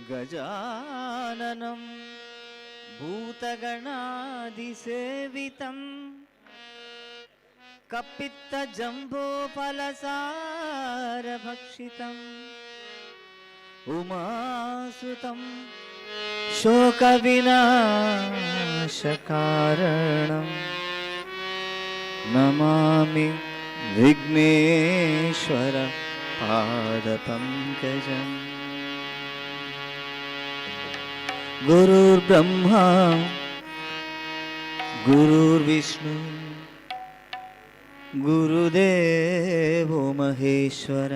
ಗಜಾನನಂ ಭೂತಗಣಾದಿಸೇವಿತಂ ಕಪಿತ್ತ jumbo ಫಲಸಾರಭಕ್ಷಿತಂ ಉಮಾಸುತಂ ಶೋಕವಿನಾಶಕಾರಣಂ ನಮಾಮಿ ವಿಘ್ನೇಶ್ವರ ಪಾದಪಂಕಜಂ. ಗುರುರ್ಬ್ರಹ್ಮ ಗುರುರ್ವಿಷ್ಣು ಗುರುದೇವೋ ಮಹೇಶ್ವರ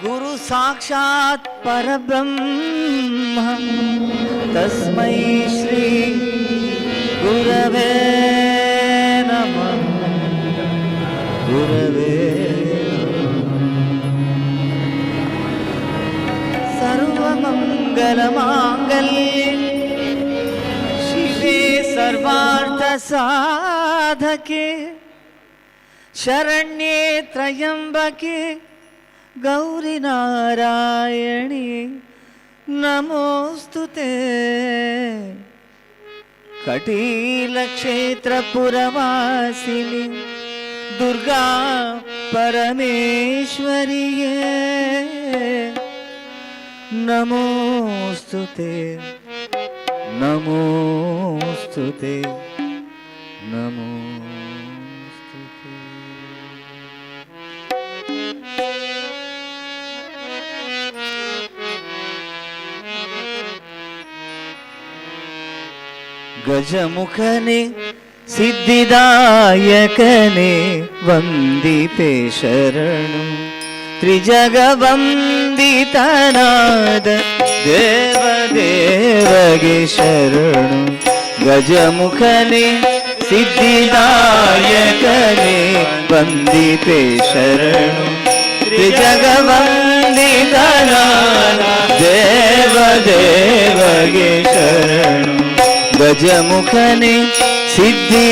ಗುರು ಸಾಕ್ಷಾತ್ ಪರಬ್ರಹ್ಮ ತಸ್ಮೈ ಶ್ರೀ ಗುರವೇ ನಮಃ. ಗುರವೇ ಸರ್ವಮಂಗಲಮಾಂಗಲ್ಯೆ ಶಿವೆ ಸರ್ವಾರ್ಥಸಾಧಕೆ ಶರಣ್ಯೇ ತ್ರಯಂಬಕೆ ಗೌರಿ ನಾರಾಯಣಿ ನಮೋಸ್ತುತೆ. ಕಟೀಲಕ್ಷೇತ್ರಪುರವಾಸಿನಿ ದುರ್ಗಾ ಪರಮೇಶ್ವರಿಯೇ ನಮೋಸ್ತುತೆ ನಮೋಸ್ತುತೆ ನಮೋಸ್ತುತೆ. ಗಜಮುಖನೆ ಸಿದ್ಧಿದಾಯಕನೆ ವಂದಿತೆ ಶರಣು. ತ್ರಿಜಗವಂದಿತನಾದ ದೇವದೇವಗೆ ಶರಣು. ಗಜಮುಖನೆ ಸಿದ್ಧಿದಾಯಕನೆ ವಂದಿತೆ ಶರಣು. ತ್ರಿಜಗವಂದಿತನಾದ ದೇವದೇವಗೆ ಶರಣು. ಗಜಮುಖನೆ ಸಿದ್ಧಿದಾಯಕನೆ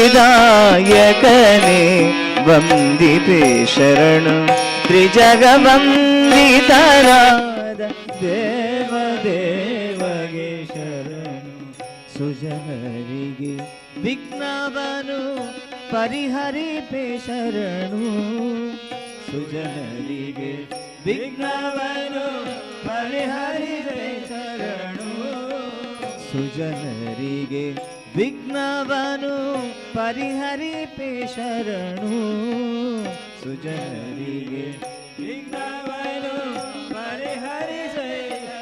ವಂದಿತೆ ಶರಣು. ತ್ರಿಜಗವಂದಿತನಾದ ದೇವದೇವಗೆ ಶರಣು. ಸುಜನರಿಗೆ ವಿಘ್ನವನು ಪರಿಹರಿಪೆ ಶರಣು. ಸುಜನರಿಗೆ ವಿಘ್ನವನು ಪರಿಹರಿಪೆ ಶರಣು. ಸುಜನರಿಗೆ ವಿಘ್ನವನು ಪರಿಹರಿಪೆ ಶರಣು. ಸುಜನರಿಗೆ ವಿಘ್ನವನು ಪರಿಹರಿಸೆ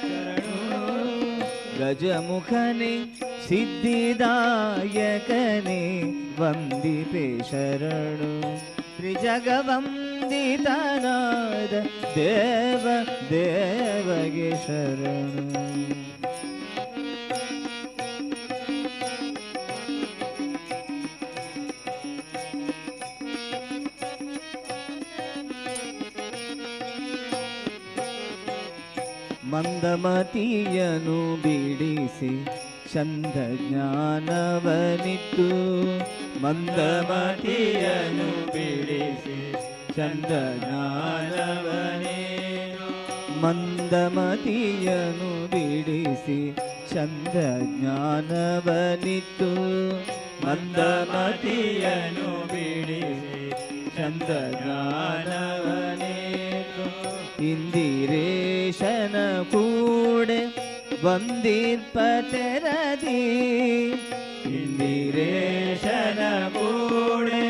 ಶರಣು. ಗಜಮುಖನೆ ಸಿದ್ಧಿದಾಯಕನೆ ವಂದಿಪೆ ಶರಣು. ತ್ರಿಜಗವಂದಿತನಾದ ದೇವ ದೇವಗೆ ಶರಣು. ಮಂದಮತಿಯನು ಬಿಡಿಸಿ ಚಂದ ಜ್ಞಾನವನಿತ್ತು. ಮಂದಮತಿಯನು ಬಿಡಿಸಿ ಚಂದ ಜ್ಞಾನವನೇನು. ಮಂದಮತಿಯನು ಬಿಡಿಸಿ ಚಂದ ಜ್ಞಾನವನಿತ್ತು. ಮಂದಮತಿಯನು ಬಿಡಿಸಿ ಚಂದ ಜ್ಞಾನವನೇನು. ಇಂದಿರೇಶನ ಕೂಡೆ ವಂದಿರ್ಪತೆರದಿ. ಇಂದಿರೇಶನ ಕೂಡೆ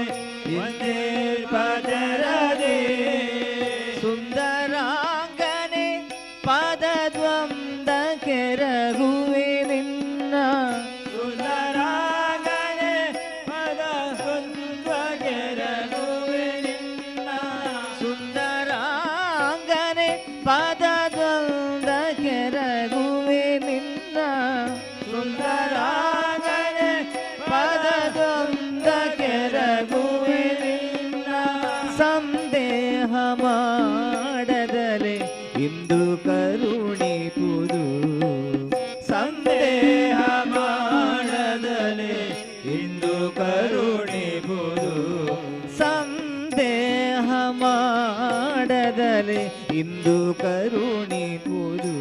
ವಂದಿರ್ಪತೆರದಿ. ಸುಂದರಾಂಗನೆ ಪದದ್ವಂದ ಕೆರಗುವೆ ನಿನ್ನ. ಸುಂದರಾಂಗನೆ ಪದದ್ವಂದ ಕೆರಗುವೆ ನಿನ್ನ. ಸುಂದರಾಂಗನೆ ಪದ ಮಾಡದಲೆ ಇಂದು ಕರುಣಿಪುದು ಸಂದೇಹ ಮಾಡದಲೆ ಇಂದು ಕರುಣಿಪುದು ಸಂದೇಹ ಮಾಡದಲೆ ಇಂದು ಕರುಣಿಪುದು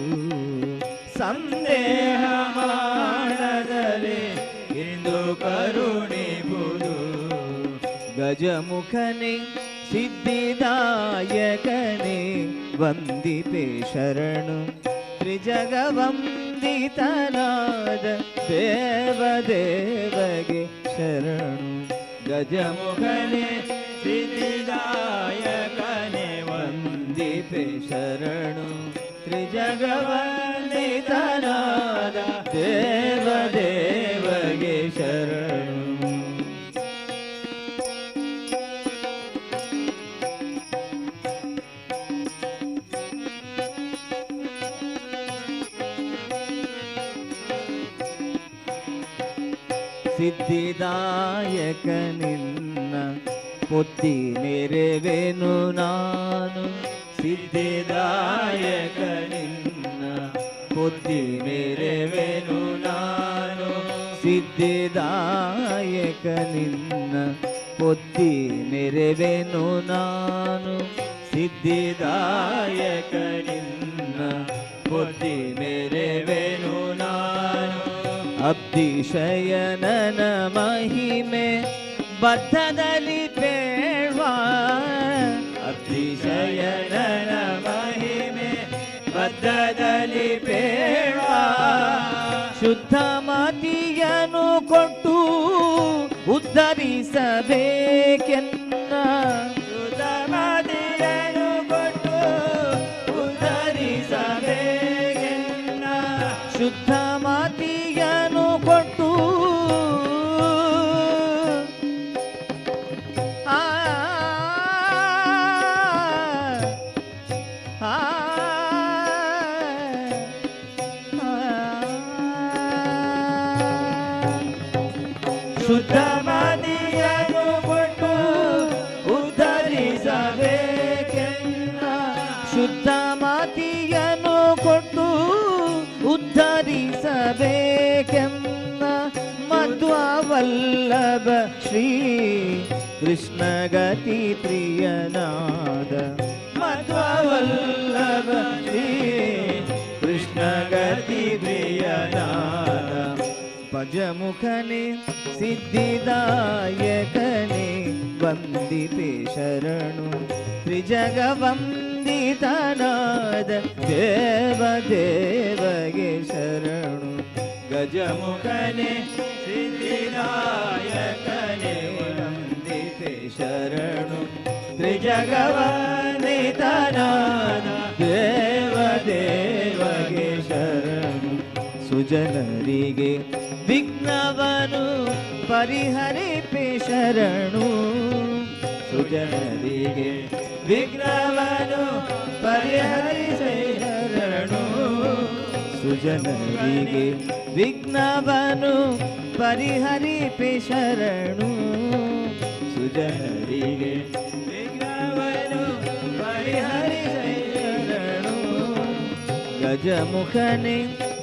ಸಂದೇಹ ಮಾಡದಲೆ ಇಂದು ಕರುಣಿಪುದು ಗಜಮುಖನೆ ಸಿದ್ಧಿದಾಯಕನೆ ವಂದಿಪೆ ಶರಣು ತ್ರಿಜಗವಂದಿತನಾದ ದೇವದೇವಗೆ ಶರಣು ಗಜಮುಖನೆ ಸಿದ್ಧಿದಾಯಕನೆ ವಂದಿಪೆ ಶರಣು ತ್ರಿಜಗವಂದಿತನಾದ ದೇವದೇವಗೆ ಶರಣು ಸಿದ್ಧಿದಾಯಕ ನಿನ್ನ ಪೊತ್ತಿ ನೆರವೇನು ನಾನು ಸಿದ್ಧಿದಾಯಕ ನಿನ್ನ ಪೊತ್ತಿ ನೆರವೇನು ನಾನು ಸಿದ್ಧಿದಾಯಕ ನಿನ್ನ ಪೊತ್ತಿ ನೆರವೇನು ನಾನು ಸಿದ್ಧಿದಾಯಕ ನಿನ್ನ ಪೊತ್ತಿ ನೆರವೇನು ನಾನು ಅಬ್ದಿಶಯನನ ಮಹಿಮೆ ಬದ್ಧದಲ್ಲಿ ಬೇಡ್ವ ಅಬ್ದಿಶಯನನ ಮಹಿಮೆ ಬದ್ಧದಲ್ಲಿ ಬೇಡ್ವ ಶುದ್ಧ ಮತಿಯನ್ನು ಕೊಟ್ಟು ಉದ್ಧರಿಸಬೇಕೆನ್ನ ಶುದ್ಧ ಮತಿಯನ್ನು ಕೊಟ್ಟು ಉದ್ಧರಿಸಬೇಕೆನ್ನ ಶುದ್ಧ ಮತಿಯನ್ನು ಕೊಟ್ಟು ಶುದ್ಧ ಮತಿಯನ್ನು ಕೊಟ್ಟು ಉದ್ಧರಿಸಬೇಕೆನ್ನ ಶುದ್ಧ ಮಾತಿಯನ್ನು ಕೊಟ್ಟು ಉದ್ಧರಿಸಬೇಕೆನ್ನ ಮಧ್ವವಲ್ಲಭ ಶ್ರೀ ಕೃಷ್ಣ ಗತಿ ಪ್ರಿಯನಾದ ಮಧ್ವವಲ್ಲಭ ಶ್ರೀ ಕೃಷ್ಣ ಗತಿ ಪ್ರಿಯನಾದ ಭಜಮುಖನೆ ಸಿದ್ಧಿದಾಯಕನೆ ವಂದಿಪೆ ಶರಣು ತ್ರಿಜಗವಂದಿತನಾದ ದೇವದೇವಗೆ ಶರಣು ಗಜಮುಖನೆ ಸಿದ್ಧಿದಾಯಕನೆ ವಂದಿಪೆ ಶರಣು ತ್ರಿಜಗವಂದಿತನಾದ ದೇವದೇವಗೆ ಶರಣು ಸುಜನರಿಗೆ ವಿಘ್ನವನು ಪರಿಹರಿಪೆ ಶರಣು ಸುಜನರಿಗೆ ವಿಘ್ನವನು ಪರಿಹರಿಸೆ ಶರಣು ಸುಜನರಿಗೆ ವಿಘ್ನವನು ಪರಿಹರಿಪೆ ಶರಣು ಸುಜನರಿಗೆ ವಿಘ್ನವನು ಪರಿಹರಿಸೆ ಶರಣು ಗಜಮುಖನೆ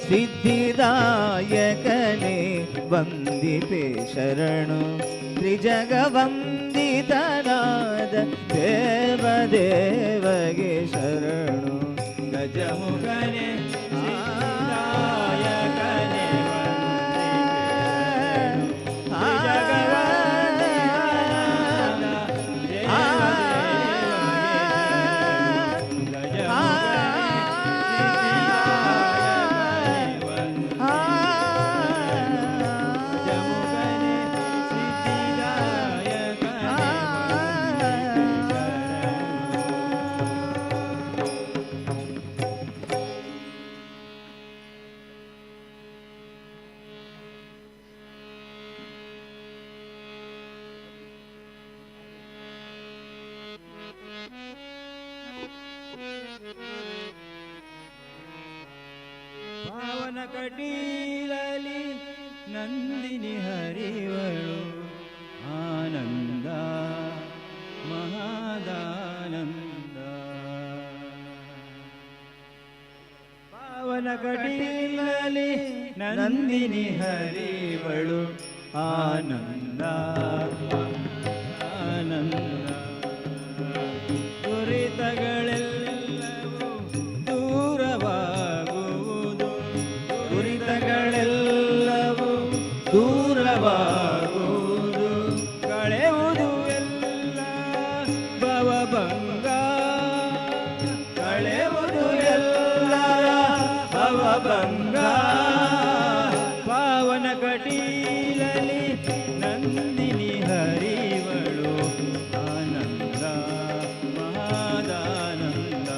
ಸಿದ್ಧಿದಾಯಕನೆ ವಂದಿಪೆ ಶರಣು ತ್ರಿಜಗವಂದಿತನಾದ ದೇವದೇವಗೆ ಶರಣು ಗಜಮುಖನೆ ಸಿದ್ಧಿದಾಯಕನೆ ಪಾವನ ಕಟೀಲಲಿ ನಂದಿನಿ ಹರಿವಳು ಆನಂದ ಮಹಾದಾನಂದ ಪಾವನ ಕಟೀಲಲ್ಲಿ ನಂದಿನಿ ಹರಿವಳು ಆನಂದ ಆನಂದ ದುರಿತಗಳೆಲ್ಲವೂ ದೂರವಾಗುವುದು ದುರಿತಗಳೆಲ್ಲವೂ ದೂರವಾಗುವುದು ಕಳೆಯುವುದು ಎಲ್ಲ ಭವಭಂಗ ಕಳೆಯುವುದು ಎಲ್ಲ ಭವಭಂಗ ಪಾವನ ಕಟೀಲಲಿ ನಂದಿನಿ ಹರಿವಳು ಆನಂದ ಮಹಾದಾನಂದ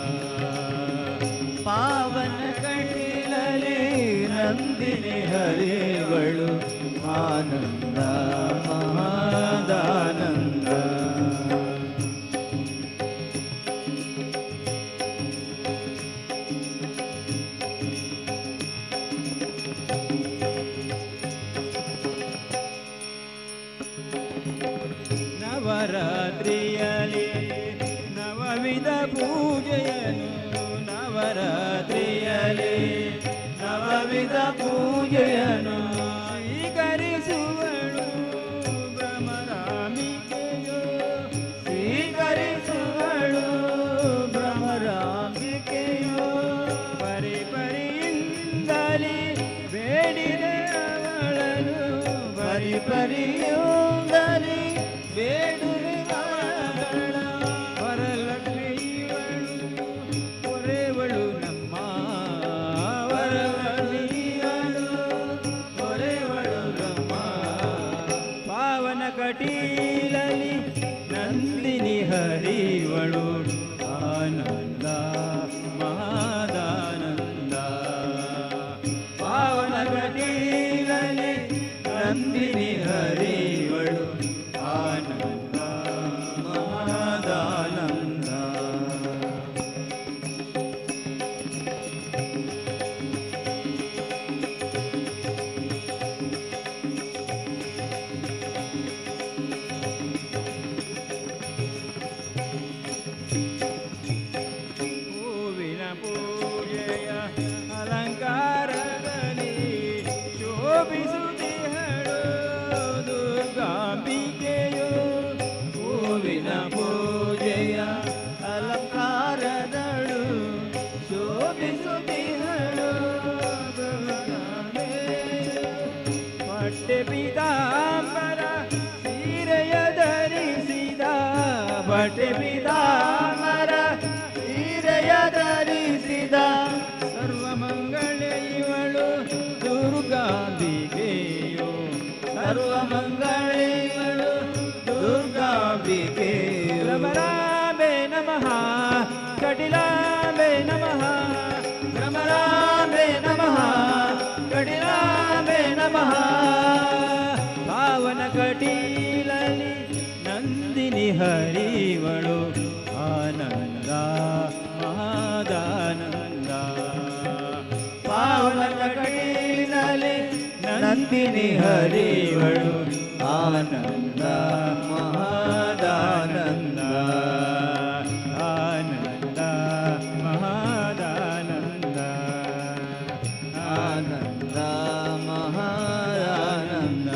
ಪಾವನ ಕಟೀಲಲಿ ನಂದಿನಿ ಹರಿವಳು ಆನಂದ ಮಹಾದಾನಂದ ನವರಾತ್ರಿಯಲ್ಲಿ ನವವಿಧ ಪೂಜೆಯನ್ನು ನವರಾತ್ರಿಯಲ್ಲಿ ನವವಿಧ ಪೂಜೆಯನ್ನು ಸ್ವೀಕರಿಸುವಳು ಭ್ರಮರಾಂಬಿಕೆಯು ಸ್ವೀಕರಿಸುವಳು ಭ್ರಮರಾಂಬಿಕೆಯು ಪರಿಪರಿಯಿಂದಲೇ ಬೇಡಿದೆ ಅವಳನು ಪರಿಪರಿಯುಂದಲಿ ಬೇಡುವೆ ಅವಳ ವರಲಕ್ಷ್ಮಿಯವಳು ಹೊರೆವಳು ನಮ್ಮ ವರವಳಿಯಳು ಹೊರೆವಳು ನಮ್ಮ ಪಾವನ ಕಟೀಲಲಿ ನಂದಿನಿ ಹರಿವಳು ಆನಂದ ಮಹಾದಾನಂದ ಪಾವನ ಕಟೀಲಲಿ ನಂದಿನಿ ಹರಿವಳು ಆನಂದ ಮಹಾದಾನಂದ ಹೂವಿನ ಪೂಜೆಯ ಅಲಂಕಾರದಲ್ಲಿ ಶೋಭಿಸುತ್ತಿಹಳು ದುರ್ಗಾಂಬಿಕೆಯು ಹೂವಿನ ಪೂಜೆಯ ಅಲಂಕಾರದಳು ಶೋಭಿಸುತ್ತಿಹಳು ಪಟ್ಟೆ ಪೀತಾಂಬರ ಸೀರೆಯ ಧರಿಸಿದ ಪಟ್ಟೆ ಪಿತಾಮರ ಸೀರೆಯ ಧರಿಸಿದ ಸರ್ವಮಂಗಳ ಇವಳು ದುರ್ಗಾಂಬಿಕೆಯು ಸರ್ವಮಂಗಳಿಗಳು ದುರ್ಗಾಂಬಿಕೆಯು ಭ್ರಮರಾಂಬೆ ನಮಃ ಕಟಿಲಾಂಬೆ ನಮಃ ಭ್ರಮರಾಂಬೆ ನಮಃ ಕಟಿಲಾಂಬೆ ನಮಃ ಪಾವನ ಕಟೀಲಲಿ ನಂದಿನಿ ಹರಿವಳು ಆನಂದ ಮಹಾದಾನಂದ ಪಾವನ ಕಟೀಲಲಿ ನಂದಿನಿ ಹರಿವಳು ಆನಂದ ಮಹಾದಾನಂದ ಆನಂದ ಮಹಾದಾನಂದ ಆನಂದ ಮಹಾದಾನಂದ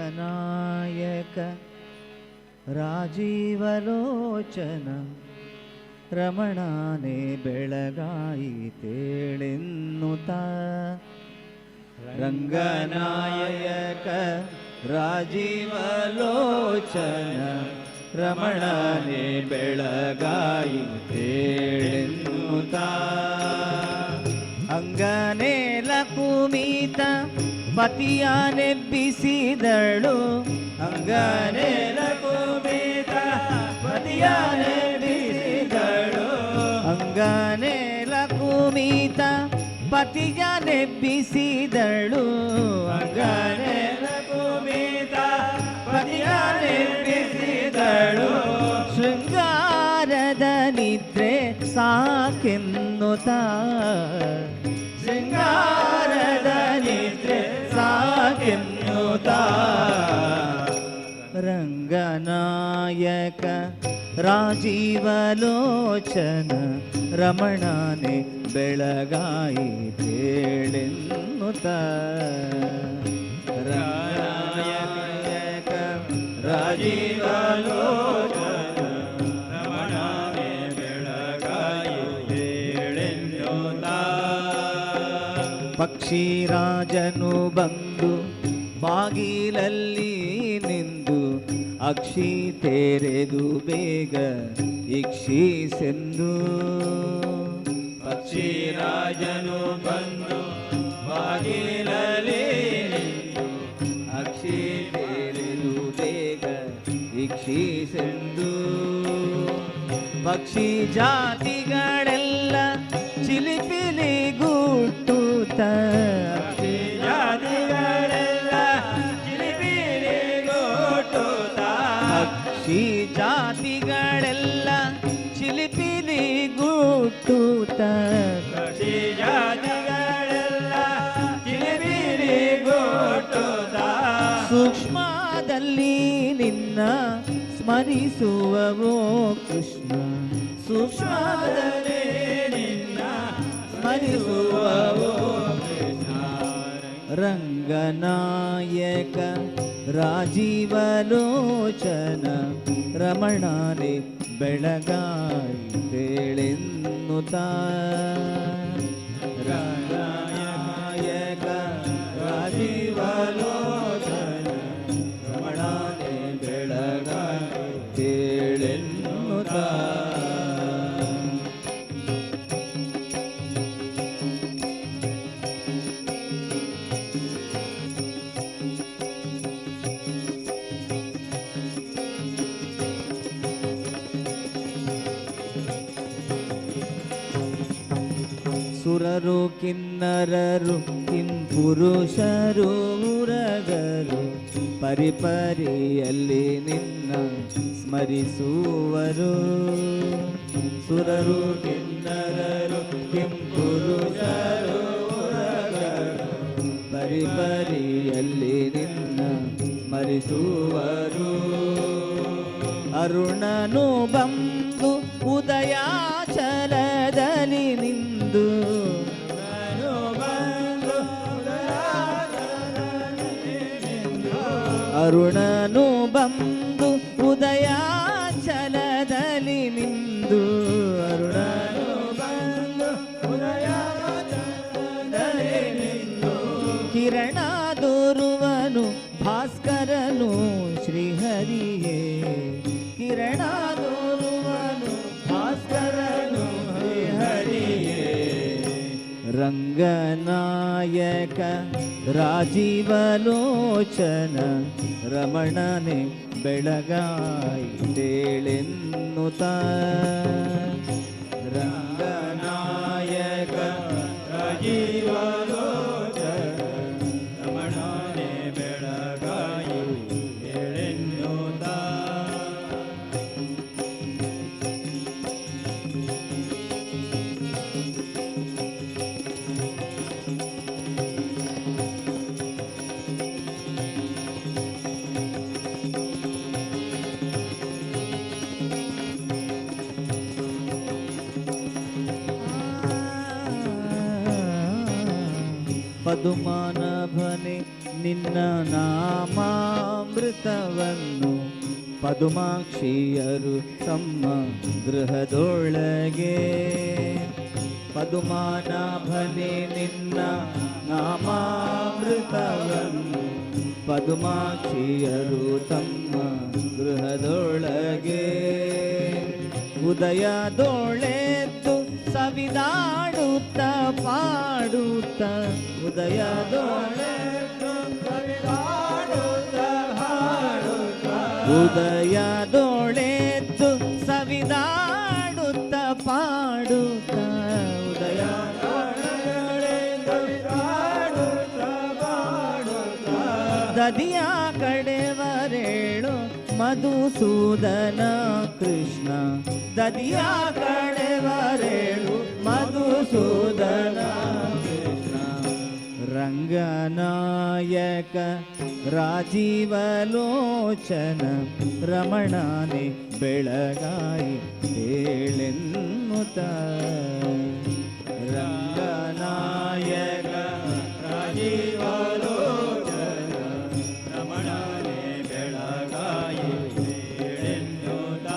ರಂಗನಾಯಕ ರಾಜೀವಲೋಚನ ರಮಣಾನೇ ಬೆಳಗಾಯಿ ತೇಳೆನ್ನುತ್ತ ರಂಗನಾಯಕ ರಾಜೀವಲೋಚನ ರಮಣನೇ ಬೆಳಗಾಯಿ ತೇಳೆನ್ನುತ್ತ ಕುಮಿತ ಪತಿಯ ನೆಬ್ಬಿಸಿದಳು ಅಂಗನೇಲ ಕುಮಿತ ಪತಿಯ ನೆಬ್ಬಿಸಿದಳು ಅಂಗನೇಲ ಕುಮಿತ ಪತಿಯ ನೆಬ್ಬಿಸಿದಳು ಅಂಗನೇಲ ಕುಮಿತ ಪತಿಯ ನೆಬ್ಬಿಸಿದಳು ಶೃಂಗಾರದ ನಿದ್ರೆ ಸಾಕೆನ್ನುತ್ತ ಶೃಂಗಾರದ ನಿದ್ರೆ ಸಾಕೆನ್ನುತ್ತ ರಂಗನಾಯಕ ರಾಜೀವಲೋಚನ ರಮಣನೆ ಬೆಳಗಾಯಿ ತೇಳೆನ್ನುತ್ತ ರಂಗನಾಯಕ ರಾಜೀವಲೋಚನ ರಮಣನೆ ಬೆಳಗಾಯಿ ತೇಳೆನ್ನುತ್ತ ಪಕ್ಷಿರಾಜನು ಬಂದು ಬಾಗಿಲಲ್ಲಿ ನಿಂದು ಅಕ್ಷಿ ತೆರೆದು ಬೇಗ ಇಕ್ಷಿಸೆಂದು ಪಕ್ಷಿರಾಜನು ಬಂದು ಬಾಗಿಲಲ್ಲಿ ನಿಂತು ಅಕ್ಷಿ ತೆರೆದು ಬೇಗ ಇಕ್ಷಿಸೆಂದು ಪಕ್ಷಿ ಜಾತಿಗಳೆಲ್ಲ ಚಿಲಿಪಿಲಿಗುಟ್ಟುತ್ತ ಜಾತಿಗಳೆಲ್ಲ ಚಿಲಿಪಿಲಿಗುಟ್ಟುತ್ತ ಪಕ್ಷಿ ಜಾತಿಗಳೆಲ್ಲ ಚಿಲಿಪಿಲಿಗುಟ್ಟುತ್ತ ಪಕ್ಷಿ ಜಾತಿಗಳೆಲ್ಲ ಚಿಲಿಪಿಲಿಗುಟ್ಟುತ್ತ ಸೂಕ್ಷ್ಮದಲ್ಲಿ ನಿನ್ನ ಸ್ಮರಿಸುವವೋ ಕೃಷ್ಣ ಸೂಕ್ಷ್ಮದಲ್ಲಿ ನಿನ್ನ ಸ್ಮರಿಸುವವೋ ರಂಗನಾಯಕ ರಾಜೀವಲೋಚನ ರಮಣನೆ ಬೆಳಗಾಯಿ ತೇಳೆನ್ನುತ್ತ ರಂಗನಾಯಕ ರಾಜೀವಲೋಚನ ರಮಣನೆ ಬೆಳಗಾಯಿ ತೇಳೆನ್ನುತ್ತ ಸುರರು ಕಿನ್ನರರು ಕಿಂಪುರುಷರು ಉರಗರು ಪರಿಪರಿಯಲ್ಲಿ ನಿನ್ನ ಸ್ಮರಿಸುವರು ಸುರರು ಕಿನ್ನರರು ಕಿಂಪುರುಷರು ಉರಗರು ಪರಿಪರಿಯಲ್ಲಿ ನಿನ್ನ ಸ್ಮರಿಸುವರು ಅರುಣನು ಬಂದು ಉದಯಾಚಲದಲ್ಲಿ ನಿಂದು ಅರುಣನು ಬಂದು ಉದಯಾಚಲದಲ್ಲಿ ನಿಂದು ಅರುಣನು ಬಂದು ಉದಯಾಚಲದಲ್ಲಿ ನಿಂದು ಕಿರಣ ದೋರುವನು ಭಾಸ್ಕರನು ಶ್ರೀಹರಿಯೇ ಕಿರಣ ದೋರುವನು ಭಾಸ್ಕರನು ಶ್ರೀಹರಿಯೇ ರಂಗನಾಯಕ ರಾಜೀವಲೋಚನ ರಮಣನೆ ಬೆಳಗಾಯಿ ತೇಳೆನ್ನುತ್ತ ರಂಗನಾಯಕ ರಾಜೀವಲೋಚನ ರಮಣನೆ ಬೆಳಗಾಯಿ ತೇಳೆನ್ನುತ್ತ ಪದುಮಾನಭನೆ ನಿನ್ನ ನಾಮಾಮೃತವನ್ನು ಪದುಮಾಕ್ಷಿಯರು ತಮ್ಮ ಗೃಹದೊಳಗೆ ಪದುಮಾನಾಭನೆ ನಿನ್ನ ನಾಮಾಮೃತವನ್ನು ಪದುಮಾಕ್ಷಿಯರು ತಮ್ಮ ಗೃಹದೊಳಗೆ ಉದಯದೊಳೆದ್ದು ಸವಿದಾಡುತ್ತ ಪಾಡುತ್ತ ಉದಯದೊಳೆದ್ದು ಉದಯದೊಳೆದ್ದು ಸವಿದಾಡುತ್ತ ಪಾಡುತ್ತ ದದಿಯ ಕಡೆವರೇಳು ಮಧುಸೂದನ ಕೃಷ್ಣ ದದಿಯ ಕಡೆವರೇಳು ಮಧುಸೂದನ ಕೃಷ್ಣ ರಂಗನಾಯಕ ರಾಜೀವಲೋಚನ ರಮಣನೆ ಬೆಳಗಾಯಿ ಹೇಳೆನ್ನುತ್ತ ರಂಗನಾಯಕ ರಾಜೀವಲೋಚನ ರಮಣನೆ ಬೆಳಗಾಯಿ ಹೇಳೆನ್ನುತ್ತ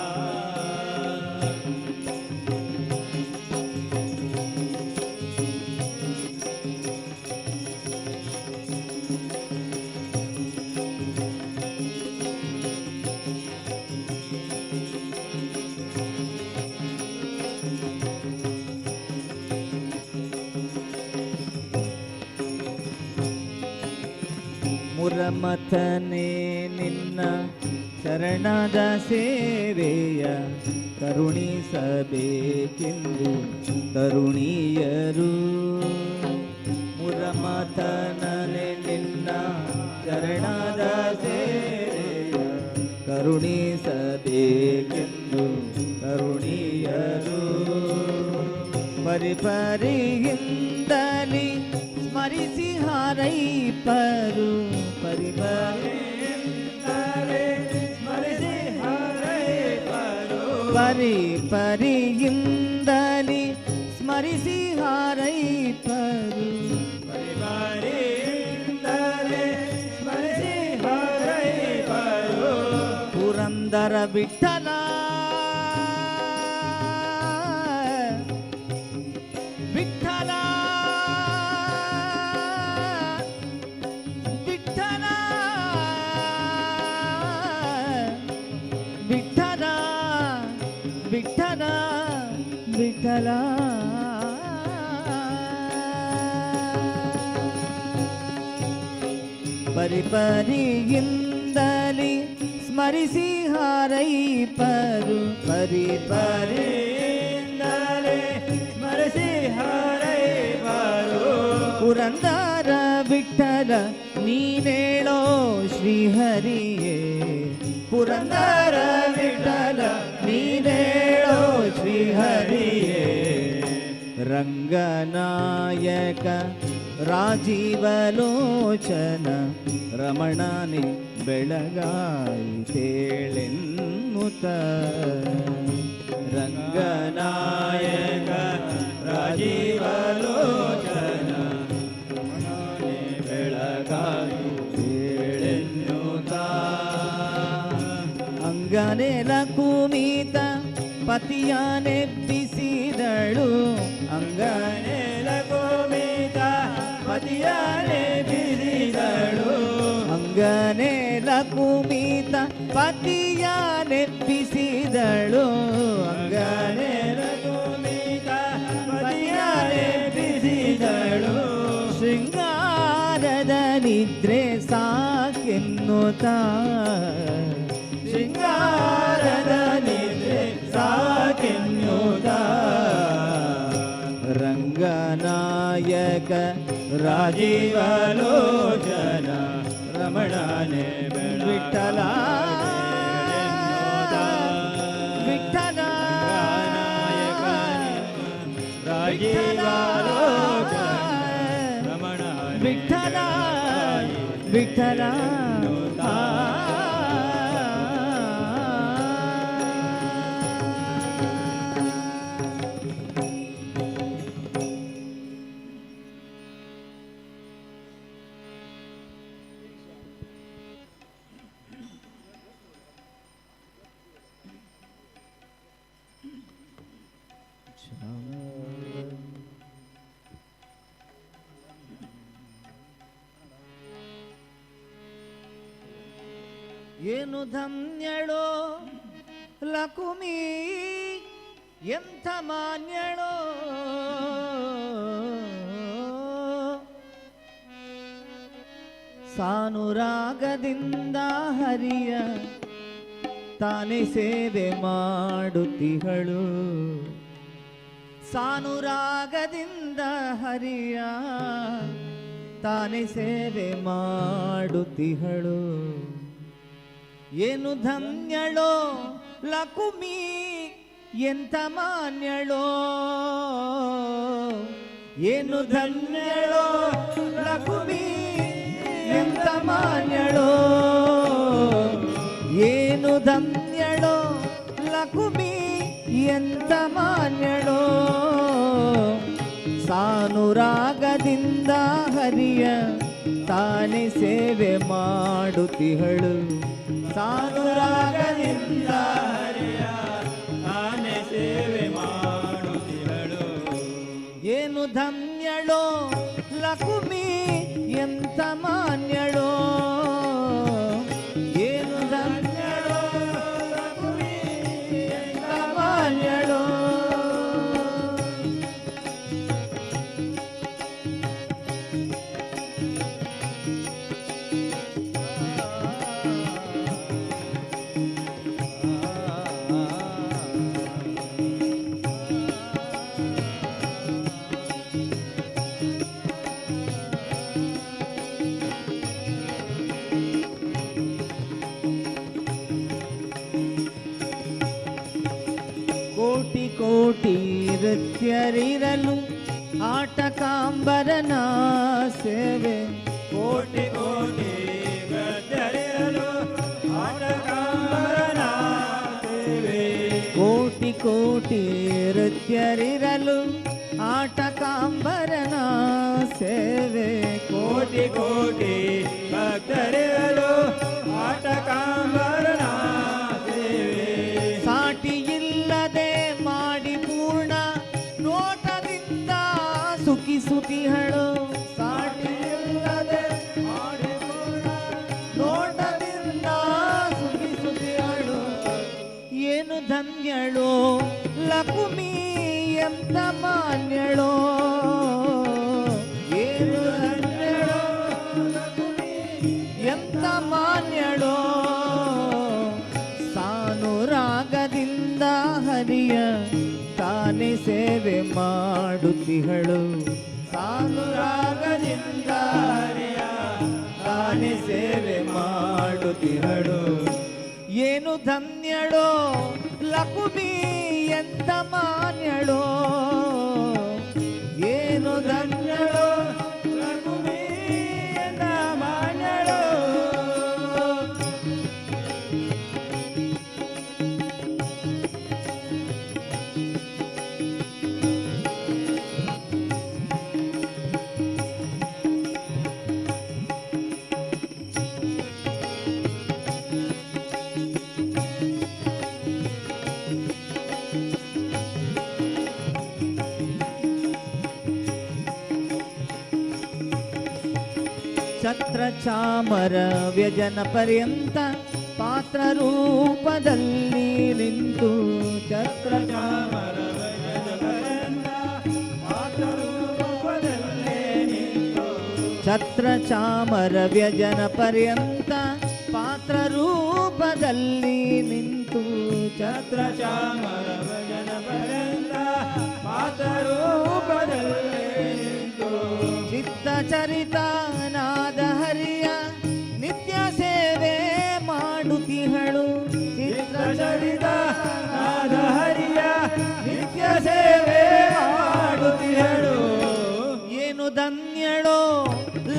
ಮುರಮಥನೆ ನಿನ್ನ ಶರಣದ ಸೇವೆಯ ಕರುಣಿಸಬೇಕೆಂದು ತರುಣಿಯರು ಮುರಮಥನೆ ನಿನ್ನ ಶರಣದ ಸೇವೆಯ ಕರುಣಿಸಬೇಕೆಂದು ತರುಣಿಯರು ಪರಿಪರಿಯಿಂದಲಿ ಸ್ಮರಿಸಿ ಹಾರೈಪರು ಪರಿಪರಿಯಿಂದಲೇ ಸ್ಮರಿಸಿ ಹಾರೈಪರು ಪರಿಪರಿಯಿಂದಲಿ ಸ್ಮರಿಸಿ ಹಾರೈಪರು ಪರಿಪರಿಯಿಂದಲೇ ಸ್ಮರಿಸಿ ಹಾರೈಪರು ಪುರಂದರ ವಿಠಲ ವಿಠಲ ವಿಠಲ ವಿಠಲ ವಿಠಲ ಪರಿಪರಿಯಿಂದಲಿ ಸ್ಮರಿಸಿ ಹಾರೈಪರು ಪರಿಪರಿಯಿಂದಲೇ ಸ್ಮರಿಸಿ ಹಾರೈಪರು ಪುರಂದರ ವಿಠಲ ನೀನೇಳೋ ಶ್ರೀಹರಿಯೇ ಪುರಂದರ ವಿಠಲ ನೀನೇಳೋ ಶ್ರೀಹರಿಯೇ ರಂಗನಾಯಕ ರಾಜೀವಲೋಚನ ರಮಣನೆ ಬೆಳಗಾಯಿ ತೇಳೆನ್ನುತ್ತ ರಂಗನಾಯಕ ರಾಜೀವಲೋಚನ ರಮಣನೆ ಬೆಳಗಾಯಿ ತೇಳೆನ್ನುತ್ತ ಅಂಗನೆಲ ಕುಮಿತ ಪತಿಯಾನೆಬ್ಬಿಸಿದಳು ಅಂಗನೆಲ ಕುಮಿತ ಪತಿಯಾನೆಬ್ಬಿಸಿದಳು ಅಂಗನೆಲ ಕುಮಿತ ಪತಿಯಾನೆಬ್ಬಿಸಿದಳು ಅಂಗನೆಲ ಕುಮಿತ ಪತಿಯಾನೆಬ್ಬಿಸಿದಳು ಶೃಂಗಾರದ ನಿದ್ರೆ ಸಾಕೆನ್ನುತ್ತ ಶೃಂಗಾರದ ನಿದ್ರೆ ಸಾಕೆನ್ನುತ್ತ ರಂಗನಾಯಕ ರಾಜೀವಲೋಚನ ರಮಣನೆ ವಿಠಲ ವಿಠಲ ರಾಜೀವಲೋಚನ ರಮಣನೆ ವಿಠಲ ವಿಠಲ ಏನು ಧನ್ಯಳೋ ಲಕುಮಿ ಎಂಥ ಮಾನ್ಯಳೋ ಸಾನುರಾಗದಿಂದ ಹರಿಯ ತಾನೇ ಸೇವೆ ಮಾಡುತ್ತಿಹಳು. ಸಾನುರಾಗದಿಂದ ಹರಿಯ ತಾನೇ ಸೇವೆ ಮಾಡುತ್ತಿಹಳು. ಏನು ಧನ್ಯಳೋ ಲಕುಮಿ ಎಂತ ಮಾನ್ಯಳೋ. ಏನು ಧನ್ಯಳೋ ಲಕುಮಿ ಎಂತ ಮಾನ್ಯಳೋ. ಏನು ಧನ್ಯಳೋ ಲಕುಮಿ ಎಂತ ಮಾನ್ಯಳೋ. ಸಾನುರಾಗದಿಂದ ಹರಿಯ ತಾನೇ ಸೇವೆ ಮಾಡುತ್ತಿಹಳು. ಸಾನುರಾಗದಿಂದ ಹರಿಯ ತಾನೇ ಸೇವೆ ಮಾಡುತ್ತಿಹಳು. ಏನು ಧನ್ಯಳೋ ಲಕುಮಿ ಎಂತ ಮಾನ್ಯಳೋ. ಏನು ಧನ್ಯಳೋ ಲಕುಮಿ ಎಂತ ಮಾನ್ಯಳೋ. ಕೋಟಿ ಕೋಟಿ ನೃತ್ಯರಿರಲು ಆಟಕಾಂಬರನ ಸೇವೆ. ಕೋಟಿ ಕೋಟಿ ಗದ್ದರಿರಲು ಆಟಗಾರನ ಸೇವೆ. ಕೋಟಿ ಕೋಟಿ ನೃತ್ಯರಿರಲು ಆಟಕಾಂಬರನ ಸೇವೆ. ಕೋಟಿ ಕೋಟಿ ಭಕ್ತರಿರಲು ಆಟಗಾರನ ಸೇವೆ. ಸಾಟಿಯಿಲ್ಲದೆ ಮಾಡಿ ಪೂರ್ಣ ನೋಟದಿಂದ ಸುಖಿಸುತ್ತಿಹಳು. ಸಾಟಿಯಿಲ್ಲದೆ ಮಾಡಿ ಪೂರ್ಣ ನೋಟದಿಂದ ಸುಖಿಸುತ್ತಿಹಳು. ಏನು ಧನ್ಯಳೋ ಲಕುಮಿ ಎಂತ ಮಾನ್ಯಳೋ. ಏನು ಧನ್ಯಳೋ ಲಕುಮಿ ಎಂತ ಮಾನ್ಯಳೋ. ಸಾನುರಾಗದಿಂದ ಹರಿಯ ತಾನೇ ಸೇವೆ ಮಾಡುತ್ತಿಹಳು. ಸಾನುರಾಗದಿಂದ ಹರಿಯ ತಾನೇ ಸೇವೆ ಮಾಡುತ್ತಿಹಳು. ಏನು ಧನ್ಯಳೋ ಲಕುಮಿ ಎಂತ ಮಾನ್ಯಳೋ. ಏನು ಧನ್ಯಳೋ ಲಕುಮಿ ಎಂತ ಮಾನ್ಯಳೋ. ಛತ್ರ ಚಾಮರ ವ್ಯಜನ ಪರ್ಯಂತ ಪಾತ್ರ ರೂಪದಲ್ಲಿ ನಿಂತು. ಛತ್ರ ಚಾಮರ ಛತ್ರ ಚಾಮರ ವ್ಯಜನ ಪರ್ಯಂತ ಪಾತ್ರ ರೂಪದಲ್ಲಿ ನಿಂತು. ಛತ್ರ ಚಾಮರ ಭಜನ ಪರ್ಯಂತ ಪಾತ್ರ ರೂಪದಲ್ಲಿ ನಿಂತು. ಚಿತ್ತ ಚರಿತನಾದ ಹರಿಯ ನಿತ್ಯ ಸೇವೆ ಮಾಡುತ್ತಿಹಳು. ಚಿತ್ತ ಚರಿತನಾದ ಹರಿಯ ನಿತ್ಯ ಸೇವೆ ಮಾಡುತ್ತಿಹಳು. ಏನು ಧನ್ಯಳೋ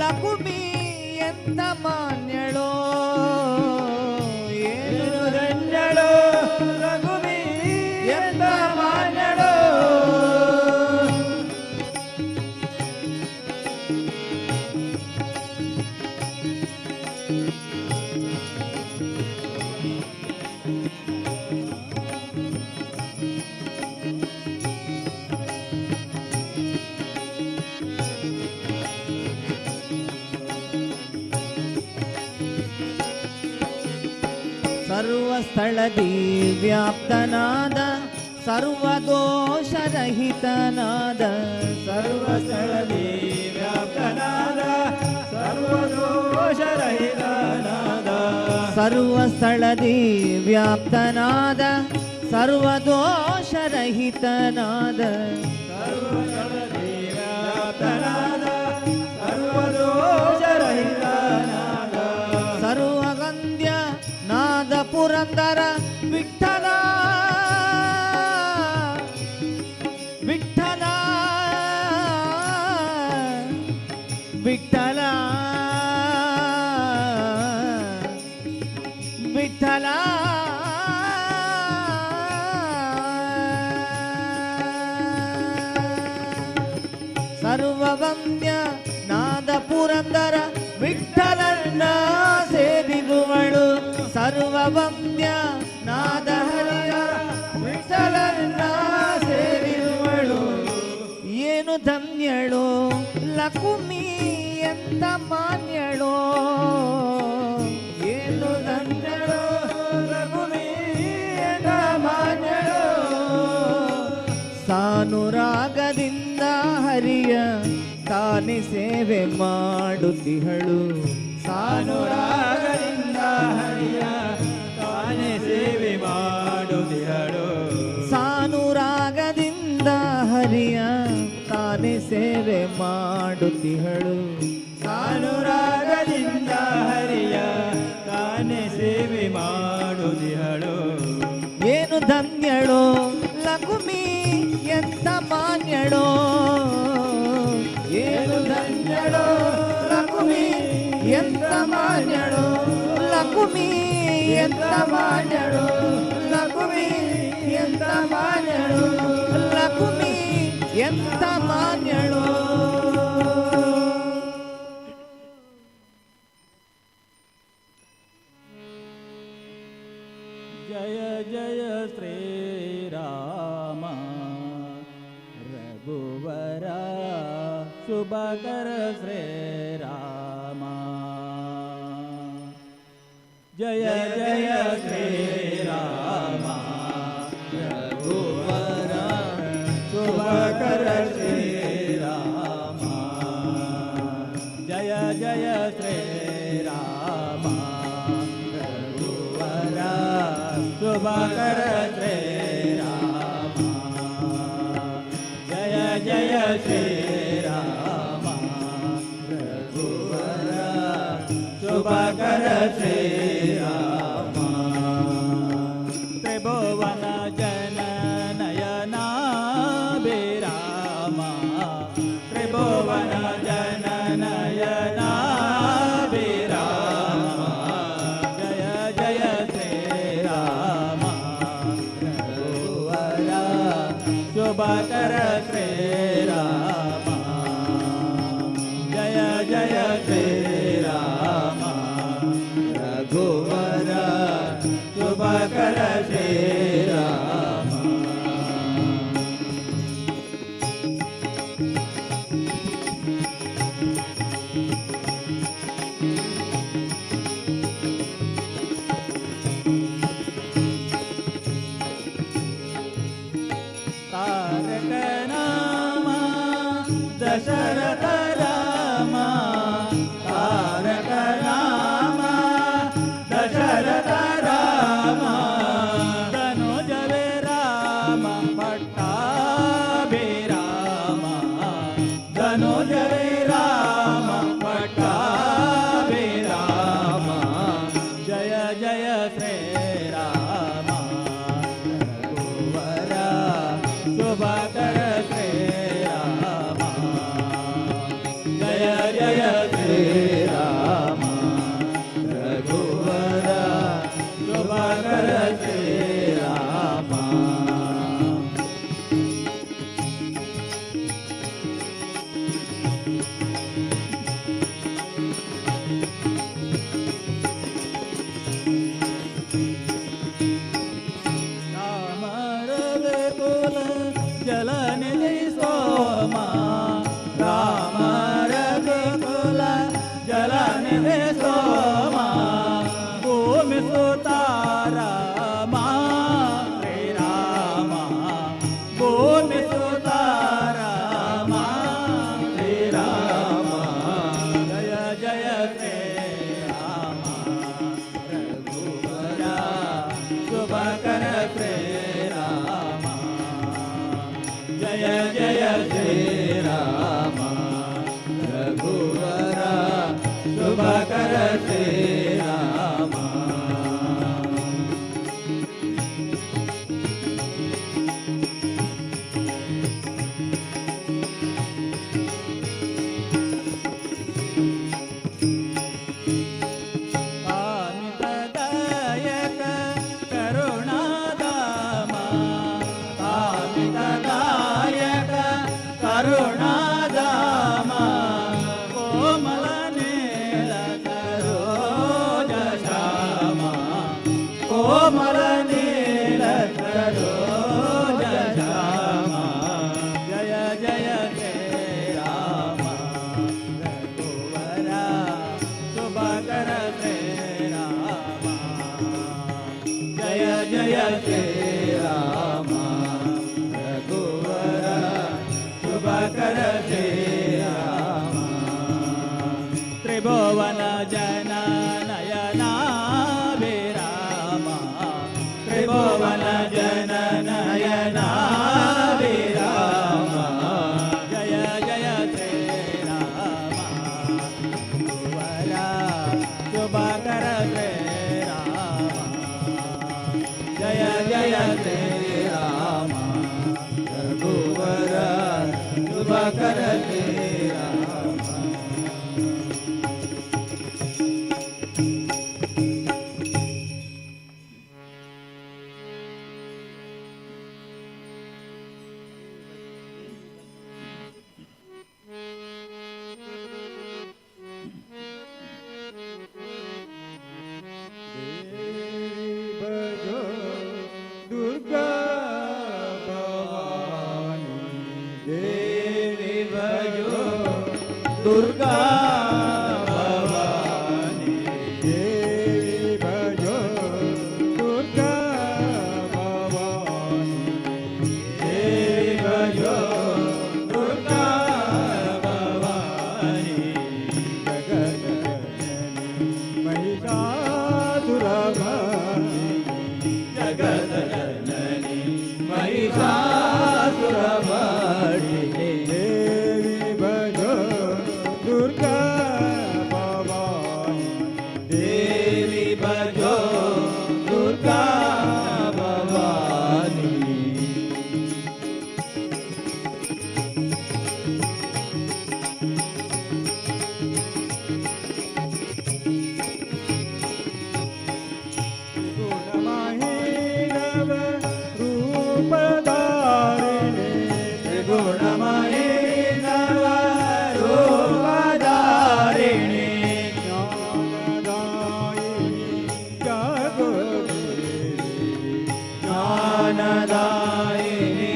ಲಕುಮಿ ಎಂತ ಮಾನ್ಯಳೋ. ಏನು ಧನ್ಯಳೋ ಲಕುಮಿ ಎಂತ ಮಾನ್ಯಳೋ. ಸರ್ವ ಸ್ಥಳದಿ ವ್ಯಾಪ್ತನಾದ ಸರ್ವದೋಷರಹಿತನಾದ ಸರ್ವ ಸ್ಥಳದಿ ವ್ಯಾಪ್ತನಾದ ಸರ್ವದೋಷರಹಿತನಾದ ಸರ್ವದೋಷರಹಿತನಾದ ಸರ್ವಸ್ಥಳದಿ ವ್ಯಾಪ್ತನಾದ ಸರ್ವದೋಷರಹಿತನಾದ ಸರ್ವದೋಷರಹಿತನಾದ ಸರ್ವದೋಷರಹಿತನಾದ ಸರ್ವಗಂಧ್ಯ ನಾದ ಪುರಂದರ ವಿಠಲ ವಿಠಲ ವಿಠಲ ವಿಠಲ ಸರ್ವವಂದ್ಯ ನಾದ ಪುರಂದರ ವಿಠಲನ್ನ ಸೇರಿರುವಳು ಸರ್ವವಂದ್ಯ ನಾದ ಹರಿಯ ವಿಠಲನ್ನ ಸೇರಿರುವಳು ಏನು ಧನ್ಯಳೋ ಲಕುಮಿ ಎಂತ ಮಾನ್ಯಳೋ ಏನು ಧನ್ಯಳೋ ರಘುವೀ ಎಂತ ಮಾನ್ಯಳೋ ಸಾನುರಾಗದಿಂದ ಹರಿಯ ತಾನೆ ಸೇವೆ ಮಾಡುತ್ತಿಹಳು ಸಾನುರಾಗದಿಂದ ಹರಿಯ ತಾನೇ ಸೇವೆ ಮಾಡುತ್ತಿಹಳು ಸಾನುರಾಗದಿಂದ ಹರಿಯ ತಾನೆ ಸೇವೆ ಮಾಡುತ್ತಿಹಳು ಸಾನುರಾಗದಿಂದ ಹರಿಯ ತಾನೇ ಸೇವೆ ಮಾಡುತ್ತಿಹಳು ಏನು ಧನ್ಯಳೋ ಲಕುಮಿ ಎಂತ ಮಾನ್ಯಳೋ ಏನು ಧನ್ಯಳೋ ಲಕುಮಿ ಎಂತ ಮಾನ್ಯಳೋ ಲಕುಮಿ ಎಂತ ಮಾನ್ಯಳೋ ಲಕುಮಿ ಎಂತ ಮಾನ್ಯಳೋ ಲಕುಮಿ ಎಂತ ಮಾನ್ಯಳೋ ಜಯ ಜಯ ಶ್ರೀರಾಮ ರಘುವರ ಶುಭಕರ ಶ್ರೀರಾಮ ಜಯ ಜಯ ಶ್ರೀರಾಮ ರಘುವರ ಶುಭಕರ ಶ್ರೀರಾಮ ಜಯ ಜಯ ಶ್ರೀರಾಮ ರಘುವರ ಶುಭಕರ ಶ್ರೀರಾಮ ಜಯ ಜಯ ಶ್ರೀರಾಮ ರಘುವರ ಶುಭಕರ ಶ್ರೀರಾಮ ತ್ರಿಭುವನ ಜನನಯನ ಬಿರಾಮ ತ್ರಿಭುವನ ಜನನಯನ ಬಿರಾಮ ಜಯ ಜಯ ಶ್ರೀರಾಮ ರಘುವರ ಶುಭಕರ ಶ್ರೀರಾಮ ಜಯ ಜಯ ಶ್ರೀರಾಮ ರಘುವರ ಶುಭಕರ ಶ್ರೀರಾಮ ತಾರಕ ನಾಮ ದಶರಥ ರಾಮ ತಾರಕ ನಾಮ ದಶರಥ ರಾಮ ಧನುಜವೇ ರಾಮ ಪಟ್ಟಾಭಿರಾಮ ಧನುಜವೇ ರಾಮ ಪಟ್ಟಾಭಿರಾಮ ಜಯ ಜಯ ಶ್ರೀರಾಮ ರಘುವರ ಶುಭಕರ ಶ್ರೀರಾಮ ಜಯ ಜಯ ಶ್ರೀರಾಮ ರಘುವರ ಶುಭಕರ ಶ್ರೀರಾಮ ರಾಮ ರಘುಕುಲ ಜಲನಿಧಿ ಸೋಮ ರಾಮ ರಘುಕುಲ ಜಲನಿಧಿ ಸೋಮ ಭೂಮಿ ಸುತಾರಾಮ ಶ್ರೀರಾಮ ಭೂಮಿ ಸುತಾರಾಮ ಶ್ರೀರಾಮ ಜಯ ಜಯ ಶ್ರೀರಾಮ ಜಯ ಜಯ ಶ್ರೀರಾಮ ರಘುವರ ಶುಭಕರ ಶ್ರೀರಾಮ ಕಾಮಿತದಾಯಕ ಕರುಣಾಧಾಮ ಕಾಮಿತದಾಯಕ ಕರುಣಾಧಾಮ ಕೋಮಲ ನೀಲ ಸರೋಜ ಶ್ಯಾಮ ಕೋಮಲ ನೀಲ ಸರೋಜ ಶ್ಯಾಮ ಜಯ ಜಯ ಶ್ರೀರಾಮ ರಘುವರ ಶುಭಕರ ಶ್ರೀರಾಮ ಜಯ ಜಯ ಶ್ರೀರಾಮ ರಘುವರ ಶುಭಕರ ಶ್ರೀರಾಮ ತ್ರಿಭುವನ ಜನ ನಯನ ವಿರಾಮ ತ್ರಿಭುವನ ಜನ ನಯನ ವಿರಾಮ ಜಯ ಜಯ ಶ್ರೀರಾಮ ರಘುವರ ಶುಭಕರ ಶ್ರೀರಾಮ ಜಯ ಜಯ ಶ್ರೀರಾಮ ರಘುವರ ಶುಭಕರ ಶ್ರೀರಾಮ ಭಜೋ ದುರ್ಗಾ ಭವಾನಿ ದೇವಿ ಭಜೋ ದುರ್ಗಾ ಭವಾನಿ ದೇವಿ ಭಜೋ ದುರ್ಗಾ ಭವಾನಿ ದೇವಿ ಭಜೋ ದುರ್ಗಾ ಭವಾನಿ ಜಗದ ಜನನಿ ಮಹಿಷಾಸುರಮರ್ದಿನಿ ಜಗದ ಜನನಿ ಮಹಿಷಾಸುರಮರ್ದಿನಿ ದೇವಿ ಭಜೋ ದುರ್ಗಾ ಭವಾನಿ ದೇವಿ ಭಜೋ ದುರ್ಗಾ ಭವಾನಿ ಗುಣಮಹೀನವ ರೂಪಧಾರಿಣಿ ತ್ರಿಗುಣಮಯಿ ನವ ರೂಪಧಾರಿಣಿ ಜ್ಞಾನದಾಯಿನಿ ಜ್ಞಾನದಾಯಿನಿ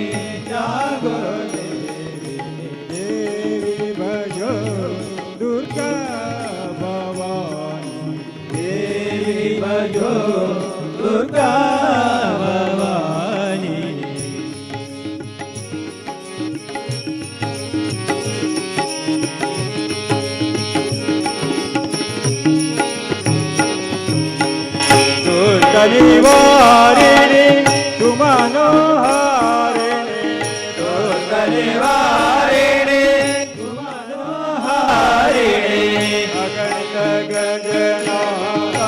ಜಾಗೃತಿ ದೇವಿ ಭಜೋ ದುರ್ಗಾ ಭವಾನಿ ದೇವಿ ಭಜೋ ದುರ್ಗಾ ಭವಾನಿ ದುರ್ಗನಿವಾರಿಣಿ ಸುಮನೋಹಾರಿಣಿ ದುರ್ಗನಿವಾರಿಣಿ ಸುಮನೋಹಾರಿಣಿ ಅಗಣಿತ ಗಜನಾಥ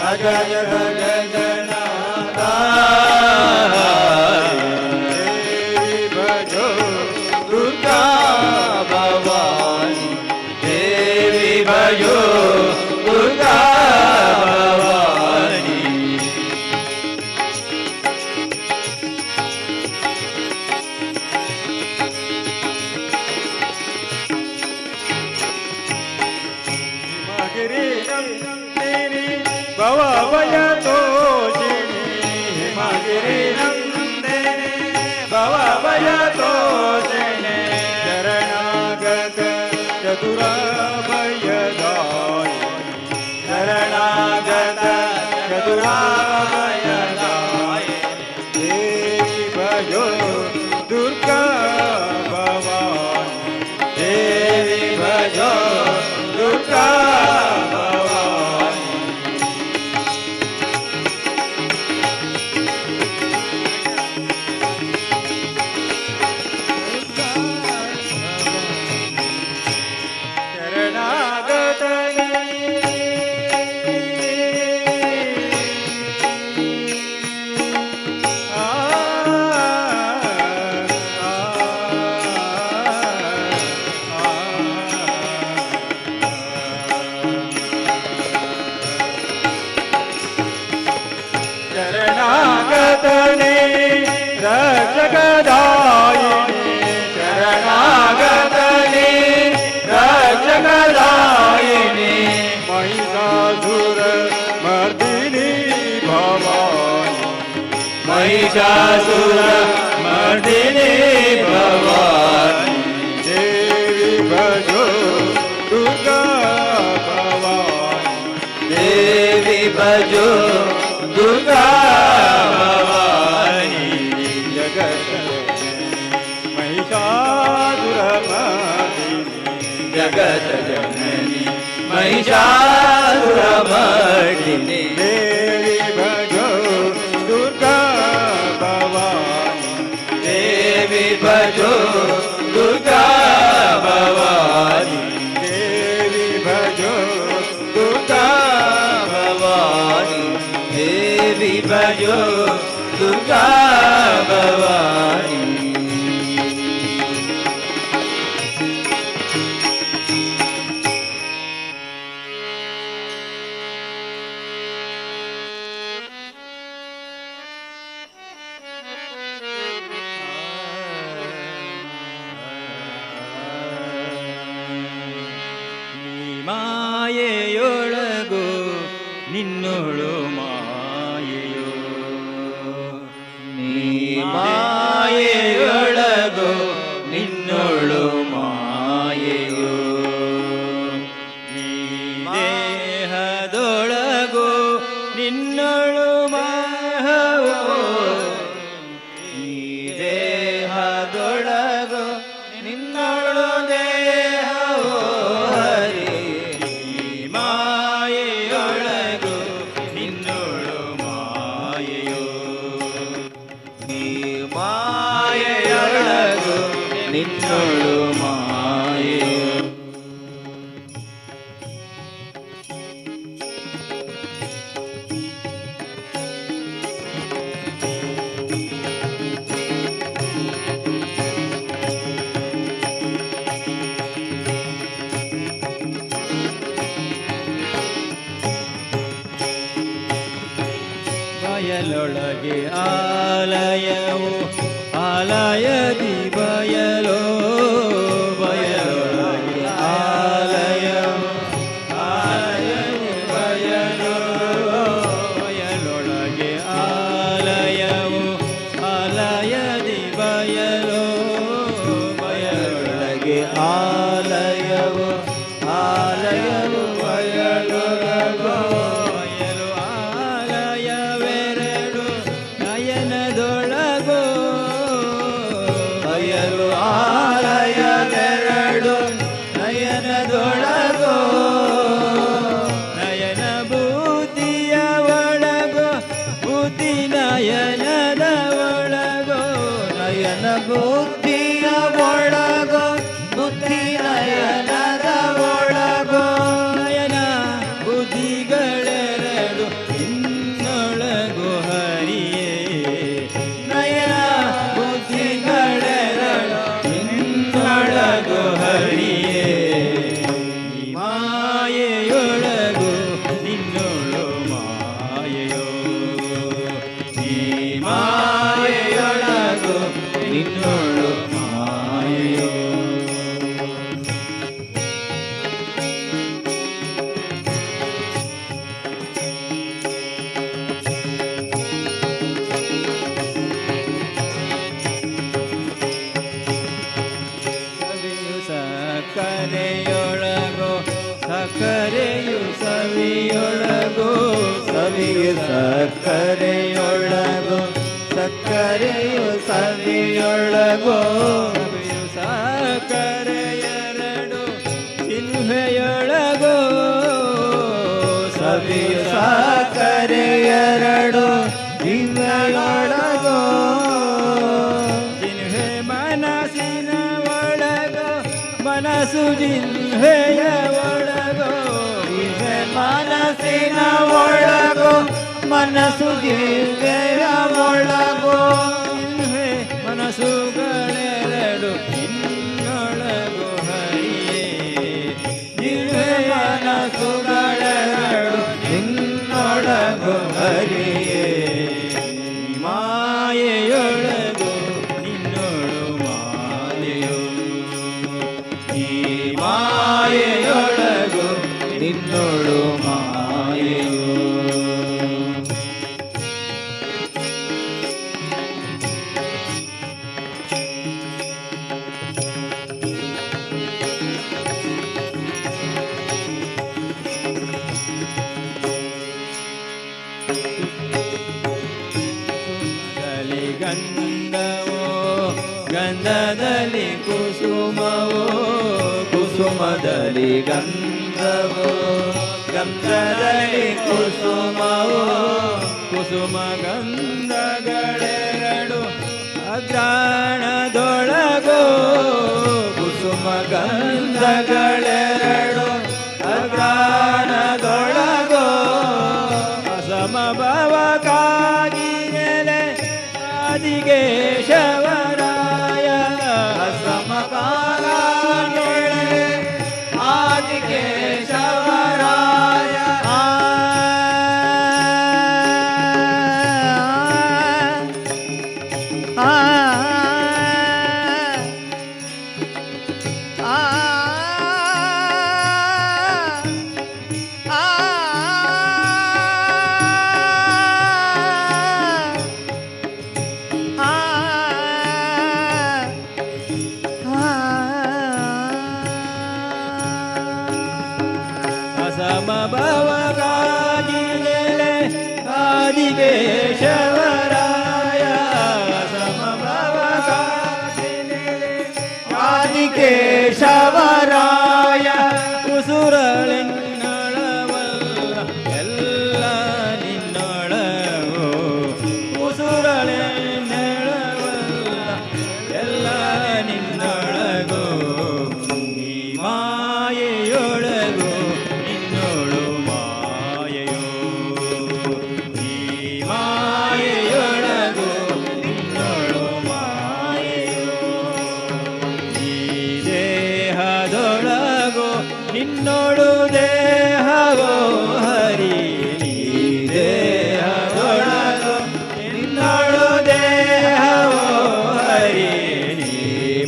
ಅಗಜ ಗಜನಾಥ ದೇವಿ ಭಜೋ ದುರ್ಗಾ ಭವಾನಿ ದೇವಿ ಭಜೋ ದುರ್ಗಾ ಭವಾನಿ ಹಿಮಗಿರಿ ನಂದಿನಿ ಭವಭಯ ತೋಷಿಣಿ ಹಿಮಗಿರಿ ನಂದಿನಿ ಭವಭಯ ತೋಷಿಣಿ ಶರಣಾಗತ ಚತುರಾಭಯದಾಯಿ ಶರಣಾಗತ ಚತುರಾಭಯದಾಯಿ ದೇವಿ ಭಜೋ ದುರ್ಗಾ ಭವಾನಿ ದೇವಿ ಭಜೋ ದುರ್ಗಾ ಭವಾನಿ ರಕ್ಷಕದಾಯಿನಿ ಶರಣಾಗತನೇ ರಕ್ಷಕದಾಯಿನಿ ಮಹಿಷಾಸುರ ಮರ್ದಿನಿ ಭವಾನಿ ಮಹಿಷಾಸುರ ಮರ್ದಿನಿ ಭವಾನಿ ದೇವಿ ಭಜೋ ದುರ್ಗಾ ಭವಾನಿ ದೇವಿ ಭಜೋ ದುರ್ಗಾ ಭವಾನಿ ಜಗತ್ ಮಹಿಷಾಸುರ ಮರ್ದಿನಿ ಜಗತ್ ಜನನಿ ಮಹಿಷಾಸುರಮರ್ದಿನಿ ದೇವಿ ಭಜೋ ದುರ್ಗಾ ಭವಾನಿ ದೇವಿ ಭಜೋ ದುರ್ಗಾ ಭವಾನಿ ದೇವಿ ಭಜೋ ದುರ್ಗಾ ಭವಾನಿ ದೇವಿ ಭಜೋ ದುರ್ಗಾ ಭವಾನಿ ಮಾಯೆಯೊಳಗು ನಿನ್ನೊಳು ಮಾಯೆಯೋ ನೀ ಮಾಯೆಯೊಳಗು ನಿನ್ನೊಳು ಮಾಯೆಯೋ ನೀ ದೇಹದೊಳಗು ನಿನ್ನೊಳು ಮಾಯವೋ ನೀ ದೇಹದೊಳಗು ನಿನ್ನೊಳು ದೇಹವೋ ಹರಿ ಮಾಯೆಯೊಳಗು ನಿನ್ನೊಳು ಮಾಯೆಯೋ ನೀ ಮಾಯೆಯೊಳಗು ನಿನ್ನೊಳು ಮಾಯೆಯೋ ಬಯಲೊಳಗೆ ಆಲಯವು ಆಲಯದಿ ಬಯಲೋ ಬಯಲೊಳಗೆ ಆಲಯವು ಆಲಯದಿ ಬಯಲೋ ಬಯಲೊಳಗೆ ಆಲಯವು ಆಲಯದಿ ಬಯಲೋ ಬಯಲೊಳಗೆ ಆಲಯವು ಆಲಯವು ಬಯಲೊಳಗೋ ಬಯಲು ಆಲಯವೆರಡು ನಯನದೊಳಗೋ ಬಯಲು ಆಲಯವೆರಡು ನಯನದೊಳಗೋ ನಯನ ಬುದ್ಧಿಯ ಒಳಗೋ ಬುದ್ಧಿ ನಯನದ ಒಳಗೋ ನಯನ ಬುದ್ಧಿಯ ಒಳಗೋ ಬುದ್ಧಿ ನಯನದ ಒಳಗೋ ನಯನ ಬುದ್ಧಿಗಳೆರಡು ನಿನ್ನೊಳಗೋ ಹರಿಯೇ ನಯನ ಬುದ್ಧಿಗಳೆರಡು ನಿನ್ನೊಳಗೋ ಹರಿಯೇ ಈ ಮಾಯೆಯೊಳಗೋ ನಿನ್ನೊಳು ಮಾಯೆಯೋ ಈ ಮಾಯೆಯೊಳಗೋ ನಿನ್ನೊಳು ಮಾಯೆಯೋ ಸವಿಯು ಸಕ್ಕರೆಯೊಳಗೋ ಸಕ್ಕರೆಯು ಸವಿಯೊಳಗೋ ಸವಿಯು ಸಕ್ಕರೆಯೊಳಗೋ ಸಕ್ಕರೆಯು ಸವಿಯೊಳಗೋ ಸವಿಯು ಸಕ್ಕರೆಯೆರಡು ಚಿನ್ಹೆಯೊಳಗೋ ಸವಿಯು ಸಕ್ಕರೆಯೆರಡು ಚಿನ್ಹೆಯೊಳಗೋ ಚಿನ್ಹೆ ಮನಸ್ಸಿನ ಒಳಗೋ ಮನಸ್ಸು ಜಿನ್ಹೆಯ ಒಳಗೋ ಚಿನ್ಹೆ ಮನಸ್ಸಿನ ಒಳಗೋ ಮನಸ್ಸು ಜಿನ್ಹೆಯ ಒಳಗೋ ಚಿನ್ಹೆ ಮನಸ್ಸುಗಳೆರಡು ನಿನ್ನೊಳಗೋ ಹರಿಯೇ ಜಿನ್ಹೆ ಮನಸ್ಸುಗಳೆರಡು ನಿನ್ನೊಳಗೋ ಹರಿಯೇ ಮಾಯೆಯೊಳಗೋ ಗಂಧವೋ ಗಂಧದಲ್ಲಿ ಕುಸುಮವೋ ಕುಸುಮದಲ್ಲಿ ಗಂಧವೋ ಗಂಧದಲ್ಲಿ ಕುಸುಮವೋ ಕುಸುಮ ಗಂಧಗಳೆರಡು ಅಗ್ರಾಣದೊಳಗೋ ಕುಸುಮ ಗಂಧಗಳೆರಡು ಅಗ್ರಾಣದೊಳಗೋ ಅಸಮಭವಕ್ಕಾಗಿ ನೆಲೆ ಆದಿಕೇಶವರಾಯ ಅಸಮಭವಕ್ಕಾಗಿ ನೆಲೆ ಆದಿಕೇಶವರಾಯ ಸಮಭವಗಾಗಿ ನೆಲೆ ಆದಿಕೇಶವರಾಯ ಸಮಭವಗಾಗಿ ನೆಲೆ ಆದಿಕೇಶವರಾಯ ಉಸುರಳೆನ್ನಳವಲ್ಲ ಎಲ್ಲ ನಿನ್ನೊಳಗೋ ಉಸುರಳೆನ್ನಳವಲ್ಲ ಎಲ್ಲ ನಿನ್ನೊಳಗೋ ಈ ಮಾಯೆಯೊಳಗೋ ನಿನ್ನೋಳು ಮಾಯೆಯೋ ಈ ಮಾಯೆಯೊಳಗೋ ನಿನ್ನೋಳು ಮಾಯೆಯೋ ಈ ದೇಹದೊಳಗೋ ನಿನ್ನೋಳು ದೇಹವೋ ಹರಿ ಈ ದೇಹದೊಳಗೋ ನಿನ್ನೋಳು ದೇಹವೋ ಹರಿ ನೀ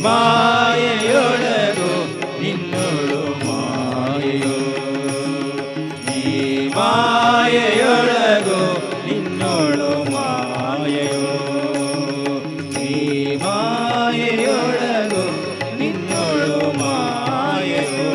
ಮಾಯೆಯೊಳಗೋ ನಿನ್ನೋಳು ಮಾಯೆಯೋ ಈ ಮಾಯೆಯೊಳಗೋ ನಿನ್ನೋಳು ಮಾಯೆಯೋ ಈ ಮಾಯೆಯೊಳಗೋ ನಿನ್ನೋಳು ಮಾಯೆಯೋ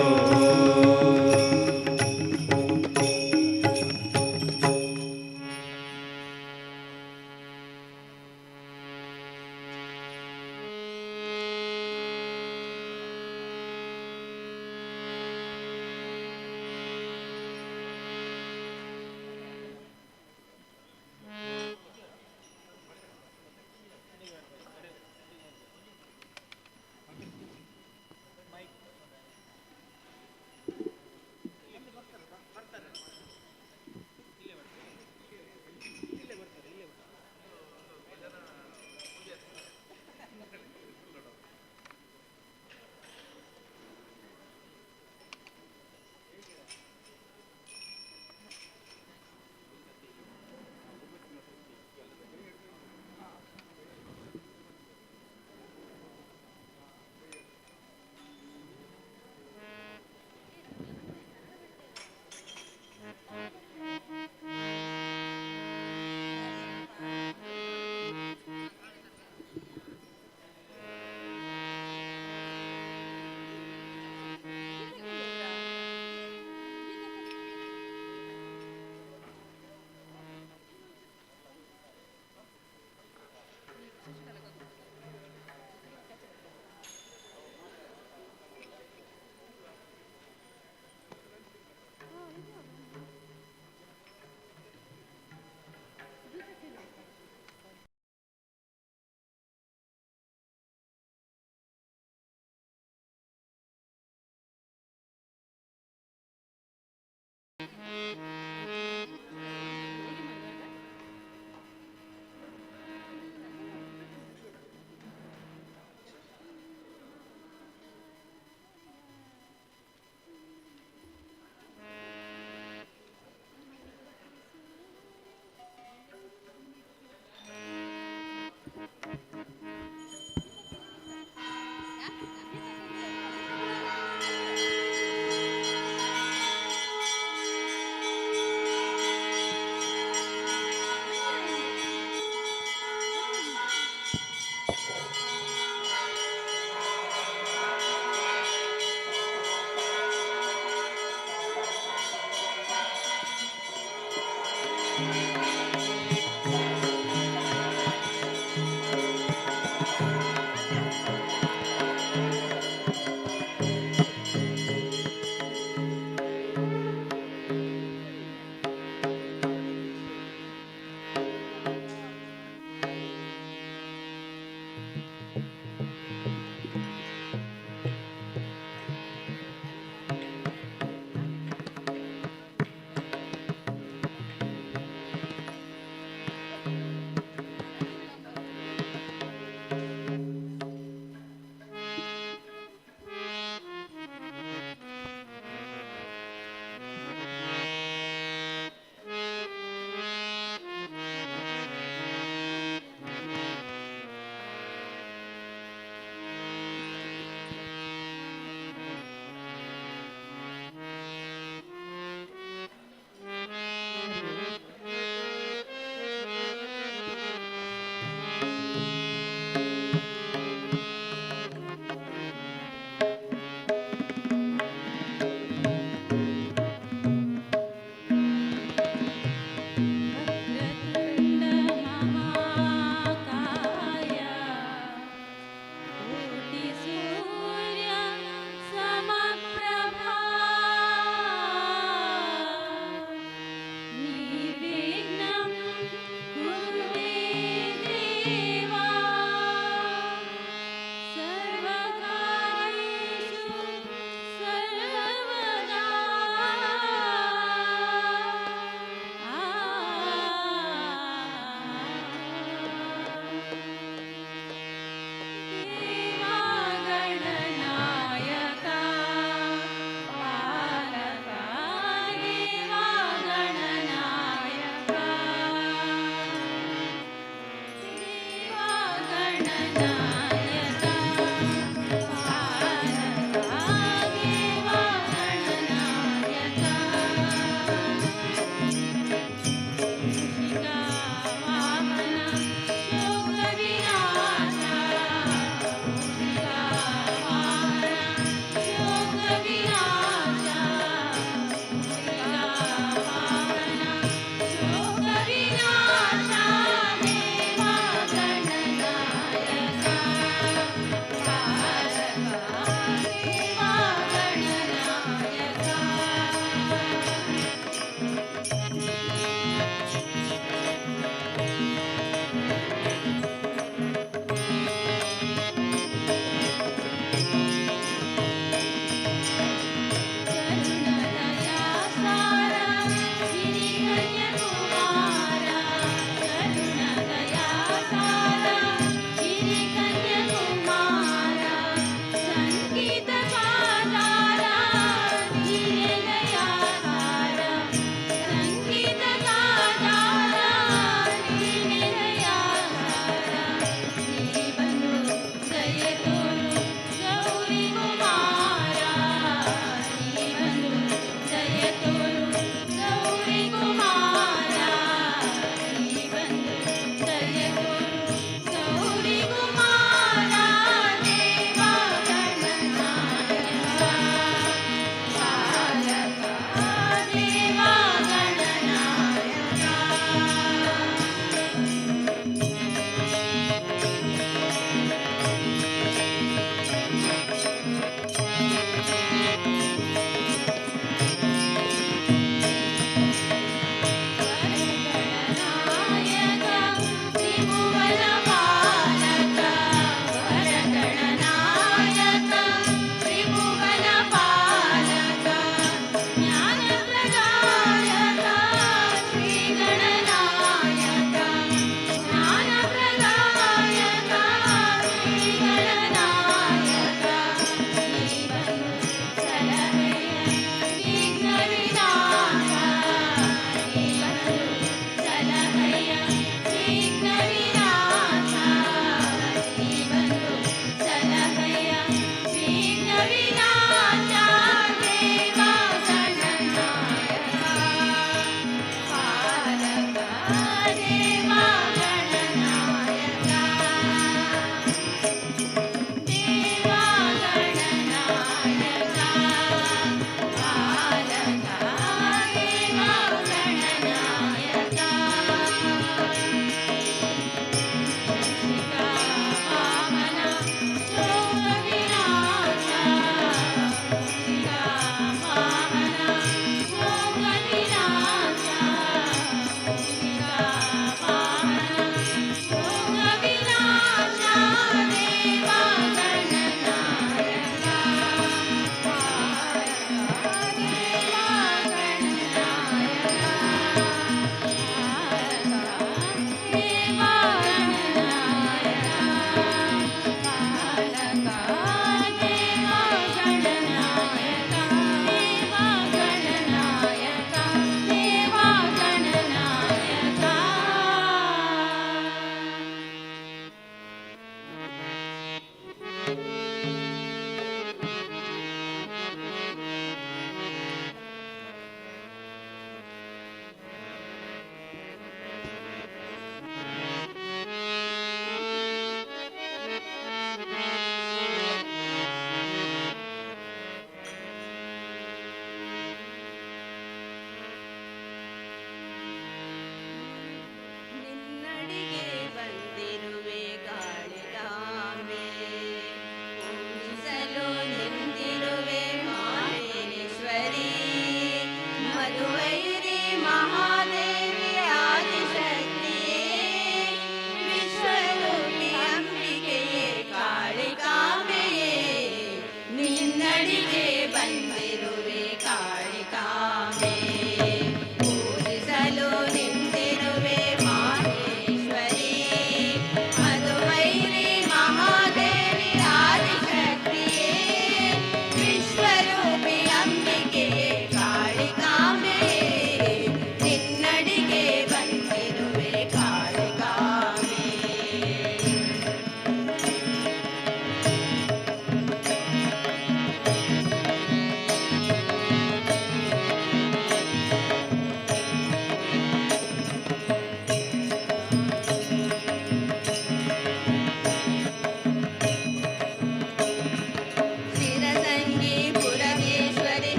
ನಿನ್ನಡಿಗೆ ಬಂದಿರುವೆ ಗಾಳಿಗಾಂಬೆ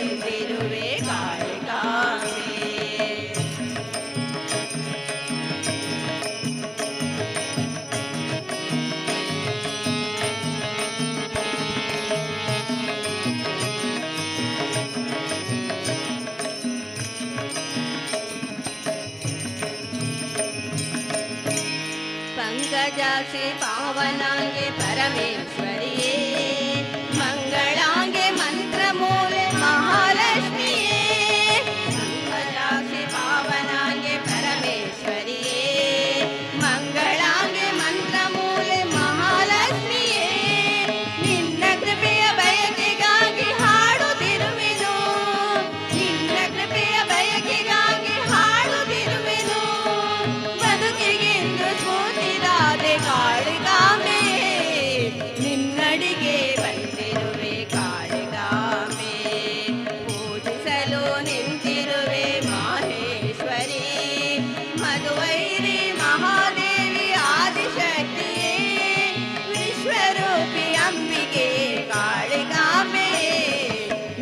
ಬಂದಿರುವೆ ಕಾಳಿಕಾಂಬೆ. पंकजाक्षि पावनांगे परमेश्वरिये मंगलांगे मंत्रमूले महालक्ष्मिये. पंकजाक्षि पावनांगे परमेश्वरिये मंगलांगे मंत्रमूले महालक्ष्मिये. ನಿನ್ನ ಕೃಪೆಯ ಬಯಕೆಗಾಗಿ ಹಾಡುತ್ತಿರುವೆನು, ನಿನ್ನ ಕೃಪೆಯ ಬಯಕೆಗಾಗಿ ಹಾಡುತ್ತಿರುವೆನು. ಬದುಕಿಗೆಂದು ಸ್ಫೂರ್ತಿದಾದೆ ಕಾಳಿಕಾಂಬೆ, ನಿನ್ನಡಿಗೆ ಬಂದಿರುವೆ ಕಾಳಿಕಾಂಬೆ. ಪೂಜಿಸಲು ನಿಂತಿರುವೆ ಮಾಹೇಶ್ವರಿ, ಮಧುವೈರಿ ಮಹಾದೇವಿ ಆದಿಶಕ್ತಿಯೇ. ವಿಶ್ವರೂಪಿ ಅಂಬಿಕೆ ಕಾಳಿಕಾಂಬೆ,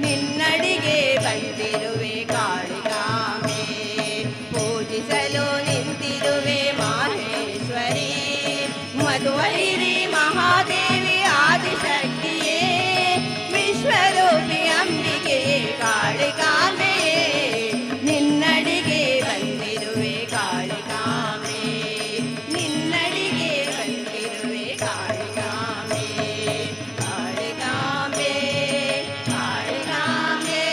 ನಿನ್ನಡಿಗೆ ಬಂದಿರುವೆ ಕಾಳಿಕಾಂಬೆ. ಪೂಜಿಸಲು ನಿಂತಿರುವೆ ಮಾಹೇಶ್ವರಿ, ಮಧುವೈರಿ ಮಹಾದೇವಿ ಆದಿಶಕ್ತಿಯೇ. ವಿಶ್ವರೂಪಿ ಅಂಬಿಕೆ ಕಾಳಿಕಾಂಬೆ, ನಿನ್ನಡಿಗೆ ಬಂದಿರುವೆ ಕಾಳಿಕಾಂಬೆ, ನಿನ್ನಡಿಗೆ ಬಂದಿರುವೆ ಕಾಳಿಕಾಂಬೆ. ಕಾಳಿಕಾಂಬೆ ಕಾಳಿಕಾಂಬೆ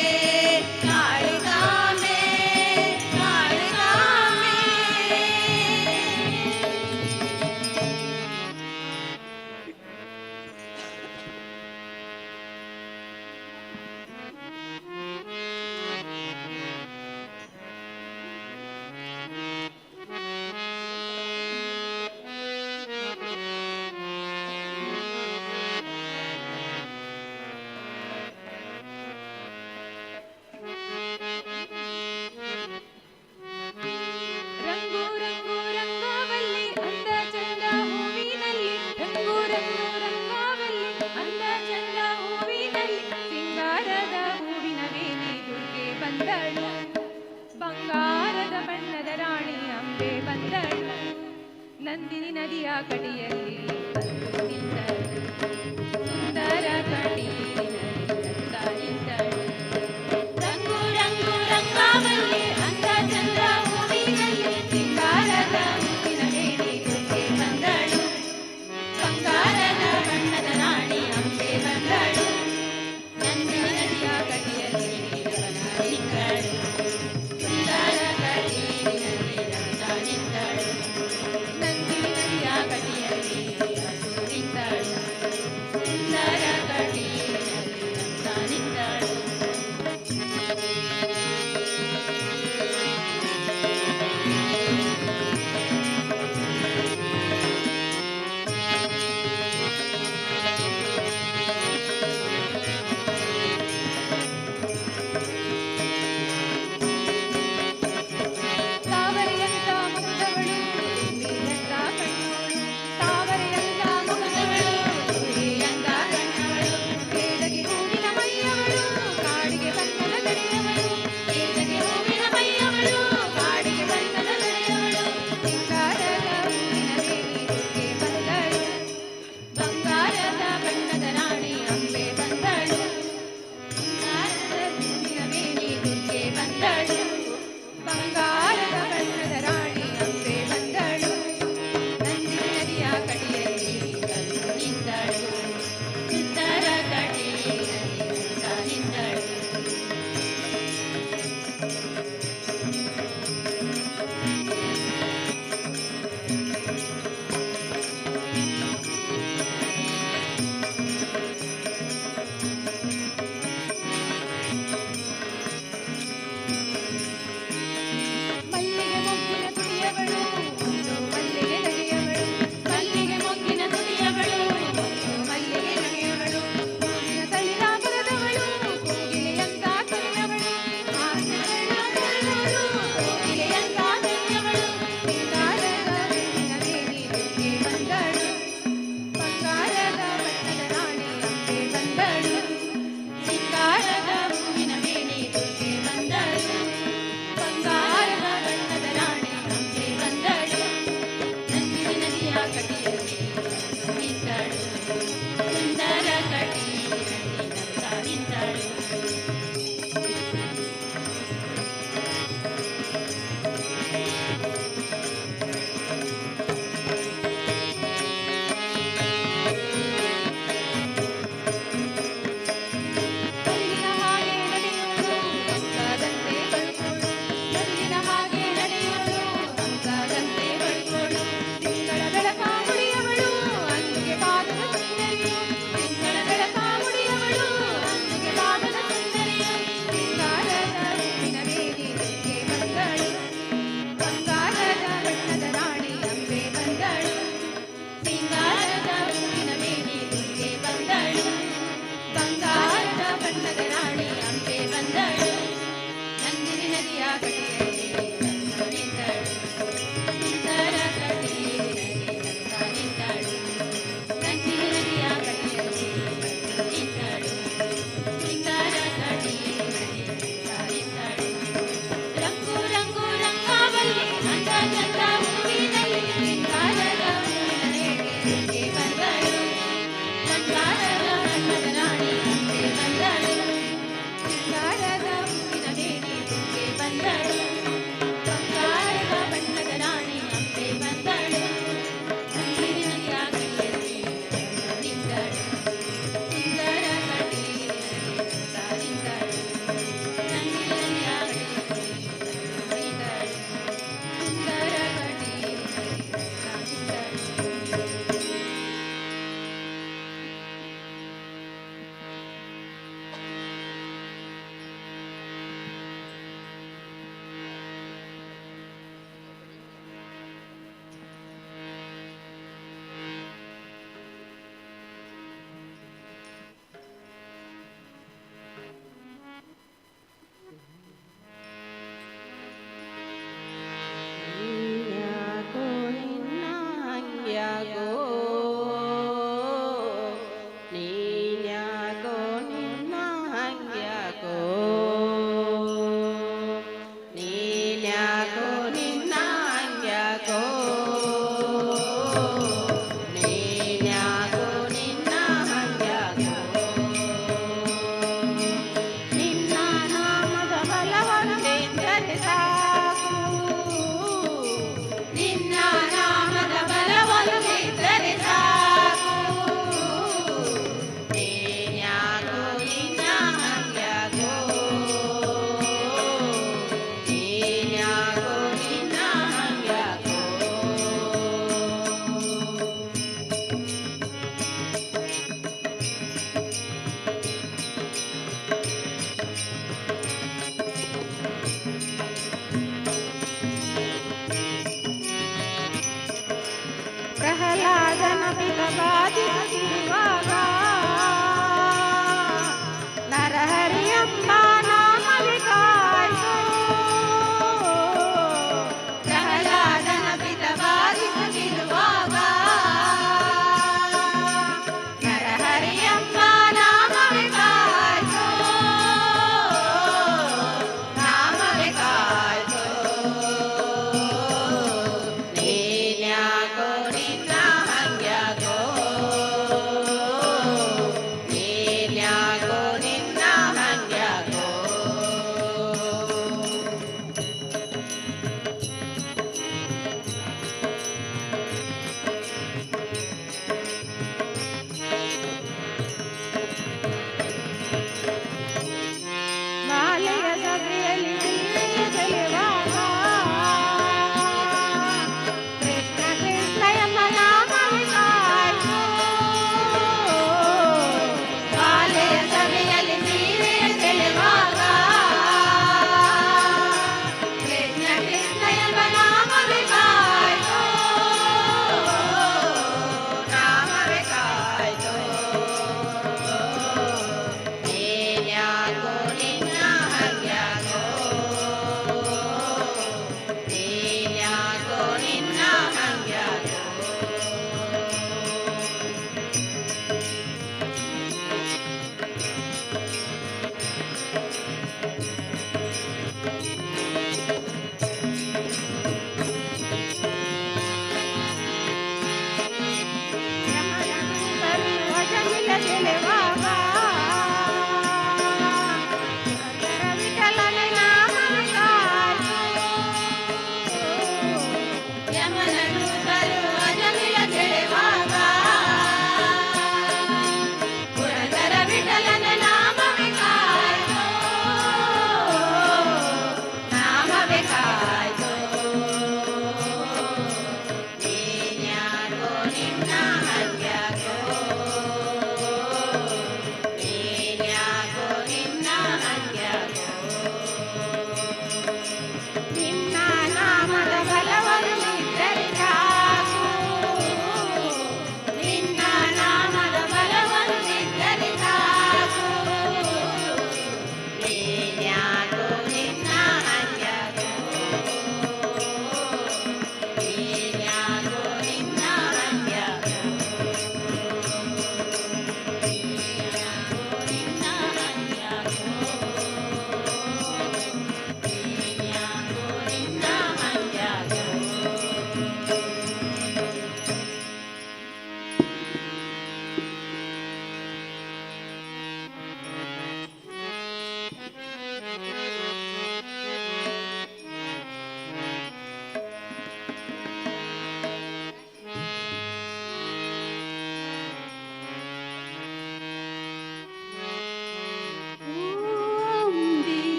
ಕಾಳಿಕಾಂಬೆ ಕಾಳಿಕಾಂಬೆ. ರಂಗು ರಂಗು ರಂಗಾವಲ್ಲಿ ಅಂದ ಚಂದ ಹೂವಿನಲ್ಲಿ, ರಂಗು ರಂಗು ರಂಗಾವಲ್ಲಿ ಅಂದ ಚಂದ ಹೂವಿನಲ್ಲಿ. ಸಿಂಗಾರದ ಹೂವಿನ ವೇಣಿ ದುರ್ಗೆ ಬಂದಳು, ಬಂಗಾರದ ಬಣ್ಣದ ರಾಣಿ ಅಂಬೆ ಬಂದಳು. ನಂದಿನಿ ನದಿಯ ಕಡಿಯಲ್ಲಿ ಬಂದು ನಿಂತಳು, ಸುಂದರ ಕಟೀಲಿನಲ್ಲಿ ಚಂದ ನಿಂತಳು. ರಂಗು ರಂಗು ರಂಗಾವಲ್ಲಿ ಅಂದ ಚಂದ ಹೂವಿನಲ್ಲಿ, ಸಿಂಗಾರದ ಹೂವಿನ ವೇಣಿ ದುರ್ಗೆ ಬಂದಳು, ಬಂಗಾರದ ಬಣ್ಣದ ರಾಣಿ ಅಂಬೆ ಬಂದಳು. ನಂದಿನಿ ನದಿಯ ಕಡಿಯಲ್ಲಿ ನಿಂತಳು, ಸುಂದರ ಕಟೀಲಿನಲ್ಲಿ ಚಂದ ನಿಂತಳು. ನಂದಿನಿ ನದಿಯ ಕಡಿಯಲ್ಲಿ ನಿಂತಳು, ಸುಂದರ ಕಟೀಲಿನಲ್ಲಿ ಚಂದ ನಿಂತಳು. ತಾವರೆಯಂತ ಮುಖದವಳು, ನೀರಂತ ಕಣ್ಣವಳು, ತಾವರೆಯಂತ ಮುಖದವಳು, ನೀರಂತ ಕಣ್ಣವಳು. ಕೇದಗಿ ಹೂವಿನ ಮೈಯವಳು, ಕಾಡಿಗೆ ಬಣ್ಣದ ತಡೆಯವಳು, ಕೇದಗಿ ಹೂವಿನ ಮೈಯವಳು, ಕಾಡಿಗೆ ಬಣ್ಣದ ತಡೆಯವಳು. ಸಿಂಗಾರದ ಹೂವಿನ ವೇಣಿ ದುರ್ಗೆ ಬಂದಳು, ಬಂಗಾರದ ಬಣ್ಣದ ರಾಣಿ ಅಂಬೆ ಬಂದಳು. ಸಿಂಗಾರದ ಹೂವಿನ ವೇಣಿ ದುರ್ಗೆ ಬಂದಳು, ಬಂಗಾರದ ಬಣ್ಣದ ರಾಣಿ ಅಂಬೆ ಬಂದಳು. ನಂದಿನಿ ನದಿಯ ಕಡಿಯಲ್ಲಿ ಬಂದು ನಿಂತಳು, ಸುಂದರ ಕಟೀಲಿನಲ್ಲಿ ಚಂದ ನಿಂತಳು.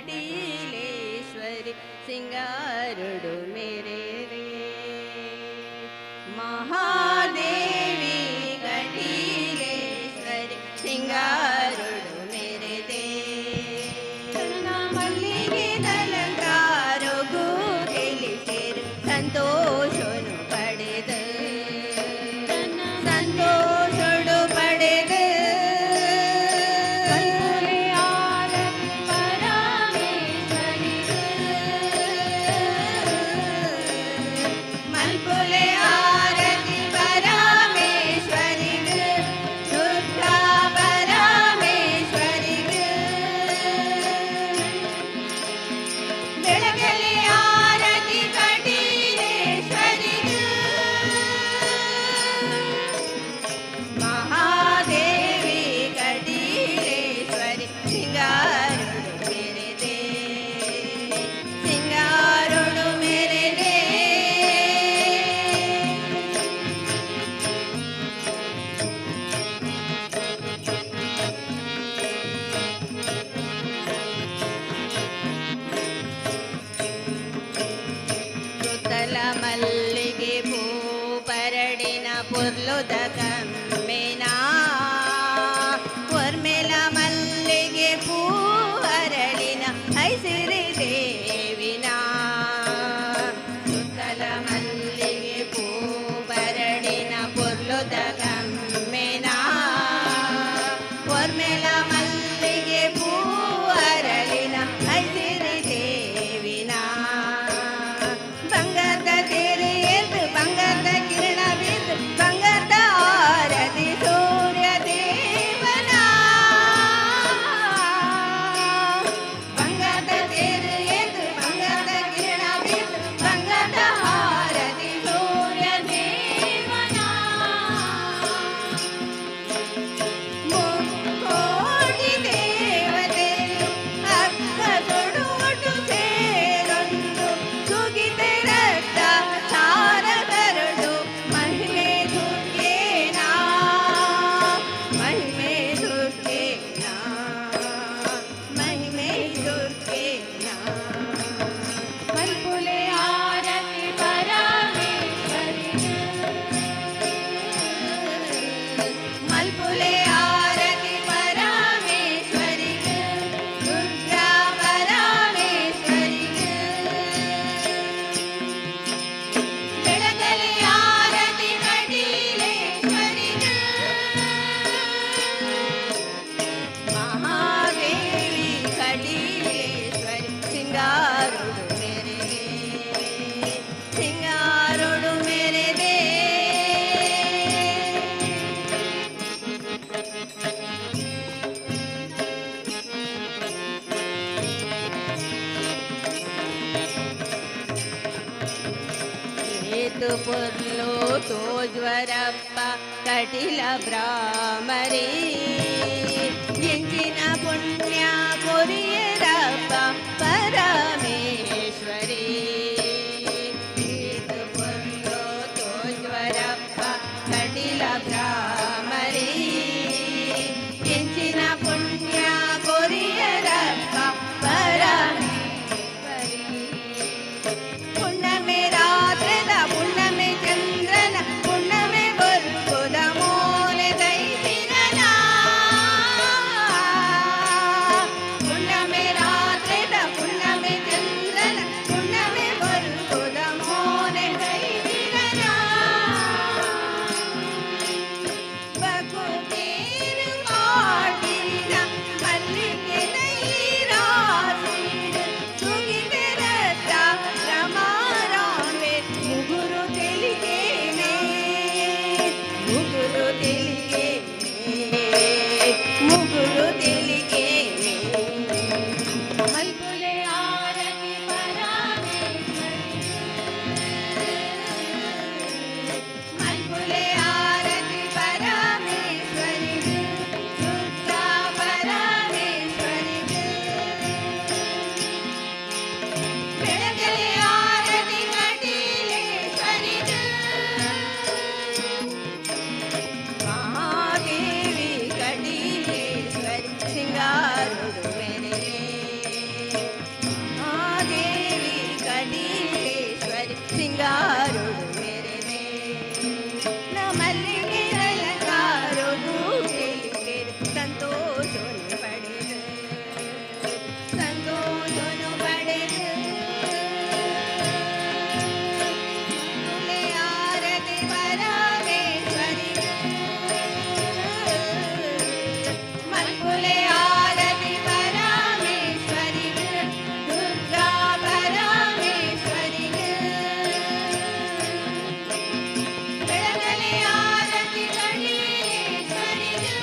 ಕಟೀಲೇಶ್ವರಿ ಸಿಂಗಾರುಡು ಮೇರೆ ರೇ ಮಹಾದೇವಿ ಕಟೀಲೇಶ್ವರಿ ಸಿಂಗಾರುಡು ಮೇರೆ ದೇ ಮಲ್ಲಿಗೆ ತಲಂಗಾರು ಗೂಗೆಲಿ ಸೇರು ಸಂತೋಷನು ಪಡೆದು ಸಂತೋಷಡು ಪಡೆದು ಮಲ್ಪುಲೆ ಆರತಿ ಪರಮೇಶ್ವರಿಗೆ ದುರ್ಗಾ ಪರಮೇಶ್ವರಿಗೆ ಬೆಳಗಲಿ ಆರತಿ ಕಟೀಲೇಶ್ವರಿಗೆ ಮಹಾದೇವಿ ಕಟೀಲೇಶ್ವರಿ ಸಿಂಗಾರುಡು ಮೇರೆದೆ ಸಿಂಗಾರುಡು ಮೇರೆದೆ ಸುತ್ತಲ ಮಲ್ಲಿಗೆ ಭೂ ಪರಡಿನ ಪುರ್ಲುದ ಕಮ್ಮಿನ ಪೊರ್ಮೆಲ ಮಲ್ಲಿಗೆ ಪೂ ಅರಳಿನ ಐಸಿರಿ ದೇವಿನ ಸುತ್ತಲ ಮಲ್ಲಿಗೆ ಪೂ ಪರಡಿನ ಪುರ್ಲುದ ಕಮ್ಮಿನ ಪೊರ್ಮೆಲ ಮಲ್ಲಿಗೆ ಪೂ ಅರಳಿನ ಐಸಿರಿ ದೇವಿನ ಬಂಗಾರದ ತೆರೆ ಎದ್ದು ಬಂಗಾರದ ಕಿರಣ ಬಿದ್ದು ಬಂಗಾರದ ಆರತಿ ಸೂರ್ಯ ದೇವನ ಬಂಗಾರದ ತೆರೆ ಎದ್ದು ಬಂಗಾರದ ಕಿರಣ ಬಿದ್ದು ಬಂಗಾರದ ಆರತಿ ಸೂರ್ಯ ದೇವನ ಮುಕ್ಕೋಟಿ ದೇವತೆಯು ಅಕ್ಕ ತೊಡೋಟು ಸೇರೊಂದು ಸುಗಿತೆ ರಕ್ತ ತಾರದರಡು ಮಹಿಮೆ ದುರ್ಗೇನಾ ಮಹಿಮೆ ದುರ್ಗೇನಾ ಮಹಿಮೆ ದುರ್ಗೇನಾ ಮಲ್ಪುಲೆ ಆರತಿ ಪರಮೇಶ್ವರಿಗೆ ಮಲ್ಪುಲೆ ಆರತಿ ಪರಮೇಶ್ವರಿಗೆ ದುರ್ಗಾ ಪರಮೇಶ್ವರಿಗೆ ಬೆಳಗಲಿ ಆರತಿ ಕಟೀಲೇಶ್ವರಿಗೆ ಮಹಾದೇವಿ ಕಟೀಲೇಶ್ವರಿ ಸಿಂಗಾರುಡು ಮೇರೆದೆ ಸಿಂಗಾರುಡು ಮೇರೆದೆ ಏತು ಪುರ್ಲು ತೋಜ್ವರಪ್ಪ ಕಟಿಲ ಭ್ರಾಮರಿ ಎಂಚಿನ ಪುಣ್ಯ ಕೊರಿಯರಪ್ಪ ಪರಮೇಶ್ವರಿ ಏತು ಪುರ್ಲು ತೋಜ್ವರಪ್ಪ ಕಟಿಲ ಭ್ರಾಮರಿ ಎಂಚಿನ ಪುಣ್ಯ ಕೊರಿಯರಪ್ಪ ಪರಮೇಶ್ವರಿ ಪುಣ್ಯಮೆ ರಾತ್ರದ ಪುಣ್ಯಮೆ ಚಂದ್ರನ ಪುಣ್ಯಮೆ ಗೊಲ್ಪುದ ಮೋಲೆ ದೈತಿರನ ಸಂತೋಷನು ಪಡೆದು ಸಂತೋಷನು ಪಡೆದು ಮುಲೆ ಆರತಿ ಪರಮೇಶ್ವರಿಗೆ ಮನ್ಕುಲೆ ಆರತಿ ಪರಮೇಶ್ವರಿಗೆ ದುರ್ಗಾ ಪರಮೇಶ್ವರಿಗೆ ಬೆಳಗಲೆ ಆರತಿ ಗಣೇಶ್ವರಿಗೆ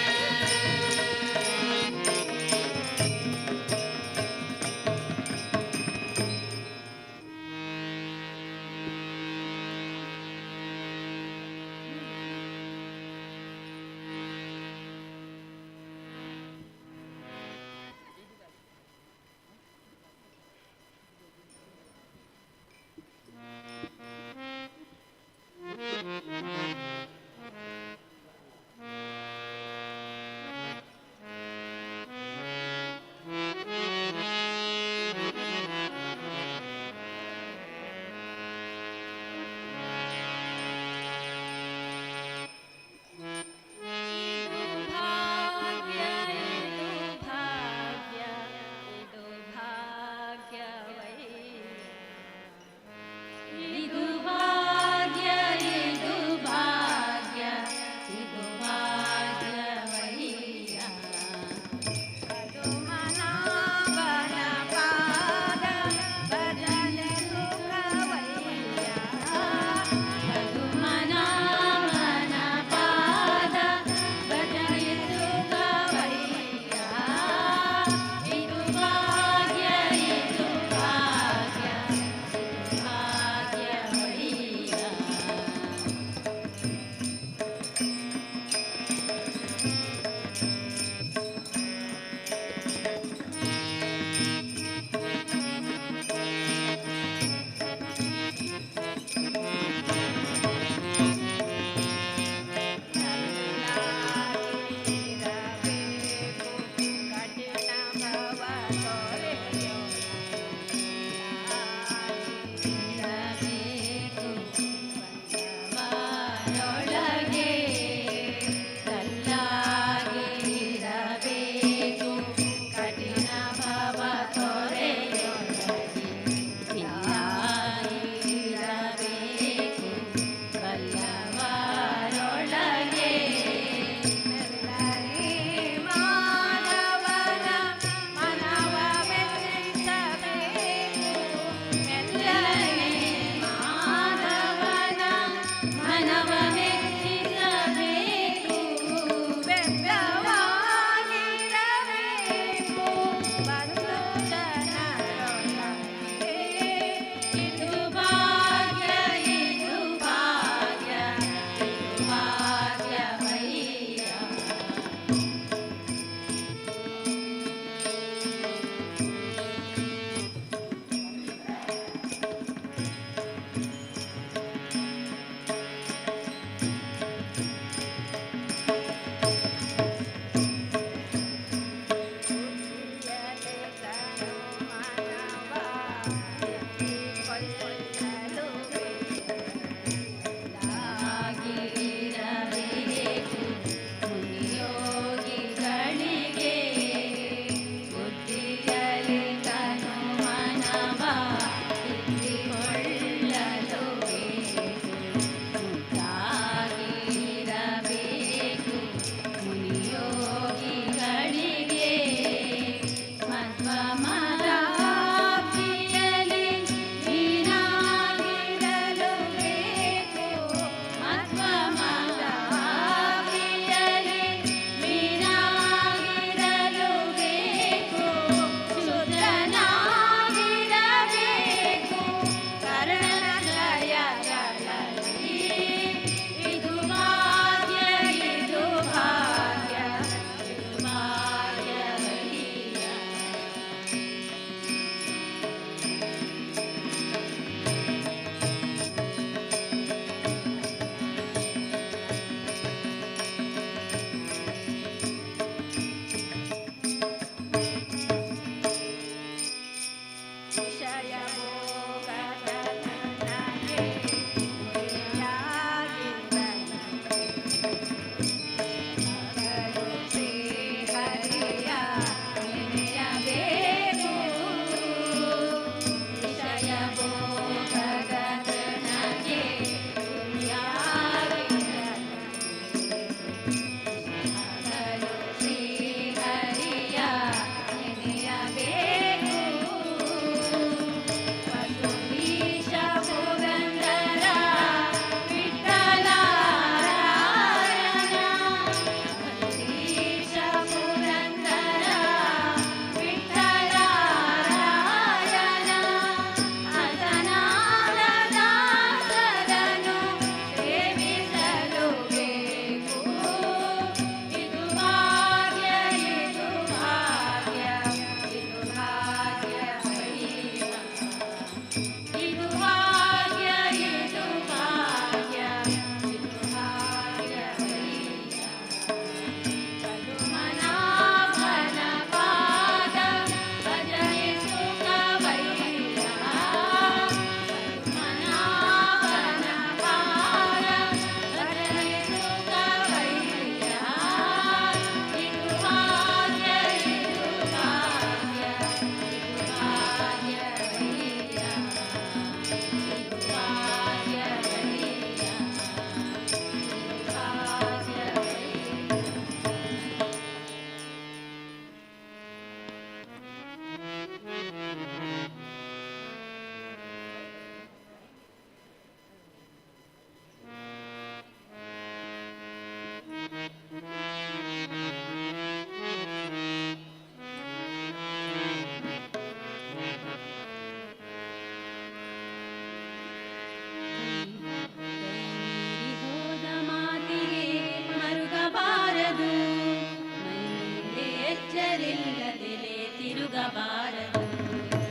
ಎಚ್ಚರಿಲ್ಲದೆ ತಿರುಗಬಾರದು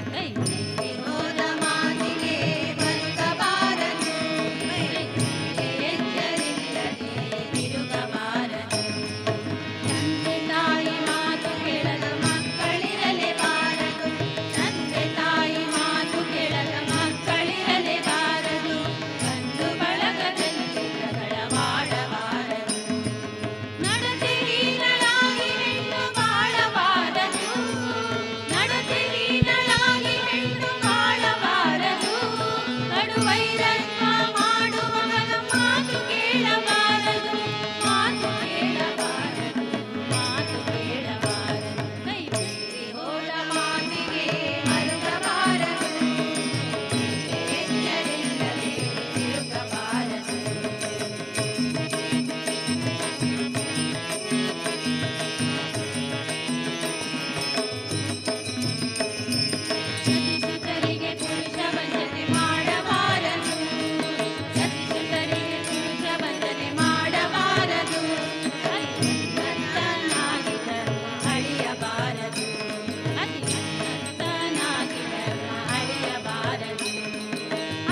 ಕೈ ಮೀರಿ ಹೋದ ಮಾತಿಗೆ ಮರುಗಬಾರದು ಎಚ್ಚರಿಲ್ಲದೆ ತಿರುಗಬಾರದು ತಂದೆ ತಾಯಿ ಮಾತು ಕೇಳದ ಮಕ್ಕಳಿರಲೇಬಾರದು ತಂದೆ ತಾಯಿ ಮಾತು ಕೇಳದ ಮಕ್ಕಳಿರಲೇಬಾರದು ಬಂಧು ಬಳಗದಲ್ಲಿ ಜಗಳವಾಡಬಾರದು ನಡತೆಹೀನಳಾಗಿ ಹೆಣ್ಣು ಬಾಳಬಾರದು ನಡತೆಹೀನಳಾಗಿ ಹೆಣ್ಣು ಬಾಳಬಾರದು ಕಡುವೈರತ್ವ ಮಾಡುವವನ ಮಾತು ಕೇಳಬಾರದು ಮಾತು ಕೇಳಬಾರದು ಮಾತು ಕೇಳಬಾರದು ಕೈ ಮೀರಿ ಹೋದ ಮಾತಿಗೆ ಮರುಗಬಾರದು ಎಚ್ಚರಿಲ್ಲದೆ ತಿರುಗಬಾರದು ಸತಿಸುತರಿಗೆ ಪುರುಷ ವಂಚನೆ ಮಾಡಬಾರದು ಸತಿಸುತರಿಗೆ ಪುರುಷ ವಂಚನೆ ಮಾಡಬಾರದು ಅತಿ ಉನ್ನತನಾಗಿ ಧರ್ಮ ಅಳಿಯಬಾರದು ಅತಿ ಉನ್ನತನಾಗಿ ಧರ್ಮ ಅಳಿಯಬಾರದು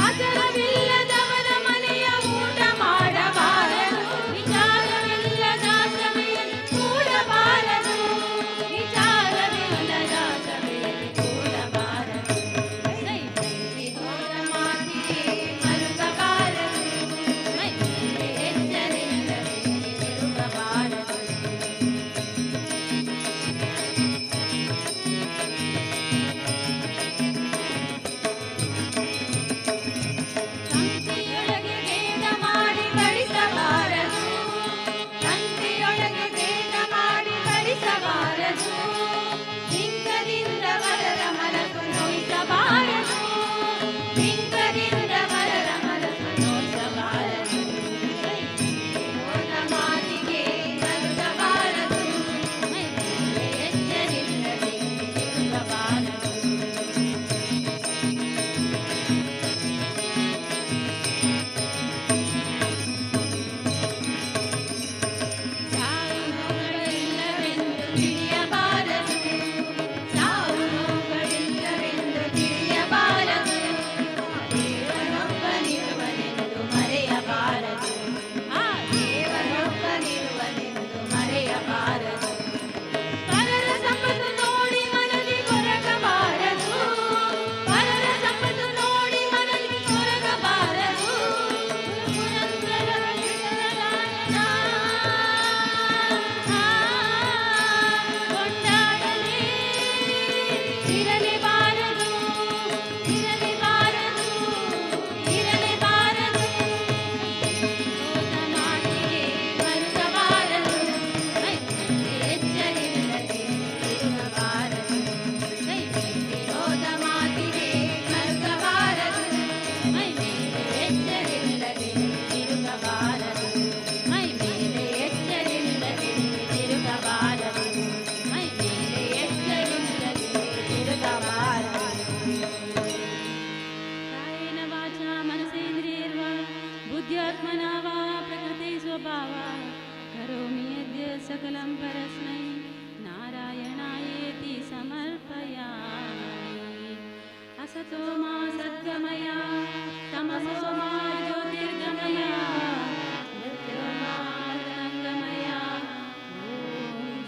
ಆಚಾರವಿಲ್ಲದವರ ಮನೆಯ ಊಟ ಮಾಡಬಾರದು ವಿಚಾರವಿಲ್ಲದ ಸಭೆಯಲ್ಲಿ ಕೂಡಬಾರದು ವಿಚಾರವಿಲ್ಲದ ಸಭೆಯಲ್ಲಿ ಕೂಡಬಾರದು ಕೈ ಮೀರಿ ಹೋದ ಮಾತಿಗೆ ಮರುಗಬಾರದು ಮೈ ಮೇಲೆ ಎಚ್ಚರಿಲ್ಲದೆ ತಿರುಗಬಾರದು ತಂತಿಯೊಳಗೆ ಭೇದ ಮಾಡಿ ಗಳಿಸಬಾರದು ತಂತಿಯೊಳಗೆ ಭೇದ ಮಾಡಿ ಗಳಿಸಬಾರದು ಲಿಂಗದಿಂದ ವರರ ಮನಸ್ಸು ನೋಯಿಸಬಾರದು ಲಿಂಗದಿಂದ ವರರ ಮನಸ್ಸು ನೋಯಿಸಬಾರದು ಕೈ ಮೀರಿ ಹೋದ ಮಾತಿಗೆ ಮರುಗಬಾರದು ಮೈ ಮೇಲೆ ಎಚ್ಚರಿಲ್ಲದೆ ತಿರುಗಬಾರದು ಸಾವು ನೋವುಗಳಿಲ್ಲವೆಂದು ತಿಳಿಯಬಾರದು ಸಾವು ನೋವುಗಳಿಲ್ಲವೆಂದು ತಿಳಿಯಬಾರದು ದೇವರೊಬ್ಬನಿರುವನೆಂದು ಮರೆಯಬಾರದು ಆ ದೇವರೊಬ್ಬನಿರುವನೆಂದು ಮರೆಯಬಾರದು ಪರರ ಸಂಪತ್ತು ನೋಡಿ ಮನದಿ ಕೊರಗಬಾರದು ಪರರ ಸಂಪತ್ತು ನೋಡಿ ಮನದಿ ಕೊರಗಬಾರದು ಪುರಂದರ ವಿಠಲರಾಯನ ಕೊಂಡಾಡಲೇ ಇರಲೇಬಾರದು ಇರಲೇಬಾರದು ಇರಲೇಬಾರದು ಹೋದ ಮಾತಿಗೆ ಮರುಗಬಾರದು ಮೈ ಮೇಲೆ ಎಚ್ಚರಿಲ್ಲದೆ ತಿರುಗಬಾರದು ಕೈ ಮೀರಿ ಹೋದ ಮಾತಿಗೆ ಮರುಗಬಾರದು ಮೈ ಮೇಲೆ ಎಚ್ಚರಿಲ್ಲದೆ ತಿರುಗಬಾರದು ಮೈ ಮೇಲೆ ಎಚ್ಚರಿಲ್ಲದೆ ತಿರುಗಬಾರದು ಮೈ ಮೇಲೆ ಎಚ್ಚರಿಲ್ಲದೆ ತಿರುಗಬಾರದು ಕಾಯೇನ ವಾಚಾ ಮನಸೇಂದ್ರಿಯರ್ವಾ ಬುದ್ಧ್ಯಾತ್ಮನಾ ವಾ ಪ್ರಕೃತಿ ಸ್ವಭಾವ ಕರೋಮಿ ಯದ್ಯ ಸಕಲಂ ಪರಸ್ಮೈ ನಾರಾಯಣಾಯೇತಿ ಸಮರ್ಪಯಾಮಿ असतो मा सद्गमय तमसो मा ज्योतिर्गमय मृत्योर्मार्गमय ॐ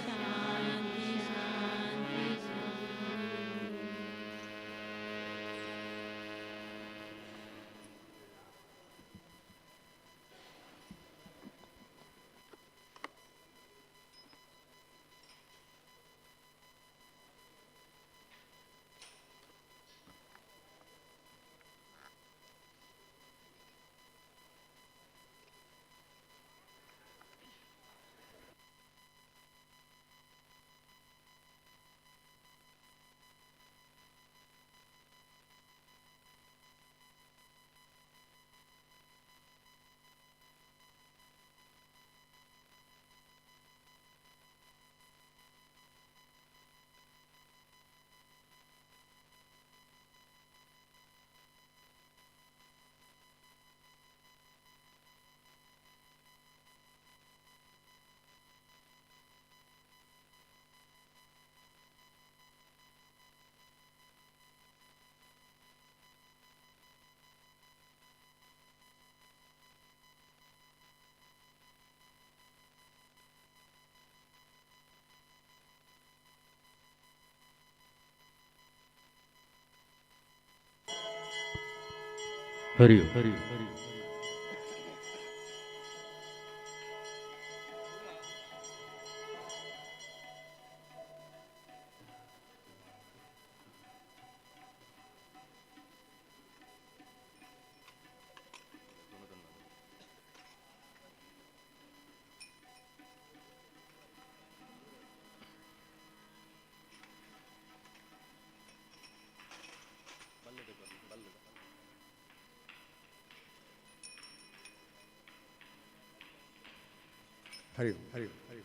शान्ति शान्ति शान्ति ಹರಿ ಹರಿ ಹರಿ ಹರಿ ಹರಿ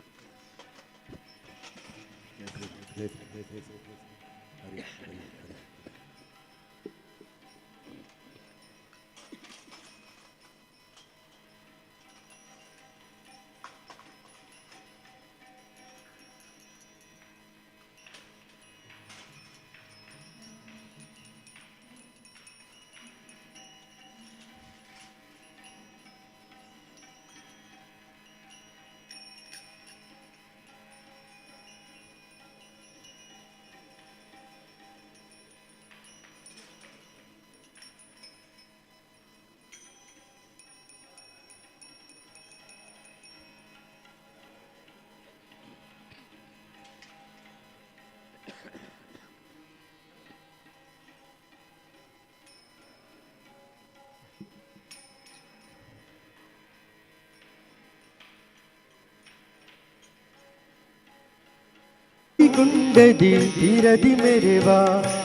ಕುಂಡದಿ ತೀರದಿ ಮೆರೆವ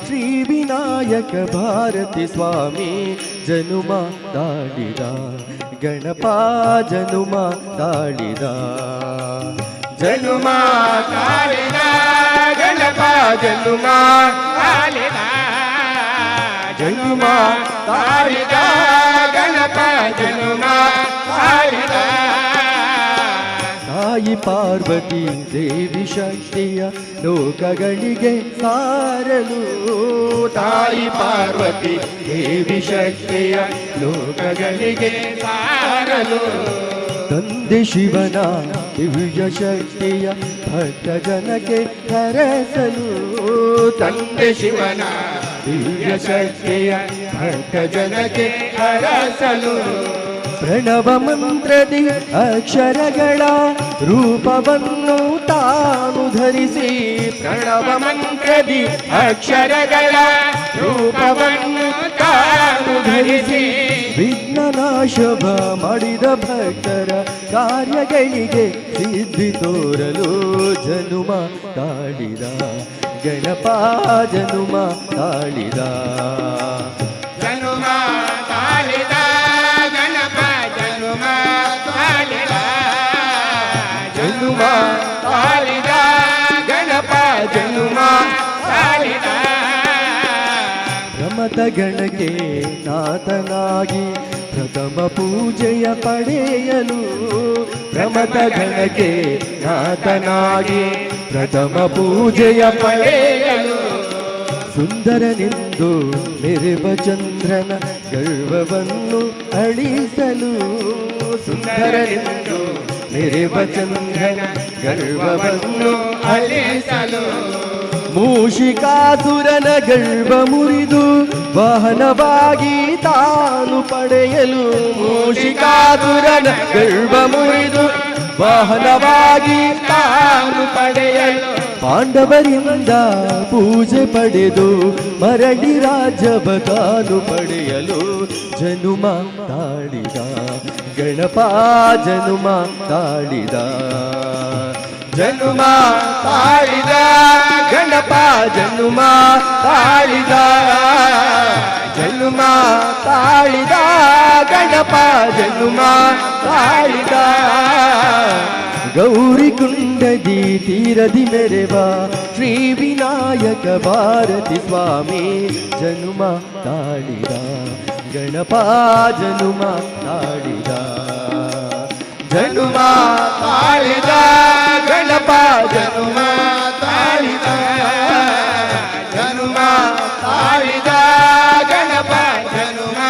ಶ್ರೀ ವಿನಾಯಕ ಭಾರತಿ ಸ್ವಾಮಿ ಜನುಮ ತಾಳಿದ ಗಣಪ ಜನುಮ ತಾಳಿದ ಜನುಮ ತಾಳಿದ ಗಣಪ ಜನುಮ ತಾಳಿದ ಜನುಮ ತಾಳಿದ ಗಣಪ ಜನುಮ ತಾಳಿದ ತಾಯಿ ಪಾರ್ವತಿ ದೇವಿ ಶಕ್ತಿಯ ಲೋಕಗಳಿಗೆ ಸಾರಲು ತಾಯಿ ಪಾರ್ವತಿ ದೇವಿ ಶಕ್ತಿಯ ಲೋಕಗಳಿಗೆ ಸಾರಲು ತಂದೆ ಶಿವನ ದಿವ್ಯ ಶಕ್ತಿಯ ಭಕ್ತ ಜನಕ್ಕೆ ಹರಸಲು ತಂದೆ ಶಿವನ ದಿವ್ಯ ಶಕ್ತಿಯ ಭಕ್ತ ಜನಕ್ಕೆ ಹರಸಲು ಪ್ರಣವ ಮಂತ್ರದಿ ಅಕ್ಷರಗಳ ರೂಪವನ್ನು ತಾನು ಧರಿಸಿ ಪ್ರಣವ ಮಂತ್ರದಿ ಅಕ್ಷರಗಳ ರೂಪವನ್ನು ತಾನು ಧರಿಸಿ ವಿಘ್ನನಾಶವ ಮಾಡಿದ ಭಕ್ತರ ಕಾರ್ಯಗಳಿಗೆ ಸಿದ್ಧಿ ತೋರಲು ಜನುಮ ತಾಳಿದ ಗಣಪ ಜನುಮ ತಾಳಿದ ಜನುಮ ತಾಳಿದ ಗಣಪ ಜನುಮ ತಾಳಿದ ಜನುಮ ತಾಳಿದ ಗಣಪ ಜನುಮ ತಾಳಿದ ಪ್ರಮಥ ಗಣಕ್ಕೆ ನಾಥನಾಗಿ ಪ್ರಥಮ ಪೂಜೆಯ ಪಡೆಯಲು ಪ್ರಮಥ ಗಣಕ್ಕೆ ನಾಥನಾಗಿ ಪ್ರಥಮ ಪೂಜೆಯ ಪಡೆಯಲು ಸುಂದರನೆಂದು ಮೆರೆವ ಚಂದ್ರನ ಗರ್ವವನ್ನು ಅಳಿಸಲು ಸುಂದರನೆಂದು ಮೆರೆವ ಚಂದ್ರನ ಗರ್ವವನ್ನು ಅಳಿಸಲು ಮೂಷಿಕಾಸುರನ ಗರ್ವ ಮುರಿದು ವಾಹನವಾಗಿ ತಾನು ಪಡೆಯಲು ಮೂಷಿಕಾಸುರನ ಗರ್ವ ಮುರಿದು ವಾಹನವಾಗಿ ತಾನು ಪಡೆಯಲು ಪಾಂಡವರಿಂದ ಪೂಜೆ ಪಡೆದು ಮರಳಿ ರಾಜ್ಯವ ತಾನು ಪಡೆಯಲು ಜನುಮ ತಾಳಿದ ಗಣಪ ಜನುಮ ತಾಳಿದ ಜನುಮ ತಾಳಿದ ಗಣಪ ಜನುಮ ತಾಳಿದ ಜನುಮ ತಾಳಿದ ಗಣಪ ಜನುಮ ತಾಳಿದ ಗೌರಿ ಕುಂಡದಿ ತೀರದಿ ಮೆರೆವ ಶ್ರೀ ವಿನಾಯಕ ಭಾರತಿ ಸ್ವಾಮಿ ಜನುಮ ತಾಳಿದ ಗಣಪ ಜನುಮ ತಾಳಿದ ಜನುಮ ತಾಳಿದ ಗಣಪ ಜನುಮ ತಾಳಿದ ಜನುಮ ತಾಳಿದ ಗಣಪ ಜನುಮ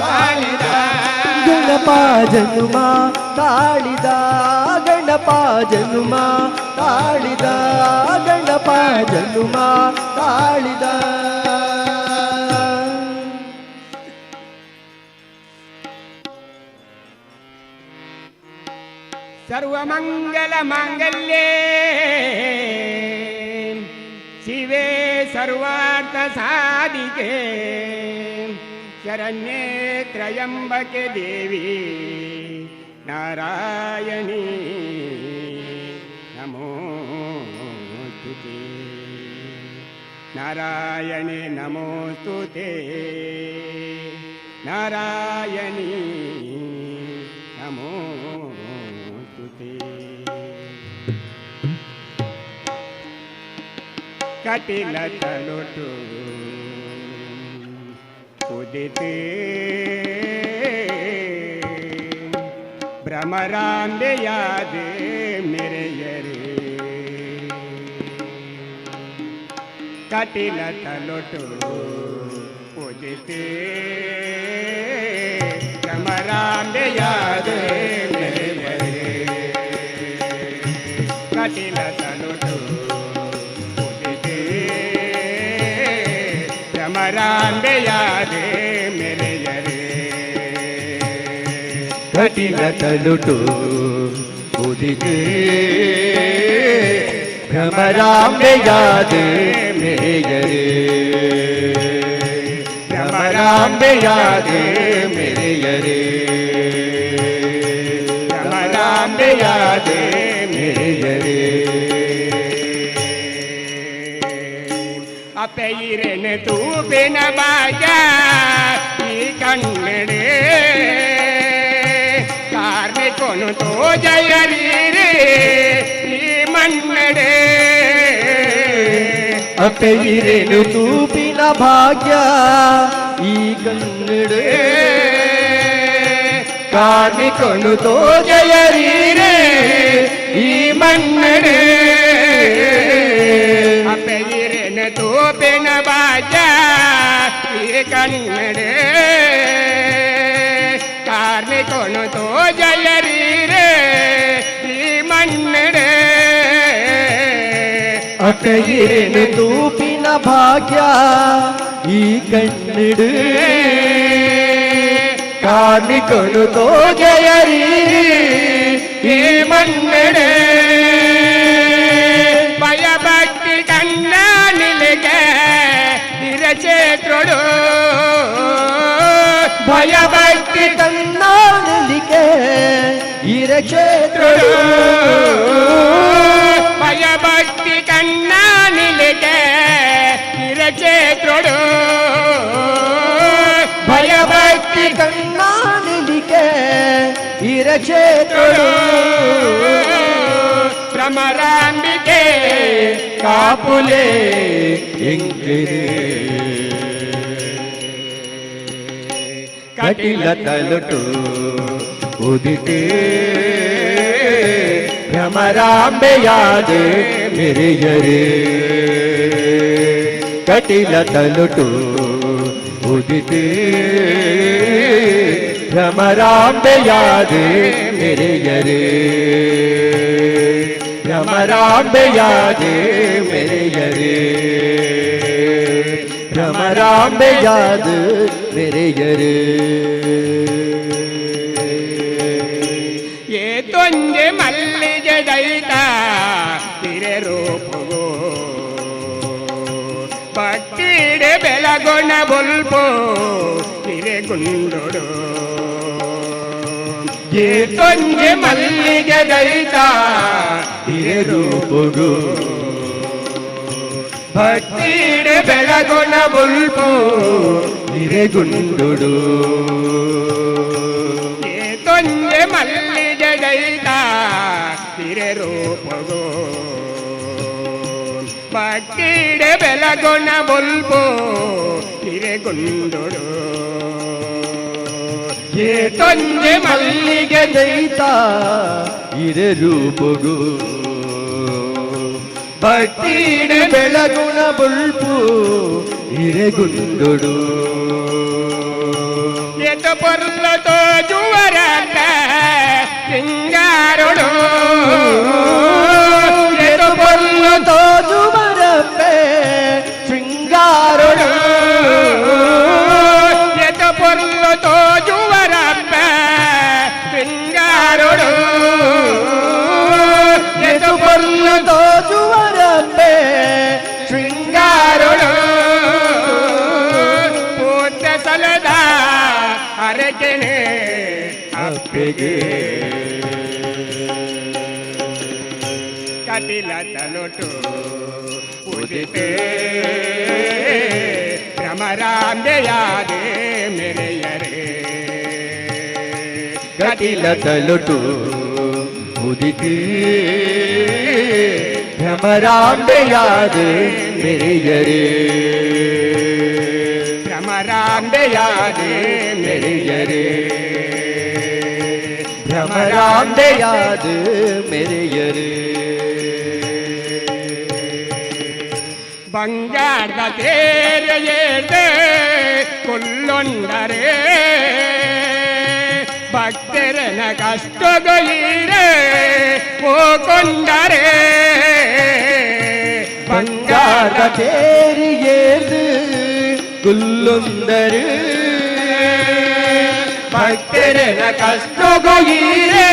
ತಾಳಿದ ಗಣಪ ಜನುಮ ತಾಳಿದ ಗಣಪ ಜನುಮ ತಾಳಿದ ಗಣಪ ಜನುಮ ತಾಳಿದ ಸರ್ವಮಂಗಲ ಮಾಂಗಲ್ಯೇ ಶಿವೆ ಸರ್ವಾರ್ಥ ಸಾಧಿಕೆ ಶರಣ್ಯೇ ತ್ರಯಂಬಕೆ ದೇವಿ ನಾರಾಯಣಿ ನಮೋಸ್ತುತೆ ನಾರಾಯಣಿ ನಮೋಸ್ತುತೆ ನಾರಾಯಣಿ ನಮೋಸ್ತುತೆ ಕಟಿಲ ತಲುಟು ಉದಿತೆ ಭ್ರಮರಾಂಬೆಯಾದೆ ಮೆರೆಯರೆ ಕಟಿಲ ತಲುಟು ಉದಿತೆ ಭ್ರಮರಾಂಬೆಯಾದೆ ಮೆರೆಯರೆ ಕಟಿಲ ತಲುಟು ಉದಿತೆ ಭ್ರಮರಾಂಬೆಯಾದೆ ಮೆರೆಯರೆ ಕಟಿಲ ತಲುಟು ಉದಿತೆ ಭ್ರಮರಾಂಬೆಯಾದೆ ಮೆರೆಯರೆ ಭ್ರಮರಾಂಬೆಯಾದೆ ಮೆರೆಯರೆ ಭ್ರಮರಾಂಬೆಯಾದೆ ಮೆರೆಯರೆ ಅಪೆಯಿರೆನೆ ತೂಪಿನ ಬಾಜ ಈ ಕಣ್ಣೆಡೆ ಕಾರ್ಮಿಕನು ತೋ ಜಯರೀರೆ ಈ ಮಣ್ಣೆಡೆ ಅಪೆಯಿರೆನು ತೂಪಿನ ಭಾಗ್ಯ ಈ ಕನ್ನಡೆ ಕಾರ್ಮಿಕನು ತೋ ಜಯರೀರೆ ಈ ಮಣ್ಣಡೆ ಅಪೆಯಿರೆನೆ ತೂಪಿನ ಬಾಜ ಈ ಕಣ್ಣೆಡೆ ಕಾರ್ಮಿಕನು ತೋ ಜಯರೀರೆ ಈ ಮಣ್ಣೆಡೆ ಅಪೆಯಿರೆನು ತೂಪಿನ ಭಾಗ್ಯ ಈ ಕನ್ನಡೆ ಕಾರ್ಮಿಕನು ತೋ ಜಯರೀರೆ ಈ ಮಣ್ಣಡೆ ಭಯಭಕ್ತಿ ಕಣ್ಣ ನಿಲಿಗೆ ಇರಚೇತ್ರುಡು ಭಯಭಕ್ತಿ ಕಣ್ಣಾನಲಿಕೆ ಇರಕ್ಷೇತ್ರಡು ಭಯಭಕ್ತಿ ಕಣ್ಣ ನಿಲಿಗೆ ಇರಚೇತ್ರುಡು ಭಯಭಕ್ತಿ ಕಣ್ಣಾನಲಿಕೆ ಇರಕ್ಷೇತ್ರಡು ಭ್ರಮರಾಂಬಿಕೆ ಕಾಪುಲೆ ಎಂಗಿರೆ ಕಟಿಲ ತಲುಟು ಉದಿತೆ ಭ್ರಮರಾಂಬೆಯಾದೆ ಮೆರೆಯರೆ ಕಟಿಲ ತಲುಟು ಉದಿತೆ ಭ್ರಮರಾಂಬೆಯಾದೆ ಮೆರೆಯರೆ ಭ್ರಮರಾಂಬೆಯಾದೆ ಮೆರೆಯರೆ ಭ್ರಮರಾಂಬೆಯಾದೆ ಮೆರೆಯರೆ ಏ ತೊಂಜೆ ಮಲ್ಲಿಗೆ ದೈತ ತಿರೆ ರೂಪಗೋ ಪಟ್ಟಿಡೆ ಬೆಳಗೊಣ ಬೊಲ್ಪೋ ತಿರೆ ಗುಂಡೊಡು ಏ ತೊಂಜೆ ಮಲ್ಲಿಗೆ ದೈತ ತಿರೆ ರೂಪುಡು ಭಕ್ತಿಡೆ ಬೆಳಗೊಣ ಬುಲ್ಪು ತಿರೆಗುಂಡುಡು ಏ ತೊಂಜೆ ಮಲ್ಲಿಗೆ ದೈತ ತಿರೆ ರೂಪಗೋ ಪಟ್ಟಿಡೆ ಬೆಳಗೊಣ ಬೊಲ್ಪೋ ತಿರೆ ಗುಂಡೊಡು ಏ ತೊಂಜೆ ಮಲ್ಲಿಗೆ ದೈತ ಇರೆ ರೂಪುಡು ಭಕ್ತಿಡೆ ಬೆಳಗುಣ ಬುಲ್ಪು ಇರೆಗುಂಡುಡು ಎತ ಪೊರ್ಲತೋ ಜುವರಾಟ ಸಿಂಗಾರುಡು ಎತ ಪೊರ್ಲತೋ ಜುವರಪ್ಪೆ ಶೃಂಗಾರುಡು ಎತ ಪೊರ್ಲತೋ ಜುವರಾಟ ಸಿಂಗಾರುಡು ಉದಿತೆ ಭ್ರಮರಾಂಬೆಯಾದೆ ಮೆರೆಯರೆ ಕಟಿಲ ತಲುಟು ಉದಿತಿ ಭ್ರಮರಾಂಬೆಯಾದೆ ಮೆರೆಯರೆ ಭ್ರಮರಾಂಬೆಯಾದೆ ಮೆರೆಯರೆ ಭ್ರಮರಾಂಬೆಯಾದೆ ಮೆರೆಯರೆ ಬಂಗಾರದ ತೇರೆಯೇದೆ ಕೊಲ್ಲೊಂಡರೆ ಭಕ್ತರನ ಕಷ್ಟಗೊಯ್ಯಿರೆ ಹೋಕೊಂಡರೆ ಬಂಗಾರದ ತೇರಿಯೇದು ಕುಲ್ಲೊಂದರು ಭಕ್ತರನ ಕಷ್ಟಗೊಯ್ಯಿರೆ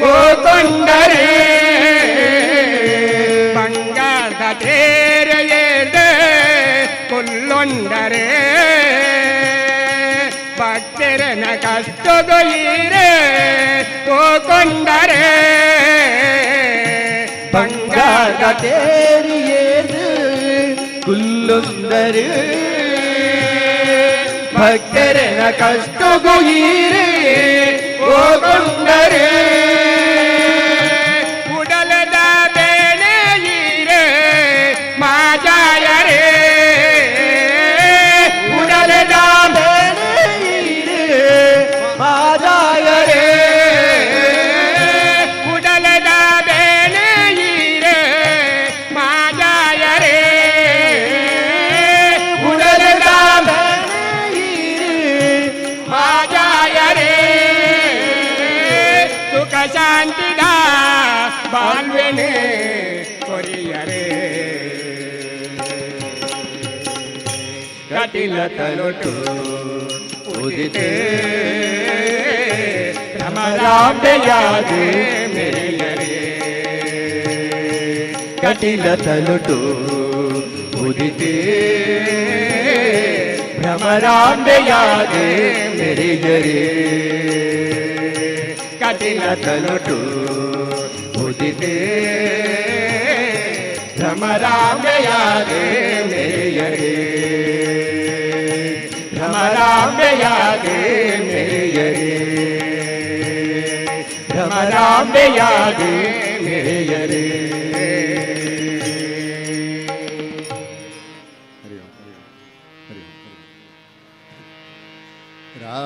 ಹೋಕೊಂಡರೆ ಬಂಗಾರದ ತೇರೆಯೇದೆ ಕೊಲ್ಲೊಂಡರೆ ಭಕ್ತರನ ಕಷ್ಟಗೊಯ್ಯಿರೆ ಹೋಕೊಂಡರೆ ಬಂಗಾರದ ತೇರಿಯೇದು ಕುಲ್ಲೊಂದರು ಭಕ್ತರನ ಕಷ್ಟಗೊಯ್ಯಿರೆ ಹೋಗೊಂಡರೆ ಉಡಲದ ಬೇಳೆಯಿರೆ ಮಾಜಾಯರೆ ಉಡಲದ ಬೇಳೆಯಿರೆ ಮಾದಾಯರೆ ಉಡಲದ ಬೇಳೆಯಿರೆ ಮಾಜಾಯರೆ ಉಡಲದ ಬೇಳೆಯಿರೆ ಮಾಜಾಯರೆ ಸುಖ ಶಾಂತಿದ ಬಾಳ್ವೆನೆ ಕೊರಿಯರೆ ಕಟಿಲ ತಲುಟು ಉದಿತೆ ಭ್ರಮರಾಂಬೆಯಾದೆ ಮೆರೆಯರೆ ಕಟಿಲ ತಲುಟು ಉದಿತೆ ಭ್ರಮರಾಂಬೆಯಾದೆ ಮೆರೆಯರೆ ಕಟಿಲ ತಲುಟು ಉದಿತೆ ಭ್ರಮರಾಂಬೆಯಾದೆ ಮೆರೆಯರೆ ಭ್ರಮರಾಂಬೆಯಾದೆ ಮೆರೆಯರೆ ಭ್ರಮರಾಂಬೆಯಾದೆ ಮೆರೆಯರೆ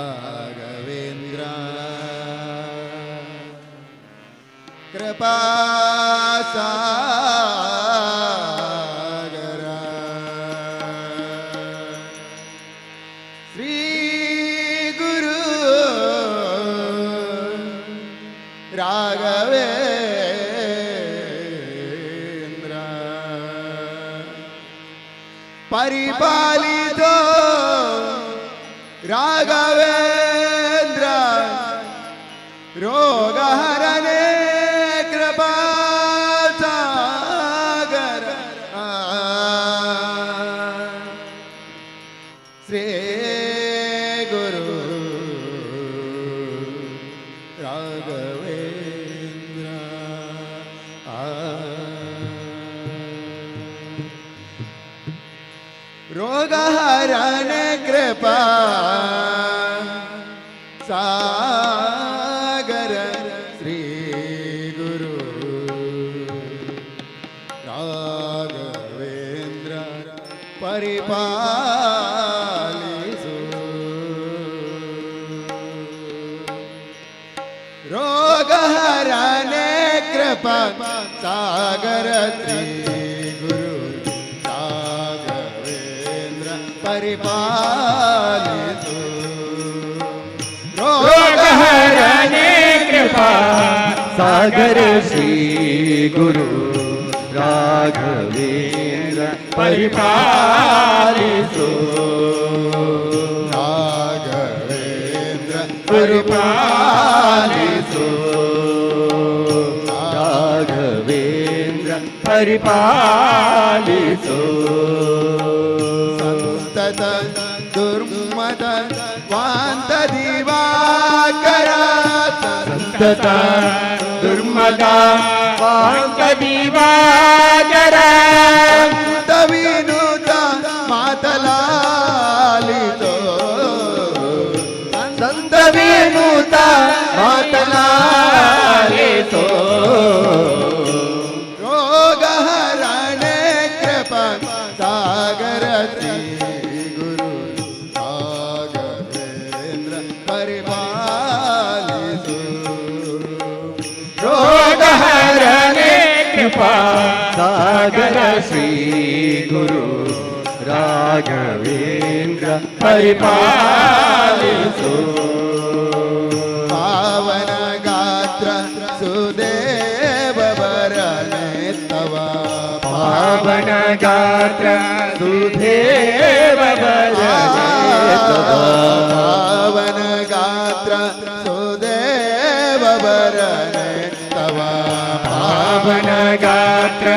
ರಾಘವೇಂದ್ರ ಕೃಪಾ ಸಾಗರ ಶ್ರೀ ಗುರು ರಾಘವೇಂದ್ರ ಪರಿಪಾಲಿತೋ ರಾಘವೇಂದ್ರ ರೋಗಹರನೆ ಕೃಪಾ ಸಾಗರ ಶ್ರೀ ಗುರು ರಾಘವೇಂದ್ರ ರೋಗಹರನೆ ಕೃಪಾ ಸಾಗರ ಶ್ರೀ ಗುರು ರಾಘವೇಂದ್ರ ಪರಿಪಾಲಿಸು ರೋಗಹರನೆ ಕೃಪಾ ಸಾಗರ ಶ್ರೀ ಗುರು ರಾಘವೇಂದ್ರ ಪರಿಪಾಲಿಸು ರೋಗಹರನೆ ಕೃಪಾ ಸಾಗರ ಶ್ರೀ ಗುರು ರಾಘವೇಂದ್ರ ಪರಿಪಾಲಿಸು ರಾಘವೇಂದ್ರ ಪರಿಪಾಲಿಸು ರಾಘವೇಂದ್ರ ಪರಿಪಾಲಿಸು ಸಂತತ ದುರ್ಮತ ವಾಂತ ದಿವಾಕರ ಸಂತತ ದುರ್ಮ ದುರ್ಮದ ಪಂಚದಿವಾಕರ ವಿನುತ ಮಾತಲಾಲಿತೋ ಸಂತ ವಿನುತ ಮಾತನಾಲಿತೋ ರೋಗಹರಣೆ ಕೃಪಾ ಸಾಗರ ಶ್ರೀ ಗುರು ರಾಘವೇಂದ್ರ ಪರಿಪಾಲಿಸು ರೋಗಹರನೆ ಕೃಪಾ ಸಾಗರ ಶ್ರೀ ಗುರು ರಾಘವೇಂದ್ರ ಪರಿಪಾಲಿಸು ಪಾವನ ಗಾತ್ರ ಸುದೇವ ಬರನೆ ತವ ಪಾವನ ಗಾತ್ರ ಸುಧೇವ ಬರನೆ ತವ. ಪಾವನ ಗಾತ್ರ ಸುದೇವ ಬರನೆ ತವ ಪಾವನ ಗಾತ್ರ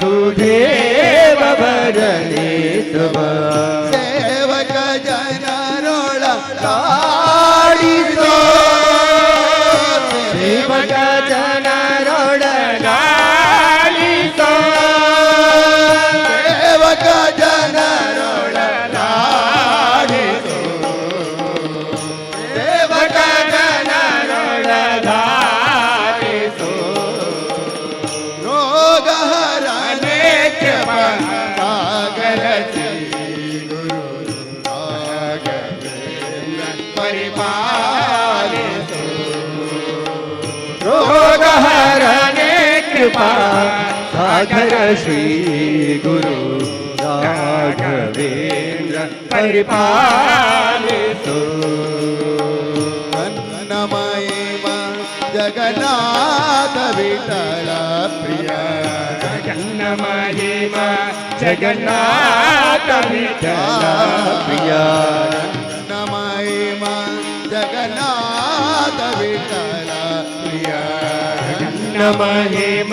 ಸುಧೇವ ಬರನೆ ತವ. ಸೇವಕ ಜನರೊಳ ಕಾಡಿಸೋ ಸೇವಕ ಜನರೊಡನಾಡಿಸೋ ಸೇವಕ ಜನರೊಳ ಕಾಡಿಸೋ ಸೇವಕ ಜನರೊಡನಾಡಿಸೋ ರೋಗಹರಣೆ ಕೃಪಾ ಸಾಗರ ಶ್ರೀ ಗುರು ರಾಘವೇಂದ್ರ ಪರಿಪಾಲಿಸೋ ರೋಗಹರನೆ ಕೃಪಾ ಸಾಗರ ಶ್ರೀ ಗುರು ರಾಘವೇಂದ್ರ ಪರಿಪಾಲಿಸೋ. ನನ್ನ ಮಹಿಮ ಜಗನ್ನಾಥ ವಿಠಲ ಪ್ರಿಯ ಜಗನ್ನ ಮಹಿಮ ಜಗನ್ನಾಥ ವಿಠಲ ಪ್ರಿಯ ನನ್ನ ಮಹಿಮ ಜಗನ್ನಾಥ ವಿಠಲ ಪ್ರಿಯ ನನ್ನ ಮಹಿಮ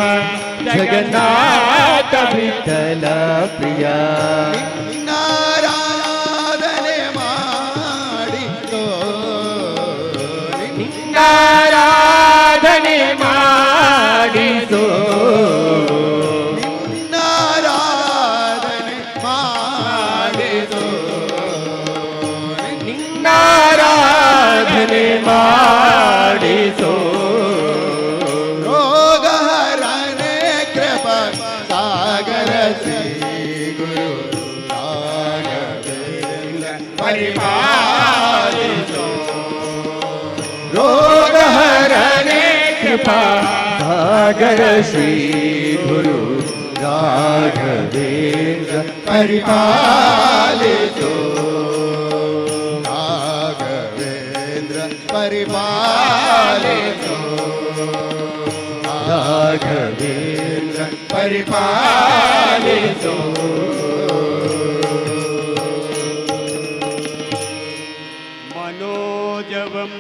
ಜಗನ್ನಾಥ ವಿಠಲ ಪ್ರಿಯ ನಿನ್ನಾರಾಧನೆ ಮಾಡಿತೋ ಆರಾಧನೆ ಮಾಡಿಸೋ ನಿನ್ನಾರಾಧನೆ ಮಾಡಿತೋ ನಿನ್ನಾರಾಧನೆ ಮಾಡಿಸೋ ರೋಗಹರಣೆ ಕೃಪಾ ಸಾಗರ ಶ್ರೀ ಗುರು ರಾಘವೇಂದ್ರ ಪರಿಪಾಲಿಸೋ ರೋಗಹರನೆ ಕೃಪಾ ಸಾಗರ ಶ್ರೀ ಗುರು ರಾಘವೇಂದ್ರ ಪರಿಪಾಲಿಸೋ ರಾಘವೇಂದ್ರ ಪರಿಪಾಲಿಸೋ ರಾಘವೇಂದ್ರ ಪರಿಪಾಲಿಸೋ. मनोजवं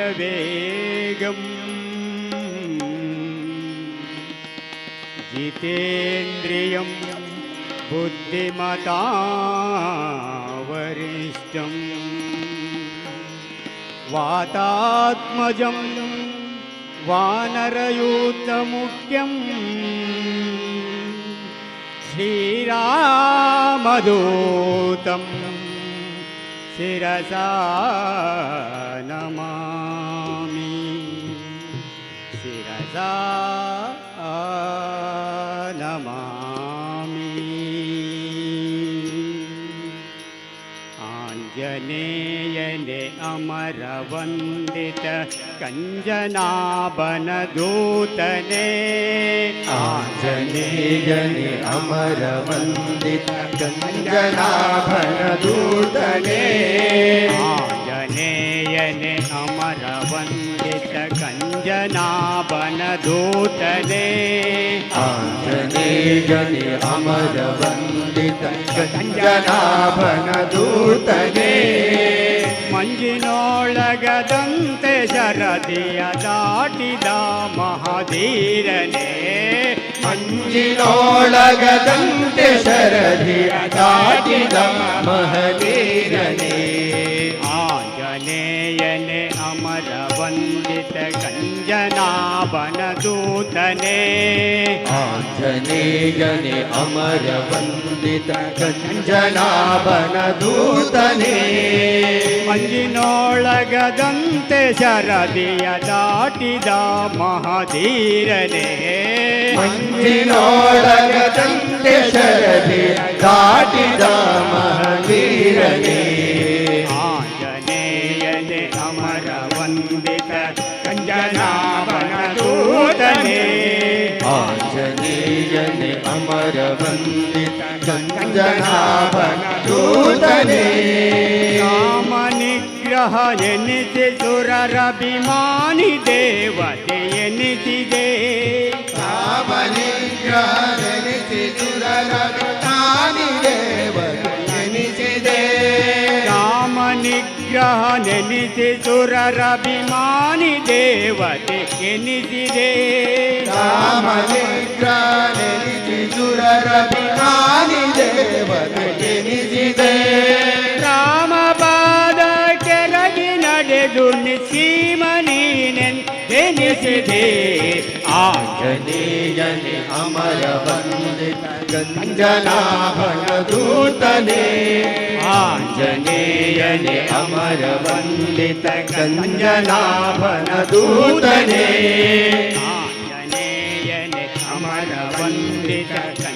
मारुततुल्यवेगम् जितेन्द्रियं बुद्धिमतावरिष्ठं वातात्मजं वानरयूतमुख्यम् श्रीरामदूतं शिरसा नमामि शिरसा नमामि आञ्जनेयने अमरवन्दित कञ्जनाभनदूतने आञ्जनेयने अमरवन्दित कञ्जनाभनदूतने आञ्जनेयने अमरवन्दित कञ्जनाभनदूतने आञ्जनेयने अमरवन्दित कञ्जनाभनदूतने ಮಂಜಿನೊಳಗದಂತೆ ಶರದಿಯ ದಾಟಿದ ಮಹಾಧೀರನೇ ಮಂಜಿನೊಳಗದಂತೆ ಶರದಿಯ ದಾಟಿದ ಮಹವೀರನೇ ಆಂಜನೇಯನೇ ಅಮರವನ್ ಕಂಜನಾಭನ ದೂತನೇ ಆಂಜನೇಯನೇ ಅಮರ ವಂದಿತ ಕಂಜನಾಭನ ದೂತನೇ ಮಂಜಿನೊಳಗದಂತೆ ಶರದಿಯ ದಾಟಿದ ಮಹಾಧೀರನೇ ಮಂಜಿನೊಳಗದಂತೆ ಶರದಿ ದಾಟಿದ ಮಹಾವೀರನೇ ಆಂಜನೇಯನೇ ಅಮರ ವಂದಿತ ಕಂಜನಾಭನ ದೂತನೇ ಆಂಜನೇಯನೇ ಅಮರ ವಂದಿತ ಕಂಜನಾಭನ ದೂತನೇ ರಾಮ ನಿಗ್ರಹ ಎನಿಸಿ ಸುರರಭಿಮಾನಿ ದೇವತೆ ಎನಿಸಿದೆ ರಾಮನಿಗ್ರಹನೆನಿಸಿ ಸುರರಭಿಮಾನಿ ದೇವತೆನಿಸಿದೆ ರಾಮ ನಿಗ್ರಹ ನೆನಿಸಿ ಸುರರಭಿಮಾನಿ ದೇವತೆ ಎನಿಸಿದೆ ರಾಮನಿಗ್ರಹನೆನಿಸಿ ಸುರರಭಿಮಾನಿ ದೇವತೆನಿಸಿದೆ ರಾಮ ಪಾದ ಕೆಳಗೆ ನಡೆದು ನಿಸೀಮನೀನೆನಿಸಿದೆ ಆಂಜನೇಯನೇ ಅಮರ ವಂದಿತ ಕಂಜನಾಭನ ದೂತನೇ ಆಂಜನೇಯನೇ ಅಮರ ವಂದಿತ ಕಂಜನಾಭನ ದೂತನೇ ಆಂಜನೇಯನೇ ಅಮರ ವಂದಿತ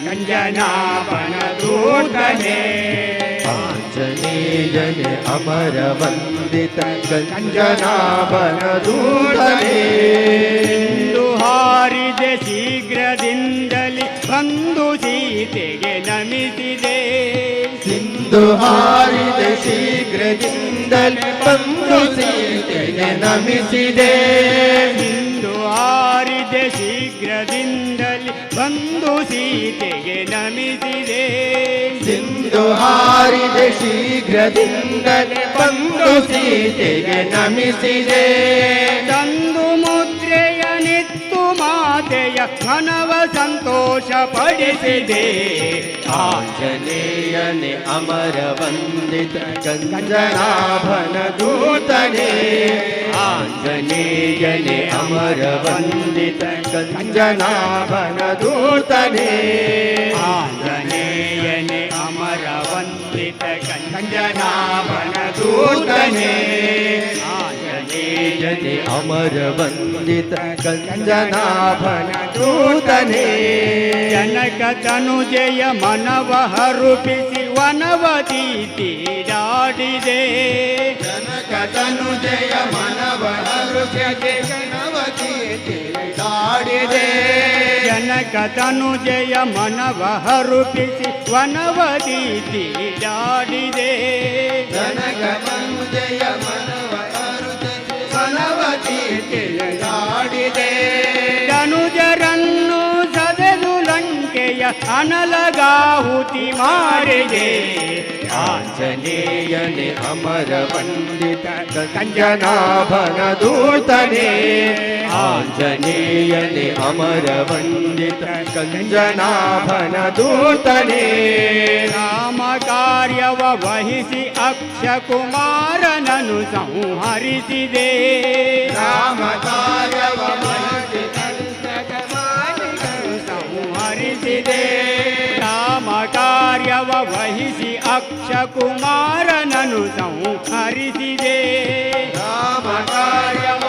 ಕಂಜನಾಭನ ದೂತನೇ ಆಂಜನೇಯನೇ ಅಮರ ವಂದಿತ ಕಂಜನಾಭನ ದೂತನೇ ಇಂದು ಹಾರಿದೆ ಶೀಘ್ರದಿಂದಲೇ ಬಂದು ಸೀತೆಗೆ ನಮಿಸಿದೆ ಸಿಂಧು ಹಾರಿದ ಶೀಘ್ರದಿಂದಲೇ ಬಂದು ಸೀತೆಗೆ ನಮಿಸಿದೆ ಇಂದು ಹಾರಿದೆ ಶೀಘ್ರದಿಂದಲೇ ಬಂದು ಸೀತೆಗೆ ನಮಿಸಿದೆ ಸಿಂಧು ಹಾರಿದ ಶೀಘ್ರದಿಂದಲೇ ಬಂದು ಸೀತೆಗೆ ನಮಿಸಿದೆ ತಂದು ಮುದ್ರೆಯ ನಿತ್ತು ಮಾತೆಯ ಮನವ ಸಂತೋಷ ಪಡಿಸಿದೆ ಆಂಜನೇಯನೇ ಅಮರ ವಂದಿತ ಕಂಜನಾಭನ ದೂತನೇ ಆಂಜನೇಯನೇ ಅಮರ ವಂದಿತ ಕಂಜನಾಭನ ದೂತನೇ ಆಂಜನೇಯನೇ ಅಮರ ವಂದಿತ ಕಂಜನಾಭನ ದೂತನೇ ಆಂಜನೇಯನೇ ಅಮರ ವಂದಿತ ಕಂಜನಾಭನ ದೂತನೇ ಜನಕ ತನುಜಯ ಮನವ ಹರುಪಿಸಿ ವನವತಿ ತೀರಾಡಿದೆ ಜನಕತನುಜಯ ಮನವರುಷಗೆ ಗಣವತಿ ತೀರಾಡಿದೆ ಜನಕ ತನುಜಯ ಮನವ ಹರುಪಿಸಿ ವನವತಿ ತೀರಾಡಿದೆ ಜನಕತನುಜಯ ಮನವರುಷಗೆ ಗಣವತಿ ತೀರಾಡಿದೆ ತನುಜರನ್ನು ಸದೆದು ಲಂಕೆಯ ಅನಲಗಾಹುತಿ ಮಾಡಿದೆ ಆಂಜನೇಯನೇ ಅಮರ ವಂದಿತ ಕಂಜನಾಭನ ದೂತನೇ ಆಂಜನೇಯನೇ ಅಮರ ವಂದಿತ ಕಂಜನಾಭನ ದೂತನೇ ರಾಮ ಕಾರ್ಯವ ವಹಿಸಿ ಅಕ್ಷ ಕುಮಾರನನು ಸಂಹರಿಸಿದೆ ರಾಮ ಕಾರ್ಯವ ಸಂಹರಿಸಿದೆ ರಾಮ ಕಾರ್ಯವ ವಹಿಸಿ ಅಕ್ಷ ಕುಮಾರನನು ಸಂಹರಿಸಿದೆ ರಾಮ ಕಾರ್ಯವ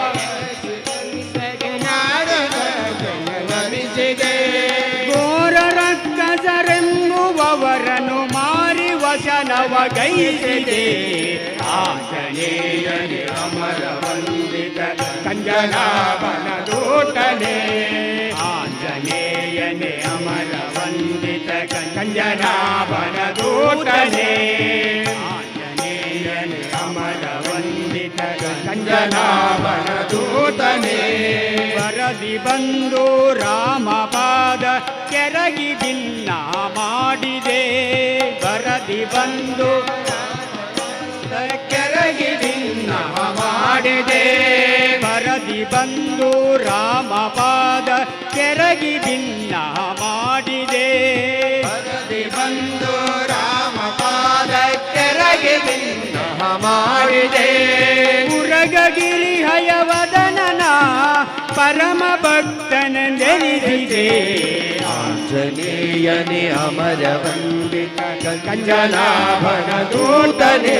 ನಮಿಸಿದೆ ಘೋರ ರಕ್ಕಸರೆಂಬುವವರನ್ನು ಮಾರಿ ವಶನವ ಗೈಸಿದೆ ಆಂಜನೇಯನೇ ಅಮರ ವಂದಿತ ಕಂಜನಾಭನ ದೂತನೇ ಆಂಜನೇಯನೇ ಅಮರ ವಂದಿತ ಕಂಜನಾಭನ ದೂತನೇ ಆಂಜನೇಯನೇ ಅಮರ ವಂದಿತ ಕಂಜನಾಭನ ದೂತನೇ ವರದಿ ಬಂದು ರಾಮ ಪಾದ ಕೆರಗಿ ಭಿನ್ನ ಮಾಡಿದೆ ವರದಿ ಬಂದು ಕೆರಗಿ ಭಿನ್ನ ಮಾಡಿದೆ ವರದಿ ಬಂದು ರಾಮ ಪಾದ ಕೆರಗಿ ಭಿನ್ನ ಮಾಡಿದೆ ವರದಿ ಬಂದು ರಾಮ ಪಾದ ಕೆರಗಿ ಭಿನ್ನ ಮಾಡಿದೆ ಉರಗಗಿರಿ ಹಯವದನನ ಪರಮ ಭಕ್ತನೆನಿಸಿದೆ ಆಂಜನೇಯನೇ ಅಮರ ವಂದಿತ ಕಂಜನಾಭನ ದೂತನೇ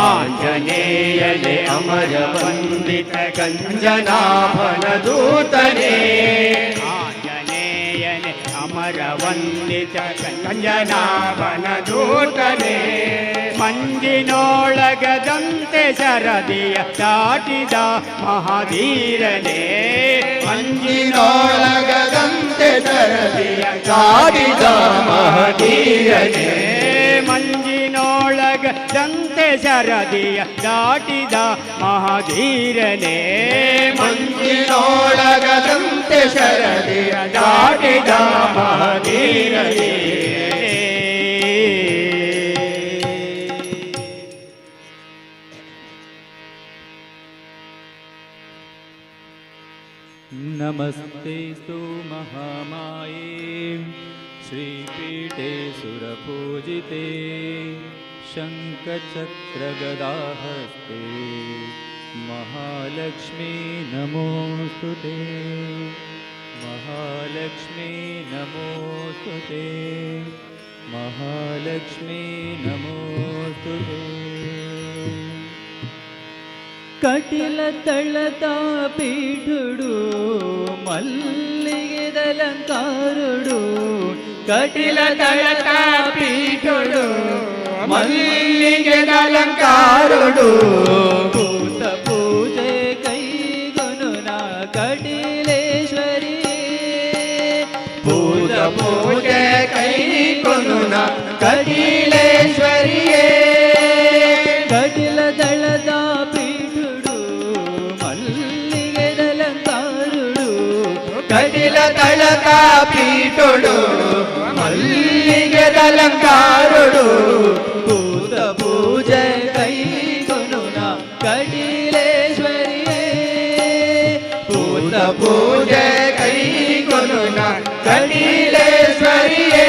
ಆಂಜನೇಯನೇ ಅಮರ ವಂದಿತ ಕಂಜನಾಭನ ದೂತನೇ ಆಂಜನೇಯನೇ ಅಮರ ವಂದಿತ ಕಂಜನಾಭನ ದೂತನೇ ಮಂಜಿನೊಳಗದಂತೆ ಶರದಿಯ ದಾಟಿದ ಮಹಾಧೀರನೇ ಮಂಜಿನೊಳಗದಂತೆ ಸರದಿಯ ಕಾಡಿದ ಮಹದೀರನೇ ಮಂಜಿನೊಳಗದಂತೆ ಶರದಿಯ ದಾಟಿದ ಮಹಾಧೀರನೇ ಮಂಜಿನೊಳಗದಂತೆ ಶರದಿಯ ದಾಟಿದ ಮಹದೀರನೇ नमस्तेस्तु महामाये श्रीपीठे सुरपूजिते शङ्खचक्रगदाहस्ते महालक्ष्मी नमोऽस्तु ते महालक्ष्मी नमोऽस्तु ते महालक्ष्मी नमोऽस्तु ते ಕಟಿಲ ತಳದ ಪೀಠುಡು ಮಲ್ಲಿಗೆದಲಂಕಾರುಡು ಕಟಿಲ ತಳದ ಪೀಠುಡು ಮಲ್ಲಿಗೆದಲಂಕಾರುಡು ಭೂತ ಪೂಜೆ ಕೈಗೊನುನ ಕಟಿಲೇಶ್ವರಿ ಭೂತ ಪೂಜೆ ಕೈಗೊನುನ ಕಟಿಲೇಶ್ವರಿಯೇ ಕಟಿಲ ದಳದ ಕಟಿಲ ತಳಕ ಪೀಠುಡು ಮಲ್ಲಿಗೆದಲಂಕಾರುಡು ಭೂತ ಪೂಜೆ ಕೈಗೊನುನ ಕಟಿಲೇಶ್ವರಿಯೇ ಭೂತ ಪೂಜೆ ಕೈಗೊನುನ ಕಟಿಲೇಶ್ವರಿಯೇ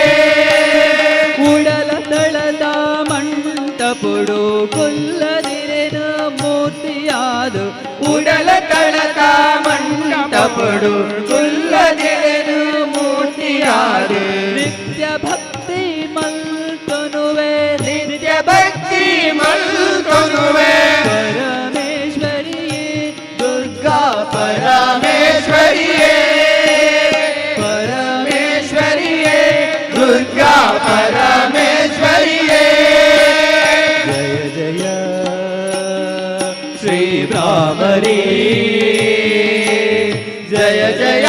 ಉಡಲ ತಳದ ಮಂಟಪುಡು ಕೊಲ್ಲದಿರೆನ ಮೂರ್ತಿಯಾದು ಉಡಲ ತಳಕ ಮಂಟಪಡು ಕುಲ್ಲದಿರೆನು ಮೂರ್ತಿಯಾದು ನಿತ್ಯ ಭಕ್ತಿ ಮಲ್ತನುವೆ ನಿತ್ಯ ಭಕ್ತಿ ಮಲ್ಕೊನುವೆ ಪರಮೇಶ್ವರಿಯೇ ದುರ್ಗಾ ಪರಮೇಶ್ವರಿಯೇ ಪರಮೇಶ್ವರಿಯೇ ದುರ್ಗಾ ಪರಮೇಶ್ವರಿಯೇ ಜಯ ಜಯ ಶ್ರೀ ಭ್ರಾಮರಿ ಜಯ ಜಯ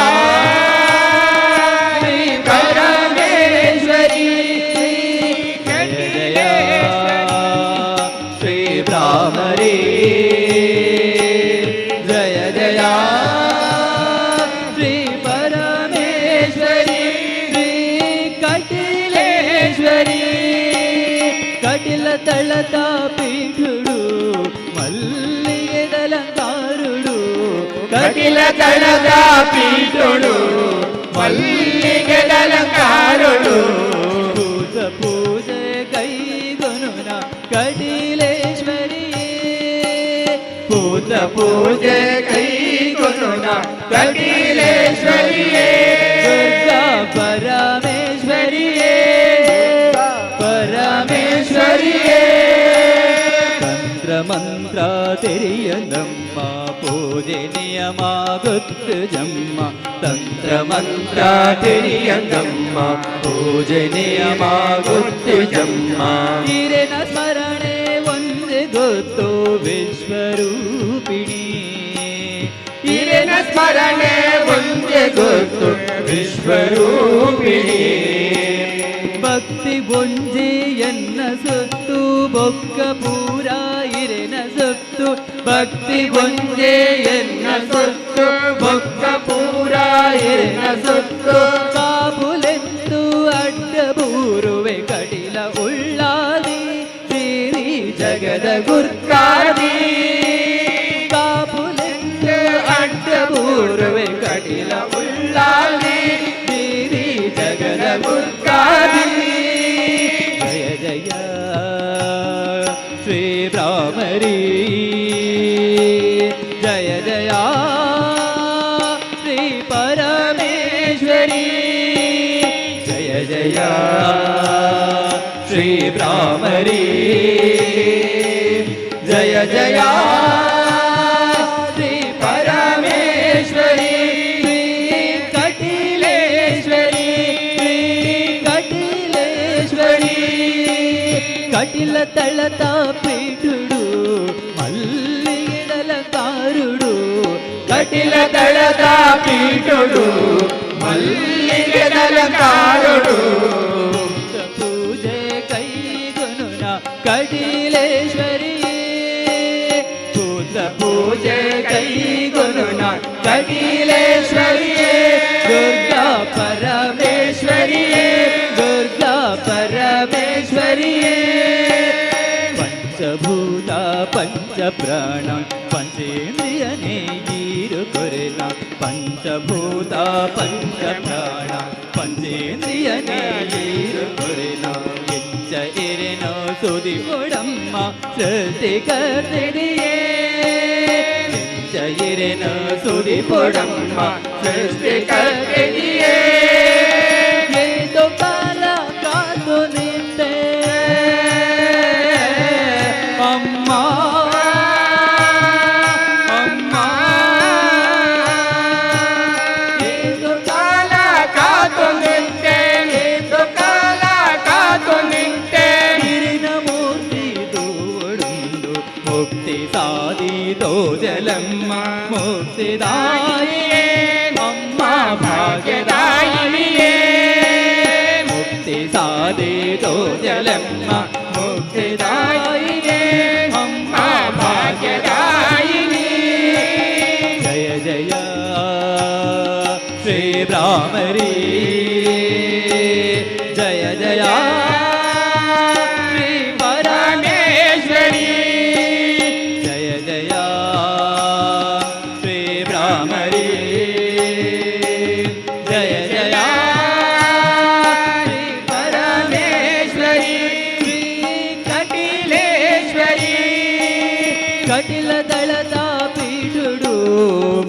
ಶ್ರೀ ಪರಮೇಶ್ವರಿ ಜಯ ಜಯ ಶ್ರೀ ಭ್ರಾಮರಿ ಜಯ ಜಯ ಶ್ರೀ ಪರಮೇಶ್ವರಿ ಶ್ರೀ ಕಟಿಲೇಶ್ವರಿ ಕಟಿಲ ತಳದ ಪೀಠುಡು ಮಲ್ಲಿಗೆದಲಂಕಾರುಡು ಕಟಿಲ ತಳದ ಪೀಠುಡು ಮಲ್ಲಿಗೆದಲಂಕಾರುಡು ಭೂತ ಪೂಜೆ ಕೈಗೊನುನ ಕಟಿಲೇಶ್ವರಿಯೇ ಭೂತ ಪೂಜೆ ಕೈಗೊನುನ ಕಟಿಲೇಶ್ವರಿಯೇ ದುರ್ಗಾ ಪರಮೇಶ್ವರಿಯೇ ಪರಮೇಶ್ವರಿಯೇ ತಂತ್ರ ಮಂತ್ರ ತೆರೆಯದಮ್ಮ ಪೂಜೆ ನಿಯಮ ಗೊತ್ತು ಜಮ್ಮ ತಂತ್ರ ಮಂತ್ರ ತಿರಿಯಂಗಮ್ಮ ಪೂಜೆ ನಿಯಮ ಗೊತ್ತು ಜಮ್ಮ ಹಿರೇನ ಸ್ಮರಣೆ ಒಂದೇ ಗೊತ್ತು ವಿಶ್ವರೂಪಿಣಿ ಹಿರೇನ ಸ್ಮರಣೆ ಒಂದೇ ಗೊತ್ತು ವಿಶ್ವರೂಪಿಣಿ ಭಕ್ತಿ ಬೊಂಜಿ ಎನ್ನ ಸುತ್ತು ಬೊಕ್ಕ ಪೂರ ಹಿರೇನ ಸುತ್ತು ಭಕ್ತಿ ಬೊಂಜೆ ಎನ್ನ ಸುತ್ತು ಬೊಕ್ಕ ಪೂರ ಹಿರೇನ ಸುತ್ತು ಕಾಪುಲೆಂದು ಅಡ್ಡ ಬೂರುವೆ ಕಡಿಲ ಉಳ್ಳಾದಿ ದೇವಿ ಜಗದ ಗುರ್ಕಾದಿ ಕಾಪುಲೆಂದು ಅಡ್ಡ ಬೂರುವೆ ಕಡಿಲ ಉಳ್ಳಾದಿ ದೇವಿ ಜಗದ ಗುರ್ಕಾದಿ ಜಯ ಜಯ ಶ್ರೀ ರಾಮರಿ ಜಯ ಜಯ ಜಯ ಜಯ ಶ್ರೀ ಭ್ರಾಮರಿ ಜಯ ಜಯ ಶ್ರೀ ಪರಮೇಶ್ವರಿ ಶ್ರೀ ಕಟಿಲೇಶ್ವರಿ ಶ್ರೀ ಕಟಿಲೇಶ್ವರಿ కటిల తళత పీఠుడు మల్లిగిడల కారుడు కటిల తళత పీఠుడు మల్లిగిడల కారుడు పూజ కైగొనున కటిలేశ్వరి పూజ కైగొనున కటిలేశ్వరి దుర్గా పరమేశ్వరి దుర్గా పరమేశ్వరి పంచభూత పంచ ప్రాణ పంచేంద్రియనే ఈರು ಕೊರೆನ పంచభూత పంచ ಪ್ರಾಣ పంచేంద్రియనే ఈరు ಕೊರೆನ ಎಂಚ ಎರೆನೋ ಸುದಿ ಕೊಡಮ್ಮ ಸೃಷ್ಟಿಕರ್ತಿಡಿಯೇ ಎಂಚ ಎರೆನೋ ಸುದಿ ಕೊಡಮ್ಮ ಸೃಷ್ಟಿಕರ್ತಿಡಿಯೇ ಏದು ಕಾಲ ಕಾದು ನಿಂತೆ ಅಮ್ಮ ಅಮ್ಮ ಏದು ಕಾಲ ಕಾದು ನಿಂತೆ ಏದು ಕಾಲ ಕಾದು ನಿಂತೆ ಹಿರಿನ ಮೂರ್ತಿ ದೂಡುಂದು ಮುಕ್ತಿ ಸಾಧಿದೋ ಜಲಮ್ಮ ಮುಕ್ತಿದಾಯಿಯೇ ಅಮ್ಮ ಭಾಗ್ಯದಾಯಿಯೇ ಮುಕ್ತಿ ಸಾಧಿದೋ ಜಲಮ್ಮ ಮುಕ್ತಿದಾಯಿಯೇ ಅಮ್ಮ ಭಾಗ್ಯದಾಯಿನಿ ಜಯ ಜಯ ಶ್ರೀ ಭ್ರಾಮರಿ ಜಯ ಜಯ ಶ್ರೀ ಪರಮೇಶ್ವರಿ ಜಯ ಜಯ ಶ್ರೀ ಭ್ರಾಮರಿ ಜಯ ಜಯ ಶ್ರೀ ಪರಮೇಶ್ವರಿ ಶ್ರೀ ಕಟಿಲೇಶ್ವರಿ ಕಟಿಲ ದಳದ ಪೀಠುಡು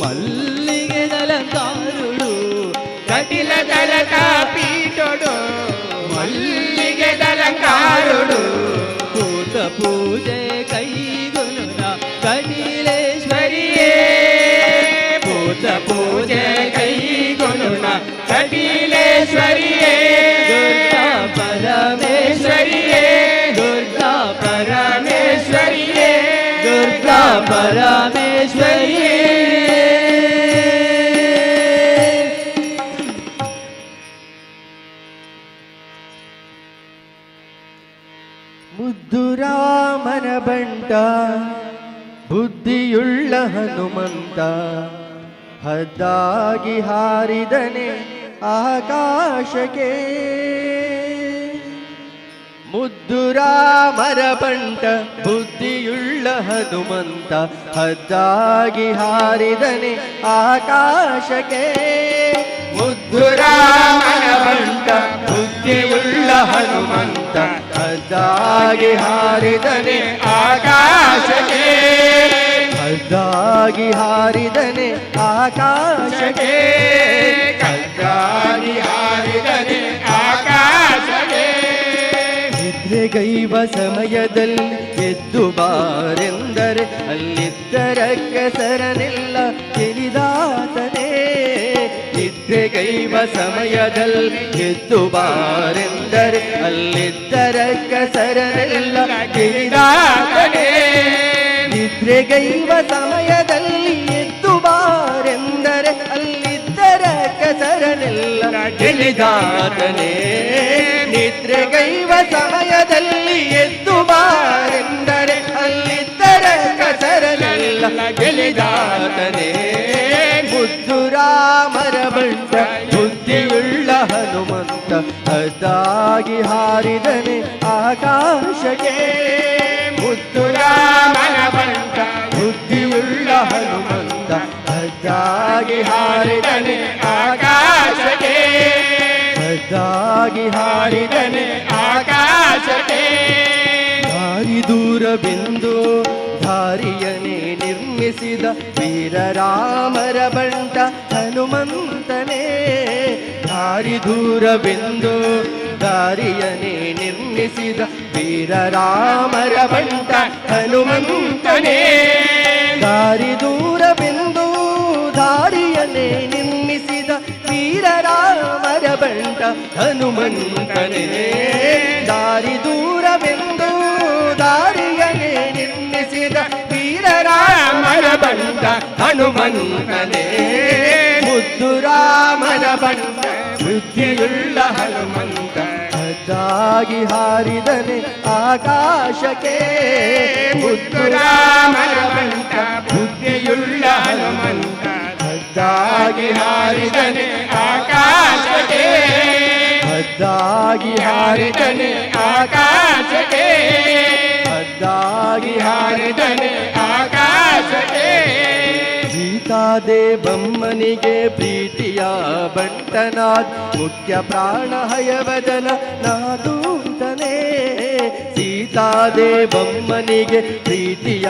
ಮಲ್ಲಿಗೆ ದಲಕಾರುಡು ಕಟಿಲ ದಳದ ಪೀಠುಡು ಮಲ್ಲಿಗೆ ದಲಕಾರುಡು ಭೂತ ಪೂಜೆ ಕೈಗುನುನ ಕಟಿಲೇಶ್ವರಿಯೇ ಭೂತ ಪೂಜೆ ಕೈಗುನುನ ಕಟಿಲೇಶ್ವರಿಯೇ ದುರ್ಗಾ ಪರಮೇಶ್ವರಿಯೇ ದುರ್ಗಾ ಪರಮೇಶ್ವರಿಯೇ ದುರ್ಗಾ ಪರಮೇಶ್ವರಿಯೇ ಮುದ್ದು ರಾಮನ ಬಂಟ ಬುದ್ಧಿಯುಳ್ಳ ಹನುಮಂತ ಹದ್ದಾಗಿ ಹಾರಿದನೆ ಆಕಾಶಕ್ಕೆ ಮುದ್ದು ರಾಮರ ಬಂಟ ಬುದ್ಧಿಯುಳ್ಳ ಹನುಮಂತ ಹದ್ದಾಗಿ ಹಾರಿದನೆ ಆಕಾಶಕ್ಕೆ ಮುದ್ದು ರಾಮನ ಬಂಟ ಬುದ್ಧಿಯುಳ್ಳ ಹನುಮಂತ ಹದ್ದಾಗಿ ಹಾರಿದನೆ ಆಕಾಶಕ್ಕೆ ಹದ್ದಾಗಿ ಹಾರಿದನೆ ಆಕಾಶಕ್ಕೆ ಹದ್ದಾಗಿ ಹಾರಿದನೆ ಆಕಾಶಕ್ಕೆ ನಿದ್ರೆಗೈವ ಸಮಯದಲ್ಲಿ ಎದ್ದು ಬಾರೆಂದರೆ ಅಲ್ಲಿದ್ದರ ಕೆಸರನೆಲ್ಲ ತಿಳಿದಾತನೇ ನಿದ್ರೆಗೈವ ಸಮಯದಲ್ಲಿ ಎದ್ದು ಬಾರೆಂದರೆ ಅಲ್ಲಿದ್ದರ ಕೆಸರನೆಲ್ಲ ತಿಳಿದಾತನೇ ನಿದ್ರೆಗೈವ ಸಮಯದಲ್ಲಿ ಎದ್ದು ಬಾರೆಂದರೆ ಅಲ್ಲಿದ್ದರ ಕೆಸರನೆಲ್ಲ ತಿಳಿದಾತನೇ ನಿದ್ರೆಗೈವ ಸಮಯದಲ್ಲಿ ಎದ್ದು ಬಾರೆಂದರೆ ಅಲ್ಲಿದ್ದರ ಕಸರನೆಲ್ಲ ಗೆಲಿದಾತನೇ ಮುದ್ದು ರಾಮರ ಬಂಟ ಬುದ್ಧಿಯುಳ್ಳ ಹನುಮಂತ ಹದ್ದಾಗಿ ಹಾರಿದನೆ ಆಕಾಶಕ್ಕೆ ಮುದ್ದು ರಾಮನ ಬಂಟ ಬುದ್ಧಿಯುಳ್ಳ ಹನುಮಂತ ಹದ್ದಾಗಿ ಹಾರಿದನೆ ಆಕಾಶಕ್ಕೆ ಹದ್ದಾಗಿ ಹಾರಿದನೆ ಆಕಾಶಕ್ಕೆ ದಾರಿ ದೂರವೆಂದು ದಾರಿಯನೇ ನಿರ್ಮಿಸಿದ ವೀರರಾಮರ ಬಂಟ ಹನುಮಂತನೇ ದಾರಿ ದೂರವೆಂದು ದಾರಿಯನೇ ನಿರ್ಮಿಸಿದ ವೀರರಾಮರ ಬಂಟ ಹನುಮಂತನೇ. ದಾರಿ ದೂರವೆಂದು ದಾರಿಯನೇ ನಿರ್ಮಿಸಿದ ವೀರರಾಮರ ಬಂಟ ಹನುಮಂತನೇ. ದಾರಿ ದೂರವೆಂದು ದಾರಿಯನೇ ನಿರ್ಮಿಸಿದ ವೀರರಾಮರ ಬಂಟ ಹನುಮಂತನೇ. ಮುದ್ದು ರಾಮರ ಬಂಟ ಬುದ್ಧಿಯುಳ್ಳ ಹನುಮಂತ ಖದ್ದಾಗಿ ಹಾರಿದನೆ ಆಕಾಶಕ್ಕೆ. ಮುದ್ದು ರಾಮರ ಬಂಟ ಬುದ್ಧಿಯುಳ್ಳ ಹನುಮಂತ ಖದ್ದಾಗಿ ಹಾರಿದನೆ ಆಕಾಶಕ್ಕೆ. ಖದ್ದಾಗಿ ಹಾರಿದನೆ ಆಕಾಶಕ್ಕೆ. ಖದ್ದಾಗಿ ಹಾರಿದನೆ ಆಕಾಶಕ್ಕೆ. ಸೀತಾದೇವಮ್ಮನಿಗೆ ಪ್ರೀತಿಯ ಬಂಟನಾದ್ ಮುಖ್ಯ ಪ್ರಾಣ ಹಯವದನ ನಾದೂತನೇ. ಸೀತಾದೇವಮ್ಮನಿಗೆ ಪ್ರೀತಿಯ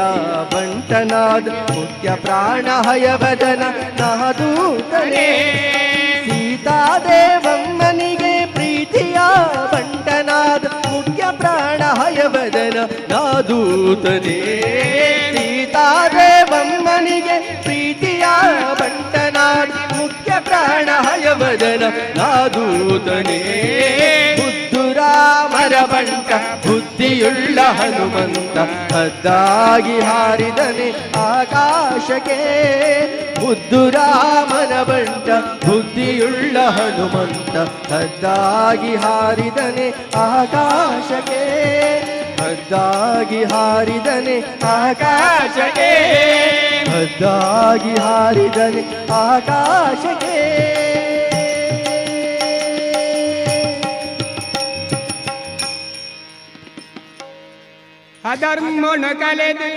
ಬಂಟನಾದ್ ಮುಖ್ಯ ಪ್ರಾಣ ಹಯವದನ ನಾದೂತನೇ. ಸೀತಾದೇವಮ್ಮನಿಗೆ ಪ್ರೀತಿಯ ಬಂಟನಾದ ಮುಖ್ಯ ಪ್ರಾಣ ಹಯವದನ ನಾದೂತನೇ. ಸೀತಾದೇವಮ್ಮನಿಗೆ ಪ್ರೀತಿಯ ಬಂಟನಾದ ಮುಖ್ಯ ಪ್ರಾಣ ಹಯವದನ ನಾದೂತನೇ. ಮುದ್ದು ರಾಮರ ಬಂಟ ಬುದ್ಧಿಯುಳ್ಳ ಹನುಮಂತ ಖದ್ದಾಗಿ ಹಾರಿದನೆ ಆಕಾಶಕ್ಕೆ. ಮುದ್ದು ರಾಮನ ಬಂಟ ಬುದ್ಧಿಯುಳ್ಳ ಹನುಮಂತ ಖದ್ದಾಗಿ ಹಾರಿದನೆ ಆಕಾಶಕ್ಕೆ. ಖದ್ದಾಗಿ ಹಾರಿದನೆ ಆಕಾಶಕ್ಕೆ. ಖದ್ದಾಗಿ ಹಾರಿದನೆ ಆಕಾಶಕ್ಕೆ. ಅಧರ್ಮನು ಕಲೆದು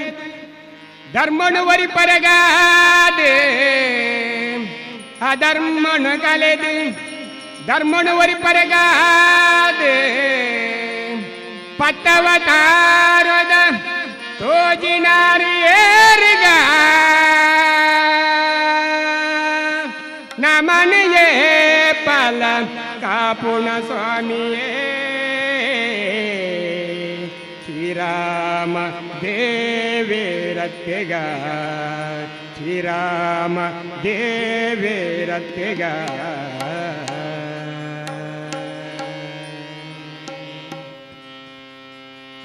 ಧರ್ಮನು ವರಿ ಪರಗಾದೆ. ಅಧರ್ಮನು ಕಲೆದು ಧರ್ಮನು ವರಿ ಪರಗಾದೆ. ಪಟ್ಟವತಾರದ ತೋಜಿನಾರು ಏರಿಗ ನಮನಿಯೇ ಪಲ ಕಾಪುಣ ಸ್ವಾಮಿಯೇ. ಶ್ರೀರಾಮ ದೇವೇರತ್ತೆಗ ಶ್ರೀರಾಮ ದೇವೇರತ್ತೆಗ.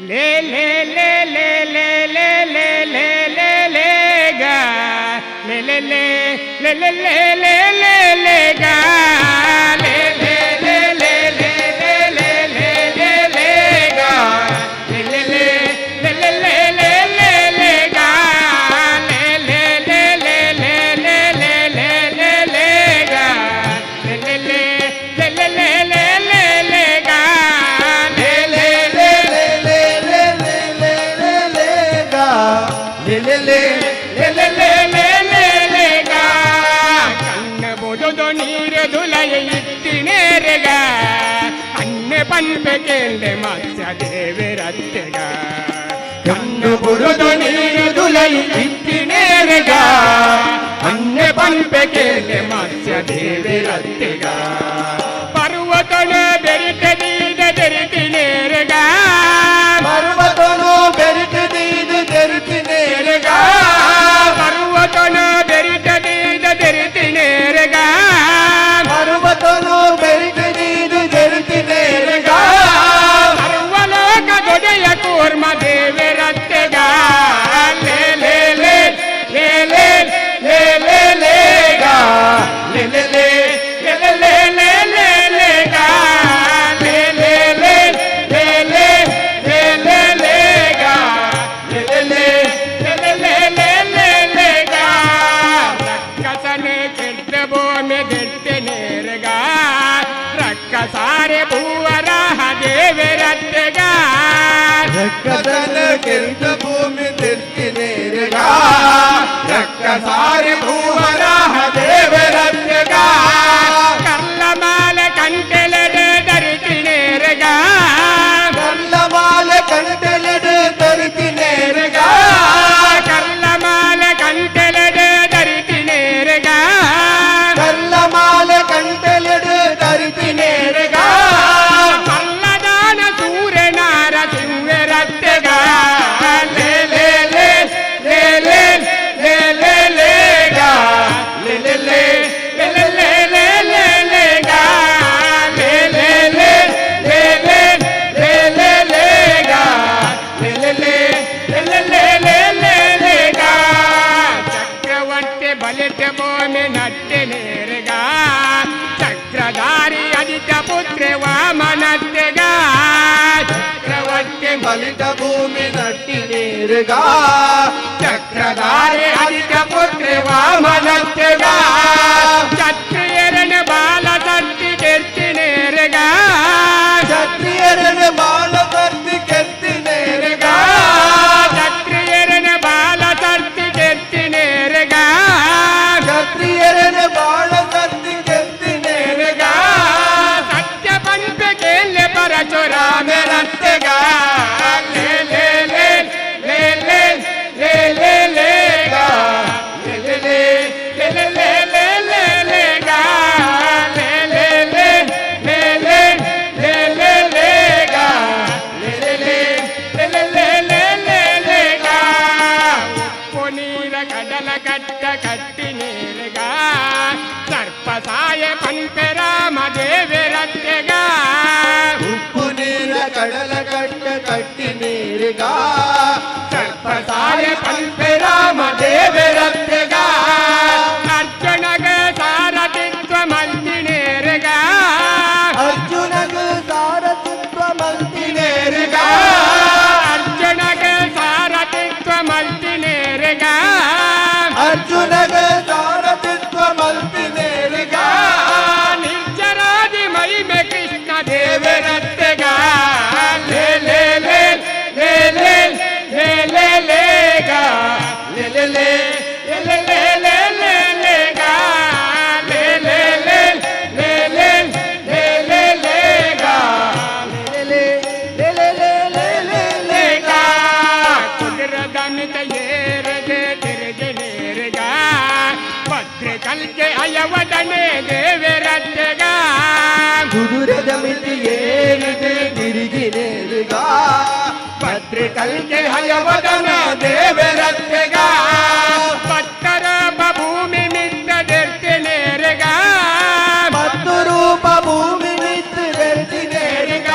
ಲೇ ಲೇ ಲೇ ಲೇ ಲೇ ಲೇ ಲೇ ಲೇ ಲೇ ಲೇ ಗ ಲೇ ಲೇ ಲೇ ಲೇ ಲೇ ಲೇ ಲೇ ಲೇ ಲೇ ಗ ಲೇ ಲೇ ಲೇ ಲೇ ಲೇ ಲೇ ಲೇ ಲೇ ಲೇ ಲೇ ಗ ಲೇ ಲೇ ಲೇ ಲೇ ಲೇ ಲೇ ಲೇ ಲೇ ಲೇ ಗ ಲೇ ಲೇ ಲೇ ಲೇ ಲೇ ಲೇ ಲೇ ಲೇ ಲೇ ಲೇ ಗ ಲೇ ಲೇ ಲೇ ಲೇ ಲೇ ಲೇ ಲೇ ಲೇ ಲೇ ಗ ಲೇ ಲೇ ಲೇ ಕಣ್ಣ ಬೊದೊದು ನೀರು ದುಲಯ ಇಟ್ಟಿನೇರೆಗ ಅನ್ನೆ ಪಂಪೆ ಕೇಂದೆ ಮತ್ಸ್ಯ ದೇವರತ್ತೆಗ. ಕಣ್ಣು ಬುಡುದು ನೀರು ದುಲಯ ಇಟ್ಟಿನೇರೆಗ ಅನ್ನೆ ಪಂಪೆ ಕೇಂದೆ ಮತ್ಸ್ಯ ದೇವರತ್ತೆಗ. ಪರ್ವತನ ಬೆರಿತದೀದ ಬೆರಿತಿನೇರೆಗ ಪರ್ವತನು ಬೆರಿತದೀದು ಬೆರಿತಿನೇರೆಗ. ಪರ್ವತನ ಬೆರಿತದೀದ ಬೆರಿತಿನೇರೆಗ ಪರ್ವತನು ಬೆರಿತದೀದು ಬೆರಿತಿನೇರೆಗ. ಸರ್ವಲೋಕ ದೊಡೆಯ ಕೂರ್ಮ ದೇವರತ್ತೆಗ ಲೇ ಲೇ ಲೇ ಲೇ ಲೇ ಲೇ ಲೇ ಲೇ ಗ ಲೇ ಲೇ ಲೇ ಲೇ ಲೇ ಲೇ ಲೇ ಲೇ ಗ ಲೇ ಲೇ ಲೇ ಲೇ ಲೇ ಲೇ ಲೇ ಲೇ ಗ ಲೇ ಲೇ ಲೇ ಲೇ ಲೇ ಲೇ ಲೇ ಗ. ರಕ್ಕಸನೆ ಕೆಟ್ಟ ಭೂಮಿ ಗೆಟ್ಟೆನೇರೆಗ ರಕ್ಕಸಾರೆ ಭೂವರ ದೇವರತ್ತೆಗ. ರಕ್ಕಸನ ಕೆಟ್ಟ ಭೂಮಿ ತೆತ್ತಿನೇರೆಗ. ರಕ್ಕಸಾರೆ ಭೂವರ ದೇವರತ್ತೆಗ. ಕಲ್ಲಮಾಲೆ ಕಂಟೆಲೆಡೆ ಧರಿತಿನೇರೆಗ ಕಲ್ಲಮಾಲೆ ಕಂಟೆಲೆಡೆ ಧರಿತಿನೇರೆಗ. ಕಲ್ಲಮಾಲೆ ಕಂಟೆಲೆಡೆ ಧರಿತಿನೇರೆಗ. ಕಲ್ಲಮಾಲೆ ಕಂಟೆಲೆಡೆ ಧರಿತಿನೇರೆಗ. ಪುತ್ರ ವಾಮನತ್ತೆಗ ಚಕ್ರವರ್ತಿ ಬಲಿತ ಭೂಮಿ ನಟ್ಟಿ ನೀರುಗ ಚಕ್ರಧಾರೆ ಆದಿತ್ಯ ಪುತ್ರ ವಾಮನತ್ತೆಗ ಕ್ಷತ್ರಿಯರನ ಬಾಲ ತಟ್ಟಿ ಕೆತ್ತಿನೇರಗ ಕ್ಷತ್ರಿಯರನ ಬಾಳ ತರ್ತಿ ಕೆತ್ತಿ ನೇರುಗ ಕ್ಷತ್ರಿಯರನ ಬಾಲ ತಟ್ಟಿ ಕೆತ್ತಿನೇರಗ ಕ್ಷತ್ರಿಯರನ ಬಾಳ ತರ್ತಿ ಕೆತ್ತಿ ನೇರುಗ ಸತ್ಯ ಪಂಚ ಕೇಳ್ಯ ಪರಶುರಾಮ ರತ್ತೆಗ ಲೇ ಲೇ ಲೇ ಲೇ ಲೇ ಲೇ ಲೇ ಲೇ ಗಾ ಲೇ ಲೇ ಲೇ ಲೇ ಲೇ ಲೇ ಲೇ ಲೇ ಗಾ ಲೇ ಲೇ ಲೇ ಲೇ ಲೇ ಲೇ ಲೇ ಲೇ ಗಾ ಲೇ ಲೇ ಲೇ ಲೇ ಲೇ ಲೇ ಲೇ ಲೇ ಗಾ ಉಪ್ಪು ನೀರ ಕಡಲ ಕಟ್ಟ ಕಟ್ಟಿ ನೀರಿಗ ಸರ್ಪ ಸಾಯ ಪಂಪರಾಮ ದೇವರತ್ತೆಗ ಉಪ್ಪು ನೀರ ಕಡಲ ಕಟ್ಟ ಕಟ್ಟಿ ನೀರಿಗ ಸರ್ಪ ಸಾಯ ಪಂಪರಾಮ ದೇವರತ್ತೆಗ ಅರ್ಜುನಗ ಸಾರಥಿತ್ವ ಮಂದಿನೇರಗ ಅರ್ಜುನಗ ಸಾರಥಿತ್ವ ಮಂತಿ ನೇರಿಗ ಅರ್ಜುನಗ ಸಾರಥಿತ್ವ ಮಂದಿನೇರಗ ಅರ್ಜುನಗ ಸಾರಥಿತ್ವ ಮಂತಿ ನೇರಿಗ ನಿರ್ಜರಾದಿ ಮಹಿಮೆ ಕೃಷ್ಣ ದೇವರತ್ತೆಗ ಲೇ ಲೇ ಲೇ ಲೇ ಲೇ ಲೇ ಲೇ ಲೇ ಗಾ ಲೇ ಲೇ ಲೇ ಲೇ ಲೇ ಲೇ ಲೇ ಲೇ ಗಾ ಲೇ ಲೇ ಲೇ ಲೇ ಲೇ ಲೇ ಲೇ ಲೇ ಗಾ ಲೇ ಲೇ ಲೇ ಲೇ ಲೇ ಲೇ ಲೇ ಲೇ ಗಾ ಕುದುರದನಿತ ಏರದೆ ತಿರುಗಿ ನೇರಗ ಭದ್ರಕಲ್ಗೆ ಅಯವದನೆ ದೇವರತ್ತೆಗ ಕುದುರೆದ ಮಿತಿ ಏರಿದೆ ತಿರುಗಿ ನೇರಿಗ ಭದ್ರಕಲ್ಗೆ ಹಯವದನ ದೇವರತ್ತೆಗ ಭಕ್ತರ ಭೂಮಿ ಮಿತ್ತದೆರ್ತಿ ನೇರಗ ಮತ್ತು ರೂಪ ಭೂಮಿ ಮಿತ್ತು ಬೆರ್ತಿ ನೇರಿಗ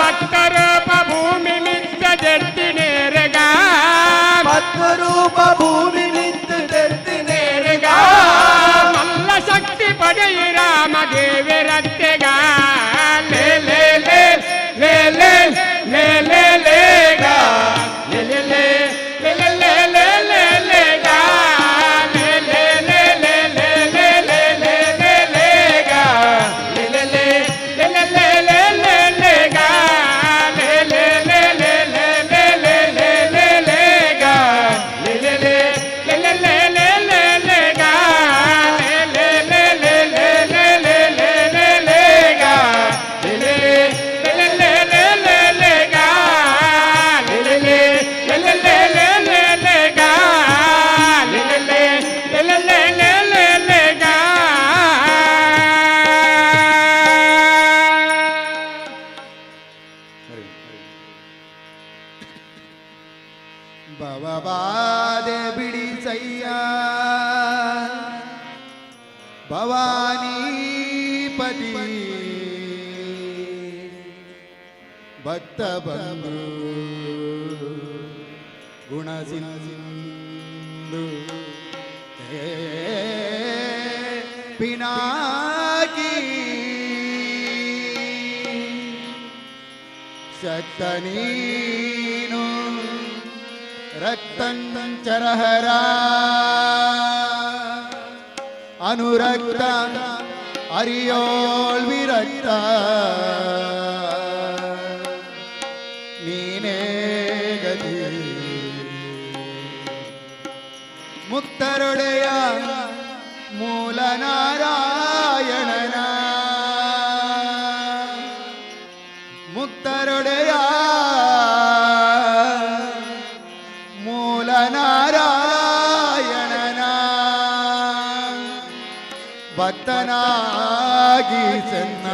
ಭಕ್ತರ ಭೂಮಿ ಮಿತ್ತದೆರ್ತಿ ನೇರಗ ಮತ್ತು ರೂಪ ಭೂಮಿ ಮಿತ್ತು ಬೆರ್ತಿ ನೇರಿಗ ಮಲ್ಲ ಶಕ್ತಿ ಪಡೆಯಿ ರಾಮ ದೇವರತ್ತೆಗ ಲೇ ಲೇ ಲೇ ಲೇ ಲೇ ಲೇ ಲೇ ಲೇ ಗಾ ಲೇ ಲೇ ಲೇ ಲೇ ಲೇ ಲೇ ಲೇ ಲೇ ಲೇ ಗಾ ಲೇ ಲೇ ಲೇ ಲೇ ಲೇ ಲೇ ಲೇ ಲೇ ಲೇ ಲೇ ಗಾ ಲೇ ಲೇ ಲೇ ಲೇ ಲೇ ಲೇ ಲೇ ಲೇ ಲೇ ಗಾ ಲೇ ಲೇ ಲೇ ಲೇ ಲೇ ಲೇ ಲೇ ಲೇ ಲೇ ಲೇ ಗಾ ಲೇ ಲೇ ಲೇ ಲೇ ಲೇ ಲೇ ಲೇ ಲೇ ಲೇ ಗಾ ಲೇ ಲೇ ಲೇ ಲೇ ಲೇ ಲೇ ಲೇ ಲೇ ಲೇ ಲೇ ಗಾ ಲೇ ಲೇ ಲೇ ಲೇ ಲೇ ಲೇ ಲೇ ಲೇ ಗಾ ಲೇ ಲೇ ಲೇ ಲೇ ಲೇ ಲೇ ಲೇ ಲೇ ಲೇ ಗಾ ಲೇ ಲೇ ಲೇ ಲೇ ಲೇ ಲೇ ಲೇ ಲೇ ಲೇ ಗಾ ಭವಬಾಧೆ ಬಿಡಿಸಯ್ಯ ಭವಾನೀಪತಿ ಭಕ್ತ ಬಂಧು ಗುಣಸಿಂಧು ಪಿನಾಕಿ ಶಕ್ತ ನೀನು ರಕ್ತಂಚರಹರ ಅನುರಕ್ತ ಅರಿಯೋಳ್ ವಿರಕ್ತ ನೀನೇ ಗತಿ ಮುಕ್ತರೊಡೆಯ ಮೂಲ ನಾರಾಯಣನ ಮುಕ್ತರೊಡೆಯ ಮೂಲ ನಾರಾಯಣನ ಭಕ್ತನಾಗಿ ಸನ್ನ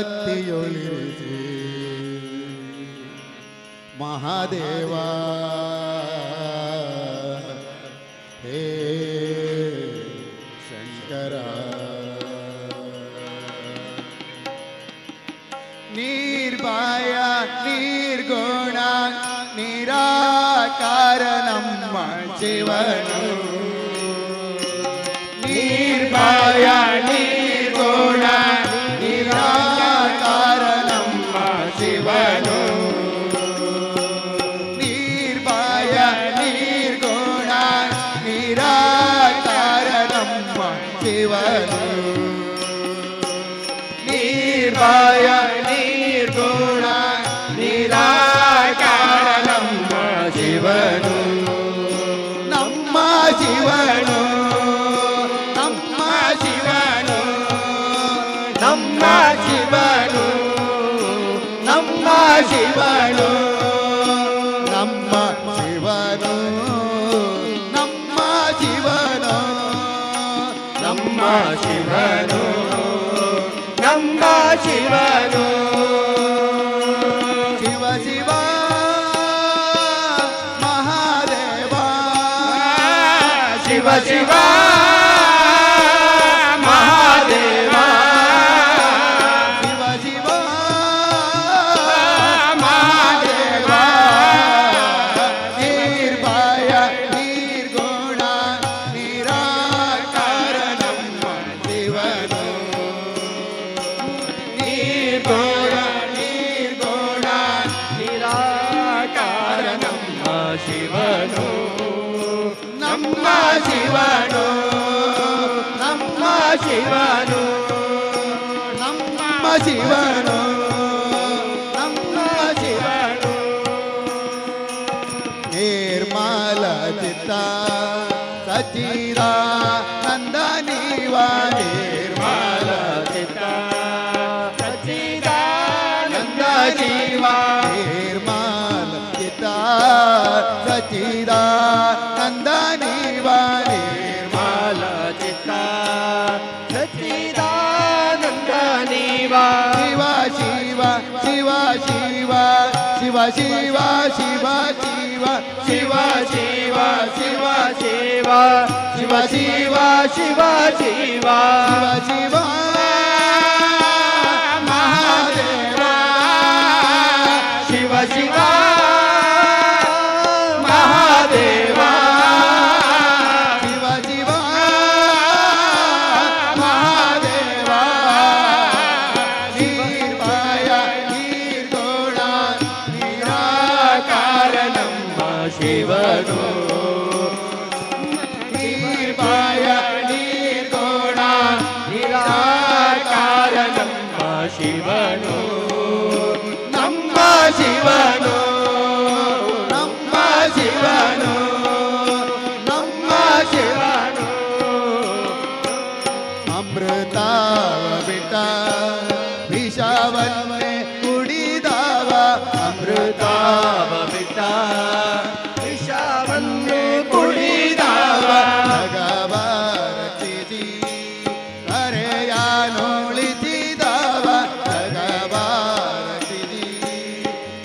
ಭಕ್ತಿಯೊಳಿರಿಸಿ ಮಹಾದೇವ ಹೇ ಶಂಕರ ನಿರ್ಭಯ ನಿರ್ಗುಣ ನಿರಾಕಾರ ನಮ್ಮ ಶಿವನು ನಿರ್ಭಯ ನಿರ್ಭಯ ನಿರ್ಗುಣ ನಿರಾಕಾರ ನಮ್ಮ ಶಿವನು ನಿರ್ಭಯ ನಿರ್ಗುಣ ನಿರಾಕಾರ ನಮ್ಮ ಶಿವನು ನಿರ್ಭಯ ನಿರ್ಗುಣ ನಿರಾಕಾರ ನಮ್ಮ ಶಿವನು ನಮ್ಮ ಶಿವನು ನಮ್ಮ ಶಿವನು ನಮ್ಮ ಶಿವನು ನಮ್ಮ ಶಿವನು ನಮ್ಮ ಶಿವನು ನಮ್ಮ ಶಿವನು ನಮ್ಮ ಶಿವನು ನಮ್ಮ ಶಿವನು ಶಿವ ಶಿವ ಮಹಾದೇವ ಶಿವ ಶಿವ ಮಹಾದೇವ ಶಿವ ಶಿವ ಮಹಾದೇವ ನಿರ್ಭಯ ನಿರ್ಗುಣ ನಿರಾಕಾರ ನಮ್ಮ ಶಿವನು ನಿರ್ಗುಣ ನಿರ್ಗುಣ ನಿರಾಕಾರ ನಮ್ಮ ಶಿವನು ನಮ್ಮ ಶಿವನು ನಮ್ಮ ಶಿವನು ನಮ್ಮ ಶಿವನು ನಮ್ಮ ಶಿವನು ನಿರ್ಮಲ ಚಿತ್ತ ಸಚಿದಾನಂದ ನೀವ ನಿರ್ಮಲ ಚಿತ್ತ ಸಚಿದಾನಂದ ಜೀವ ನಿರ್ಮಲ ಚಿತ್ತ ಸಚಿದಾನಂದ ನೀವ ನಿರ್ಮಲ ಚಿತ್ತ ಸಚಿದಾನಂದ ನೀವ ಶಿವ ಶಿವ ಶಿವ ಶಿವ ಶಿವ ಶಿವ ಶಿವ ಶಿವ ಶಿವ ಶಿವ ಶಿವ ಶಿವ ಶಿವ ಶಿವ ಶಿವ ಶಿವ ಮಹಾದೇವ ಶಿವ ಶಿವ ಮಹಾದೇವ ಶಿವ ಶಿವ ಮಹಾದೇವ ನಿರ್ಭಯ ನಿರ್ಗುಣ ನಿರಾಕಾರ ನಮ್ಮ ಶಿವನು ನಿರ್ಭಯ ನಿರ್ಗುಣ ನಿರಾಕಾರ ನಮ್ಮ ಶಿವನು ನಮ್ಮ ಶಿವನು ನಮ್ಮ ಶಿವನು ನಮ್ಮ ಶಿವನು ಅಮೃತಾವ ಬಿಟ್ಟ ವಿಷವನ್ನೇ ಕುಡಿದವ ಅಮೃತಾವ ಬಿಟ್ಟ ವಿಷವನ್ನೇ ಕುಡಿದವ ಭಗವ ರಚಿಸಿ ಕರೆಯ ನೋಳಿಸಿದವ ಭಗವ ರಚಿಸಿ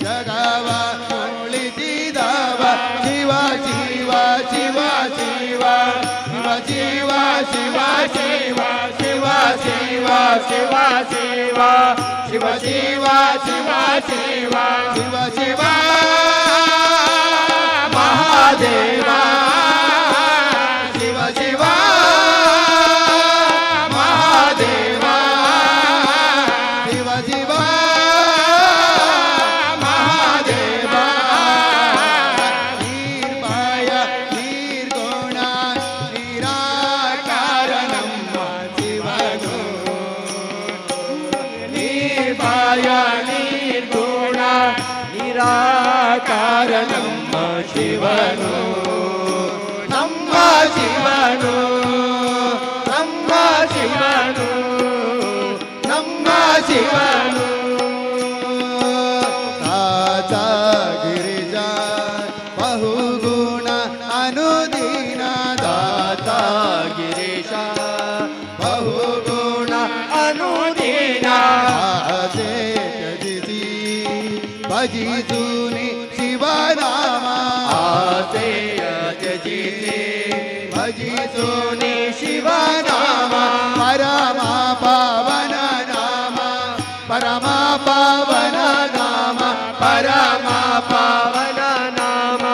ಜಗವ ನೋಳಿಸಿದವ ಶಿವ ಶಿವ ಶಿವ ಶಿವ ಶಿವ ಶಿವ ಶಿವ ಶಿವ ಶಿವ ಶಿವ ಶಿವ ಶಿವ ಶಿವ ಶಿವ ಶಿವ ಶಿವ ಶಿವ ಶಿವ ಮಹಾದೇವ ಶಿವ ಶಿವ ಮಹಾದೇವ ಶಿವ ಶಿವ ಮಹಾದೇವ ನಿರ್ಭಯ ನಿರ್ಗುಣ ನಿರಾಕಾರ ನಮ್ಮ ಶಿವನು ನಿರ್ಭಯ ನಿರ್ಗುಣ ನಿರಾಕಾರ ನಮ್ಮ ಶಿವನು ನಮ್ಮ ಶಿವನು ನಮ್ಮ ಶಿವನು ನಮ್ಮ ಶಿವನು ತಾತ ಗಿರಿಜ ಬಹುಗುಣ ಅನುದೀನ ದಾತ ಗಿರೀಶ ಬಹುಗುಣ ಅನುದೀನ ತ್ಯಜಿಸಿ ಭಜಿಸುನಿ ಶಿವನಾಮ ಆಸೆಯ ತ್ಯಜಿಸಿ ಭಜಿಸುನಿ ಶಿವನಾಮ ಪರಮ ಪಾವನ ನಾಮ ಪರಮ ಪಾವನ ನಾಮ ಪರಮ ಪಾವನ ನಾಮ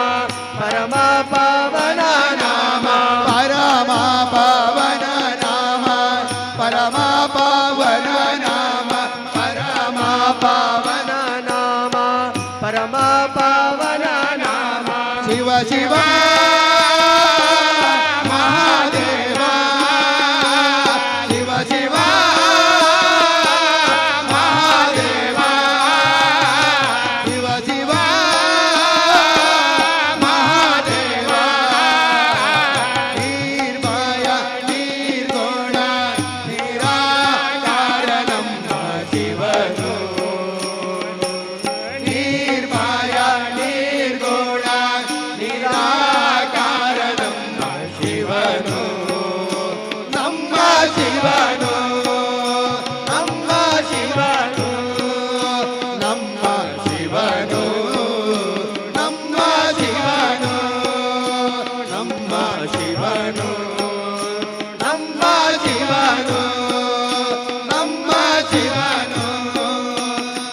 ಪರಮ ಪಾವನ ನಾಮ ಪರಮ ಪಾವನ ನಾಮ ಪರಮ ಪಾವನ ನಾಮ ಪರಮ ಪಾವನ ನಾಮ ಪರಮ ಪಾವನ ನಾಮ ಶಿವ ಶಿವ ಮಹಾದೇವ ಶಿವ ಶಿವ ಮಹಾದೇವ ಶಿವ ಶಿವ ಮಹಾದೇವ ನಿರ್ಮಯ ನಿರ್ಗುಣ ನಿರಾಕಾರ ನಮ್ಮ ಶಿವನು ನಿರ್ಮಯ ನಿರ್ಗುಣ ನಿರಾಕಾರ ನಮ್ಮ ಶಿವನು ನಮ್ಮ ಶಿವನು ನಮ್ಮ ಶಿವನು ನಮ್ಮ ಶಿವನು ನಮ್ಮ ಶಿವನು ನಮ್ಮ ಶಿವನು ನಮ್ಮ ಶಿವನು ನಮ್ಮ ಶಿವನು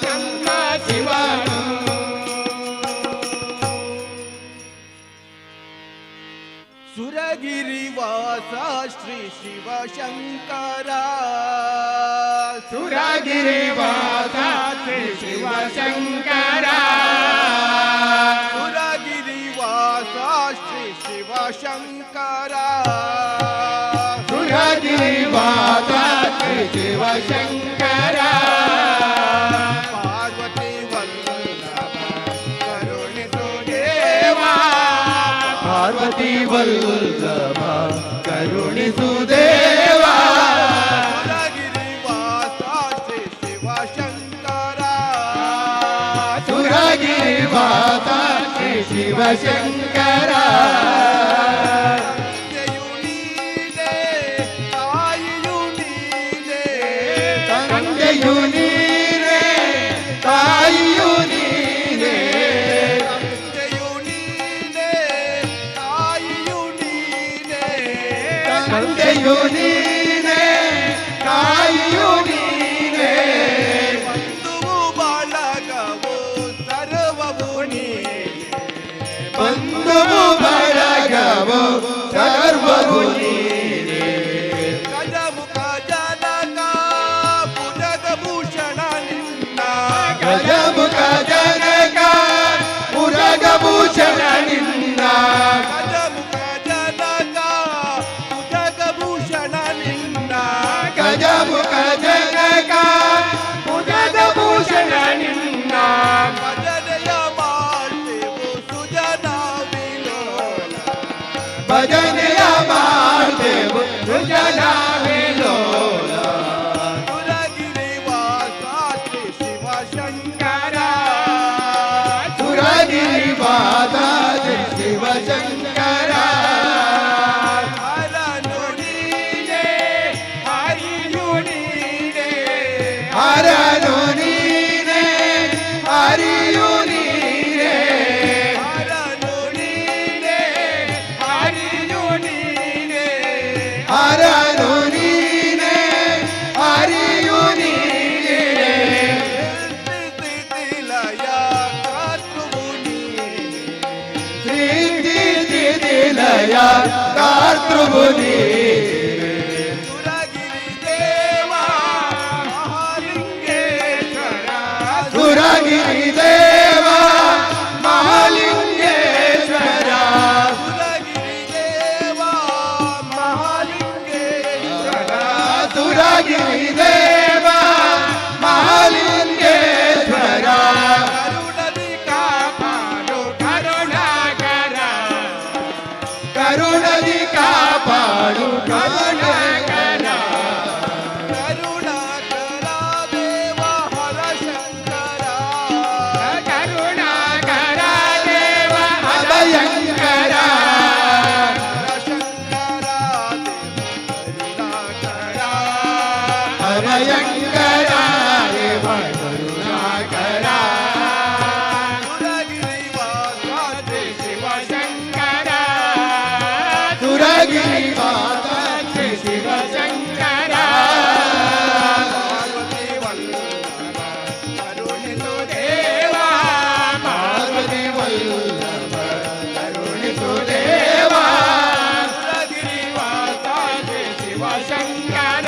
ನಮ್ಮ ಶಿವನು ಸುರಗಿರಿವಾಸ ಶ್ರೀ ಶಿವಶಂಕರ ಸುರಗಿರಿವಾಸ ಶ್ರೀ ಶಿವಶಂಕರ ಸುರಗಿರಿವಾಸ ಶ್ರೀ ಶಿವಶಂಕರ ಸುರಗಿರಿವಾಸ ಶ್ರೀ ಶಿವಶಂಕರ ಪಾರ್ವತಿ ವಲ್ಲಭ ಕರುಣಿಸು ದೇವಾ ಪಾರ್ವತಿ ವಲ್ಲಭ ಕರುಣಿಸು ದೇವಾ ಸುರಗಿರಿವಾಸ ಶ್ರೀ ಶಿವಶಂಕರ ಸುರಗಿರಿವಾಸ ಶ್ರೀ ಶಿವಶಂಕರ ತಂದೆಯು ನೀನೇ ತಾಯಿಯು ನೀನೇ ತಂದೆಯು ನೀನೇ ತಾಯಿಯು ನೀನೇ ತಂದೆಯು ನೀನೇ ತಾಯಿಯು ನೀನೇ ತಂದೆಯು ನೀನೇ ತಾಯಿಯು ನೀನೇ ಬಂಧುವು ಬಳಗವು ಸರ್ವವು ನೀನೇ ಬಂಧುವು ಬಳಗವು ಸರ್ವವು ನೀನೇ ಗಜಮುಖ ಜನಕ ಭುಜಗಭೂಷಣ ನಿನ್ನ ಗಜಮುಖ ಜನಕ ಮುರಗಭೂಷಣ ನಿನ್ನ ಗಜಮುಖ ಜನಕ ಭುಜಗಭೂಷಣ ನಿನ್ನ ಗಜಮುಖ ಜನಕ ಮುರಗಭೂಷಣ ನಿನ್ನ ಭಜನೆಯ ಮಾಡ್ತೇವು ಸುಜನ ವಿಲೋಲ ಭಜನೆಯ ಮಾಡ್ತೇವು ಸುಜನ ವಿಲೋಲ ಸುರಗಿರಿವಾಸ ಶ್ರೀ ಶಿವಶಂಕರ ಸುರಗಿರಿವಾಸ ಶ್ರೀ ಶಿವಶಂಕರ ಹರನು ನೀನೇ ಹರಿಯು ನೀನೇ ಹರನು ನೀನೇ ಹರಿಯು ನೀನೇ ಹರನು ನೀನೇ ಹರಿಯು ನೀನೇ ಹರನು ನೀನೇ ಹರಿಯು ನೀನೇ ಸ್ಥಿತಿಲಯ ಕರ್ತೃವು ನೀನೇ ಶ್ರೀ ನಿಲಯ ಕಾರ್ತೃವು ನೀನೇ ಸುರಗಿರಿ ದೇವ ಮಹಾಲಿಂಗೇಶ್ವರ ಸುರಗಿರಿ ದೇವ ಮಹಾಲಿಂಗೇಶ್ವರ ಸುರಗಿರಿ ದೇವ ಮಹಾಲಿಂಗೇಶ್ವರ ಸುರಗಿರಿ ದೇವ ಮಹಾಲಿಂಗೇಶ್ವರ ಕರುಣದಿ ಕಾಪಾಡು ಕರುಣಾಕರ ಕರುಣದಿ ಕಾಪಾಡು ಕರುಣಾಕರ ಕರುಣಾಕರ ದೇವ ಹರಶಂಕರ ಕರುಣಾಕರ ದೇವ ಅಭಯಂಕರ ಹರಶಂಕರ ಕರುಣಾಕರ ಅಭಯಂಕರ ದೇವ ಕರುಣಾಕರ ಸುರಗಿರಿವಾಸ ಶ್ರೀ ಶಿವಶಂಕರ ಸುರಗಿರಿವಾಸ ಶ್ರೀ ಶಿವಶಂಕರ ಪಾರ್ವತಿ ವಲ್ಲಭ ಕರುಣಿಸು ದೇವ ಪಾರ್ವತಿ ವಲ್ಲಭ ಕರುಣಿಸು ದೇವ ಸುರಗಿರಿವಾಸ ಶಿವಶಂಕರ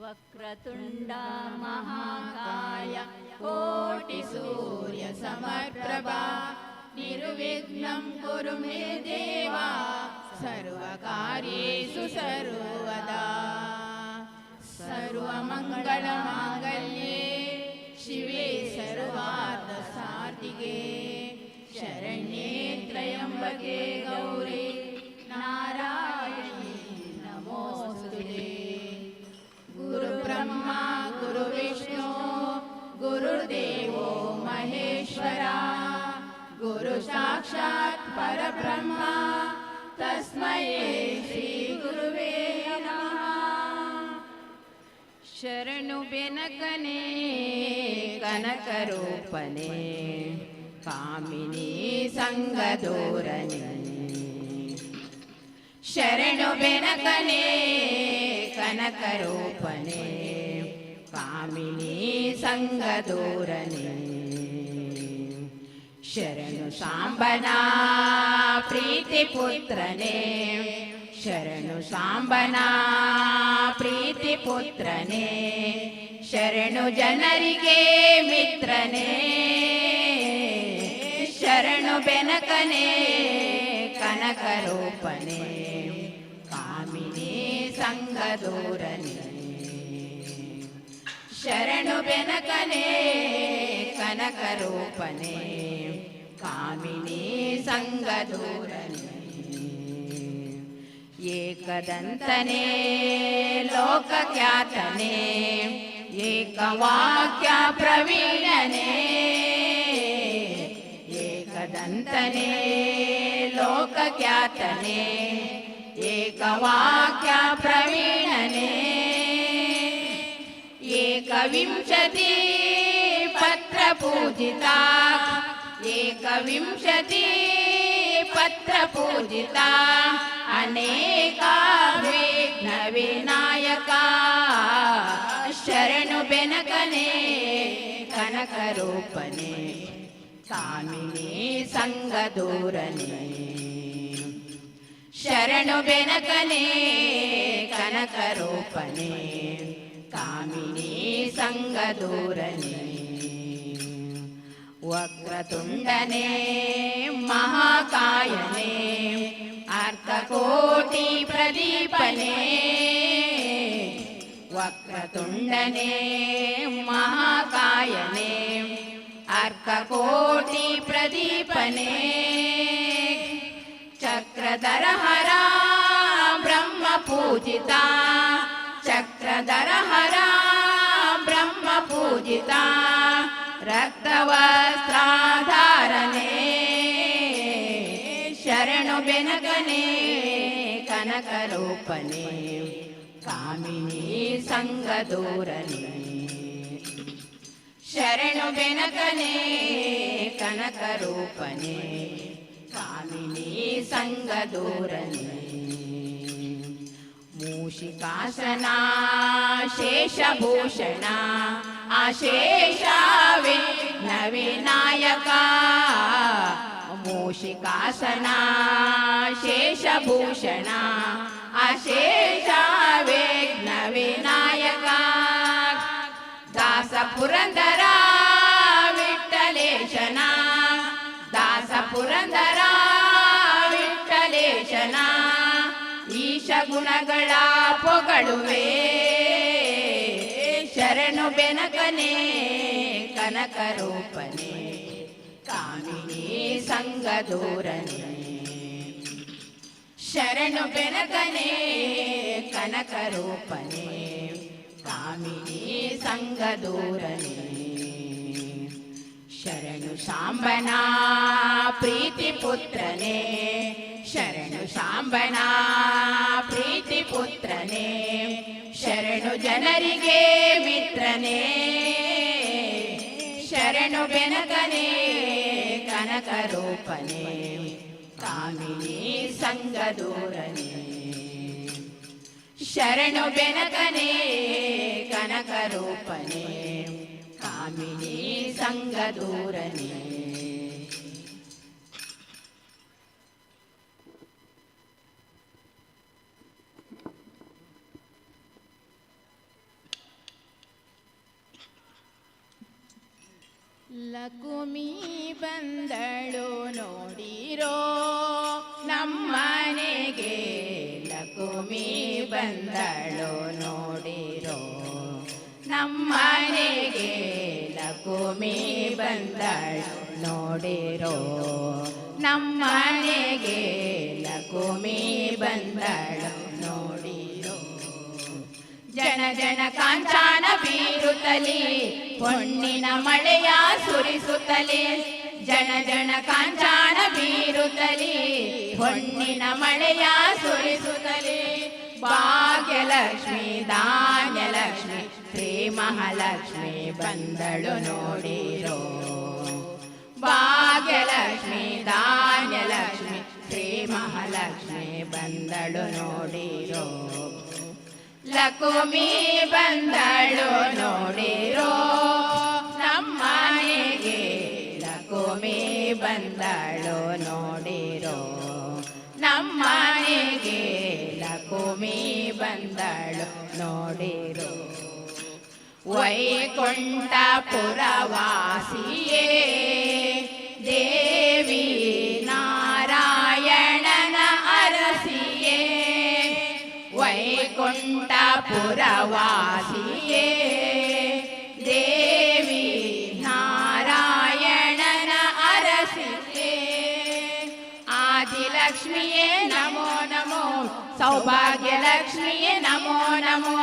वक्रतुण्डा महाकाय कोटिसूर्यसमप्रभा निर्विघ्नं कुरु मे देवा सर्वकार्येषु सर्वदा सर्वमङ्गलमाङ्गल्ये शिवे सर्वार्थसाधिके शरण्ये त्र्यम्बके गौरी नारायणी नमोस्तुते गुरुब्रह्मा गुरुविष्णु गुरुर्देवो महेश्वरा गुरु साक्षात् परब्रह्मा तस्मै श्री गुरुवे नमः ಶರಣು ಬೆನಕನೆ ಕನಕರೂಪನೆ ಕಾಮಿನಿ ಸಂಗದೋರನೆ ಶರಣು ಬೆನಕನೆ ಕನಕರೂಪನೆ ಕಾಮಿನಿ ಸಂಗದೋರನೆ ಶರಣು ಸಾಂಬನ ಪ್ರೀತಿ ಪುತ್ರನೇ ಶರಣು ಸಾಂಬನ ಪ್ರೀತಿ ಪುತ್ರನೇ ಶರಣು ಜನರಿಗೆ ಮಿತ್ರನೇ ಶರಣು ಬೆನಕನೇ ಕನಕರೂಪನೇ ಕಾಮಿನಿ ಸಂಗದೂರನೇ ಶರಣು ಬೆನಕನೇ ಕನಕರೂಪನೇ ಕಾಮಿನಿ ಸಂಗದೂರನೇ ಏಕದಂತನೇ ಲೋಕಖ್ಯಾತನೇ ಏಕವಾಕ್ಯ ಪ್ರವೀಣನೇ ಏಕದಂತನೇ ಲೋಕಖ್ಯಾತನೇ ಏಕವಾಕ್ಯ ಪ್ರವೀಣನೇ ಏಕವಿಂಶತಿ ಪತ್ರ ಪೂಜಿತಾ ಏಕವಿಂಶತಿ ಪತ್ರ ಪೂಜಿತಾ ಅನೇಕ ವಿಘ್ನ ವಿನಾಯಕ ಶರಣು ಬೆನಕನೇ ಕನಕರೂಪನೇ ಕಾಮಿನಿ ಸಂಗದೂರನೇ ಶರಣು ಬೆನಕನೇ ಕನಕರೂಪನೇ ಕಾಮಿನಿ ಸಂಗದೂರನೇ ವಕ್ರತುಂಡನೇ ಮಹಾಕಾಯನೇ ಅರ್ಧಕೋಟಿ ಪ್ರದೀಪನೇ ವಕ್ರತುಂಡನೇ ಮಹಾಕಾಯನೇ ಅರ್ಧಕೋಟಿ ಪ್ರದೀಪನೇ ಚಕ್ರಧರ ಹರ ಬ್ರಹ್ಮ ಪೂಜಿತಾ ಚಕ್ರಧರ ಹರ ಬ್ರಹ್ಮ ಪೂಜಿತಾ ರಕ್ತವಸ್ತ್ರಾಧಾರನೇ ಶರಣು ಬೆನಕನೇ ಕನಕರೂಪನೇ ಕಾಮಿನಿ ಸಂಗದೂರನೇ ಶರಣು ಬೆನಕನೇ ಕನಕರೂಪನೇ ಕಾಮಿನಿ ಸಂಗದೂರನೇ ಮೂಷಿಕಾಸನ ಶೇಷಭೂಷಣ ಅಶೇಷ ವಿಘ್ನ ವಿನಾಯಕ ಮೂಷಿಕಾಸನ ಶೇಷಭೂಷಣ ಅಶೇಷ ವಿಘ್ನ ವಿನಾಯಕ ದಾಸ ಪುರಂದರ ವಿಠ್ಠಲೇಶನ ದಾಸ ಪುರಂದರ ವಿಠ್ಠಲೇಶನ ಈಶ ಗುಣಗಳ ಪೊಗಳುವೆ ಶರಣು ಬೆನಕನೇ ಕನಕರೂಪನೇ ಕಾಮಿನಿ ಸಂಗದೂರನೇ ಶರಣು ಬೆನಕನೇ ಕನಕರೂಪನೇ ಕಾಮಿನಿ ಸಂಗದೂರನೇ ಶರಣು ಸಾಂಬನ ಪ್ರೀತಿ ಪುತ್ರನೇ ಶರಣು ಸಾಂಬನ ಪ್ರೀತಿ ಪುತ್ರನೇ ಶರಣು ಜನರಿಗೆ ಮಿತ್ರನೇ ಶರಣು ಬೆನಕನೇ ಕನಕರೂಪನೇ ಕಾಮಿನಿ ಸಂಗದೂರನೇ ಶರಣು ಬೆನಕನೇ ಕನಕರೂಪನೇ ಕಾಮಿನಿ ಸಂಗದೂರನೇ ಲಕುಮಿ ಬಂದಳು ನೋಡಿರೋ ನಮ್ಮನೆಗೆ, ಲಕುಮಿ ಬಂದಳು ನೋಡಿರೋ ನಮ್ಮನೆಗೆ, ಲಕುಮಿ ಬಂದಳು ನೋಡಿರೋ ನಮ್ಮನೆಗೆ, ಲಕುಮಿ ಬಂದಳು ನೋಡಿರೋ. ಜನ ಜನ ಕಾಂಚಾನ ಬೀರುತ್ತಲೇ ಹೊನ್ನಿನ ಮಳೆಯ ಸುರಿಸುತ್ತಲೇ, ಜನ ಜನ ಕಾಂಚಾನ ಬೀರುತ್ತಲೇ ಹೊನ್ನಿನ ಮಳೆಯ ಸುರಿಸುತ್ತಲೇ. ಭಾಗ್ಯಲಕ್ಷ್ಮಿ ಧಾನ್ಯಲಕ್ಷ್ಮಿ ಶ್ರೀ ಮಹಾಲಕ್ಷ್ಮಿ ಬಂದಳು ನೋಡಿರೋ, ಭಾಗ್ಯಲಕ್ಷ್ಮಿ ಧಾನ್ಯಲಕ್ಷ್ಮಿ ಶ್ರೀ ಮಹಾಲಕ್ಷ್ಮಿ ಬಂದಳು ನೋಡಿರೋ. ಲಕುಮಿ ಬಂದಳು ನೋಡಿರೋ ನಮ್ಮನೆಗೆ, ಲಕುಮಿ ಬಂದಳು ನೋಡಿರೋ ನಮ್ಮನೆಗೆ, ಲಕುಮಿ ಬಂದಳು ನೋಡಿರೋ. ವೈಕುಂಠಪುರವಾಸಿಯೇ ದೇವಿ ನಾರಾಯಣನ ಅರಸಿಯೇ, ವೈಕುಂಠಪುರವಾಸಿಯೇ ದೇವಿ ನಾರಾಯಣನ ಅರಸಿಯೇ. ಆದಿಲಕ್ಷ್ಮಿಯೇ ನಮೋ ನಮೋ, ಸೌಭಾಗ್ಯಲಕ್ಷ್ಮಿಯೇ ನಮೋ ನಮೋ,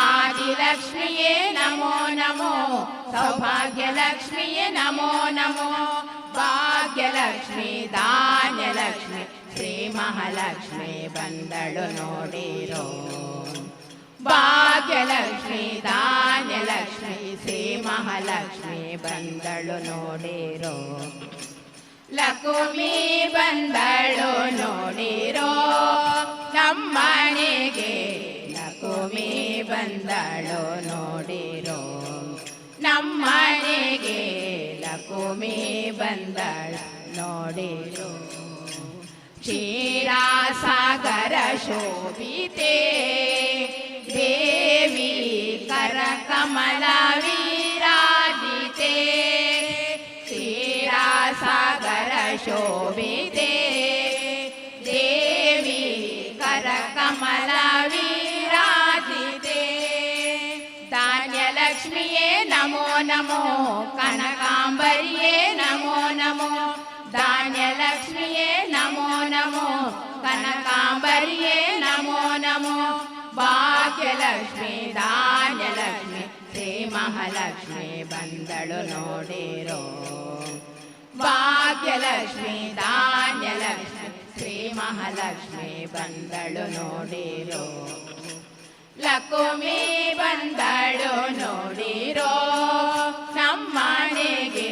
ಆದಿಲಕ್ಷ್ಮಿಯೇ ನಮೋ ನಮೋ, ಸೌಭಾಗ್ಯಲಕ್ಷ್ಮಿಯೇ ನಮೋ ನಮೋ. ಭಾಗ್ಯಲಕ್ಷ್ಮಿ ಧಾನ್ಯಲಕ್ಷ್ಮಿ ಶ್ರೀ ಮಹಾಲಕ್ಷ್ಮಿ ಬಂದಳು ನೋಡಿರೋ, ಭಾಗ್ಯಲಕ್ಷ್ಮಿ ಧಾನ್ಯಲಕ್ಷ್ಮಿ ಶ್ರೀ ಮಹಾಲಕ್ಷ್ಮಿ ಬಂದಳು ನೋಡಿರೋ. ಲಕುಮಿ ಬಂದಳು ನೋಡಿರೋ ನಮ್ಮನೆಗೆ, ಲಕುಮಿ ಬಂದಳು ನೋಡಿರೋ ನಮ್ಮನೆಗೆ, ಲಕುಮಿ ಬಂದಳು ನೋಡಿರೋ. ಕ್ಷೀರಾಸಾಗರ ಶೋಭಿತೆ ದೇವಿ ಕರಕಮಲ ವಿರಾಜಿತೆ, ಕ್ಷೀರಾಸಾಗರ ಶೋಭಿತೆ ದೇವಿ ಕರಕಮಲ ವಿರಾಜಿತೆ. ಧಾನ್ಯಲಕ್ಷ್ಮಿಯೇ ನಮೋ ನಮೋ, ಕನಕಾಂಬರಿಯೇ ನಮೋ ನಮೋ, ಧಾನ್ಯಲಕ್ಷ್ಮಿಯೇ ನಮೋ ನಮೋ, ಕನಕಾಂಬರಿಯೇ ನಮೋ ನಮೋ. ಭಾಗ್ಯಲಕ್ಷ್ಮಿ ಧಾನ್ಯಲಕ್ಷ್ಮಿ ಶ್ರೀ ಮಹಾಲಕ್ಷ್ಮಿ ಬಂದಳು ನೋಡಿರೋ, ಭಾಗ್ಯಲಕ್ಷ್ಮಿ ಧಾನ್ಯಲಕ್ಷ್ಮಿ ಶ್ರೀ ಮಹಾಲಕ್ಷ್ಮಿ ಬಂದಳು ನೋಡಿರೋ. ಲಕುಮಿ ಬಂದಳು ನೋಡಿರೋ ನಮ್ಮನೆಗೆ,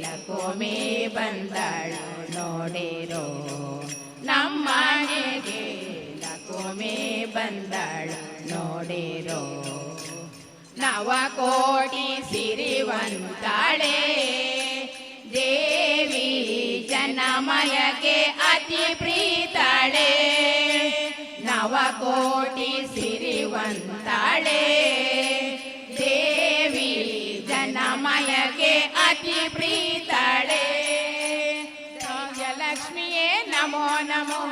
ಲಕುಮಿ ಬಂದಳು ನೋಡಿರೋ ನಮ್ಮನೆಗೆ, ಲಕುಮಿ ಬಂದಳು ನೋಡಿರೋ. ನವಕೋಟಿ ಸಿರಿವಂತಾಳೆ ದೇವಿ ಜನಮಯಕ್ಕೆ ಅತಿ ಪ್ರೀತಾಳೆ, ನವಕೋಟಿ ಸಿರಿವಂತಾಳೆ ದೇವಿ ಜನಮಯಕ್ಕೆ ಅತಿ ಪ್ರೀತಾಳೆ. ಭಾಗ್ಯಲಕ್ಷ್ಮಿಯೇ ನಮೋ ನಮೋ,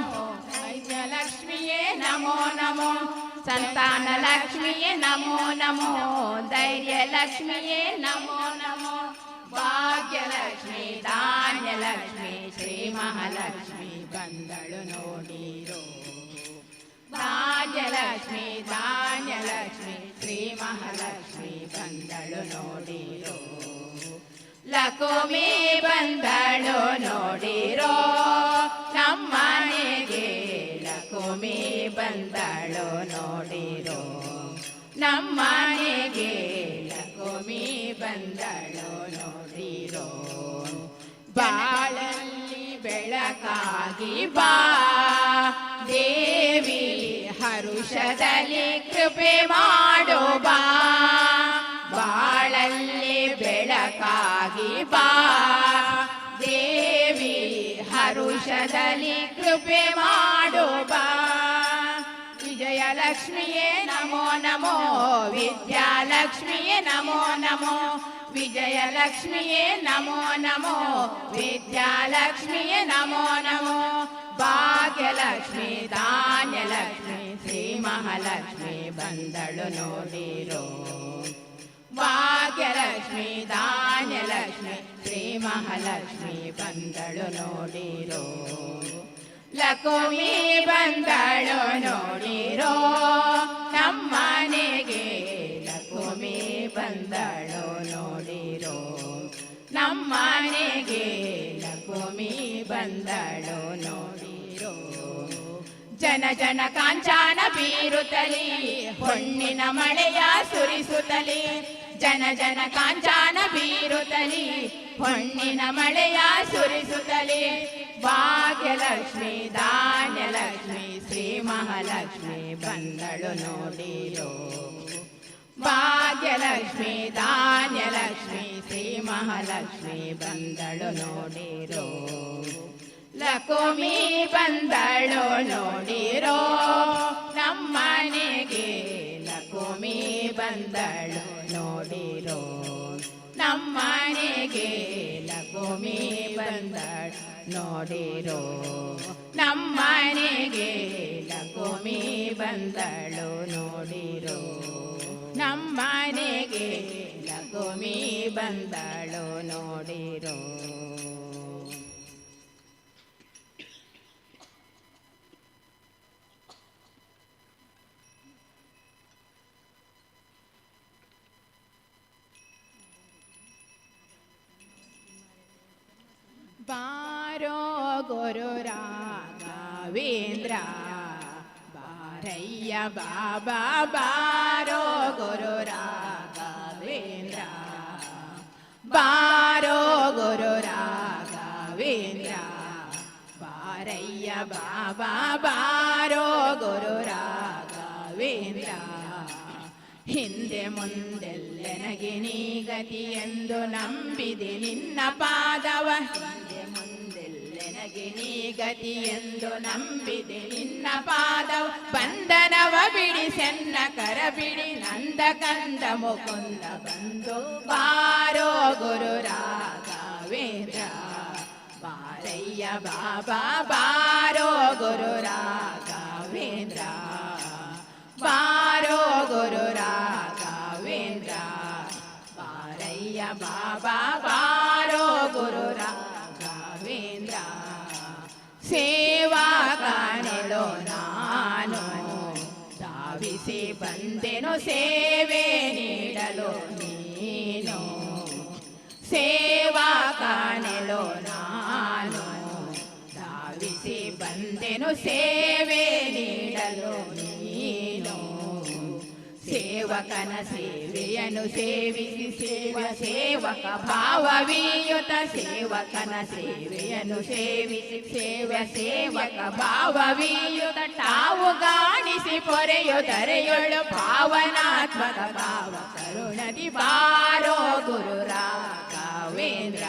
ಭಾಗ್ಯಲಕ್ಷ್ಮಿಯೇ ನಮೋ ನಮೋ, ಸಂತಾನ ಲಕ್ಷ್ಮಿಯೇ ನಮೋ ನಮೋ, ಧೈರ್ಯಲಕ್ಷ್ಮಿಯೇ ನಮೋ ನಮೋ. ಭಾಗ್ಯಲಕ್ಷ್ಮಿ ಧಾನ್ಯಲಕ್ಷ್ಮಿ ಶ್ರೀ ಮಹಾಲಕ್ಷ್ಮಿ ಬಂದಳು ನೋಡಿರೋ, ಭಾಗ್ಯಲಕ್ಷ್ಮಿ ಧಾನ್ಯಲಕ್ಷ್ಮಿ ಶ್ರೀ ಮಹಾಲಕ್ಷ್ಮಿ ಬಂದಳು ನೋಡಿರೋ. ಲಕುಮಿ ಬಂದಳು ನೋಡಿರೋ ನಮ್ಮನೆಗೆ, ಲಕುಮಿ ಬಂದಳು ನೋಡಿರೋ ನಮ್ಮನೆಗೆ, ಲಕುಮಿ ಬಂದಳು ನೋಡಿರೋ. ಬಾಳಲ್ಲಿ ಬೆಳಕಾಗಿ ಬಾ ದೇವಿ, ಹರುಷದಲ್ಲಿ ಕೃಪೆ ಮಾಡು ಬಾ, ಬಾಳಲ್ಲಿ ಬೆಳಕಾಗಿ ಬಾ ದೇವಿ, ಹರುಷದಲ್ಲಿ ಕೃಪೆ ಮಾಡು ಬಾ. ವಿಜಯಲಕ್ಷ್ಮಿಯೇ ನಮೋ ನಮೋ ವಿದ್ಯಾಲಕ್ಷ್ಮಿಯೇ ನಮೋ ನಮೋ ವಿಜಯಲಕ್ಷ್ಮಿಯೇ ನಮೋ ನಮೋ ವಿದ್ಯಾಲಕ್ಷ್ಮಿಯೇ ನಮೋ ನಮೋ ಭಾಗ್ಯಲಕ್ಷ್ಮಿ ಧಾನ್ಯಲಕ್ಷ್ಮಿ ಶ್ರೀ ಮಹಾಲಕ್ಷ್ಮಿ ಬಂದಳು ನೋಡಿರೋ ಭಾಗ್ಯಲಕ್ಷ್ಮಿ ಧಾನ್ಯಲಕ್ಷ್ಮಿ ಶ್ರೀ ಮಹಾಲಕ್ಷ್ಮಿ ಬಂದಳು ನೋಡಿರೋ ಲಕ್ಷ್ಮಿ ಬಂದಳು ನೋಡಿರೋ ನಮ್ಮನೆಗೆ ಲಕ್ಷ್ಮಿ ಬಂದಳು ನೋಡಿರೋ ನಮ್ಮನೆಗೆ ಲಕ್ಷ್ಮಿ ಬಂದಳು ನೋಡಿರೋ ಜನ ಜನ ಕಾಂಚಾನ ಬೀರುತ್ತಲಿ ಹೊನ್ನಿನ ಮಳೆಯ ಸುರಿಸುತ್ತಲಿ ಜನ ಜನ ಕಾಂಚಾನ ಬೀರುತ್ತಲಿ ಹೊನ್ನಿನ ಮಳೆಯ ಸುರಿಸುತ್ತಲಿ ಭಾಗ್ಯಲಕ್ಷ್ಮಿ ಧಾನ್ಯಲಕ್ಷ್ಮಿ ಶ್ರೀ ಮಹಾಲಕ್ಷ್ಮಿ ಬಂದಳು ನೋಡಿರೋ ಭಾಗ್ಯಲಕ್ಷ್ಮಿ ಧಾನ್ಯಲಕ್ಷ್ಮಿ ಶ್ರೀ ಮಹಾಲಕ್ಷ್ಮಿ ಬಂದಳು ನೋಡಿರೋ ಲಕ್ಷ್ಮಿ ಬಂದಳು ನೋಡಿರೋ ನಮ್ಮನೆಗೆ ಲಕ್ಷ್ಮಿ ಬಂದಳು ನೋಡಿರೋ ನಮ್ಮನೆಗೆ ಲಕ್ಷ್ಮಿ ಬಂದಳು ನೋಡಿರೋ ನಮ್ಮನೆಗೆ ಲಕ್ಷ್ಮಿ ಬಂದಳು ನೋಡಿರೋ ನಮ್ಮನೆಗೆ ಲಕ್ಷ್ಮಿ ಬಂದಳು ನೋಡಿರೋ ಬಾರೋ ಗುರು ರಾಘವೇಂದ್ರ ಬಾರಯ್ಯ ಬಾಬಾ ಬಾರೋ ಗುರು ರಾಘವೇಂದ್ರ ಬಾರೋ ಗುರು ರಾಘವೇಂದ್ರ ಬಾರಯ್ಯ ಬಾಬಾ ಬಾರೋ ಗುರು ರಾಘವೇಂದ್ರ ಹಿಂದೆ ಮುಂದೆಲ್ಲೆನಗೆ ನೀ ಗತಿ ಎಂದು ನಂಬಿದೆ ನಿನ್ನ ಪಾದವ ಹಿಂದೆ ಮುಂದೆಲ್ಲೆನಗೆ ನೀ ಗತಿ ಎಂದು ನಂಬಿದೆ ನಿನ್ನ ಪಾದವ ಬಂಧನವ ಬಿಡಿ ಸೆನ್ನ ಕರ ಬಿಡಿ ನಂದ ಕಂದ ಮುಕುಂದ ಬಂದು ಬಾರೋ ಗುರು ರಾಘವೇಂದ್ರ ಬಾರಯ್ಯ ಬಾಬಾ ಬಾರೋ ಗುರು ರಾಘವೇಂದ್ರ ಬಾರೋ ಗುರು ರಾಘವೇಂದ್ರ ಬಾರಯ್ಯ ಬಾಬಾ ಬಾರೋ ಗುರು ರಾಘವೇಂದ್ರ ಸೇವಾ ಕಾಣೆಲೋ ನಾನು ಧಾವಿಸಿ ಬಂದೆನು ಸೇವೆ ನೀಡಲು ನೀನು ಸೇವಾ ಕಾಣೆಲೋ ನಾನು ಧಾವಿಸಿ ಬಂದೆನು ಸೇವೆ ನೀಡಲು ನೀನು ಸೇವಕನ ಸೇವೆಯನ್ನು ಸೇವಿಸಿ ಸೇವಕ ಭಾವವೀಯುತ ಸೇವಕನ ಸೇವೆಯನ್ನು ಸೇವಿಸಿ ಸೇವಕ ಭಾವವೀಯುತ ತಾವು ಗಾಣಿಸಿ ಪೊರೆಯುತ್ತರೆಯೊಳು ಪಾವನಾತ್ಮಕ ಭಾವ ಕರುಣದಿ ಬಾರೋ ಗುರು ರಾಘವೇಂದ್ರ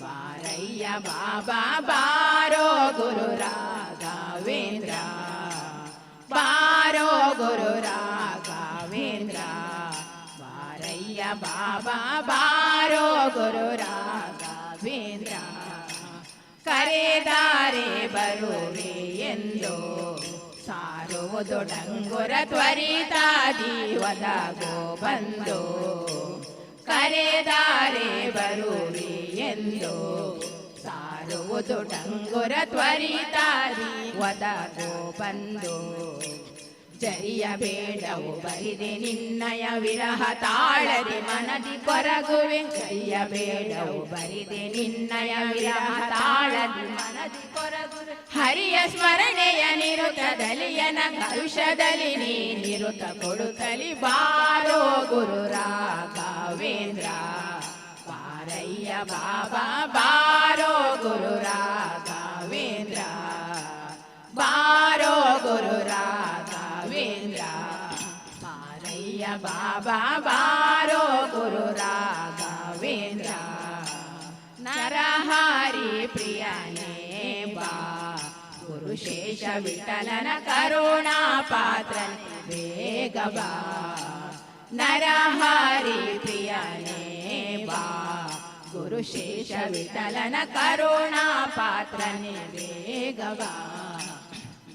ಬಾರಯ್ಯ ಬಾಬಾ ಬಾರೋ ಗುರು ರಾಘವೇಂದ್ರ ಬಾರೋ ಗುರು ರಾಘವೇಂದ್ರ ಬಾರಯ್ಯ ಬಾಬಾ ಬಾರೋ ಗುರು ರಾಘವೇಂದ್ರ ಕರೆದಾರೆ ಬರುವೆ ಎಂದು ಸಾರುವುದು ಡಂಗುರ ತ್ವರಿತಾದಿ ಒದಗೋ ಬಂದು ಕರೆದಾರೆ ಬರುವೆ ಎಂದು ಸಾರುವುದು ಡಂಗುರ ತ್ವರಿತಾದಿ ಒದಗೋ ಬಂದು ಜರಿಯ ಬೇಡವು ಬರಿದೆ ನಿನ್ನಯ ವಿರಹ ತಾಳದೆ ಮನದಿ ಕೊರಗುವೆ ಜರಿಯ ಬೇಡವು ಬರಿದೆ ನಿನ್ನಯ ವಿರಹ ತಾಳದೆ ಮನದಿ ಕೊರಗುವೆ ಹರಿಯ ಸ್ಮರಣೆಯ ನಿರುತದಲಿಯನ ಕಲುಷದಲ್ಲಿ ನೀ ನಿರುತ ಕೊಡುತ್ತಲಿ ಬಾರೋ ಗುರು ರಾಘವೇಂದ್ರ ಬಾರಯ್ಯ ಬಾಬಾ ಬಾರೋ ಗುರು ರಾಘವೇಂದ್ರ ಬಾರೋ ಗುರು ರಾಘವೇಂದ್ರ ಬಾರಯ್ಯ ಬಾಬಾ ಬಾರೋ ಗುರು ರಾಘವೇಂದ್ರ ನರಹಾರಿ ಪ್ರಿಯನೇ ಬಾ ಗುರು ಗುರುಶೇಷ ವಿಠಲನ ಕರುಣಾ ಪಾತ್ರನೇ ಬೇಗ ಬಾ ನರಹರಿ ಪ್ರಿಯನೇ ಬಾ ಗುರುಶೇಷ ವಿಠಲನ ಕರುಣಾ ಪಾತ್ರನೇ ಬೇಗ ಬಾ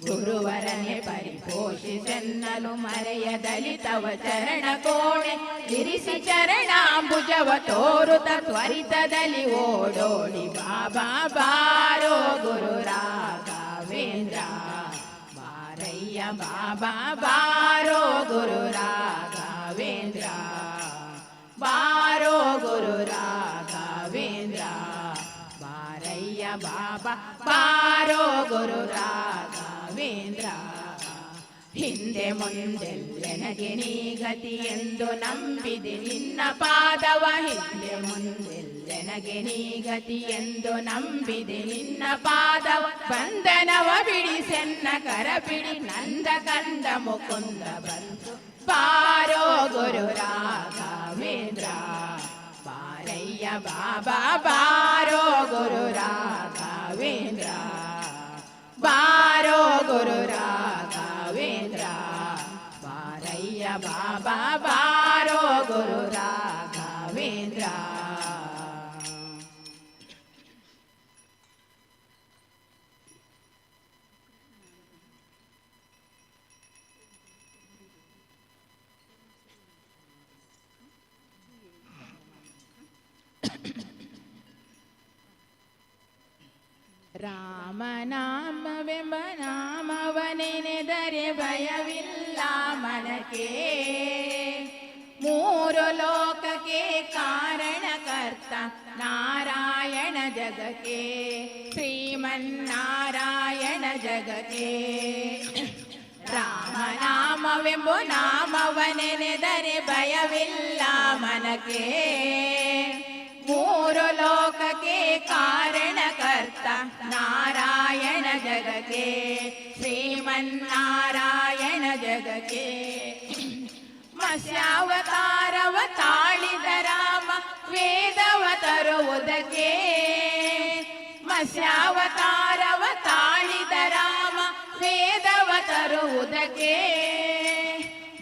ಗುರುವರನೆ ಪರಿಪೋಷಿಸೆನ್ನಲು ಮರೆಯದಲ್ಲಿ ತವ ಚರಣ ಕೋಣೆ ಇರಿಸಿ ಚರಣಾಂಬುಜವ ತೋರುತ ತ್ವರಿತದಲ್ಲಿ ಓಡೋಡಿ ಬಾಬಾ ಬಾರೋ ಗುರು ರಾಘವೇಂದ್ರ ಬಾರಯ್ಯ ಬಾಬಾ ಬಾರೋ ಗುರು ರಾಘವೇಂದ್ರ ಬಾರೋ ಗುರು ರಾಘವೇಂದ್ರ ಬಾರಯ್ಯ ಬಾಬಾ ಬಾರೋ ಗುರು ರಾಘವೇಂದ್ರ ಹಿಂದೆ ಮುಂದೆಲ್ಲೆನಗೆ ನೀ ಗತಿ ಎಂದು ನಂಬಿದೆ ನಿನ್ನ ಪಾದವ ಹಿಂದೆ ಮುಂದೆಲ್ಲೆನಗೆ ನೀ ಗತಿ ಎಂದು ನಂಬಿದೆ ನಿನ್ನ ಪಾದವ ಬಂಧನವ ಬಿಡಿಸೆನ್ನ ಕರ ಬಿಡಿ ನಂದ ಕಂದ ಮುಕುಂದ ಬಂತು ಬಾರೋ ಗುರು ರಾಘವೇಂದ್ರ ಬಾರಯ್ಯ ಬಾಬಾ ಬಾರೋ ಗುರು ರಾಘವೇಂದ್ರ ಬಾರೋ ಗುರು ರಾಘವೇಂದ್ರ ಬಾರಯ್ಯ ಬಾಬಾ ಬಾರೋ ಗುರು ರಾಘವೇಂದ್ರ ರಾಮನಾಮವೆಂಬ ನಾಮವನೆನೆದರೆ ಭಯವಿಲ್ಲ ಮನಕ್ಕೆ ಮೂರು ಲೋಕಕ್ಕೆ ಕಾರಣಕರ್ತ ನಾರಾಯಣ ಜಗಕ್ಕೆ ಶ್ರೀಮನ್ನಾರಾಯಣ ಜಗಕ್ಕೆ ರಾಮನಾಮವೆಂಬ ನಾಮವನೆನೆದರೆ ಭಯವಿಲ್ಲ ಮನಕ್ಕೆ ಮೂರು ಲೋಕಕ್ಕೆ ಕಾರಣಕರ್ತ ನಾರಾಯಣ ಜಗಕ್ಕೆ ಶ್ರೀಮನ್ನಾರಾಯಣ ಜಗಕ್ಕೆ ಮತ್ಸ್ಯಾವತಾರವ ತಾಳಿದ ರಾಮ ವೇದವ ತರುವುದಕ್ಕೆ ಮತ್ಸ್ಯಾವತಾರವ ತಾಳಿದ ರಾಮ ವೇದವ ತರುವುದಕ್ಕೆ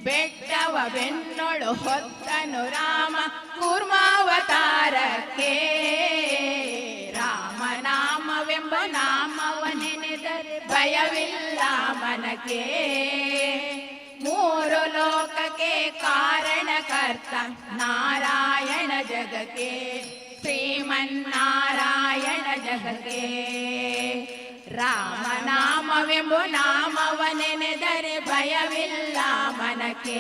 ಬೆಟ್ಟವ ಬೆನ್ನೊಳು ಹೊತ್ತನು ರಾಮ ಕೂರ್ಮಾವತಾರಕ್ಕೆ ರಾಮನಾಮವೆಂಬ ನಾಮವನೆನೆದರೆ ಭಯವಿಲ್ಲ ಮನಕ್ಕೆ ಮೂರು ಲೋಕಕ್ಕೆ ಕಾರಣಕರ್ತ ನಾರಾಯಣ ಜಗಕ್ಕೆ ಶ್ರೀಮನ್ನಾರಾಯಣ ಜಗಕ್ಕೆ ರಾಮನಾಮವೆಂಬ ನಾಮವನೆನೆದರೆ ಭಯವಿಲ್ಲ ಮನಕ್ಕೆ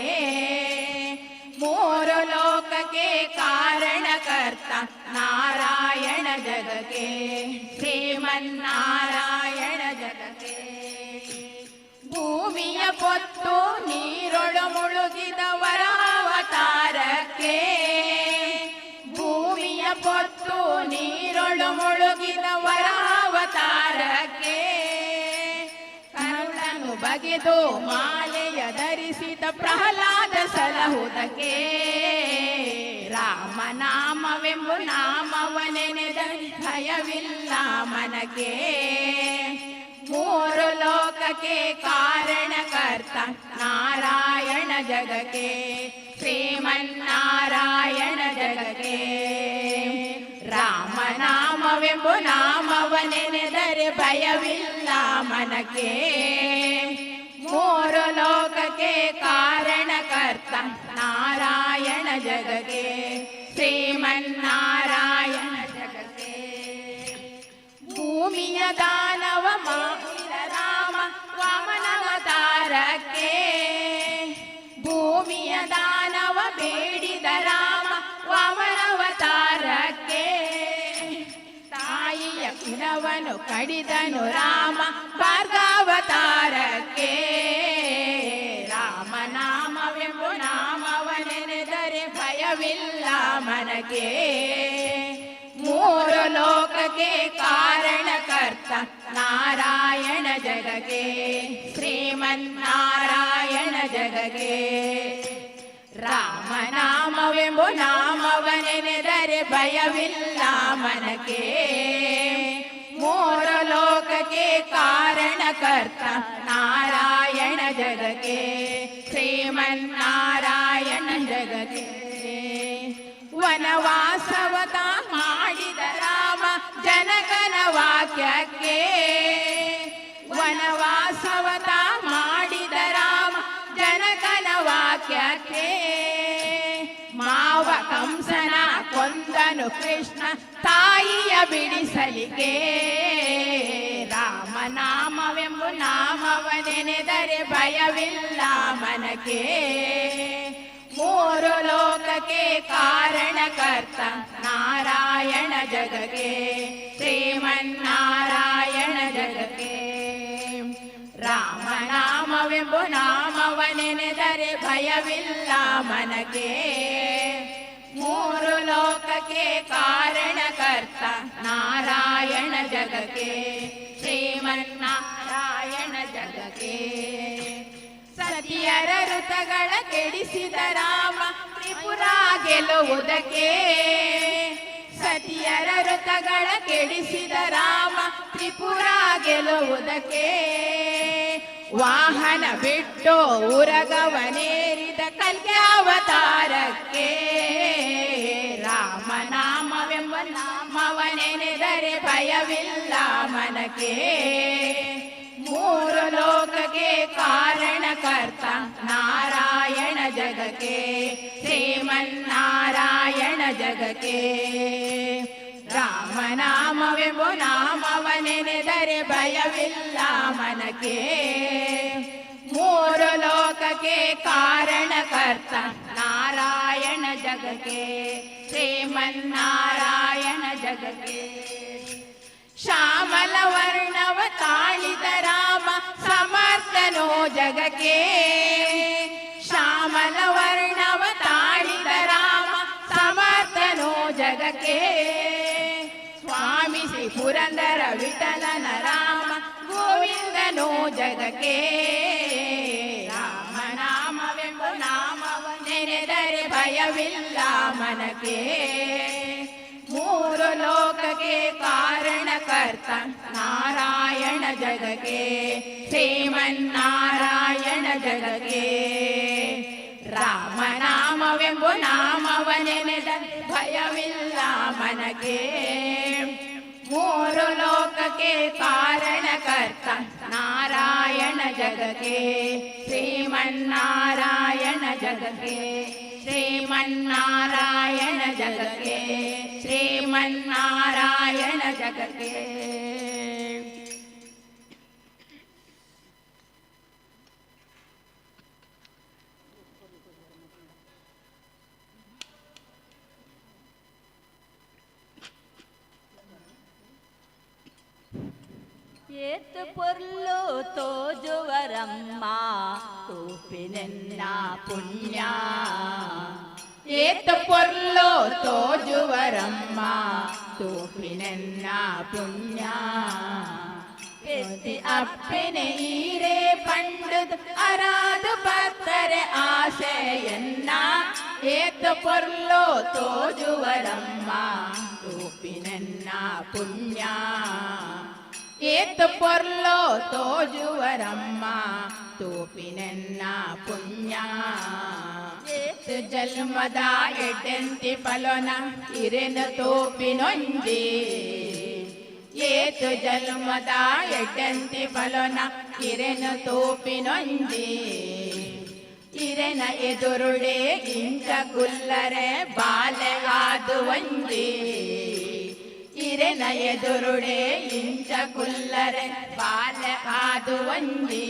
ಮೂರು ಲೋಕಕ್ಕೆ ಕಾರಣಕರ್ತ ನಾರಾಯಣ ಜಗಕ್ಕೆ ಶ್ರೀಮನ್ನಾರಾಯಣ ಜಗಕ್ಕೆ ಭೂಮಿಯ ಪೊತ್ತು ನೀರೊಳು ಮುಳುಗಿದ ವರಾವತಾರಕ್ಕೆ ಭೂಮಿಯ ಪೊತ್ತು ನೀರೊಳು ಮುಳುಗಿದ ವರಾವತಾರಕ್ಕೆ ಕರುಣನು ಬಗೆದು ಮಾಲೆಯ ಧರಿಸಿದ ಪ್ರಹ್ಲಾದ ಸಲಹುದಕ್ಕೆ ರಾಮನಾಮವೆಂಬ ನಾಮವನೆನೆದರೆ ಭಯವಿಲ್ಲ ಮನಕ್ಕೆ ಮೂರು ಲೋಕಕ್ಕೆ ಕಾರಣಕರ್ತ ನಾರಾಯಣ ಜಗಕ್ಕೆ ಶ್ರೀಮನ್ನಾರಾಯಣ ಜಗಕ್ಕೆ ರಾಮನಾಮವೆಂಬ ನಾಮವನೆನೆದರೆ ಭಯವಿಲ್ಲ ಮನಕ್ಕೆ ಮೂರು ಲೋಕಕ್ಕೆ ಕಾರಣಕರ್ತ ನಾರಾಯಣ ಜಗಕ್ಕೆ ಶ್ರೀಮನ್ನಾರಾಯಣ ಜಗಕ್ಕೆ ಭೂಮಿಯ ದಾನವ ಮಾಡಿದ ರಾಮ ವಾಮನವತಾರಕ್ಕೆ ಭೂಮಿಯ ದಾನವ ಬೇಡಿದ ರಾಮ ವಾಮನವತಾರಕ್ಕೆ ತಾಯಿಯ ಕುಲವನ್ನು ಕಡಿದನು ರಾಮ ಭಾರ್ಗವತಾರಕ್ಕೆ ರಾಮನಾಮವೆಂಬ ನಾಮವನೆನೆದರೆ ಭಯವಿಲ್ಲ ಮನಕ್ಕೆ ಮೂರು ಲೋಕಕ್ಕೆ ಕಾರಣಕರ್ತ ನಾರಾಯಣ ಜಗಕ್ಕೆ ಶ್ರೀಮನ್ನಾರಾಯಣ ಜಗಕ್ಕೆ ರಾಮನಾಮವೆಂಬ ನಾಮವನೆನೆದರೆ ಭಯವಿಲ್ಲ ಮನಕ್ಕೆ ಮೂರು ಲೋಕಕ್ಕೆ ಕಾರಣ ಕರ್ತ ನಾರಾಯಣ ಜಗಕ್ಕೆ ಶ್ರೀಮನ್ನಾರಾಯಣ ಜಗಕ್ಕೆ ವನವಾಸವತ ಮಾಡಿದ ರಾಮ ಜನಕನ ವಾಕ್ಯಕ್ಕೆ ವನವಾಸವತ ಮಾಡಿದ ರಾಮ ಜನಕನ ವಾಕ್ಯಕ್ಕೆ ಮಾವ ಕಂಸನ ಕೊಂದನು ಕೃಷ್ಣ ತಾಯಿಯ ಬಿಡಿಸಲಿಗೆ ರಾಮನಾಮವೆಂಬು ನಾಮವನೆನೆದರೆ ಭಯವಿಲ್ಲ ಮನಕ್ಕೆ ಮೂರು ಲೋಕಕ್ಕೆ ಕಾರಣಕರ್ತ ನಾರಾಯಣ ಜಗಕ್ಕೆ ಶ್ರೀಮನ್ನಾರಾಯಣ ಜಗಕ್ಕೆ ರಾಮನಾಮವೆಂಬು ನಾಮವನೆನೆದರೆ ಭಯವಿಲ್ಲ ಮನಕ್ಕೆ ಮೂರು ಲೋಕಕ್ಕೆ ಕಾರಣಕರ್ತ ನಾರಾಯಣ ಜಗಕ್ಕೆ ಶ್ರೀಮನ್ನಾರಾಯಣ ಜಗಕ್ಕೆ ಸತಿಯರ ಋತಗಳ ಕೆಡಿಸಿದ ರಾಮ ತ್ರಿಪುರ ಗೆಲ್ಲುವುದಕ್ಕೆ ಸತಿಯರ ಋತಗಳ ಕೆಡಿಸಿದ ರಾಮ ತ್ರಿಪುರ ಗೆಲ್ಲುವುದಕ್ಕೆ ವಾಹನ ಬಿಟ್ಟು ಉರಗವನೇರಿದ ಕಲ್ಗೆ ಅವತಾರಕ್ಕೆ ರಾಮನಾಮವೆಂಬ ನಾಮವನೆನೆದರೆ ಭಯವಿಲ್ಲ ಮನಕ್ಕೆ ಮೂರು ಲೋಕಕ್ಕೆ ಕಾರಣಕರ್ತ ನಾರಾಯಣ ಜಗಕ್ಕೆ ಶ್ರೀಮನ್ನಾರಾಯಣ ಜಗಕ್ಕೆ ರಾಮನಾಮವೆಂಬ ನಾಮವನೆನೆದರೆ ಭಯವಿಲ್ಲ ಮನಕ್ಕೆ ಮೂರು ಲೋಕಕ್ಕೆ ಕಾರಣಕರ್ತ ನಾರಾಯಣ ಜಗಕ್ಕೆ ಶ್ರೀಮನ್ನಾರಾಯಣ ಜಗಕ್ಕೆ ಶ್ಯಾಮಲ ವರ್ಣವ ತಾಳಿದ ರಾಮ ಸಮರ್ಥನೋ ಜಗಕ್ಕೆ ಶ್ಯಾಮಲ ವರ್ಣವ ತಾಳಿದ ರಾಮ ಸಮರ್ಥನೋ ಜಗಕ್ಕೆ ಸ್ವಾಮಿ ಶ್ರೀ ಪುರಂದರ ವಿಠಲನ ರಾಮ ಗೋವಿಂದನೋ ಜಗಕ್ಕೆ ರಾಮನಾಮವೆಂಬ ನಾಮವನೆನೆದರೆ ಭಯವಿಲ್ಲ ಮನಕ್ಕೆ ಮೂರು ಲೋಕಕ್ಕೆ ಕಾರಣಕರ್ತ ನಾರಾಯಣ ಜಗಕ್ಕೆ ಶ್ರೀಮನ್ನಾರಾಯಣ ಜಗಕ್ಕೆ ರಾಮನಾಮವೆಂಬ ನಾಮವನೆನೆದರೆ ಭಯವಿಲ್ಲ ಮನಕ್ಕೆ ಮೂರು ಲೋಕಕ್ಕೆ ಕಾರಣಕರ್ತ ನಾರಾಯಣ ಜಗಕ್ಕೆ ಶ್ರೀಮನ್ನಾರಾಯಣ ಜಗಕ್ಕೆ ಶ್ರೀಮನ್ನಾರಾಯಣ ಜಗಕ್ಕೆ ಶ್ರೀಮನ್ನಾರಾಯಣ ಜಗಕ್ಕೆ ಏತು ಪೊರ್ಲು ತೋಜುವರಮ್ಮ ತೂಪಿನೆನ್ನ ಪುಣ್ಯ ಏತು ಪೊರ್ಲು ತೋಜುವರಮ್ಮ ತೂಪಿನೆನ್ನ ಪುಣ್ಯ ಎತ್ತಿ ಅಪ್ಪಿನೆ ಈರೇ ಪಂಡದು ಅರಾದು ಬತ್ತರೆ ಆಸೆಯನ್ನ ಏತು ಪೊರ್ಲು ತೋಜುವರಮ್ಮ ತೂಪಿನೆನ್ನ ಪುಣ್ಯ ಏತು ಪೊರ್ಲೋ ತೋಜುವರಮ್ಮ ತೂಪಿನೆನ್ನ ಪುಣ್ಯ ಏತು ಜನ್ಮದ ಎಡ್ಡೆಂತಿ ಫಲನ ಇರೆನು ತೋಪಿನೊಂದಿ ಏತು ಜನ್ಮದ ಎಡ್ಡೆಂತಿ ಫಲನ ಇರೆನು ತೋಪಿನೊಂದಿ ಇರೆನ ಎದುರುಡೆ ಇಂಚ ಗುಲ್ಲರೆ ಬಾಲೆ ಆದು ಒಂದಿ ಇರೆನ ಎದುರುಡೆ ಇಂಚ ಕುಲ್ಲರೆ ಬಾಲೆ ಆದು ಒಂದಿ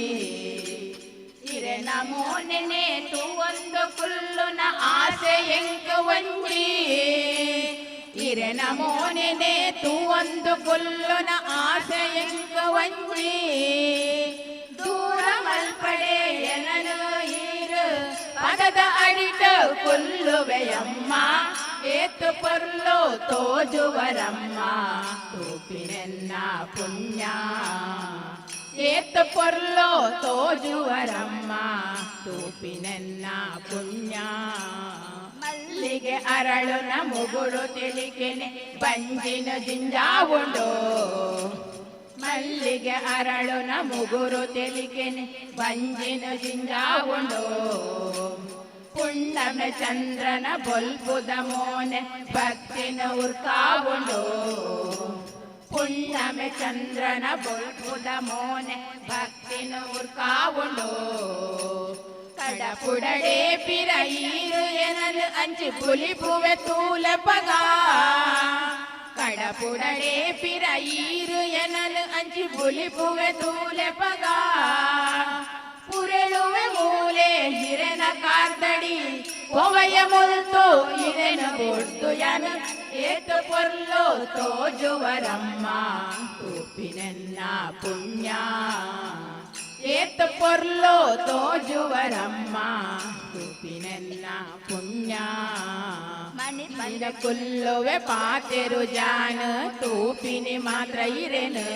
ಇರೆನ ಮೋನೆನೆ ತು ಒಂದು ಕುಲ್ಲುನ ಆಸೆ ಎಂಕ ಒಂದಿ ಇರೆನ ಮೋನೆನೆ ತು ಒಂದು ಕುಲ್ಲುನ ಆಸೆ ಎಂಕ ಒಂದಿ ದೂರ ಮಲ್ಪಡೆ ಎನನು ಈರು ಪದದ ಅಡಿಟ ಕುಲ್ಲುವೆಯಮ್ಮ ಏತು ಪೊರ್ಲು ತೋಜುವರಮ್ಮ ತೂಪಿನೆನ್ನ ಪುಣ್ಯ ಏತು ಪೊರ್ಲು ತೋಜುವರಮ್ಮ ತೂಪಿನೆನ್ನ ಪುಣ್ಯ ಮಲ್ಲಿಗೆ ಅರಳುನ ಮುಗುಳು ತಿಳಿಕೆನೆ ಬಂಜಿನ ಜಿಂಜಾವುಂಡು ಮಲ್ಲಿಗೆ ಅರಳುನ ಮುಗುರು ತೆಲಿಕೆನೆ ಬಂಜಿನ ಜಿಂಜಾವುಂಡು ಪುಣ್ಣಮೆ ಚಂದ್ರನ ಬೊಲ್ಪುದ ಮೋನೆ ಭಕ್ತಿನ ಉರ್ಕಾವುಂಡು ಪುಣ್ಣಮೆ ಚಂದ್ರನ ಬೊಲ್ಪುದ ಮೋನೆ ಭಕ್ತಿನ ಉರ್ಕಾವುಂಡು ಕಡಪುಡಡೆ ಪಿರ ಈರು ಎನಲು ಅಂಚಿ ಪುಲಿಪುವೆ ತೂಲ ಪಗ ಕಡಪುಡಡೆ ಪಿರ ಈರು ಎನಲು ಅಂಚಿ ಪುಲಿಪುವೆ ತೂಲ ಪಗ ಪುರೆಳುವೆ ಮೂಲೆ ಹಿರೆನ ಕಾರ್ದಡಿ ಪೊವಯ ಮುಲ್ತು ಹಿರೆನ ಬೊಡ್ತು ಯನ ಏತು ಪೊರ್ಲು ತೋಜುವರಮ್ಮ ತೂಪಿನೆನ್ನ ಪುಣ್ಯ ಏತು ಪೊರ್ಲು ತೋಜುವರಮ್ಮ ತೂಪಿನೆನ್ನ ಪುಣ್ಯ ಮಣಿ ಮಂದ ಕುಲ್ಲುವೆ ಪಾತೆರು ಜಾನ ತೂಪಿನಿ ಮಾತ್ರ ಇರೆನು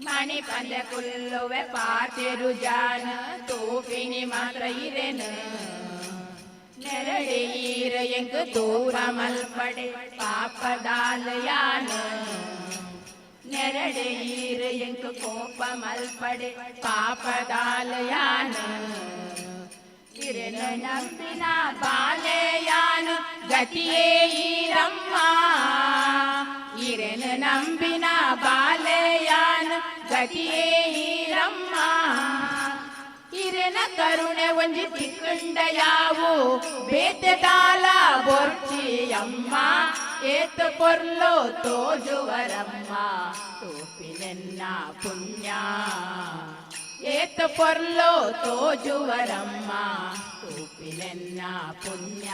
ಮಣಿ ಪಂದ ಕುಲ್ಲುವೆ ಪಾತೆರು ಜಾನ ತೂಪಿನಿ ಮಾತ್ರ ಇರೆನು ನೆರಳಿ ಈರ ಎಂಗ ದೂರ ಮಲ್ಪಡೆ ಪಾಪದಾಲಯಾನ ನೆರಳಿ ಈರ ಎಂಗ ಕೋಪ ಮಲ್ಪಡೆ ಪಾಪದಾಲಯಾನ ಇರೆನು ನಂಬಿನ ಬಾಲೆಯಾನ ಗತಿಯೇ ಈರಮ್ಮ ಇರೆನು ನಂಬಿನ ಬಾಲೆಯಾನ ಗತಿಯೇ ಈರಮ್ಮ ಇರೆನ ಕರುಣೆ ಒಂಜಿ ತಿಕ್ಕಂಡ ಯಾವು ಬೇತೆದಾಲ ಬೊರ್ಚಿಯಮ್ಮ ಏತು ಪೊರ್ಲು ತೋಜುವರಮ್ಮ ತೋಪಿನೆನ್ನ ಪುಣ್ಯ ಏತು ಪೊರ್ಲು ತೋಜುವರಮ್ಮ ತೋಪಿನೆನ್ನ ಪುಣ್ಯ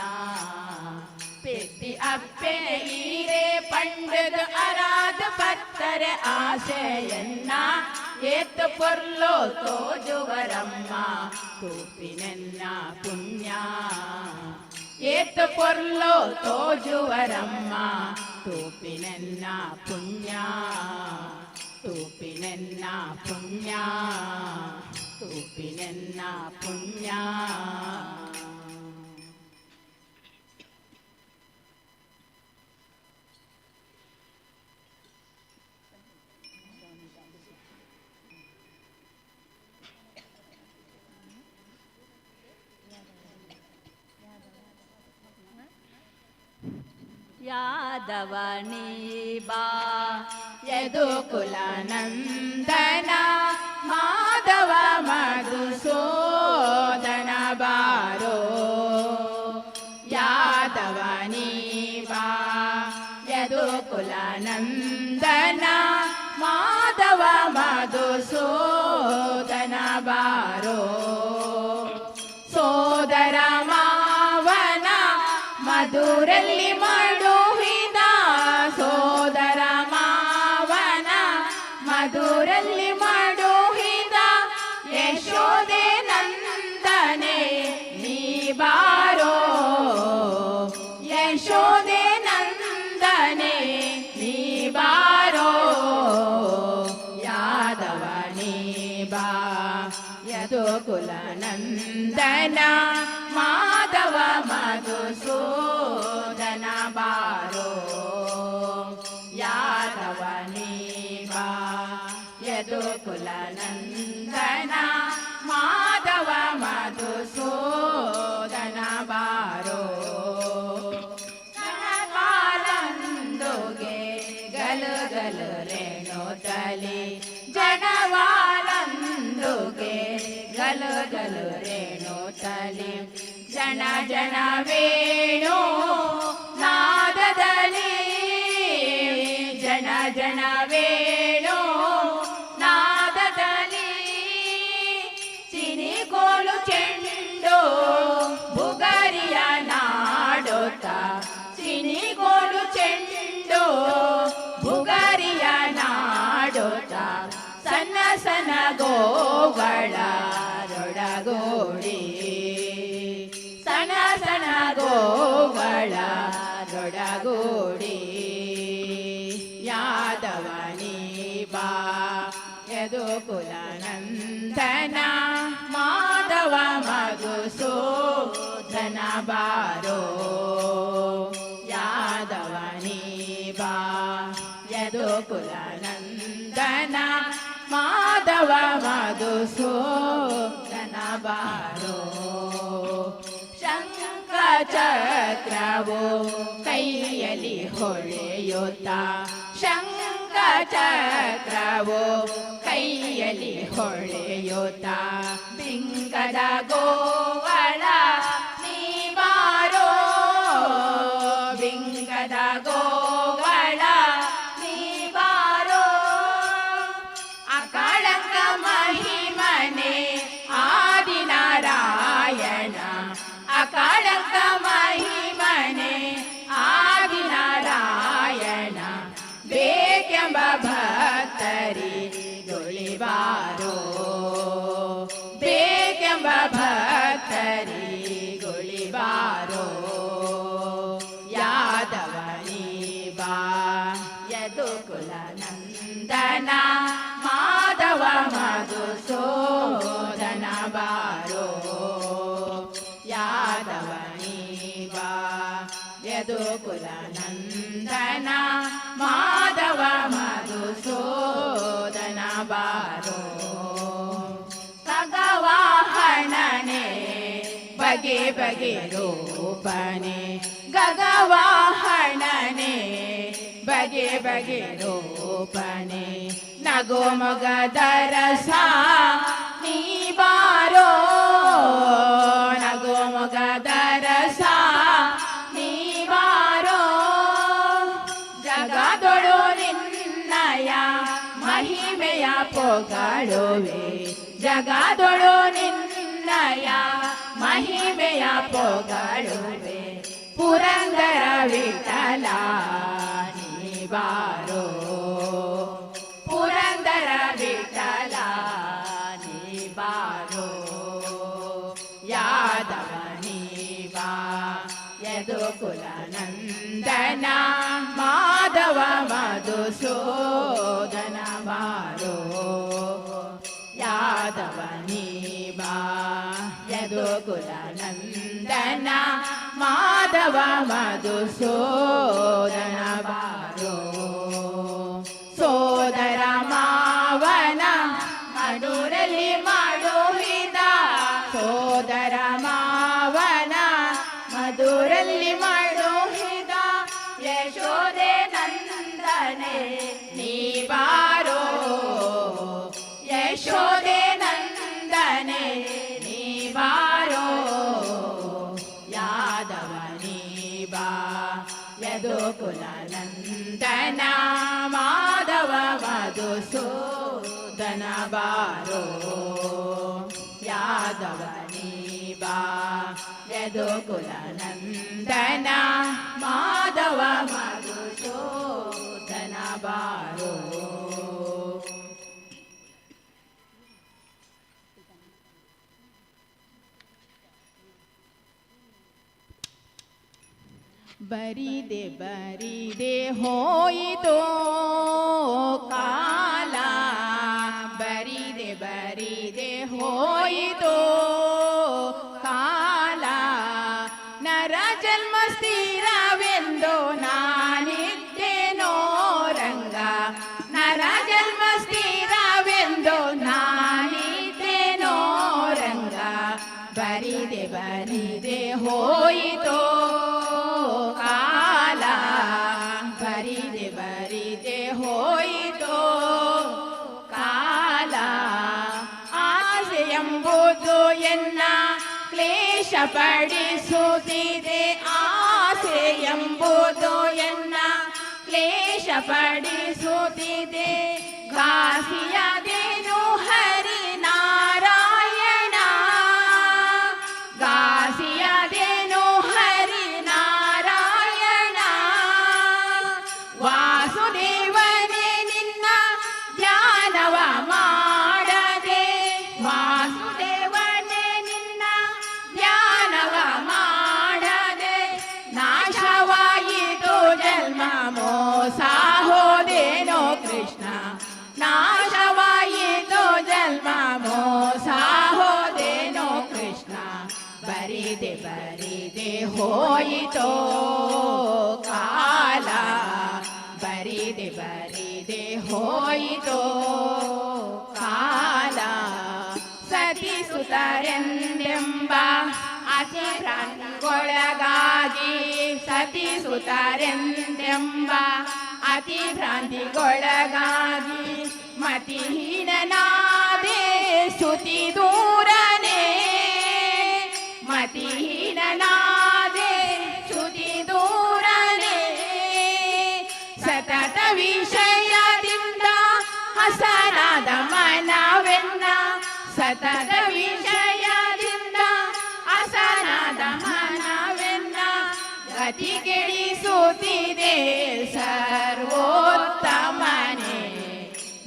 ಪೆಟ್ಟಿ ಅಪ್ಪೆ ಈರೆ ಪಂಡದ ಅರಾಧ ಪತ್ತರೆ ಆಸೆಯನ್ನ ಏತು ಪೊರ್ಲು ತೋಜುವರಮ್ಮ ತೂಪಿನೆನ್ನ ಪುಣ್ಯ ಏತು ಪೊರ್ಲು ತೋಜುವರಮ್ಮ ತೂಪಿನೆನ್ನ ಪುಣ್ಯ ತೂಪಿನೆನ್ನ ಪುಣ್ಯ ತೂಪಿನೆನ್ನ ಪುಣ್ಯ ಯಾದವನಿ ಬಾ ಯದು ಕುಲನಂದನ ಮಾಧವ ಮಧುಸೂದನ ಬಾರೋ ಯಾದವನಿ ಬಾ ಯದು ಕುಲನಂದನ ಮಾಧವ ಮಧುಸೂದನ ಬಾರೋ ಸೋದರ ಮಾವನ ಮಧುರಲ್ಲಿ ಮಾಡುವಿದ ಸೋದರ ಮಾವನ ಮಧುರಲ್ಲಿ ಮಾಡುವಿದ ಯಶೋದೆ ನಂದನೆ ನೀ ಬಾರೋ ಯಶೋದೆ ನಂದನೆ ನೀ ಬಾರೋ ಯಾದವನಿ ಬಾ ಯದು ಕುಲನಂದನ ಮಾಧವ ಮಧುಸೂದನ ಬಾರೋ ಯಾದವನಿ ಬಾ ಯದು ಕುಲನಂದನ ಮಾಧವ ಮಧುಸೂದನ ಬಾರೋ ಜನವಾಲಂದುಗೆ ಗಲು ಗಲು ರೇಣು ತಲಿ ಜನವಾಲಂದುಗೆ ಗಲು ಗಲು ರೇಣು ತಲಿ ಜನ ಜನ ವೇಣು ನಾದದಲ್ಲಿ ಜನ ಜನ ವೇಣು ನಾದದಲ್ಲಿ ಚಿನಿಗೋಲು ಚೆಂಡು ಬುಗರಿಯ ನಾಡೋತ ಚಿನಿಗೋಲು ಚೆಂಡು ಬುಗರಿಯ ನಾಡೋತ ಸಣ್ಣ ಸಣ್ಣ ಗೋಗಳ ರೊಡಗೋಡಿ ಸಣ ಸಣ ಗೋಗಳ ರೊಡಗೋಡಿ ಯಾದವನಿ ಬಾ ಯದು ಕುಲನಂದನ ಮಾಧವ ಮಧುಸೂದನ ಬಾರೋ ಯಾದವನಿ ಬಾ ಯದುಕುಲ ನಂದನ ಮಾಧವ ಮಧುಸೂದನ ಬಾರೋ ಶಂಖ ಚಕ್ರವು ಕೈಯಲ್ಲಿ ಹೊಳೆಯುತ್ತ ಶಂಖ ಚಕ್ರವು ಕೈಯಲ್ಲಿ ಹೊಳೆಯುತ್ತ ಬಿಂಕದ ಗೋವಳ ನೀ ಬಾರೋ ಬಿಂಕದ ಗೋವಳ ನೀ ಬಾರೋ ಅಕಾಳಂಕ ಮಹಿಮನೆ ಆದಿನಾರಾಯಣ ಅಕಾಳಂಕ ಮಹಿಮನೆ ಆದಿನಾರಾಯಣ ಬೇಕೆಂಬ ಭಕ್ತರಿ ಗುಳಿಬಾರೋ ಬೇಕೆಂಬ ಭಕ್ತರಿ ಗುಳಿಬಾರೋ ಯಾದವನಿ ಬಾ ಯದುಕುಲ ನಂದನ ಮಾಧವ ಮಧುಸೂದನ ಬಾರೋ ಯಾದವನಿ ಬಾ ಯದುಕುಲ ನಂದನ ಮಾಧವ ಮಧುಸೂದನ ಬಾರೋ ಖಗವಾಹನನೆ ಬಗೆ ಬಗೆ ರೂಪನೆ ಗಗವಾಹನನೆ ಬಗೆ ಬಗೆ ರೂಪನೆ ನಗೋ ಮೊಗದ ರಸ ನೀ ಬಾರೋ ನಗೋ ಮೊಗದ ರಸ ನೀ ಬಾರೋ ಜಗದೊಳು ನಿನ್ನಯ ಮಹಿಮೆಯ ಪೊಗಳುವೆ ಜಗದೊಳು ನಿನ್ನಯ ಮಹಿಮೆಯ ಪೊಗಳುವೆ ಪುರಂದರ ವಿಠಲ ನೀ ಬಾರೋ ಪುರಂದರ ವಿಠಲ ನೀ ಬಾರೋ ಯಾದವನಿ ಬಾ ಯದುಕುಲ ನಂದನ ಮಾಧವ ಮಧುಸೂದನ ಬಾರೋ ಯಾದವನಿ ಬಾ ಯದುಕುಲ ನಂದನ ಮಾಧವ ಮಧುಸೂದನ ಬಾರೋ ಸೋದರ ಮಾವನ ಮಧುರಲ್ಲಿ ಮಾಡುವಿದ ಸೋದರ ಮಾವನ ಮಧುರಲ್ಲಿ ಮಾಡುವಿದ ಯಶೋದೆ ನಂದನೆ ನೀ ಬಾರೋ ಯಶೋದೆ ನಂದನೆ ನೀ ಬಾರೋ ಯಾದವನಿ ಬಾ ಯದುಕುಲ ನಂದನ ಮಾಧವ ಮಧುಸೂದನ ಬಾರೋ ಯಾದವನಿ ಬಾ ಯದುಕುಲ ನಂದನ ಮಾಧವ ಮಧುಸೂದನ ಬಾರೋ ಬರಿದೆ ಬರಿದೆ ಹೋಯಿತೋ ಕಾಲ ಬರಿದೆ ಬರಿದೆ ಹೋಯಿತೋ ಕಾಲ ನರ ಜನ್ಮ ಸ್ಥಿರವೆಂದು ನಾನಿದ್ದೇನೋ ರಂಗ ನರ ಜನ್ಮ ಸ್ಥಿರವೆಂದು ನಾನಿದ್ದೇನೋ ರಂಗ ಬರಿದೆ ಬರಿದೆ ಹೋಯಿತೋ ಕಾಲ ಬರಿದೆ ಬರಿದೆ ಹೋಯಿತೋ ಕಾಲ ಆಸೆ ಎಂಬುದು ಎನ್ನ ಕ್ಲೇಶ ಪಡಿಸುತ್ತಿದೆ ಆಸೆ ಎಂಬುದು ಎನ್ನ ಕ್ಲೇಶ ಪಡಿಸುತ್ತಿದೆ ಘಾಸಿಯಾದೇನು ಹರಿನಾರಾಯಣ ಘಾಸಿಯಾದೇನು ಹರಿನಾರಾಯಣ ವಾಸುದೇವನೇ ನಿನ್ನ ಧ್ಯಾನವ ಮಾಡದೆ ವಾಸುದೇವನೇ ನಿನ್ನ ಧ್ಯಾನವ ಮಾಡದೆ ನಾಶವಾಯಿತು ಜನ್ಮ ಮೋಸ ಹೋದೇನೋ ಕೃಷ್ಣ ನಾಶವಾಯಿತು ಜನ್ಮ ಮೋಸ ಹೋದೇನೋ ಕೃಷ್ಣ ಬರಿದೆ ಬರಿದೆ ಹೋಯಿತೋ ಕಾಲ ಬರಿದೆ ಬರಿದೆ ಹೋಯಿತೋ ಕಾಲ ಸತಿಸುತ್ತರೆಂದೆಂಬ ಅತಿಭ್ರಾಂತಿಗೊಳಗಾಗಿ ಸತಿಸುತ್ತರೆಂದೆಂಬ ಅತಿಭ್ರಾಂತಿಗೊಳಗಾಗಿ ಮತಿಹೀನನಾದೆ ಸ್ತುತಿ ದೂರನೇ ಮತಿಹೀನನಾದೆ ಸ್ತುತಿ ದೂರನೇ ಸತತ ವಿಷಯದಿಂದ ಹಸನಾದ ಮನವೆನ್ನ ಸತತ ವಿಷಯದಿಂದ ಹಸನಾದ ಮನವೆನ್ನ ಗತಿ ಕೆಡಿಸುತ್ತಿದೆ ಸರ್ವೋತ್ತಮನೇ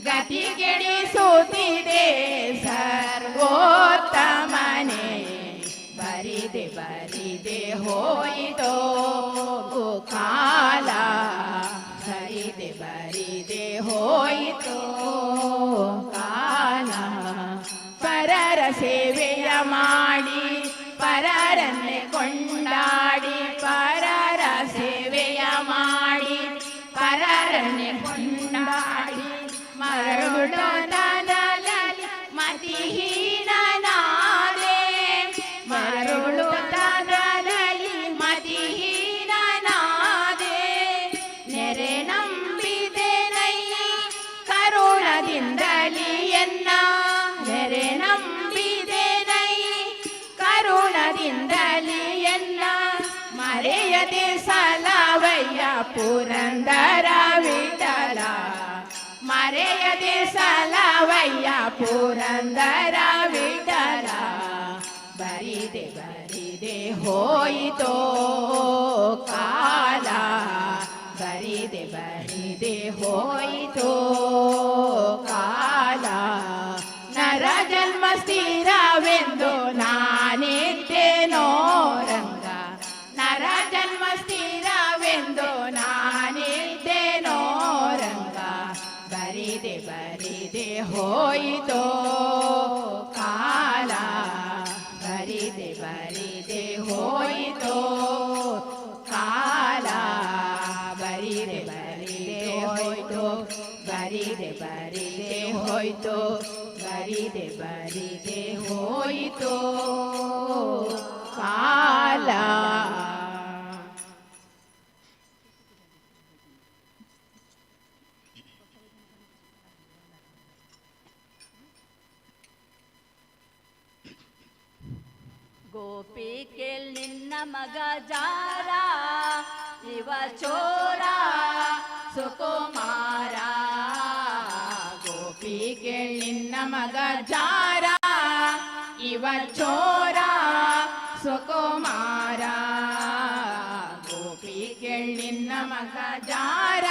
ಗತಿ ಕೆಡಿಸುತ್ತಿದೆ ಸರ್ವೋತ್ತಮನೇ ಬರಿದೆ ಬರಿದೆ ಹೋಯಿತೋ ಕಾಲ ಬರಿದೆ ಬರಿದೆ ಹೋಯಿತೋ ಕಾಲ ಪರರ ಸೇವೆಯ ಮಾಡಿ ಪರರನ್ನೇ ಕೊಂಡಾಡಿ ಪರರ ಸೇವೆಯ ಮಾಡಿ ಪರರನ್ನೇ ಕೊಂಡಾಡಿ ಮರುಳುತನದಲ್ಲಿ ಮತಿಹೀನನಾದೆ ಮರುಳುತನದಲ್ಲಿ ಮತಿಹೀನನಾದೆ ನೆರೆ ನಂಬಿದೆನೈ ಕರುಣದಿಂದಲಿ ಎನ್ನ ನೆರೆ ನಂಬಿದೆನೈ ಕರುಣದಿಂದಲಿ ಎನ್ನ ಮರೆಯದೆ ಸಲವಯ್ಯ ಪುರಂದರ ವಿಠಲ ಮರೆಯದೆ ಸಲವಯ್ಯ ಪುರಂದರ ವಿಠಲ ಬರಿದೆ ಬರಿದೆ ಹೋಯಿತೋ ಕಾಲ ಬರಿದೆ ಬರಿದೆ ಹೋಯಿತೋ ಕಾಲ ನರ ಜನ್ಮ ಸ್ಥಿರವೆಂದು ನಾನಿದ್ದೇನೋ ರಂಗ ನರ ಜನ್ಮ ಸ್ಥಿರವೆಂದು ನಾನಿದ್ದೇನೋ ರಂಗ ಬರಿದೆ ಬರಿದೆ ಹೋಯಿತೋ ಕಾಲ ಬರಿದೆ ಬರಿದೆ ಹೋಯಿತೋ ಕಾಲ ಬರಿದೆ ಬರಿದೆ ಹೋಯಿತೋ ಬರಿದೆ ಬರಿದೆ ಹೋಯಿತೋ ಬರಿದೆ ಬರಿದೆ ಹೋಯಿತೋ ಕಾಲ ಗೋಪಿ ಕೇಳ್ ನಿನ್ನ ಮಗ ಜಾರ ಇವ ಚೋರ ಸುಕುಮಾರ ಗೋಪಿ ಕೇಳ್ ನಿನ್ನ ಮಗ ಜಾರ ಇವ ಚೋರ ಸುಕುಮಾರ ಗೋಪಿ ಕೇಳ್ ನಿನ್ನ ಮಗ ಜಾರ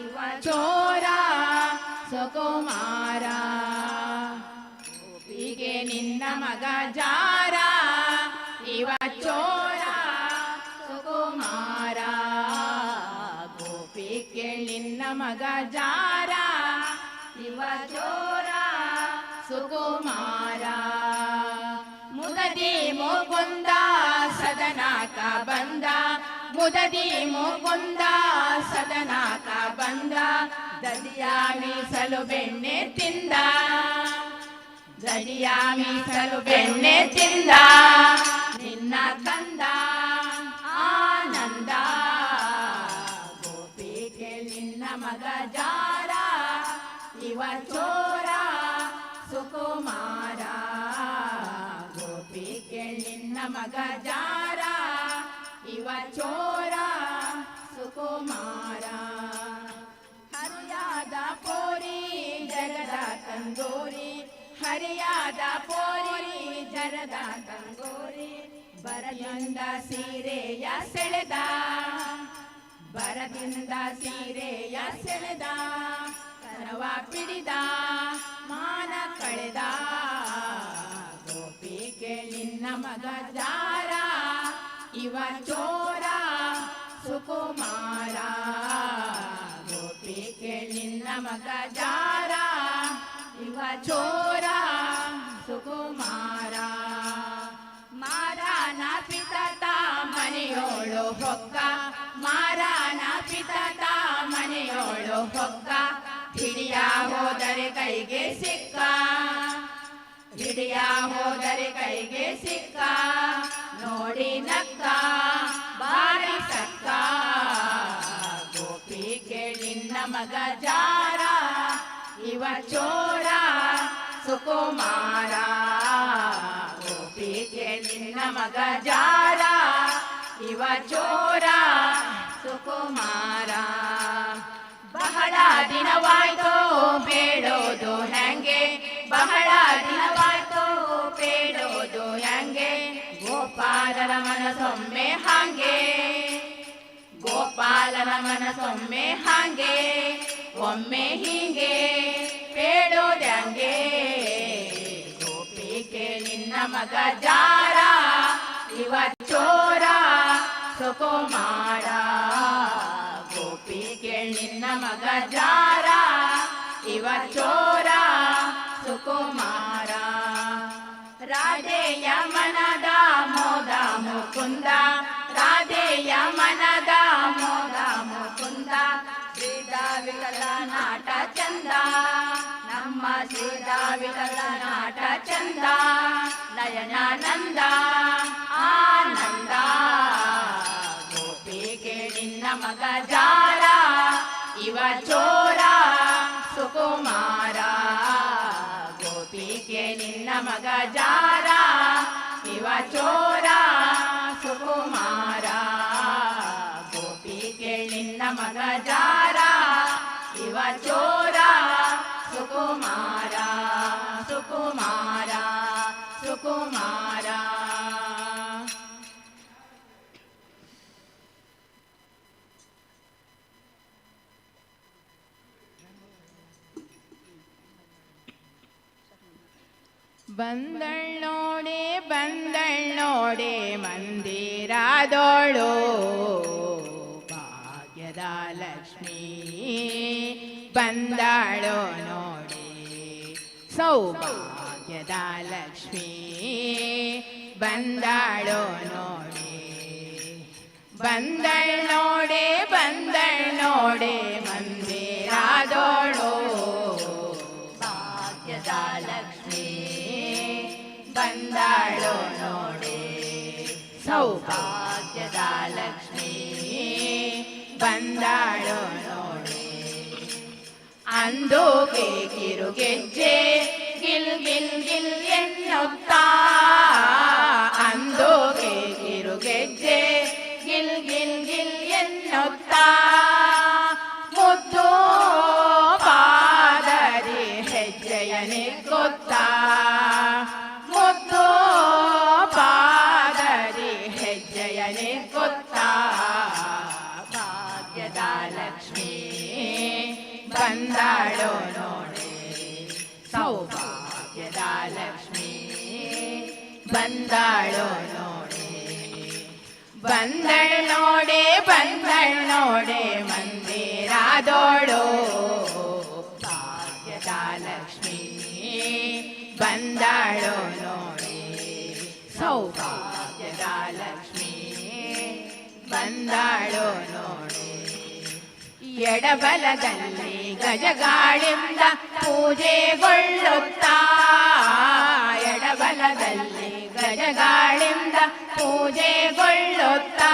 ಇವ ಚೋರ ಸುಕುಮಾರ ಗೋಪಿಗೆ ನಿನ್ನ ಮಗ ಜಾರ ಇವ ಚೋರ ಸುಕುಮಾರ ಗೋಪಿ ಕೇಳ್ ನಿನ್ನ ಮಗ ಜಾರ ಇವ ಚೋರ ಸುಕುಮಾರ ಮುದದಿ ಮುಕುಂದ ಸದನಾಕ ಬಂದ ಮುದದಿ ಮುಕುಂದ ಸದನಾಕ ಬಂದ ದದಿಯ ಮೀಸಲು ಬೆಣ್ಣೆ ತಿಂದ ದಡಿಯ ಮೀಸಲು ಬೆಣ್ಣೆ ತಿಂದ ನಿನ್ನ ಕಂದ ಆನಂದ ಗೋಪಿ ಕೇಳ್ ನಿನ್ನ ಮಗ ಜಾರ ಇವ ಚೋರ ಸುಕುಮಾರ ಗೋಪಿ ಕೇಳ್ ನಿನ್ನ ಮಗ ಜಾರ ಇವ ಚೋರ ಸುಕುಮಾರ ಹರಿಯಾದ ಪೋರಿ ಜಗದ ತಂದೂರಿ ಹರಿಯಾದ ಪೋರಿ ಜರದ ತಂದೂರಿ ಬರದಿಂದ ಸೀರೆಯ ಸೆಳೆದ ಬರದಿಂದ ಸೀರೆಯ ಸೆಳೆದ ಕರವ ಪಿಡಿದ ಮಾನ ಕಳೆದ ಗೋಪಿ ಕೇಳ್ ನಿನ್ನ ಮಗ ಜಾರ ಇವ ಚೋರ ಸುಕುಮಾರ ಗೋಪಿ ಕೇಳ್ ನಿನ್ನ ಮಗ ಜಾರ ಇವ ಚೋರ ಸುಕುಮಾರ ಮಾರಾನ ಪಿತತ ಮನೆಯೋಳು ಹೊಕ್ಕ ಮಾರಾನ ಪಿತತ ಮನೆ ಕೊಡೋ ಹೊಕ್ಕ ಹಿಡಿಯ ಹೋದರೆ ಕೈಗೆ ಸಿಕ್ಕ ಹಿಡಿಯ ಹೋದರೆ ಕೈಗೆ ಸಿಕ್ಕ ನೋಡಿ ನಕ್ಕ ಬಾರಿ ಸಕ್ಕ ಗೋಪಿಗೆ ನಿನ್ನ ಮಗ ಜಾರ ಇವ ಚೋರ ಸುಕುಮಾರ ಗೋಪಿಗೆ ನಿನ್ನ ಮಗ ಜಾರ ಇವ ಚೋರ ಸುಕುಮಾರ ಬಹಳ ದಿನವಾಯ್ತು ಬೇಡೋದು ಹೆಂಗೆ ಬಹಳ ದಿನವಾಯ್ತು ಬೇಡೋದು ಹೆಂಗೆ ಗೋಪಾಲನ ಮನಸೊಮ್ಮೆ ಹಾಗೆ ಗೋಪಾಲನ ಮನಸೊಮ್ಮೆ ಹಾಗೆ ಒಮ್ಮೆ ಹೀಗೆ ಬೇಡೋದಂಗೆ ಗೋಪಿಗೆ ನಿನ್ನ ಮಗ ಜಾರ ಇವ ಚೋರ ಸುಕುಮಾರ ಗೋಪಿಗೆ ನಿನ್ನ ಮಗ ಜಾರ ಇವ ಚೋರ ಸುಕುಮಾರ ರಾಧೆಯ ಮನದ ಮೋದ ಮುಕುಂದ ರಾಧೆಯ ಮನದ ಮೋದ ಮುಕುಂದ ಶ್ರೀದಾವಿಕಲ ನಾಟ ಚಂದ ನಮ್ಮ ಶ್ರೀದಾವಿಕಲ ನಾಟ ಚಂದ ನಯನಾನಂದ ಆನಂದ ಗೋಪಿಗೆ ನಿನ್ನ ಮಗ ಜಾರ ಇವ ಚೋರ ಸುಕುಮಾರ ಗೋಪಿಗೆ ನಿನ್ನ ಮಗ ಜಾರ ಇವ ಚೋರ ಸುಕುಮಾರ ಗೋಪಿಗೆ ನಿನ್ನ ಮಗ ಜಾರ ಇವ ಚೋರ ಸುಕುಮಾರ ಸುಕುಮಾರ ಸುಕುಮಾರ ಬಂದಳ್ಳೋಡೆ ಬಂದಳ್ಳೋಡೆ ಮಂದಿರದೋಳು ಭಾಗ್ಯದ ಲಕ್ಷ್ಮೀ ಬಂದಾಳೋ ನೋಡಿ ಸೌಭಾಗ್ಯದ ಲಕ್ಷ್ಮೀ ಬಂದಾಳೋ ನೋಡಿ ಬಂದಳ್ಳೋಡೆ ಬಂದಳ್ಳೋಡೆ ಮಂದಿರದೋಳು ಭಾಗ್ಯದ ಲಕ್ಷ್ಮೀ ಬಂದಾಳೋ ನೋಡಿ ಸೌಭಾಗ್ಯದ ಲಕ್ಷ್ಮೀ ಬಂದಾಳೋ ನೋಡಿ ಅಂದೋಗೆ ಕಿರುಗೆಜ್ಜೆ ಗಿಲ್ ಗಿಲ್ ಗಿಲ್ ಎನ್ನುತ್ತಾ ಅಂದೋಗೆ ಕಿರುಗೆಜ್ಜೆ ಗಿಲ್ ಗಿಲ್ ಗಿಲ್ ಎನ್ನುತ್ತಾ ಮುದ್ದು ಪಾದರಿ ಹೆಜ್ಜೆಯನೆ ಗೊತ್ತಾ ಮುದ್ದು ಪಾದರಿ ಹೆಜ್ಜೆಯನೆ ಗೊತ್ತಾ ಭಾಗ್ಯದ ಲಕ್ಷ್ಮೀ ಬಂದಾಳೋ ನೋಡಿ ಸೌಭಾಗ್ಯದ ಲಕ್ಷ್ಮೀ ಬಂದಾಳೋ ನೋಡಿ ಬಂದಳ್ ನೋಡೆ ಬಂದಳ್ ನೋಡೆ ಮಂದಿರದೋಳು ಭಾಗ್ಯದ ಲಕ್ಷ್ಮೀ ಬಂದಾಳೋ ನೋಡಿ ಸೌಭಾಗ್ಯದ ಲಕ್ಷ್ಮೀ ಬಂದಾಳೋ ನೋಡಿ ಎಡಬಲದಲ್ಲಿ ಗಜಗಾಳಿಂದ ಪೂಜೆಗೊಳ್ಳುತ್ತಾ ಎಡಬಲದಲ್ಲಿ ಗಜಗಾಳಿಂದ ಪೂಜೆಗೊಳ್ಳುತ್ತಾ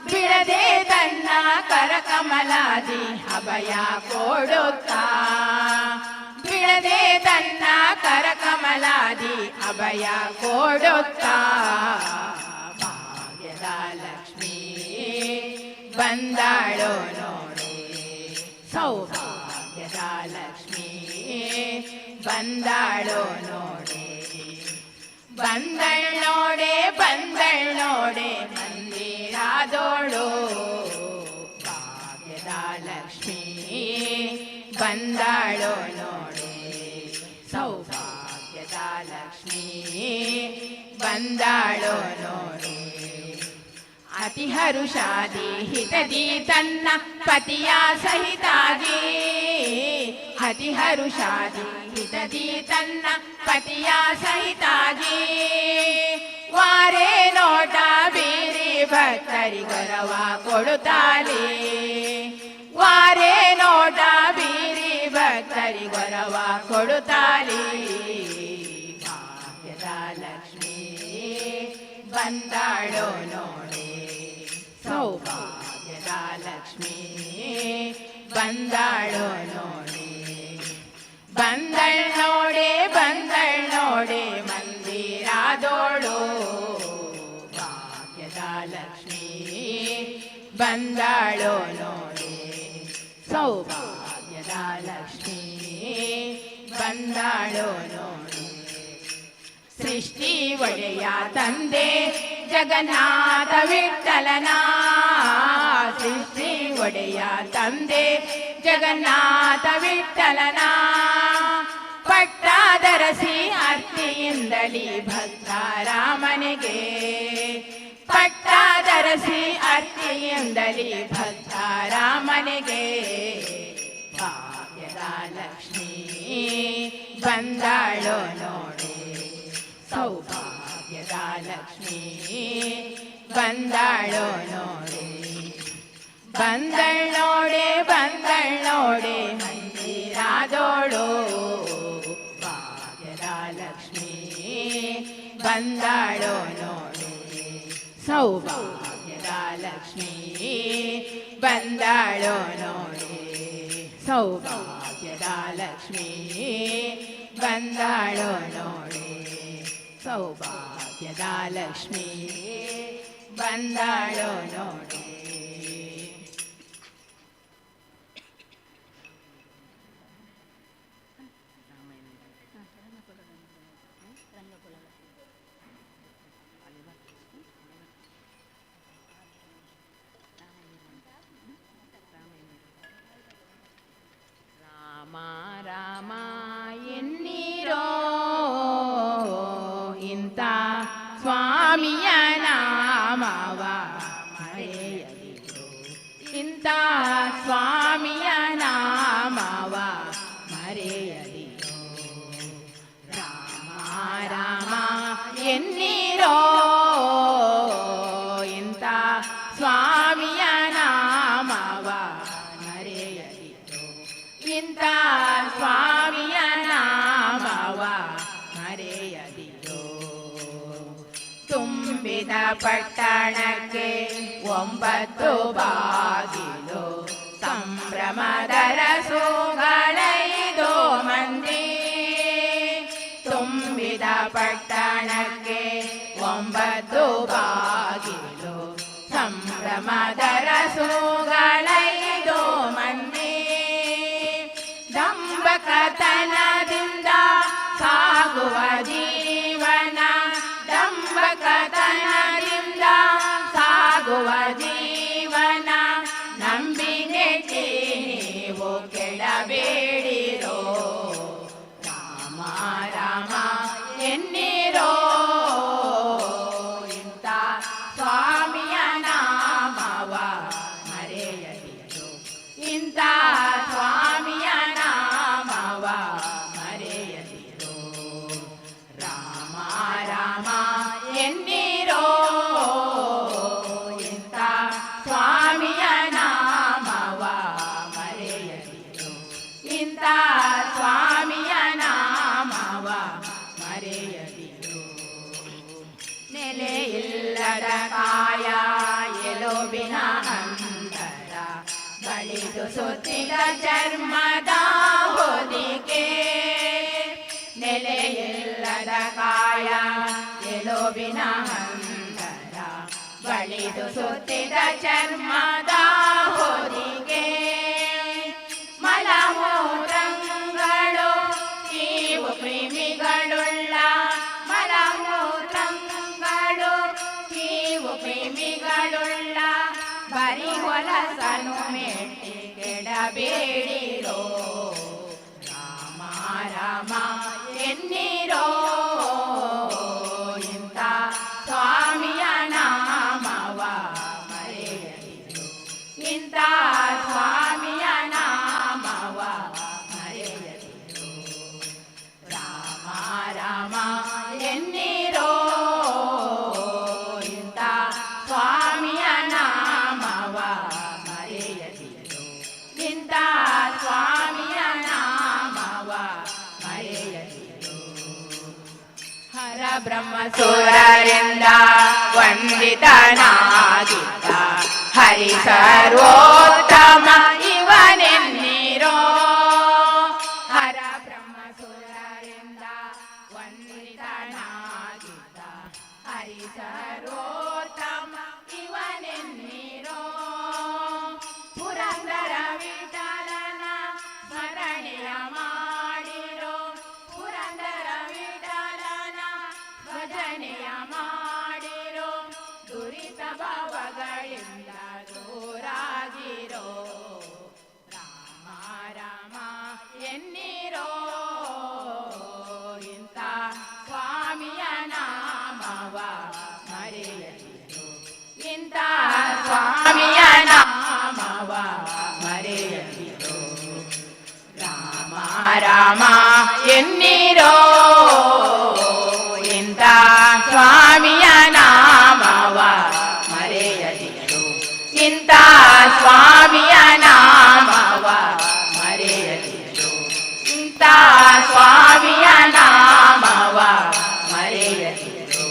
ಬಿಡದೆ ತನ್ನ ಕರಕಮಲಾದಿ ಅಭಯ ಕೊಡುತ್ತಾ ಬಿಡದೆ ತನ್ನ ಕರಕಮಲಾದಿ ಅಭಯ ಕೊಡುತ್ತಾ ಭಾಗ್ಯದ ಲಕ್ಷ್ಮೀ ಬಂದಾಳೋ ನೋಡಿ ಸೌಭಾಗ್ಯದ ಲಕ್ಷ್ಮೀ ಬಂದಾಳೋ ನೋಡಿ ಬಂದಳ್ ನೋಡೆ ಬಂದಳ್ ನೋಡೆ ಮಂದಿರದೋಳು ಭಾಗ್ಯದ ಲಕ್ಷ್ಮೀ ಬಂದಾಳೋ ನೋಡಿ ಸೌಭಾಗ್ಯದ ಲಕ್ಷ್ಮೀ ಬಂದಾಳೋ ನೋಡಿ ಅತಿ ಹರುಷಾದಿ ಹಿತದಿ ತನ್ನ ಪತಿಯ ಸಹಿತಾಗಿ ಅತಿ ಹರುಷಾದಿ ಹಿತದಿ ತನ್ನ ಪತಿಯ ಸಹಿತಾಗಿ ವಾರೆ ನೋಟ ಬೀರಿ ಭಕ್ತರಿ ಗರವ ಕೊಡುತ್ತಾಳೆ ವಾರೆ ಕೊಡುತ್ತಾಳೆ ಭಾಗ್ಯದ ಲಕ್ಷ್ಮೀ ಬಂದಾಳೋ ನೋಡಿ ಸೌಭಾಗ್ಯದ ಲಕ್ಷ್ಮೀ ಬಂದಾಳೋ ನೋಡಿ ಬಂದಳ್ ನೋಡಿ ಮಂದಿರಾದೋಳು ಭಾಗ್ಯದ ಲಕ್ಷ್ಮೀ ಬಂದಾಳೋ ನೋಡಿ ಸೌಭಾಗ್ಯದ ಲಕ್ಷ್ಮೀ ಬಂದಾಳೋ ನೋಡಿ ಸೃಷ್ಟಿ ಒಡೆಯ ತಂದೆ ಜಗನ್ನಾಥ ವಿಠಲನ ಸೃಷ್ಟಿ ಒಡೆಯ ತಂದೆ ಜಗನ್ನಾಥ ವಿಠಲನ ಪಟ್ಟಾದರಸಿ ಅರ್ತಿಯಿಂದಲಿ ಭಕ್ತಾರಾಮನಿಗೆ ಪಟ್ಟಾದರಸಿ ಅರ್ತಿಯಿಂದಲಿ ಭಕ್ತಾರಾಮನಿಗೆ ಭಾಗ್ಯದ ಲಕ್ಷ್ಮೀ ಬಂದಾಳೋ ನೋಡಿ ಸೌಭಾಗ್ಯದ ಲಕ್ಷ್ಮೀ ಬಂದಾಳೋ ನೋಡಿ ಬಂದಳ್ ನೋಡಿ ಮಂದಿರಾದೋಳು ಭಾಗ್ಯದ ಲಕ್ಷ್ಮೀ ಬಂದಾಳೋ ನೋಡಿ ಸೌಭಾಗ್ಯದ ಲಕ್ಷ್ಮೀ ಬಂದಾಳೋ ನೋಡಿ ಸೌಭಾಗ್ಯದ ಲಕ್ಷ್ಮೀ ಬಂದಾಳೋ ನೋಡಿ ಸೌಭಾಗ್ಯದ ಲಕ್ಷ್ಮೀ ಬಂದಾಳೋ ನೋಡಿ ರಾಮ ರಾಮ ಎನ್ನೀರೋ ಇಂಥ ಸ್ವಾಮಿಯ ನಾಮವ ಮರೆಯದಿರೋ ಇಂಥ ಸ್ವಾಮಿಯ ನಾಮವ ಮರೆಯದಿರೋ ರಾಮ ರಾಮ ಎನ್ನೀರೋ ಇಂಥ ಸ್ವಾಮಿಯ ನಾಮವ ಮರೆಯದಿರೋ ಇಂಥ ಸ್ವಾಮಿಯ ನಾಮವ ಮರೆಯದಿರೋ ತುಂಬಿದ ಪಟ್ಟಣಕ್ಕೆ 9 ಬಾಗಿಲು ಸಂಭ್ರಮದರ ಸೋಗಳೈದು ಮಂದಿ ತುಂಬಿದ ಪಟ್ಟಣಕ್ಕೆ 9 ಬಾಗಿಲು ಸಂಭ್ರಮದರ ಸೋಗಳೈದು ಮಂದಿ ದಂಬಕತನದಿಂದ ಸಾಗುವ ಜೀವನ ದಂಬಕತನದಿಂದ ಸಾಗುವ ಜೀವನ ನಂಬಿನೆಟ್ಟಿ ನೀವು ಕೆಡಬೇಡಿರೋ ರಾಮ ರಾಮ ಎನ್ನೀರೋ ಇಂಥ ಸ್ವಾಮಿಯ ನಾಮವ ಮರೆಯದಿರೋ ಇಂಥ ಸ್ವಾಮಿಯ ನಾಮವ ಮರೆಯದಿರೋ ರಾಮ ರಾಮ ಎನ್ನೀರೋ ಇಂಥ ಸ್ವಾಮಿಯ ನಾಮವ ಮರೆಯದಿರೋ ಇಂಥ ಸ್ವಾಮಿಯ ನಾಮವ ಮರೆಯದಿರೋ ನೆಲೆಯಿಲ್ಲದ ಕಾಯ ಎಲುಬಿನ ಅಂತರ ಬಳಿದು ಸುತ್ತಿದ ಚರ್ಮದ ಹೊದಿಕೆ ನೆಲೆಯಿಲ್ಲದ ಕಾಯ ಎಲುಬಿನ ಅಂತರ ಬಳಿದು ಸುತ್ತಿದ ಚರ್ಮದ ಹೊದಿಕೆ ಮಲಮೂತ್ರಗಳು ನೀವು ಕ್ರಿಮಿಗಳುಳ್ಳ ಮಲಮೂತ್ರಗಳು ನೀವು ಕ್ರಿಮಿಗಳುಳ್ಳ ಬರಿ ಹೊಲಸನು ಮೆಟ್ಟಿ ಕೆಡಬೇಡಿರೋ ರಾಮ ರಾಮ ಎನ್ನೀರೋ ಇಂಥ ಸ್ವಾಮಿಯ ನಾಮವ ಮರೆಯದಿರೋ ಇಂಥ ಸ್ವಾಮಿಯ ನಾಮವ ಮರೆಯದಿರೋ ರಾಮ ರಾಮ ಎನ್ನೀರೋ ಇಂಥ ಸ್ವಾಮಿಯ ನಾಮವ ಮರೆಯದಿರೋ ಇಂಥ ಸ್ವಾಮಿಯ ನಾಮವ ಸುರರಿಂದ ವಂದಿತನಾಗಿದ್ದ ಹರಿ ಸರ್ವೋತ್ತಮ ಇವನೆನ್ನಿರೋ. ಹರ ಬ್ರಹ್ಮ ಸುರರಿಂದ ವಂದಿತನಾಗಿದ್ದ ಹರಿ ಸರ್ವೋತ್ತಮ ಇವನೆನ್ನಿರೋ. ಪುರಂದರ ವಿಠಲನ ಸ್ಮರಣೆಯ ಮಾಡಿರೋ, ಪುರಂದರ ವಿಠಲನ ಭಜನೆಯ ಮಾಡಿರೋ, ದುರಿತ ಭಾವಗಳಿಂದ ದೂರಾಗಿರೋ. ರಾಮ ರಾಮ ಎನ್ನಿರೋ, ಇಂಥ ಸ್ವಾಮಿಯ ನಾಮವ ಮರೆಯದಿರೋ, ಇಂಥ ಸ್ವಾಮಿಯ ನಾಮವ ಮರೆಯದಿರೋ. ರಾಮ ರಾಮ ಎನ್ನಿರೋ, ಇಂಥ ಸ್ವಾಮಿಯ ನಾಮವ ಮರೆಯದಿರೋ, ಇಂಥ ಸ್ವಾಮಿಯ ನಾಮವ ಮರೆಯದಿರೋ, ಇಂಥ ಸ್ವಾಮಿಯ ನಾಮವ ಮರೆಯದಿರೋ.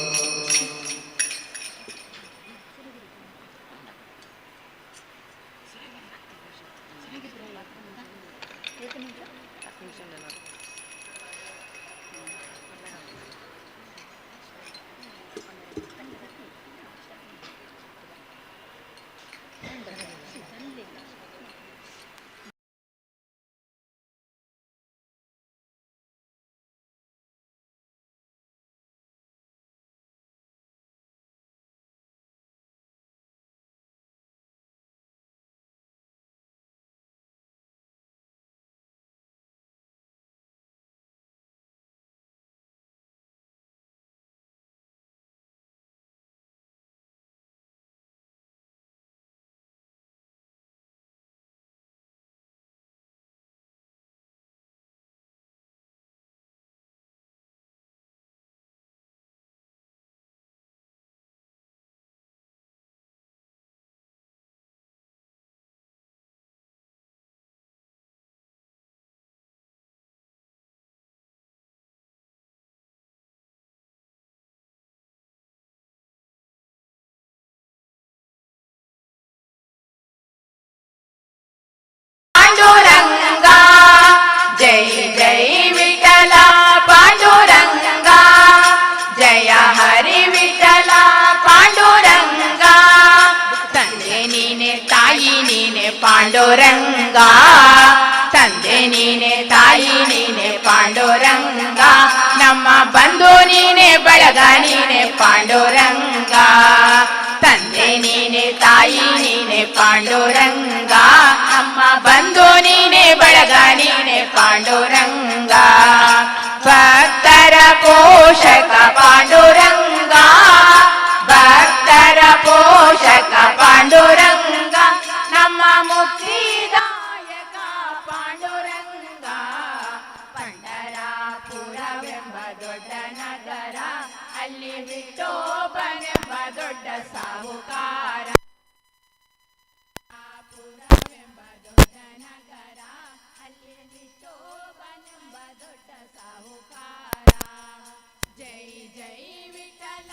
ಪಾಂಡುರಂಗ ಜೈ ಜೈ ವಿಠಲ ಪಾಂಡುರಂಗ, ಜಯ ಹರಿ ವಿಠಲ ಪಾಂಡುರಂಗ. ತಂದೆ ನೀನೆ ತಾಯಿ ನೀನೆ ಪಾಂಡುರಂಗ, ತಂದೆ ನೀನೆ ತಾಯಿ ನೀನೆ ಪಾಂಡುರಂಗ. ನಮ್ಮ ಬಂಧು ನೀನೆ ಬಳಗ ನೀನೆ ಪಾಂಡುರಂಗ. ತಂದೆ ನೀನೆ ತಾಯಿ ನೀನೆ ಪಾಂಡುರಂಗ, ನಮ್ಮ ಬಂಧು ನೀನೆ ಬಳಗ ನೀನೆ ಪಾಂಡುರಂಗ. ಭಕ್ತರ ಪೋಷಕ ಪಾಂಡುರಂಗ, ಭಕ್ತರ ಪೋಷಕ ಪಾಂಡುರಂಗ. ನಮ್ಮ ಮುಕ್ತಿದಾಯಕ ಪಾಂಡುರಂಗ. ಪಂಡರಾಪುರವೆಂಬ ದೊಡ್ಡ ನಗರ, ಅಲ್ಲಿ ವಿಠೋಬನೆಂಬ ದೊಡ್ಡ ಸಾಹುಕಾರ. ಪುರವೆಂಬ ದೊಡ್ಡ ನಗರ, ಅಲ್ಲಿ ವಿಠೋಬನೆಂಬ ದೊಡ್ಡ ಸಾಹುಕಾರ. ಜೈ ಜೈ ವಿಠಲ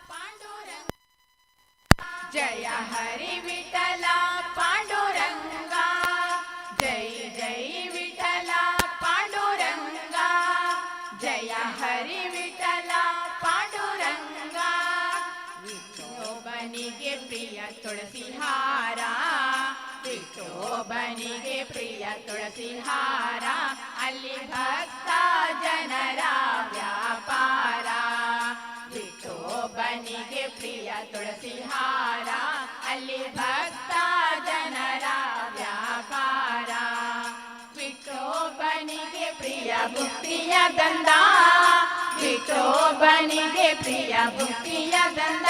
ಪಾಂಡುರಂಗ, ಜಯ ಹರಿ ವಿಠಲ ಪಾಂಡುರಂಗ. ಜೈ ಜೈ ವಿಠಲ ಪಾಂಡುರಂಗ, ಜಯ ಹರಿ ವಿಠಲ ಪಾಂಡುರಂಗ. ವಿಠೋಬನಿಗೆ ಪ್ರಿಯ ತುಳಸಿ ಹಾರ, ವಿಠೋಬನಿಗೆ ಪ್ರಿಯ ತುಳಸಿ ಹಾರ. ಅಲ್ಲಿ ಭಕ್ತ ಜನರ ವ್ಯಾಪಾರ. ವಿಠೋಬನಿಗೆ ಪ್ರಿಯ ತುಳಸಿ ಹಾರ, ಅಲ್ಲಿ ಭಕ್ತ ಜನರ ವ್ಯಾಪಾರ. ವಿಠೋಬನಿಗೆ ಪ್ರಿಯ ಭಕ್ತಿಯ ಗಂಧ, ವಿಠೋಬನಿಗೆ ಪ್ರಿಯ ಭಕ್ತಿಯ ಗಂಧ.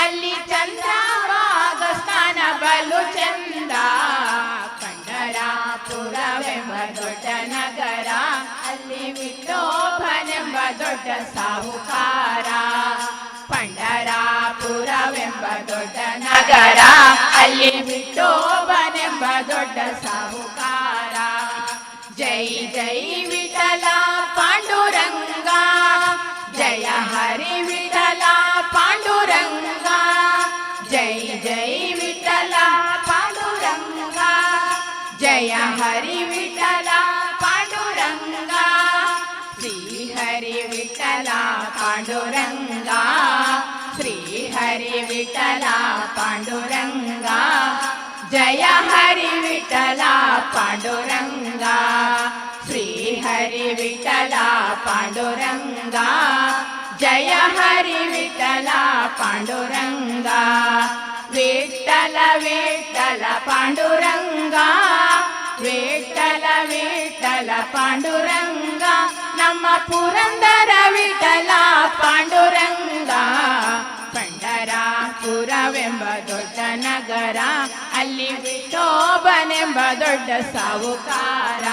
ಅಲ್ಲಿ ಚಂದ್ರಭಾಗ ಸ್ನಾನ ಬಲು ಚಂದ. ಪಂಡರಾಪುರವೆಂಬ ದೊಡ್ಡ ನಗರ, ಅಲ್ಲಿ ವಿಠೋಬನೆಂಬ ದೊಡ್ಡ ಸಾಹುಕಾರ. ಪಂಡರಾಪುರವೆಂಬ ದೊಡ್ಡ ನಗರ, ಅಲ್ಲಿ ವಿಠೋಬನೆಂಬ ದೊಡ್ಡ ಸಾಹುಕಾರ. ಜೈ ಜೈ ವಿಠಲ ಪಾಂಡುರಂಗ, ಜಯ ಹರಿ हरी विठला पांडुरंगा जय जय विठला पांडुरंगा जय हरी विठला पांडुरंगा श्री हरी विठला पांडुरंगा श्री हरी विठला पांडुरंगा जय हरी विठला पांडुरंगा श्री हरी विठला पांडुरंगा जय हरी विठला पांडुरंगा विठ्ठल विठ्ठल पांडुरंगा विठ्ठल विठ्ठल पांडुरंगा ನಮ್ಮ ಪುರಂದರ ವಿಠಲ ಪಾಂಡುರಂಗ ಪಂಡರಾಪುರವೆಂಬ ದೊಡ್ಡ ನಗರ ಅಲ್ಲಿ ವಿಠೋಬನೆಂಬ ದೊಡ್ಡ ಸಾವುಕಾರ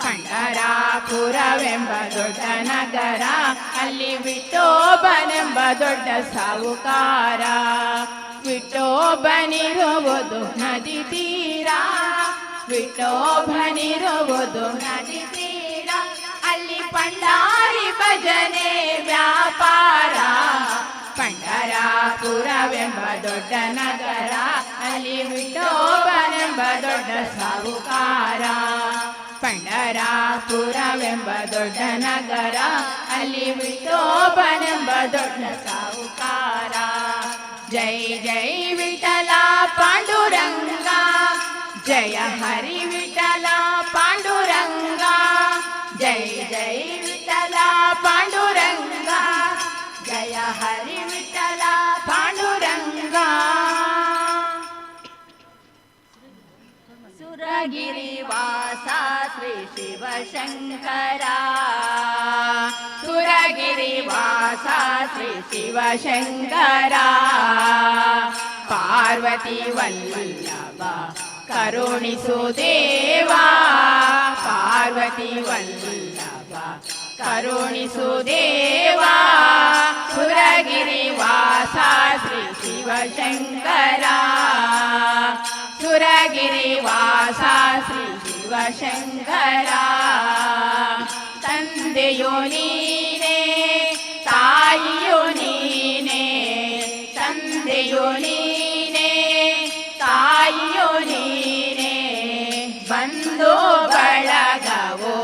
ಪಂಡರಾಪುರವೆಂಬ ದೊಡ್ಡ ನಗರ ಅಲ್ಲಿ ವಿಠೋಬನೆಂಬ ದೊಡ್ಡ ಸಾವುಕಾರ ವಿಠೋಬನಿರುವುದು ನದಿ ತೀರ ವಿಠೋಬನಿರುವುದು ನದಿ ತೀರ ಅಲ್ಲಿ ಪಂಡಾರಿ ಭಜನೆ ವ್ಯಾಪಾರ ಪಂಡರಾಪುರವೆಂಬ ದೊಡ್ಡ ನಗರ ಅಲ್ಲಿ ವಿಠೋಬನೆಂಬ ದೊಡ್ಡ ಸಾವುಕಾರ ಪಂಡರಾಪುರವೆಂಬ ದೊಡ್ಡ ನಗರ ಅಲ್ಲಿ ವಿಠೋಬನೆಂಬ ದೊಡ್ಡ ಸಾವುಕಾರ ಜೈ ಜೈ ವಿಠಲ ಪಾಂಡುರಂಗ ಜಯ ಹರಿ ವಿಠಲ ಪಾಂಡುರಂಗ ಜೈ ಜೈ ವಿಠಲ ಪಾಂಡುರಂಗ ಜಯ ಹರಿ ವಿಠಲ ಪಾಂಡುರಂಗ ಸುರಗಿರಿವಾಸ ಶ್ರೀ ಶಿವಶಂಕರ ಸುರಗಿರಿವಾಸ ಶ್ರೀ ಶಿವಶಂಕರ ಪಾರ್ವತಿ ವಲ್ಲಭ ಕರುಣಿಸು ದೇವಾ ಪಾರ್ವತಿ ವಲ್ಲಭ ಕರುಣಿಸು ದೇವಾ ಸುರಗಿರಿವಾಸ ಶ್ರೀ ಶಿವಶಂಕರ ಸುರಗಿರಿವಾಸ ಶ್ರೀ ಶಿವಶಂಕರ ತಂದೆಯೋ ನೀನೇ ತಾಯಿಯೋ ನೀನೇ ತಂದೆಯೋ ನೀನೇ ತಾಯಿಯೋ ನೀನೇ ಬಂಧು ಬಳಗವೋ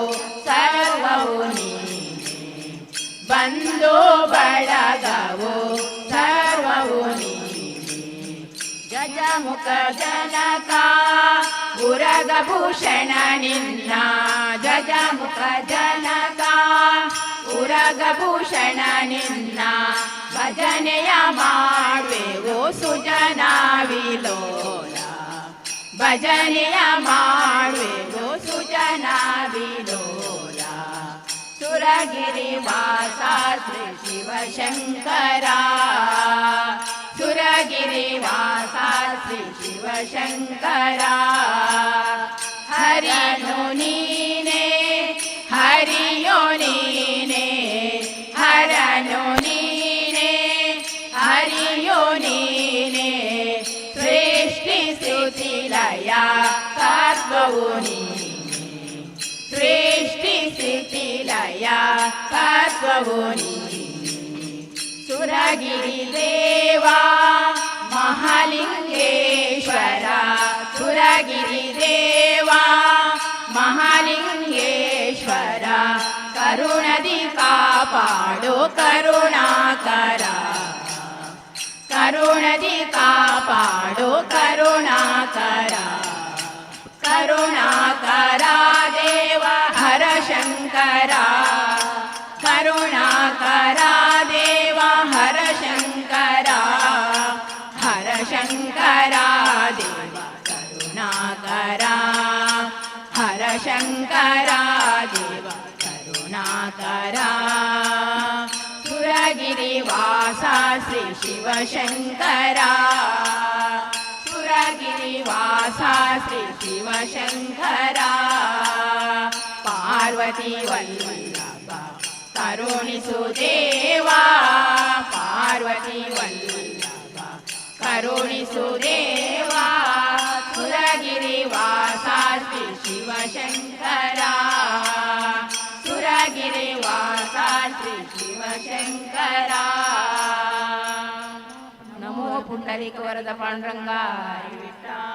ಸರ್ವವು ನೀನೇ ಬಂಧು ಬಳಗವೋ ಸರ್ವವು ನೀನೇ ಗಜಮುಖ ಜನಕ ಉರಗಭೂಷಣ ನಿನ್ನ ಗಜಮುಖ ಜನಕ ಉರಗಭೂಷಣ ನಿನ್ನ ಭಜನೆಯ ಮಾಡುವೆವೋ ಸುಜನ ವಿಲೋಲ ಭಜನೆಯ ಮಾಡುವೆವೋ ಸುಜನ ವಿಲೋಲ ಸುರಗಿರಿವಾಸ ಶ್ರೀ ಶಿವಶಂಕರ ಸುರಗಿರಿವಾಸ ಶ್ರೀ ಶಿವಶಂಕರ ಹರಿಯೋ ನೀನೇ ಹರಿಯೋ ನೀನೇ ಹರನೋ ನೀನೇ ಹರಿಯೋ ನೀನೇ ಸೃಷ್ಟಿ ಸ್ತುತಿ ಲಯ ಕರ್ಮವು ನೀನೇ ಸೃಷ್ಟಿ ಸ್ಥಿತಿ ಲಯ ಕರ್ಮವು ನೀನೇ ಸುರಗಿರಿ ದೇವಾ ಮಹಾಲಿಂಗೇಶ್ವರ ಸುರಗಿರಿ ದೇವಾ ಮಹಾಲಿಂಗೇಶ್ವರ ಕರುಣದಿ ಕಾಪಾಡು ಕರುಣಾಕರ ಕರುಣದಿ ಕಾಪಾಡು ಕರುಣಾಕರ ಕರುಣಾಕರ ದೇವ ಹರ ಶಂಕರ ಕರುಣಾಕರ ದೇವ ಹರ ಶಂಕರ ಹರ ಶಂಕರ ದೇವ ಕರುಣಾಕರ ಹರ ಶಂಕರ ದೇವ ಕರುಣಾಕರ ಸುರಗಿರಿವಾಸ ಶ್ರೀ ಶಿವಶಂಕರ ಸುರಗಿರಿವಾಸ ಶ್ರೀ ಶಿವಶಂಕರ ಪಾರ್ವತಿ ವಲ್ಲಭ ಕರುಣಿಸು ದೇವಾ ಪಾರ್ವತಿ ವಲ್ಲಭ ಕರುಣಿಸು ದೇವಾ ಸುರಗಿರಿವಾಸ ಶ್ರೀ ಶಿವಶಂಕರ ಸುರಗಿರಿವಾಸ ಶ್ರೀ ಶಿವ शंकरा नमो पुंडलिक वरद पांडुरंगा हरी विठ्ठल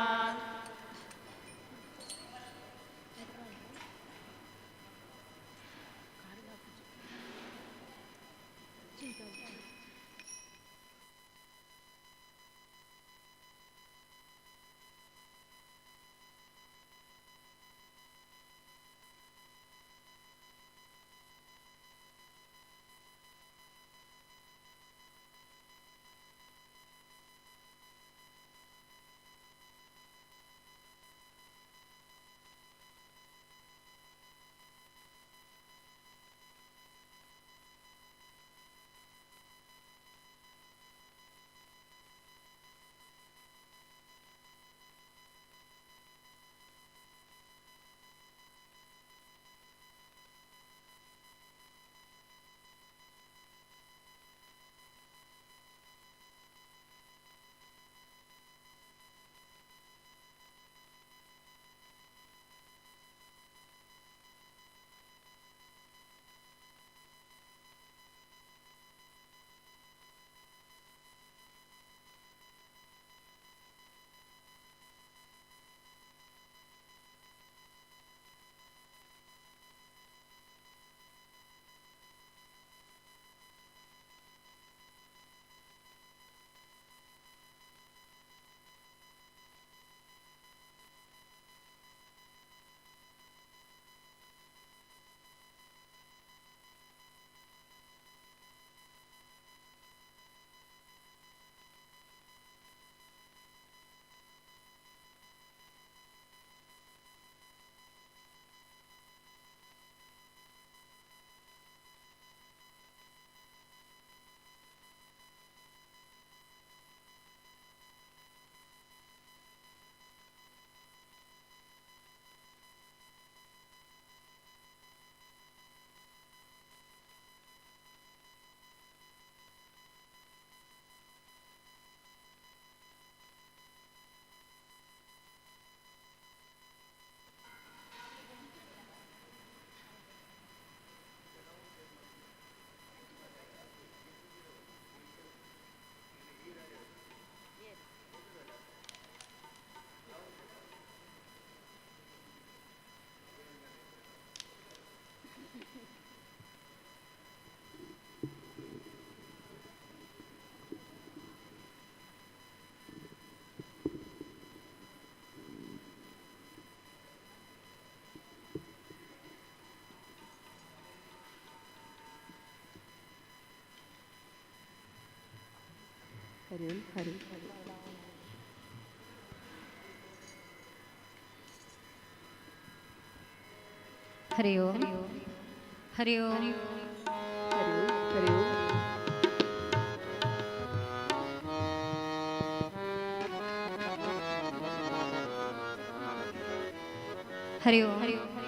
हरि ओम हरि ओम हरि ओम हरि ओम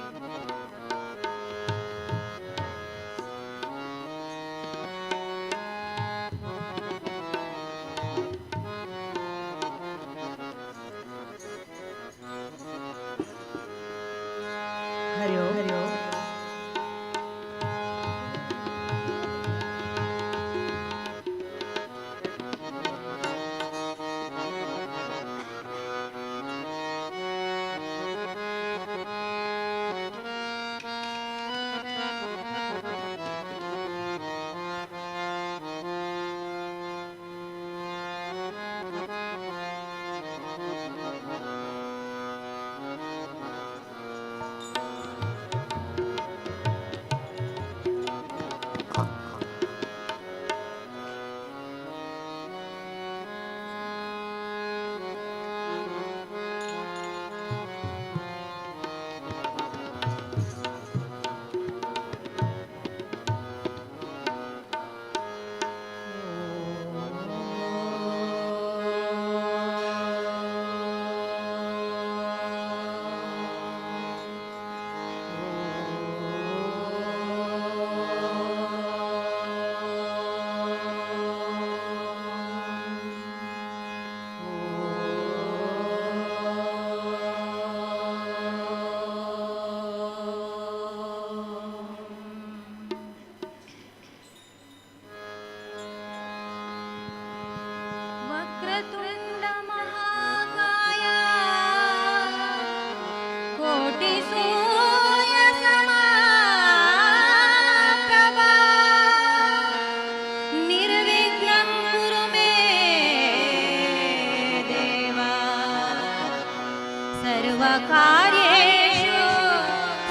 सर्वकार्येषु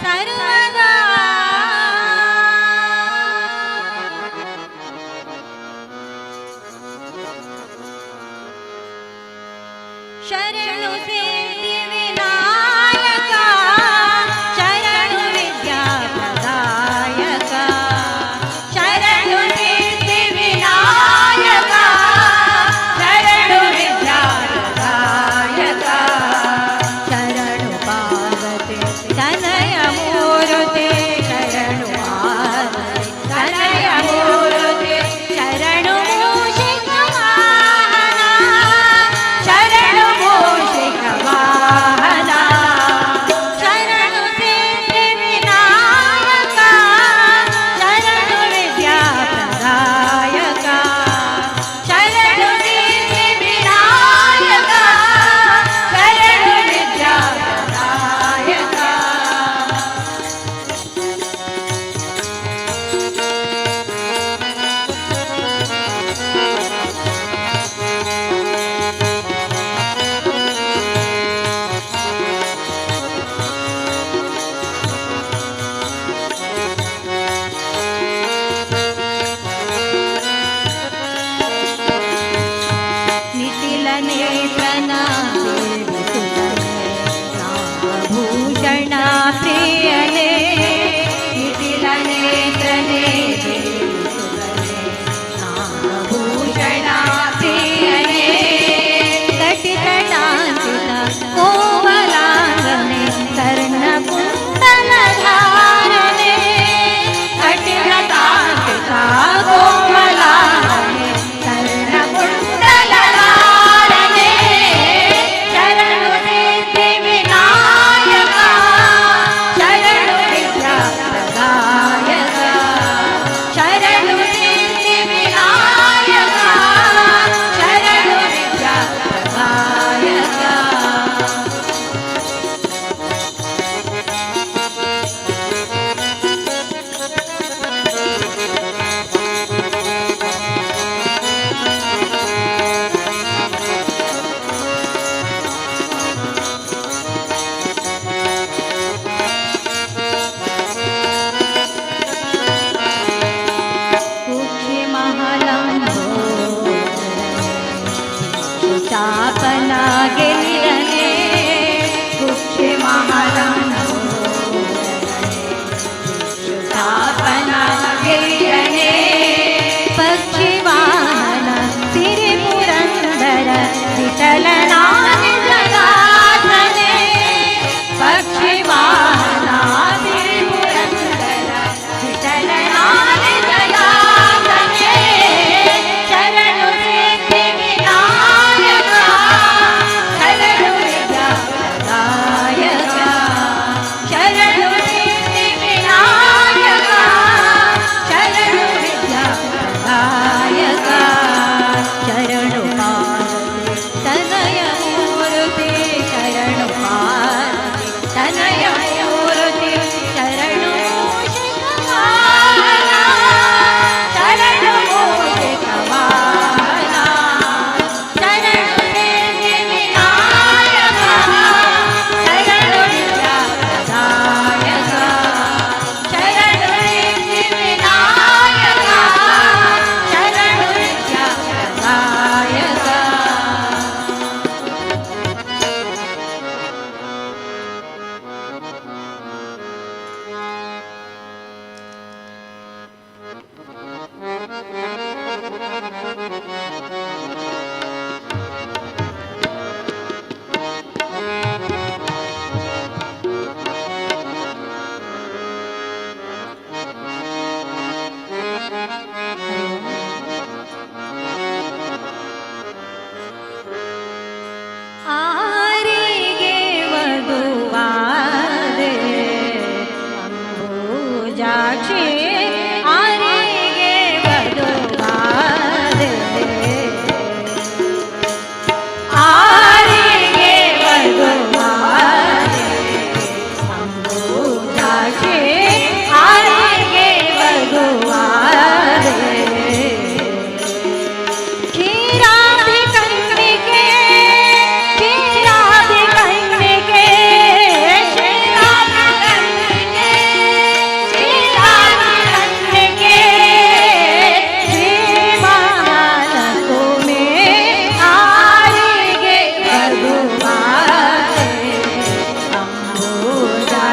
सर्वदा शरणु सिद्धिविनायका शरणु विद्याप्रदायका शरणु सिद्धिविनायका शरणु विद्याप्रदायका शरणु पार्वती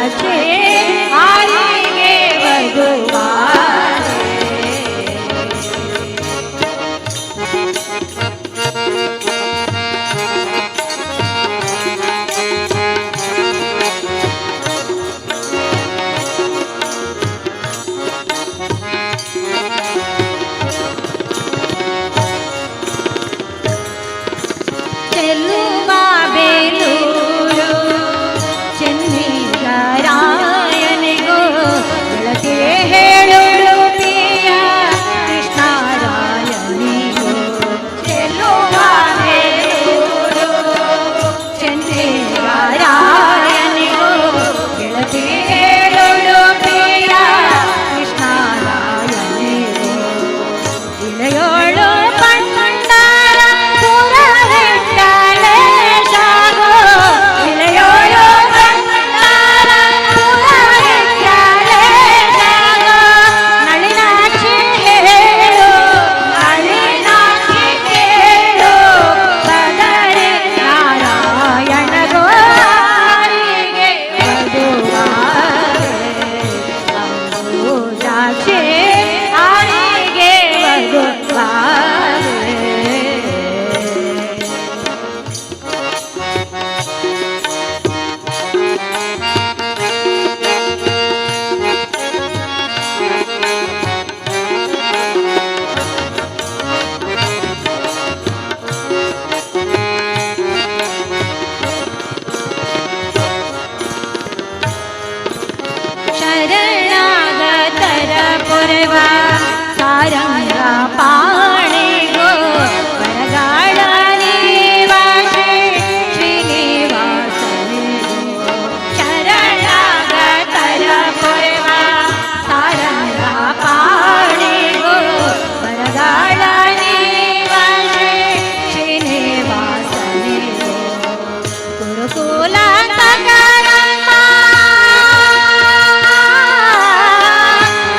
जाचे आईगे वधुवारे ಚೆಲ್ಲುವ ಬೇಲೂರು ಚೆನ್ನಿಗರಾಯನಿಗೂ ಬೆಳಕೆ ಹೇಳುಳು ಪ್ರಿಯ ಕೃಷ್ಣರಾಯನಿಗೂ ಚೆಲ್ಲುವ ಬೇಲೂರು ಚೆನ್ನಿಗರಾಯನಿಗೂ ಬೆಳಕೆ ಹೇಳುಳು ಪ್ರಿಯ ಕೃಷ್ಣರಾಯನಿಗೂ ಇಳೆಯೋಳು ಪಂಡರ ಪುರವೆಟ್ಟಲೇಶಾಗೋ ಇಳೆಯೋಳು ಪಂಡರ ಪುರವೆಟ್ಟಲೇಶಾಗೋ ನಳಿನಾಕ್ಷಿ ಹೇಳು ನಳಿನಾಕ್ಷಿ ಕೇಳು ಬದರಿ ನಾರಾಯಣಗೋ ಆರಿಗೆ ವಧುವಾರೆ ಅಂಬುಜಾಕ್ಷಿ ಆರಿಗೆ ವಧುವಾರೆ ಶರಣಾಗತರ ಪೊರೆವ ಸಾರಂಗ ಪಾಣಿಗೋ ಬರಗಾಳ ನಿವಾಸಿ ಶ್ರೀನಿವಾಸನಿಗೋ ಶರಣಾಗತರ ಪೊರೆವ ಸಾರಂಗ ಪಾಣಿಗೋ ಬರಗಾಳ ನಿವಾಸಿ ಶ್ರೀನಿವಾಸನಿಗೋ ಗುರುಕುಲ ತಗರಮ್ಮ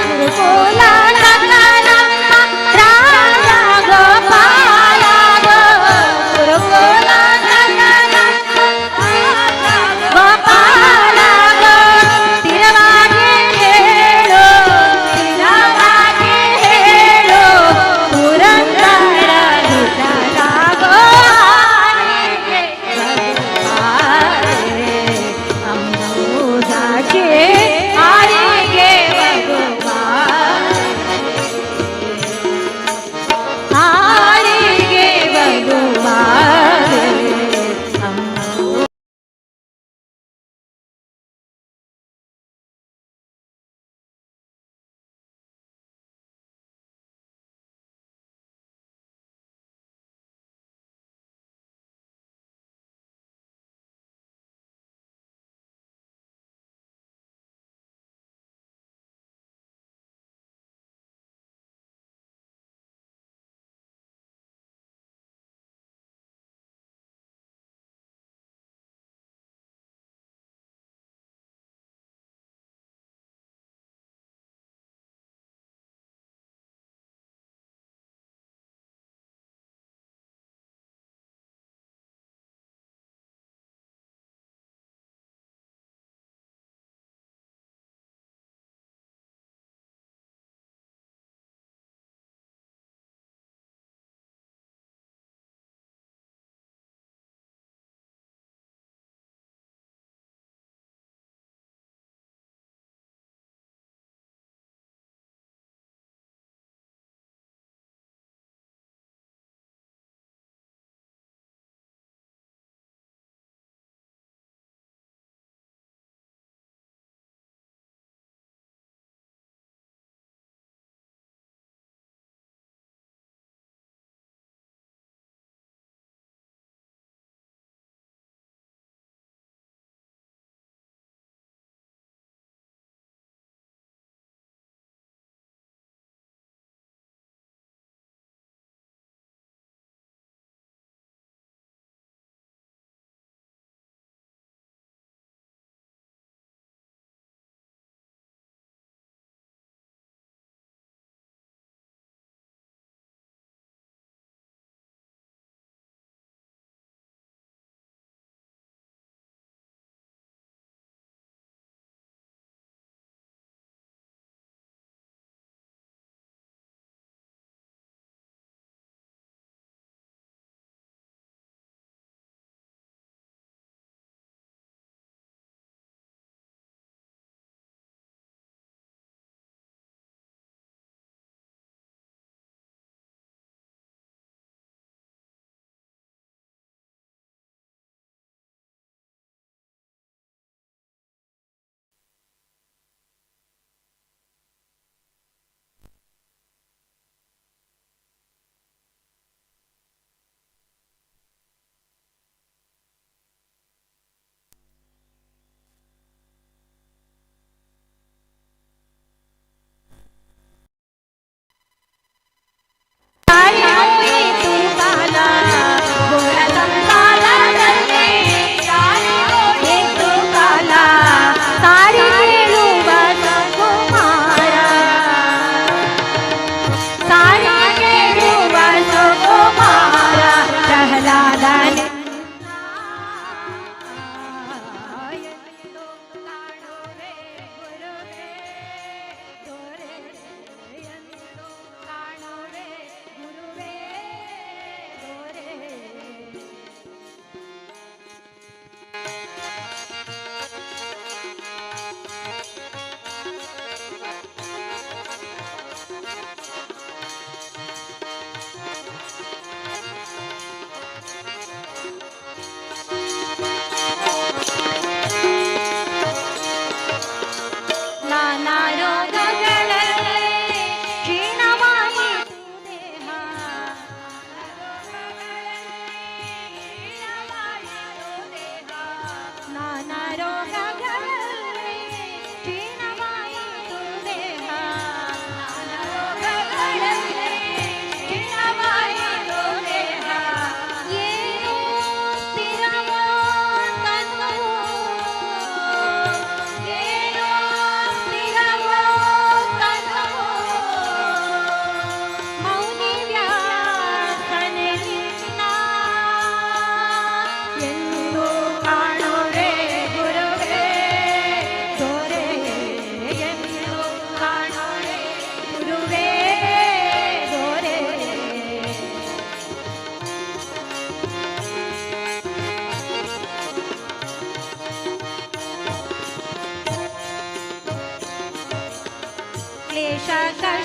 ಗುರುಕುಲ ತಗರಮ್ಮ ರಾಜ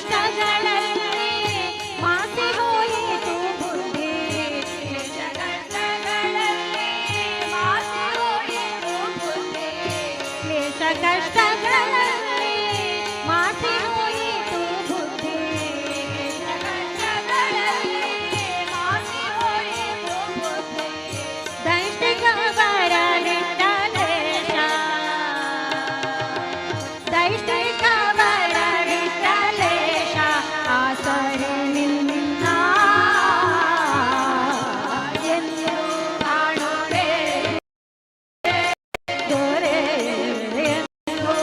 ಕಷ್ಟಗಳಲ್ಲಿ ಮಾಸಿ ಹೋಯಿತು ಬುದ್ಧಿ ಕ್ಲೇಶ ಕಷ್ಟಗಳಲ್ಲಿ ಮಾಸಿ ಹೋಯಿತು ಬುದ್ಧಿ ಕ್ಲೇಶ ಕಷ್ಟಗಳಲ್ಲಿ ಮಾಸಿ ಹೋಯಿತು ಬುದ್ಧಿ ಕ್ಲೇಶ ಕಷ್ಟಗಳಲ್ಲಿ ಮಾಸಿ ಹೋಯಿತು ಬುದ್ಧಿ ದೈಷ್ಟಿಕ ಬರಲಿಟ್ಟ ಲೇಷ ದೈಷ್ಟಿಕ ಬರಲಿಟ್ಟ ಲೇಷ ಆಸರೆ ನಿನ್ನ ಎಂದು ಕಾಣುವೆ ದೊರೆ ಎಂದು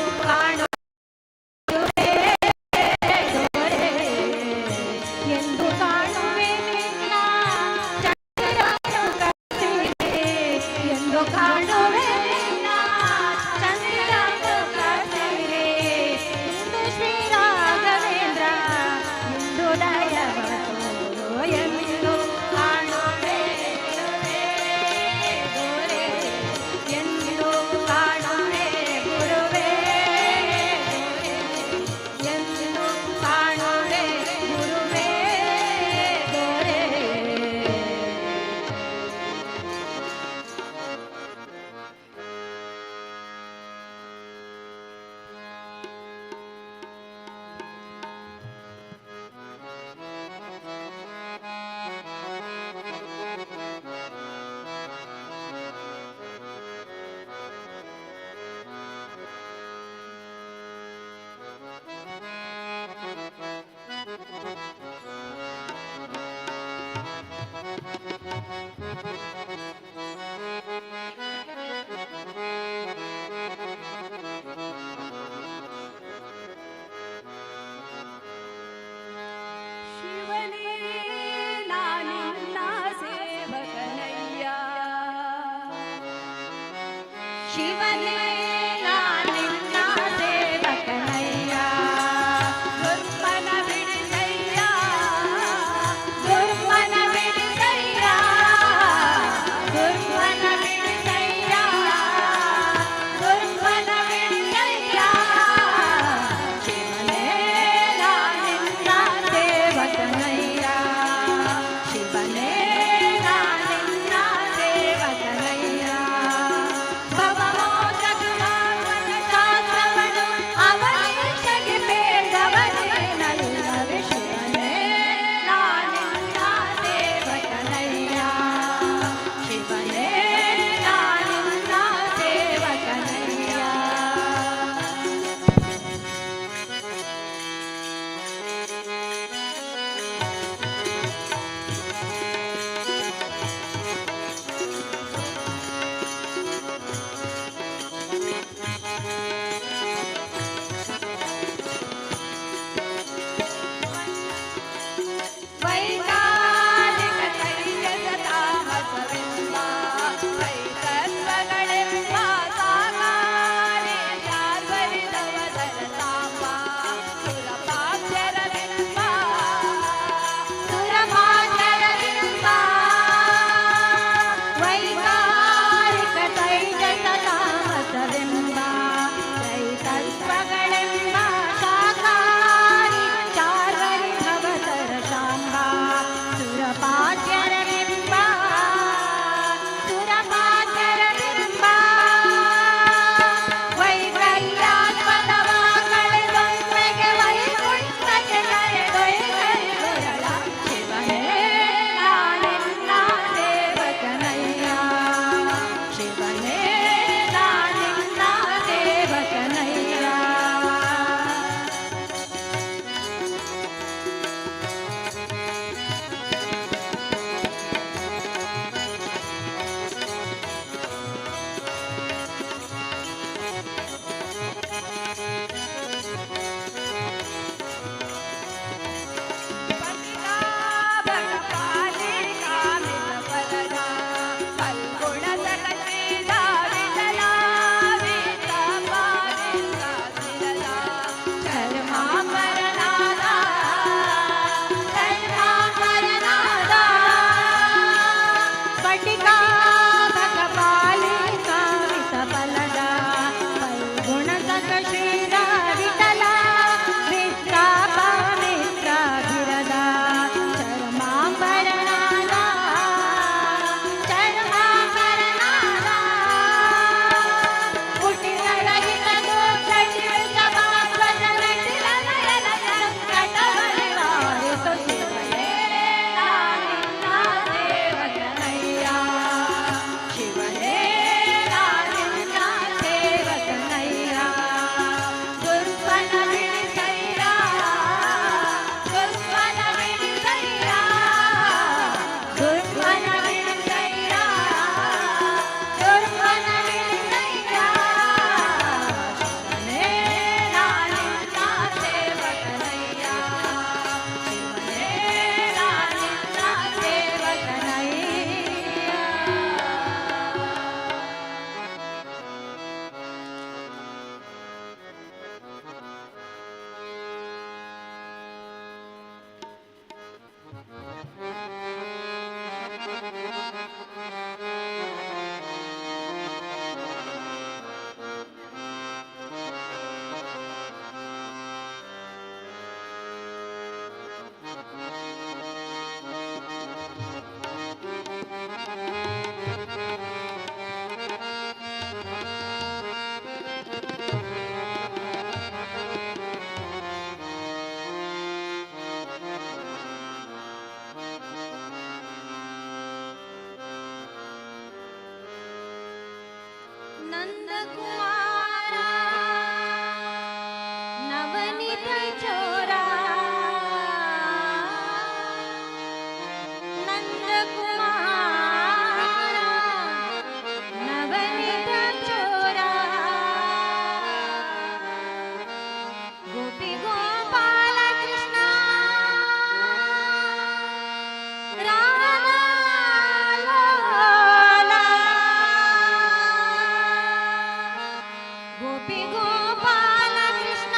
गोपी गोपाल कृष्ण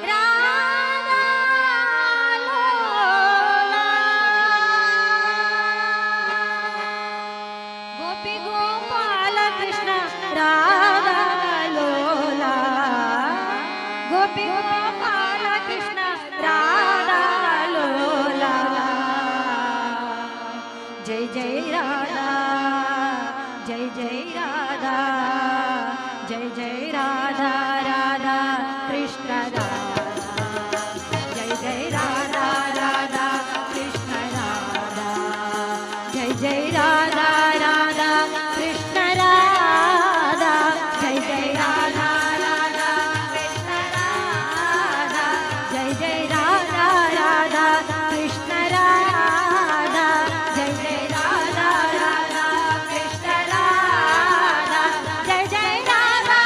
राधा लोला गोपी गोपाल कृष्ण राधा लोला गोपी गोपाल कृष्ण राधा लोला जय जय राधा जय जय राधा जय जय राधा राधा कृष्ण राधा जय जय राधा राधा कृष्ण राधा जय जय राधा राधा कृष्ण राधा जय जय राधा राधा कृष्ण राधा जय जय राधा राधा कृष्ण राधा जय जय राधा राधा कृष्ण राधा जय जय राधा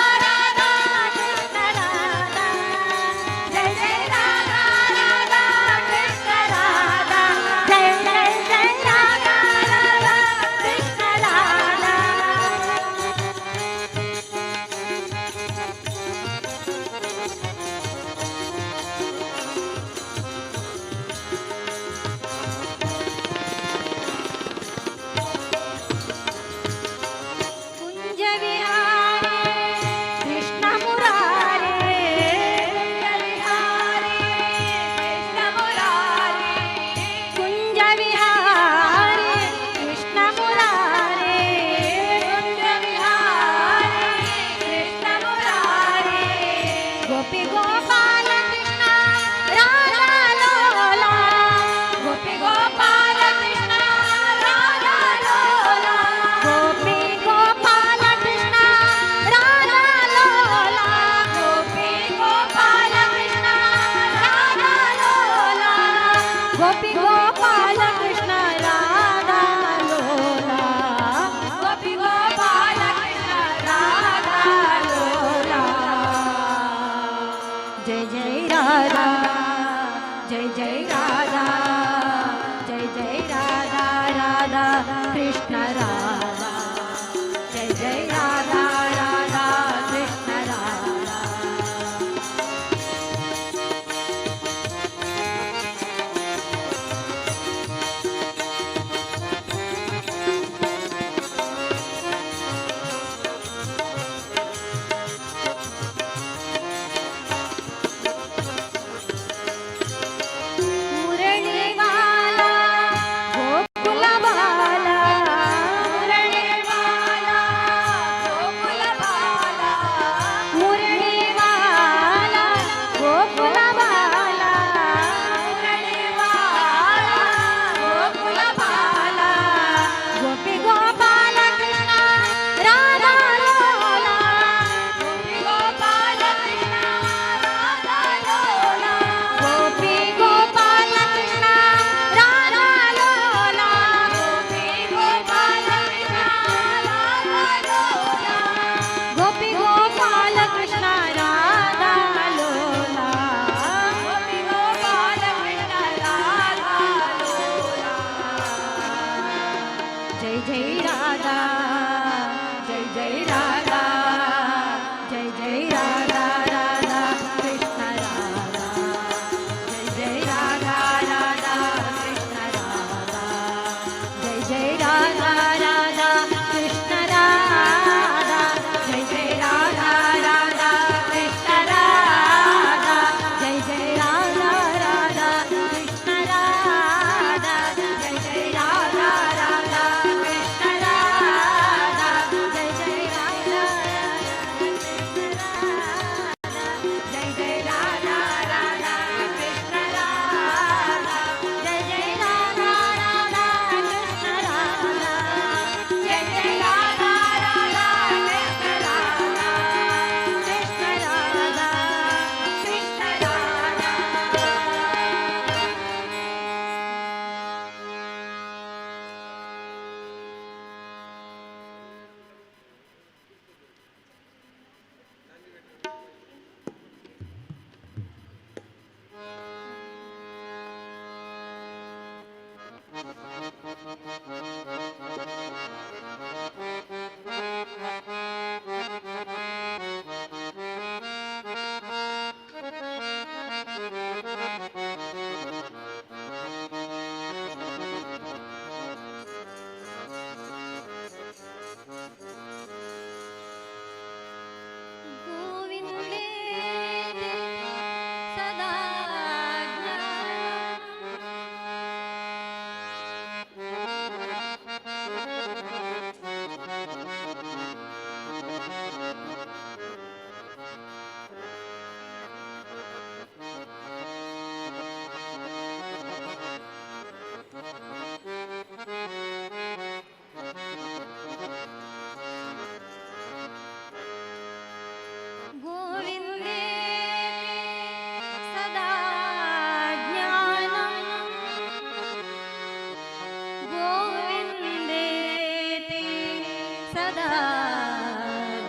ಸದಾ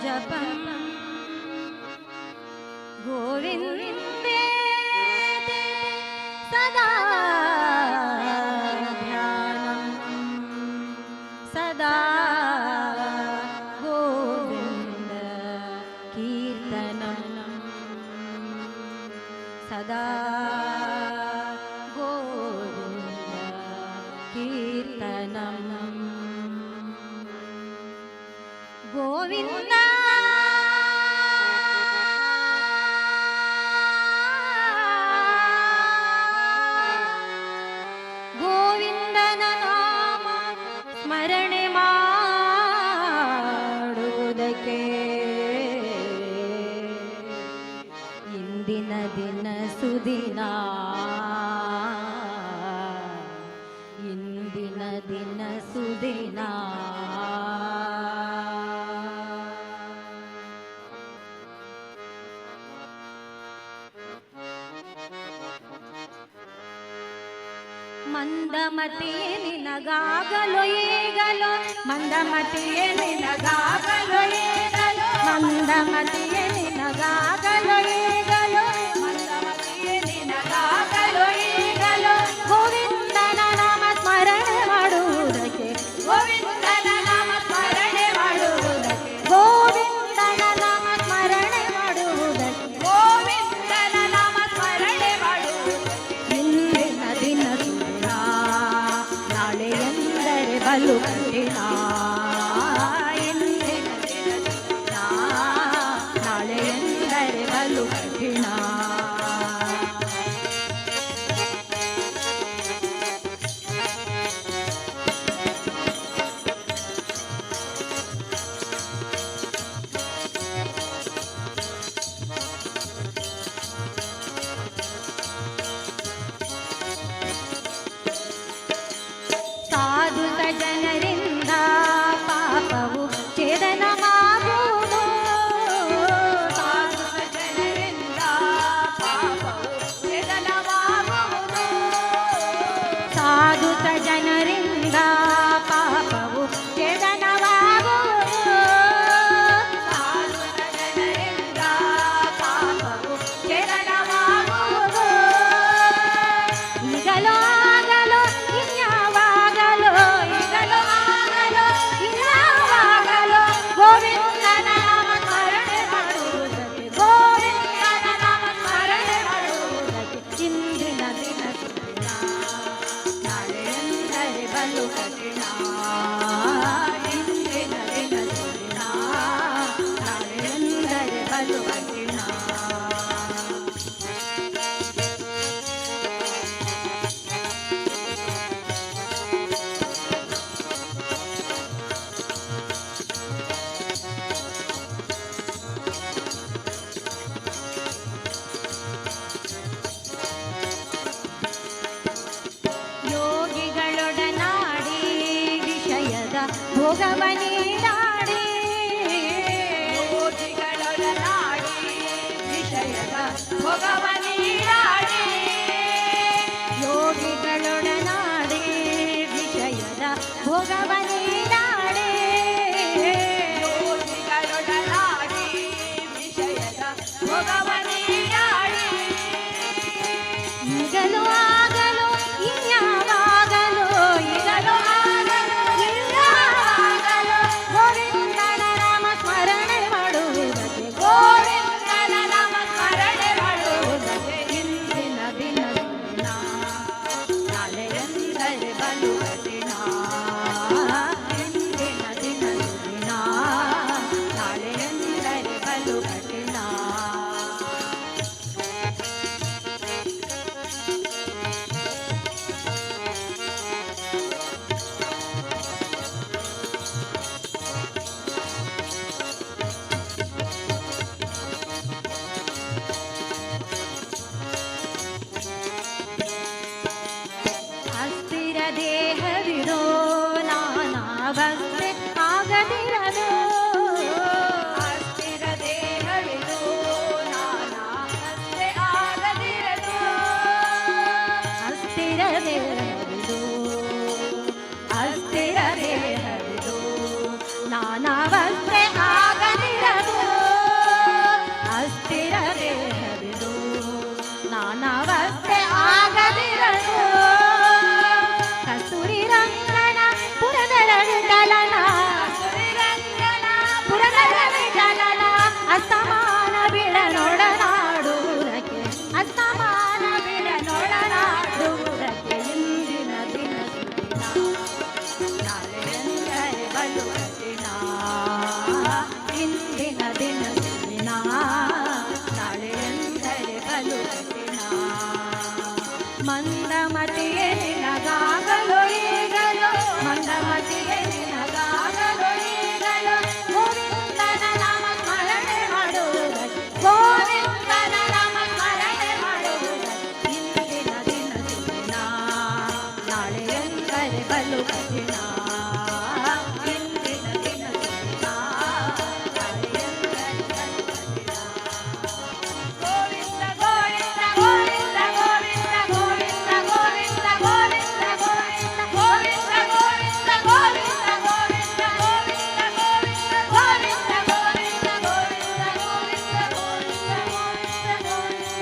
ಜಪಂ ಗೋವಿಂದೇ ಸದಾ ಧ್ಯಾನಂ ಸದಾ ಗೋವಿಂದ ಕೀರ್ತನಂ ಸದಾ ಗೋವಿಂದ ಕೀರ್ತನಂ ಗೋವಿಂದ ಗೋವಿಂದನ ನಾಮ ಸ್ಮರಣೆ ಮಾಡುವುದಕ್ಕೆ ಇಂದಿನ ದಿನ ಸುದಿನ ಇಂದಿನ ದಿನ ಸುದಿನ ಮಂದಮತಿಯೇ ನಿನಗಾಗಲೋ ಈಗಲೋ ಮಂದಮತಿಯೇ ನಿನಗಾಗಲೋ ಈಗಲೋ ಮಂದಮತಿಯೇ ನಿನಗಾಗಲೋ ಈಗಲೋ ಮಂದಮತಿಯೇ ನಿನಗಾಗಲೋ ಈಗಲೋ ಗೋವಿಂದನ ನಾಮ ಸ್ಮರಣೆ ಮಾಡುವುದಕ್ಕೆ ಗೋವಿಂದನ ನಾಮ ಸ್ಮರಣೆ ಮಾಡುವುದಕ್ಕೆ ಗೋವಿಂದನ ನಾಮ ಸ್ಮರಣೆ ಮಾಡುವುದಕ್ಕೆ ಗೋವಿಂದನ ನಾಮ ಸ್ಮರಣೆ ಮಾಡುವುದಕ್ಕೆ ಇಂದಿನ ದಿನ ಸುದಿನ ನಾಳೆ ಎಂದರೆ ಬಲು ಕಠಿಣ ಇಂದಿನ ದಿನ ಸುದಿನ ನಾನವಸ್ಥೆ ಆಗದಿರದು ಅಸ್ಥಿರ ದೇಹವಿದು ನಾನವಸ್ಥೆ ಆಗದಿರದು ಕಸ್ತೂರಿ ರಂಗನ ಪುರದರ ವಿಠಲನ ಪುರದರ ವಿಠಲನ ಅಸ್ತಮಾನ ಬಿಡ ನೋಡನಾಡುವುದಕ್ಕೆ ಅಸ್ತಮಾನ ಬಿಡ ನೋಡನಾಡುವುದಕ್ಕೆ ಇಂದಿನ ದಿನ ಸುದಿನ ನಾಳೆ ಎಂದರೆ ಬಲು ಕಠಿಣ ಇಂದಿನ ದಿನ ಸುದಿನ ನಾಳೆ ಎಂದರೆ ಬಲು ಕಠಿಣ ಮಂದಮತಿಯೇ ನಿನಗಾಗಲು ಈಗಲೋ ಮಂದಮತಿಯೇ ನಿನಗಾಗಲು ಈಗಲೋ ಗೋವಿಂದನ ನಾಮ ಸ್ಮರಣೆ ಮಾಡುವುದಕ್ಕೆ ಗೋವಿಂದನ ನಾಮ ಸ್ಮರಣೆ ಮಾಡುವುದಕ್ಕೆ ಇಂದಿನ ದಿನ ಸುದಿನ ನಾಳೆ ಎಂದರೆ ಬಲು ಕಠಿಣ ಇಂದಿನ ದಿನ ಸುದಿನ ನಾಳೆ ಎಂದರೆ ಬಲು ಕಠಿಣ ಗೋವಿಂದ ಗೋವಿಂದ ಗೋವಿಂದ ಗೋವಿಂದ ಗೋವಿಂದ ಗೋವಿಂದ ಗೋವಿಂದ ಗೋವಿಂದ ಗೋವಿಂದ ಗೋವಿಂದ ಗೋವಿಂದ ಗೋವಿಂದ ಗೋವಿಂದ ಗೋವಿಂದ ಗೋವಿಂದ ಗೋವಿಂದ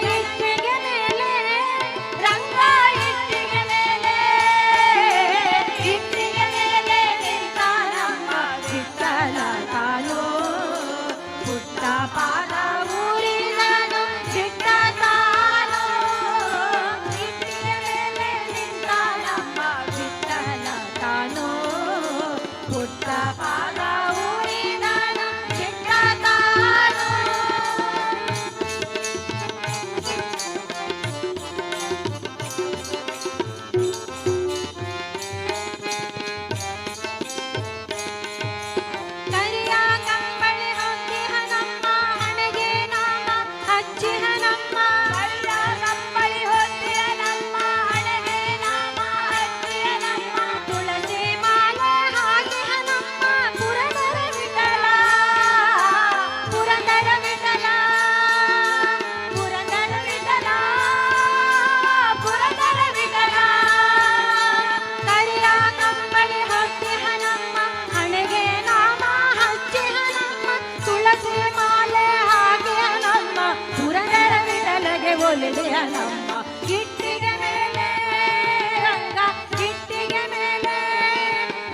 ಇಟ್ಟಿಗೆ ಮೇಲೆ ರಂಗ ಇಟ್ಟಿಗೆ ಮೇಲೆ ನಿಂತ ನಮ್ಮ ವಿಠಲ ತಾನು ಪುಟ್ಟ ಪಾದ ಊರಿದನು ಚಿಟ್ಟ ತಾನು ಇಟ್ಟಿಗೆ ಮೇಲೆ ನಿಂತ ನಮ್ಮ ವಿಠಲ ತಾನು ಪುಟ್ಟ ಪಾದ ಊರಿದನು ಚಿಟ್ಟ ತಾನು ಕರಿಯ ಕಂಬಳಿ ಹೊತ್ತಿಹನಮ್ಮ ಹಣೆಗೆ ನಾಮ ಹಚ್ಚಿಹನಮ್ಮ ಕರಿಯ ಕಂಬಳಿ ಹೊತ್ತಿಹನಮ್ಮ ಹಣೆಗೆ ನಾಮ ಹಚ್ಚಿಹನಮ್ಮ ತುಳಸಿ ಮಾಲೆ ಹಾಕಿಹನಮ್ಮ ಪುರಂದರ ವಿಠಲ ಪುರಂದರ ವಿಠಲ ಪುರಂದರ ವಿಠಲ ಪುರಂದರ ವಿಠಲ ಕರಿಯ ಕಂಬಳಿ ಹೊತ್ತಿಹನಮ್ಮ ಹಣೆಗೆ ನಾಮ ಹಚ್ಚಿಹನಮ್ಮ ತುಳಸಿ ಮಾಲೆ ಹಾಕಿಹನಮ್ಮ ಪುರಂದರ ವಿಠಲಗೆ ಒಲಿದೆಯನಮ್ಮ ಇಟ್ಟಿಗೆ ಮೇಲೆ ರಂಗ ಇಟ್ಟಿಗೆ ಮೇಲೆ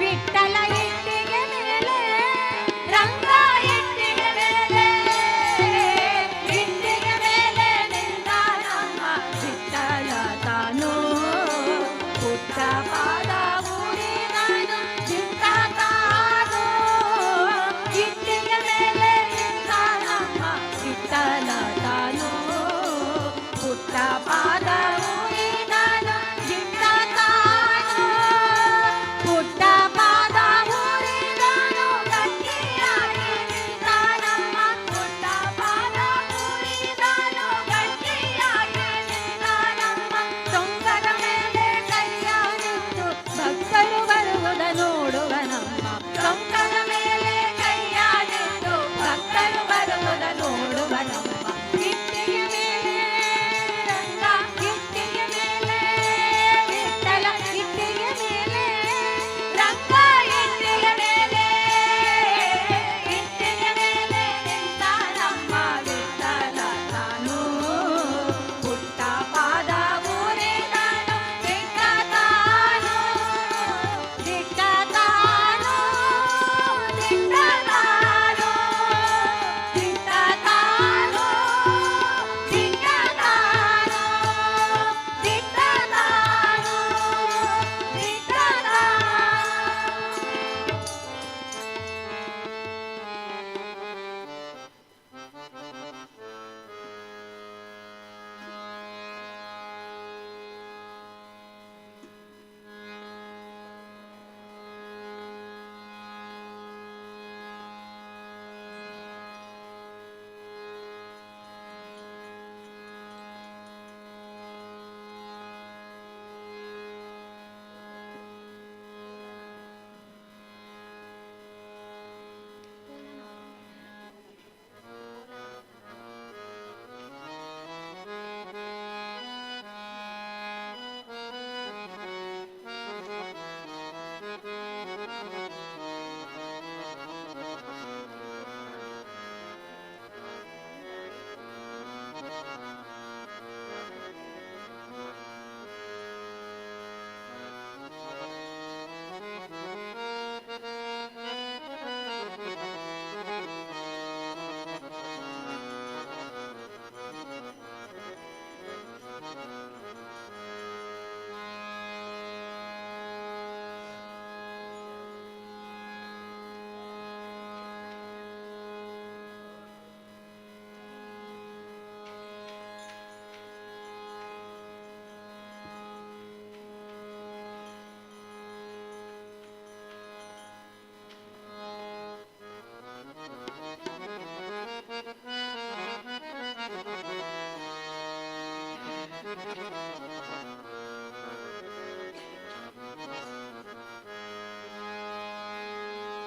ವಿಠಲ ಇಟ್ಟಿಗೆ ಮೇಲೆ ರಂಗ ಇಟ್ಟಿಗೆ ಮೇಲೆ ಇಟ್ಟಿಗೆ ಮೇಲೆ ನಿಂತ ನಮ್ಮ ವಿಠಲ ತಾನು ಪುಟ್ಟ ಪಾದ ಊರಿದನು ಚಿಟ್ಟ ತಾನು ಇಟ್ಟಿಗೆ ಮೇಲೆ ನಿಂತ ನಮ್ಮ ವಿಠಲ ತಾನು ಪುಟ್ಟ ಪಾದ ಊರಿದನು ಚಿಟ್ಟ ತಾನು ಪುಟ್ಟ ಪಾದ ಊರಿದನು ಗಟ್ಟಿಯಾಗಿ ನಿಂತ ನಮ್ಮ ಪುಟ್ಟ ಪಾದ ಊರಿದನು ಗಟ್ಟಿಯಾಗಿ ನಿಂತ ನಮ್ಮ ತೊಂಗದ ಮೇಲೆ ಕೈಯಾನಿಟ್ಟು ಭಕ್ತರು ಬರುವುದ ನೋಡುವ ನಮ್ಮ ತೊಂಗದ ಮೇಲೆ ಕೈಯಾನಿಟ್ಟು ಭಕ್ತರು ಬರುವುದ ನೋಡುವ ನಮ್ಮ ಇಟ್ಟಿಗೆ ಮೇಲೆ ರಂಗ ಇಟ್ಟಿಗೆ ಮೇಲೆ ವಿಠಲ ಇಟ್ಟಿಗೆ ಮೇಲೆ ರಂಗ ಇಟ್ಟಿಗೆ ಮೇಲೆ ಇಟ್ಟಿಗೆ ಮೇಲೆ ನಿಂತ ನಮ್ಮ ವಿಠಲ ತಾನು ಪುಟ್ಟ ಪಾದ ಊರಿದನು ಚಿಟ್ಟ ತಾನು ಚಿಟ್ಟ ತಾನು ಚಿಟ್ಟ ತಾನು ಚಿಟ್ಟ ತಾನು ಚಿಟ್ಟ ತಾನು ಚಿಟ್ಟ ತಾನು ಚಿಟ್ಟ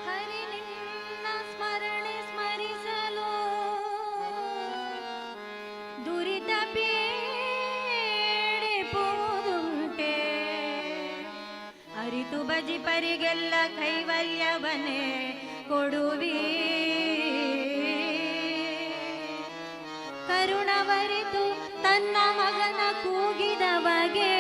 ಹರಿ ನಿನ್ನ ಸ್ಮರಣೆ ಸ್ಮರಿಸಲು ದುರಿತ ಪೀಡಿಪುದುಂಟೆ ಅರಿತು ಬಜಿ ಪರಿಗೆಲ್ಲ ಕೈವಲ್ಯವನ್ನೇ ಕೊಡುವಿ ಕರುಣವರಿತು ತನ್ನ ಮಗನ ಕೂಗಿದ ಬಗೆ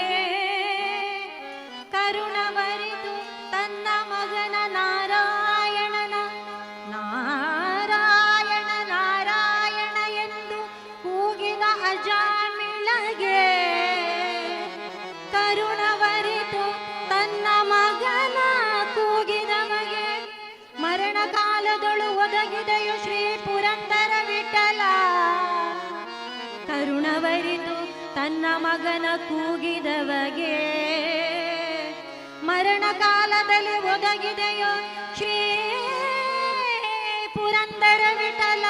ಕರುಣವರಿತು ತನ್ನ ಮಗನ ನಾರಾಯಣನ ನಾರಾಯಣ ನಾರಾಯಣ ಎಂದು ಕೂಗಿದ ಅಜಾಮಿಳಗೆ ಕರುಣವರಿತು ತನ್ನ ಮಗನ ಕೂಗಿದ ಬಗೆ ಮರಣ ಕಾಲದೊಳು ಒದಗಿದೆಯು ಶ್ರೀ ಪುರಂದರ ವಿಠಲ ಕರುಣವರಿತು ತನ್ನ ಮಗನ ಕೂಗಿದವಗೆ ಮರಣ ಕಾಲದಲ್ಲಿ ಒದಗಿದೆಯೋ ಶ್ರೀ ಪುರಂದರ ವಿಠಲ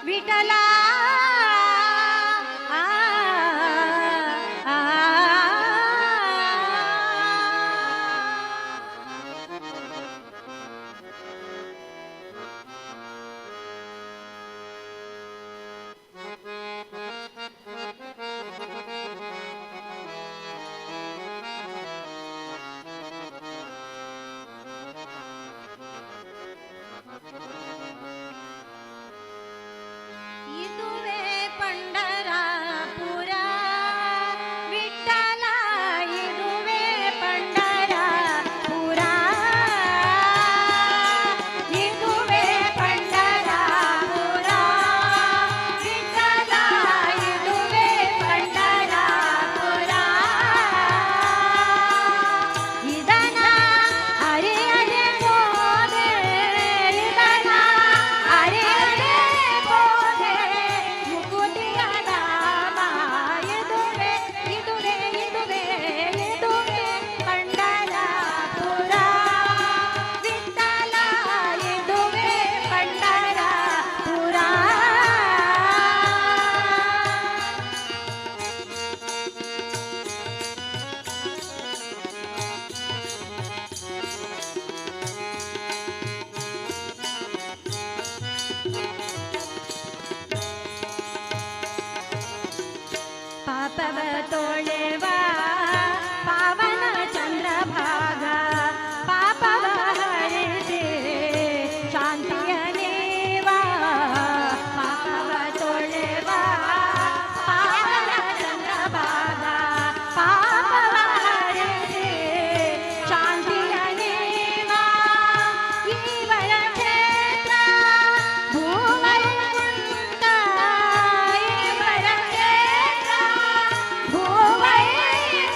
ವಿಠಲ ಆ, ಆ, ಆ. ಇದುವೇ ಪಂಡರಾಪುರ ವಿಠಲ ಇದುವೇ ಪಂಡರಾಪುರ ಇದುವೇ ಪಂಡರಾಪುರ ವಿಠಲ ಇದುವೇ ಪಂಡರಾಪುರ ಇದನ ಅರಿಯದೆ ಹೋದೆ ಇದನ ಅರಿಯದೆ ಹೋದೆ ಮುಕುತಿಯ ಧಾಮ ಇದುವೇ ಇದುವೇ ಇದುವೇ ಇದುವೇ ಪಂಡರಾಪುರ ವಿಠಲ ಇದುವೇ ಪಂಡರಾಪುರ ಪಾಪವ ತೋಳೆವ ಪಾವನ ಚಂದ್ರಭಾಗ ಪಾಪವ ಹರಿಸಿ ಶಾಂತಿಯ ನೀವ ಪಾಪವ ತೋಳೆವ ಪಾವನ ಚಂದ್ರಭಾಗ ಪಾಪವ ಹರಿಸಿ ಶಾಂತಿಯ ನೀವ ಈವರ ಕ್ಷೇತ್ರ ಭೂವೈಕುಂಠ ಈವರ ಕ್ಷೇತ್ರ ಭೂವೈಕುಂಠ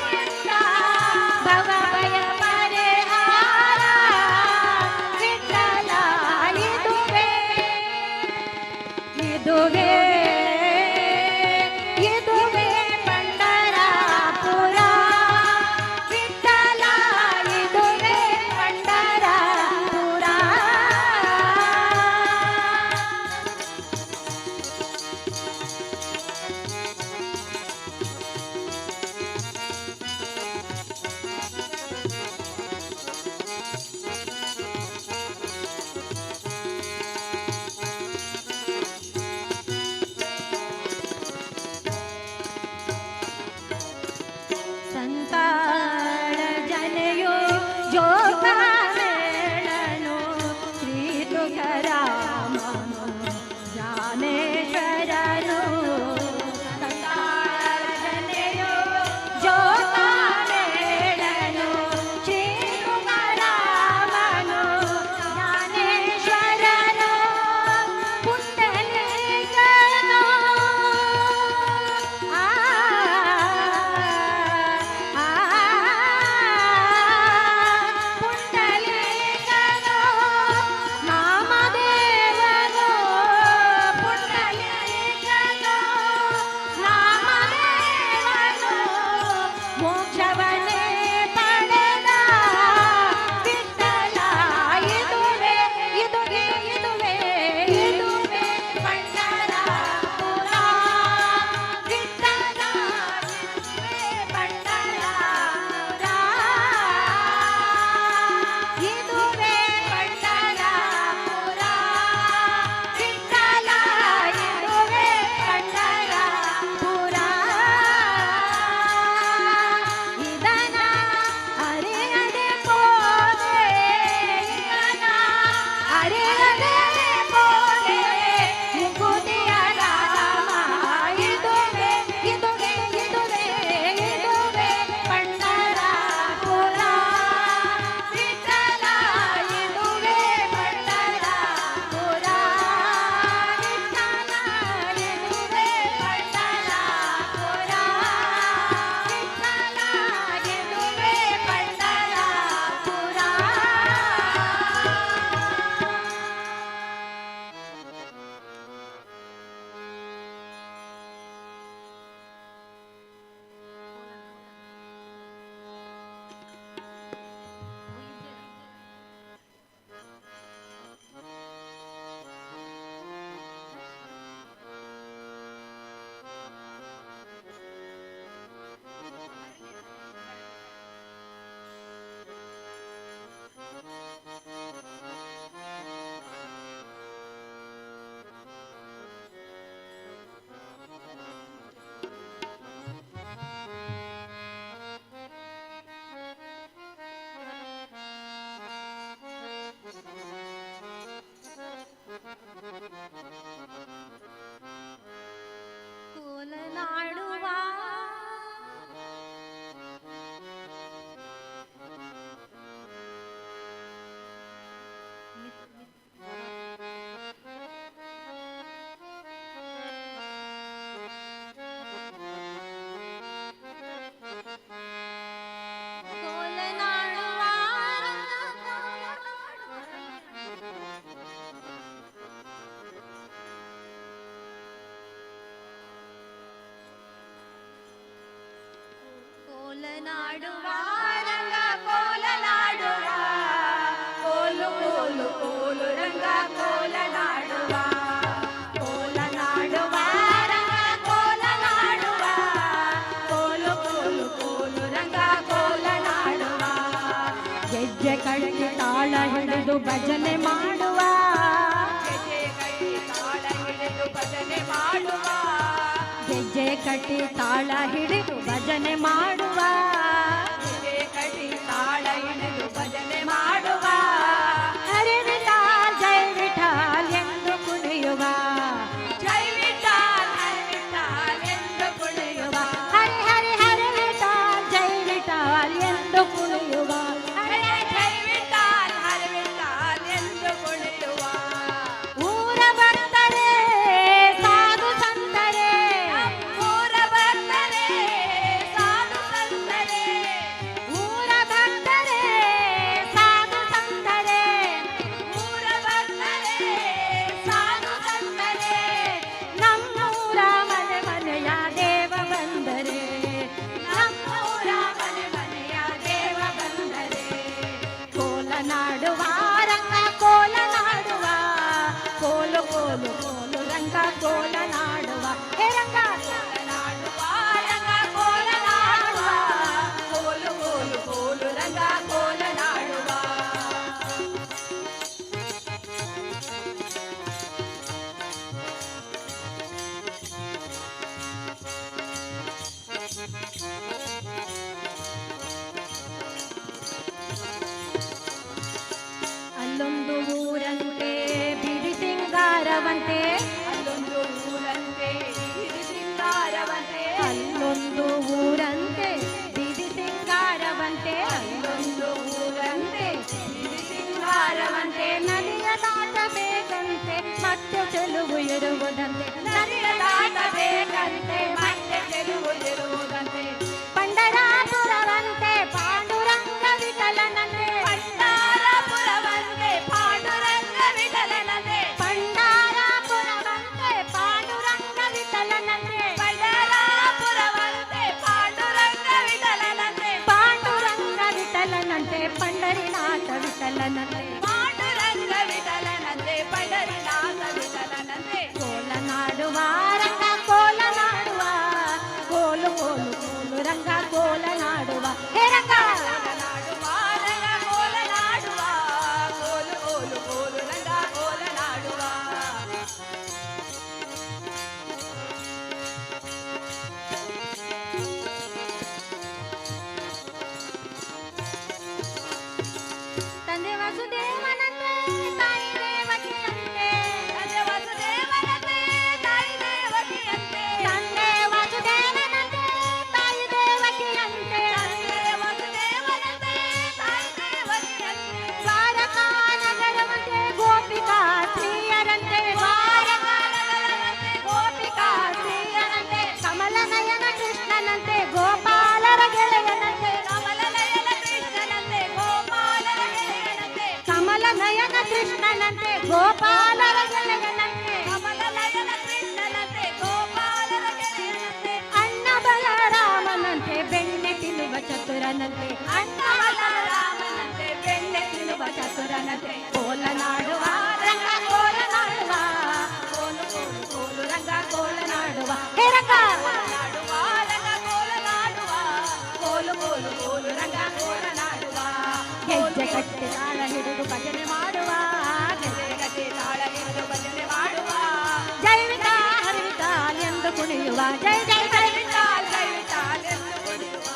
ನಾಡುವ ರಂಗ ಕೋಲ ನಾಡುವ ಕೋಲು ಕೋಲು ಕೋಲು ರಂಗ ಕೋಲ ನಾಡುವ ಕೋಲ ನಾಡುವ ರಂಗ ಕೋಲ ನಾಡುವ ಕೋಲು ಕೋಲು ಕೋಲು ರಂಗ ಕೋಲ ನಾಡುವ ಗೆಜ್ಜೆ ಕಟ್ಟಿ ತಾಳ ಹಿಡಿದು ಭಜನೆ ಮಾಡುವ ಗೆಜ್ಜೆ ಕಟ್ಟಿ ತಾಳ ಹಿಡಿದು ಭಜನೆ ಮಾಡುವ ಗೆಜ್ಜೆ ಕಟ್ಟಿ ತಾಳ ಹಿಡಿದು ಭಜನೆ ಮಾಡುವ ಗೆಜ್ಜೆ ಕಟ್ಟಿ ತಾಳ ಹಿಡಿದು ಭಜನೆ ಮಾಡುವ ಹರಿ ವಿಠಾಲ್ ಜೈ ವಿಠಾಲ್ ಎಂದು ಕುಣಿಯುವ ಜೈ ವಿಠಾಲ್ ಹರಿ ವಿಠಾಲ್ ಎಂದು ಕುಣಿಯುವ ಹರಿ ಹರಿ ಹರಿ ವಿಠಾಲ್ ಜೈ ವಿಠಾಲ್ ಎಂದು ಕುಣಿಯುವ ಹರೇ ಜೈ ವಿಠಾಲ್ ಹರಿ ವಿಠಾಲ್ ಎಂದು ಕುಣಿಯುವ ಊರ ಬಂದರೆ ಸಾಧು ಸಂತರೇ ಊರ ಬಂದರೆ ಸಾಧು ಸಂತರೇ ಊರ ಬಂದರೆ ಸಾಧು ಸಂತರೇ ಊರ ಬಂದರೆ ಸಾಧು ಸಂತರೇ ನಮ್ಮೂರ ಮನೆ ಮನೆಯ ದೇವ ಬಂದರೆ ನಮ್ಮೂರ ಮನೆ ಮನೆಯ ದೇವ ಬಂದರೆ ಕೋಲ ನಾಡುವ ರಂಗ ಕೋಲ ನಾಡುವ ಕೋಲು ಕೋಲು ಕೋಲು ರಂಗ ಕೋಲ ನಾಡುವ ಹೇ ರಂಗ ನಾಡುವ ರಂಗ ಕೋಲ ನಾಡುವ ಕೋಲು ಕೋಲು ಕೋಲು ರಂಗ ಕೋಲ ನಾಡುವ ಅಲ್ಲೊಂದು ಊರಂತೆ ಬಿಡಿ ಸಿಂಗಾರವಂತೆ ಅಲ್ಲೊಂದು ಊರಂತೆ ಇದು ಸಿಂಗಾರವಂತೆ ಅಲ್ಲೊಂದು ಊರಂತೆ ಬಿಡಿ ಸಿಂಗಾರವಂತೆ ಅಲ್ಲೊಂದು ಊರಂತೆ ಇದು ಸಿಂಗಾರವಂತೆ ನದಿಯ ದಾಟಬೇಕಂತೆ ಮತ್ತೆ ಚೆಲುವು ಇರುವುದಂತೆ ನದಿಯ ದಾಟಬೇಕಂತೆ ಮತ್ತೆ ಗೆಲುವು ಇರುವುದಂತೆ ಪಂಡರಾಪುರವಂತೆ ಪಾಂಡುರಂಗ ವಿಠಲನಂತೆ ಪಂಡರಾಪುರವಂತೆ ಪಾಂಡುರಂಗ ವಿಠಲನಂತೆ ಪಂಡರಾಪುರವಂತೆ ಪಾಂಡುರಂಗ ವಿಠಲನಂತೆ ಪಂಡರಾಪುರವಂತೆ ಪಾಂಡುರಂಗ ವಿಠಲನಂತೆ ಪಾಂಡುರಂಗ ವಿಠಲನಂತೆ ಪಂಡರಿನಾಥ ವಿಠಲನಂತೆ ಪಾಂಡುರಂಗ ವಿಠಲನಂತೆ ಪಂಡರಿನಾಥ ವಿಠಲನಂತೆ ಕೋಲ ನಾಡುವ ರಂಗ ಕೋಲ ನಾಡುವ ಕೋಲು ಕೋಲು ಕೋಲು ರಂಗ ಕೋಲ ನಾಡುವ ಹೇ ರಂಗ ನಾಡುವ ರಂಗ ಕೋಲ ನಾಡುವ ಕೋಲು ಕೋಲು ಕೋಲು ರಂಗ ಕೋಲ ನಾಡುವ ತಂದೆ ವಸುದೇವನಂತೆ ತಾಯಿ ದೇವಕಿಯಂತೆ ತಂದೆ ವಸುದೇವನಂತೆ ತಾಯಿ ದೇವಕಿಯಂತೆ ತಂದೆ ವಸುದೇವನಂತೆ ತಾಯಿ ದೇವಕಿಯಂತೆ ತಂದೆ ವಸುದೇವನಂತೆ ತಾಯಿ ದೇವಕಿಯಂತೆ ದ್ವಾರಕಾ ನಗರವಂತೆ ಗೋಪಿಕಾ ಸ್ತ್ರೀಯರಂತೆ ದ್ವಾರಕಾ ನಗರವಂತೆ ಗೋಪಿಕಾ ಸ್ತ್ರೀಯರಂತೆ ಕಮಲ ನಯನ ಕೃಷ್ಣನಂತೆ ಗೋಪಾಲರ ಗೆಳೆಯನಂತೆ ಕಮಲ ನಯನ ಕೃಷ್ಣನಂತೆ ಗೋಪಾಲರ ಗೆಳೆಯನಂತೆ ಕಮಲ ನಯನ ಕೃಷ್ಣನಂತೆ ಗೋಪಾಲರ ಗೆಳೆಯನಂತೆ ಕಮಲ ನಯನ ಕೃಷ್ಣನಂತೆ ಗೋಪಾಲರ ಗೆಳೆಯನಂತೆ ಅಣ್ಣ ಬಲರಾಮನಂತೆ ಬೆಣ್ಣೆ ತಿನ್ನುವ ಚತುರನಂತೆ ಅಣ್ಣ ಬಲರಾಮನಂತೆ ಬೆಣ್ಣೆ ತಿನ್ನುವ ಚತುರನಂತೆ ಕೋಲ ನಾಡುವ ರಂಗ ಕೋಲ ನಾಡುವ ಕೋಲು ಕೋಲು ಕೋಲು ರಂಗ ಕೋಲ ನಾಡುವ ಹೇ ರಂಗ ನಾಡುವ ರಂಗ ಕೋಲ ನಾಡುವ ಕೋಲು ಕೋಲು ಕೋಲು ರಂಗ ಕೋಲ ನಾಡುವ ಹೆಜ್ಜೆ ಕಟ್ಟಿ ತಾಳ ಹಿಡಿದು ಭಜನೆ ಮಾಡುವ ಗತಿ ತಾಳ ಹಿಡಿದು ಭಜನೆ ಮಾಡುವ ಜೈ ವಿಠಾಲ್ ಹರಿ ವಿಠಾಲ್ ಎಂದು ಕುಣಿಯುವ ಜೈ ಜೈ ಜೈ ಜೈ ವಿಠಾಲ್ ಜೈ ವಿಠಾಲ್ ಎಂದು ಕುಣಿಯುವ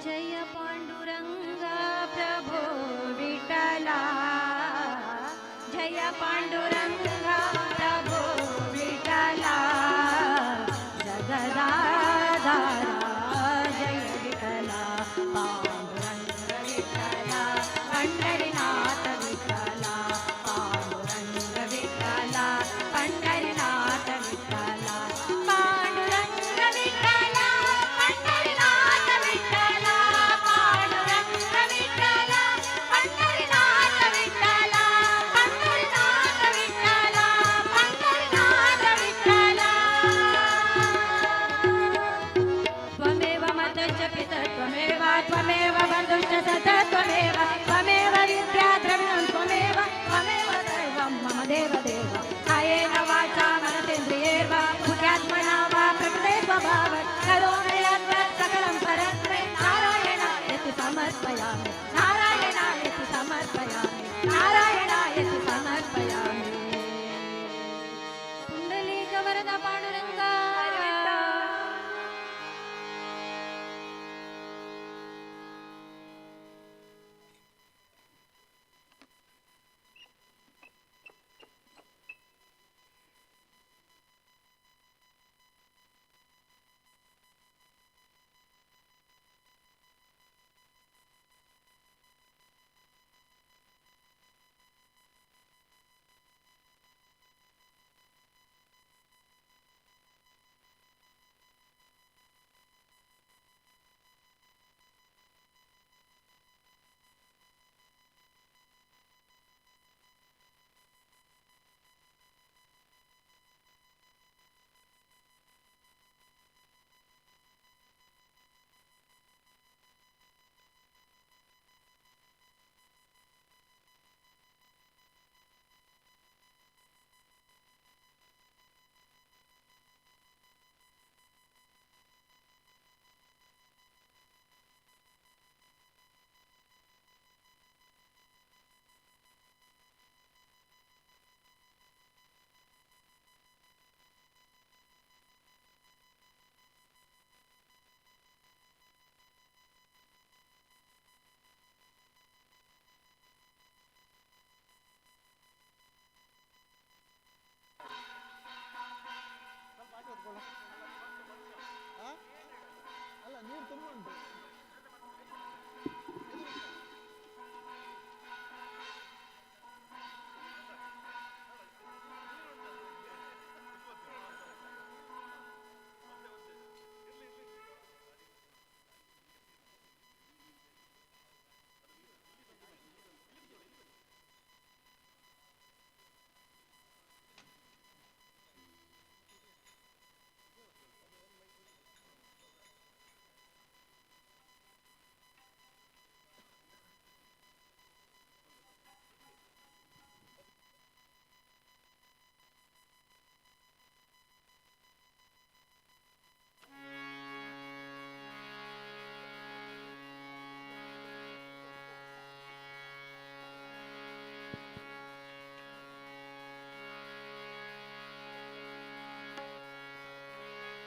जय पांडुरंग प्रभो विठला जय पांडुरंग प्रभो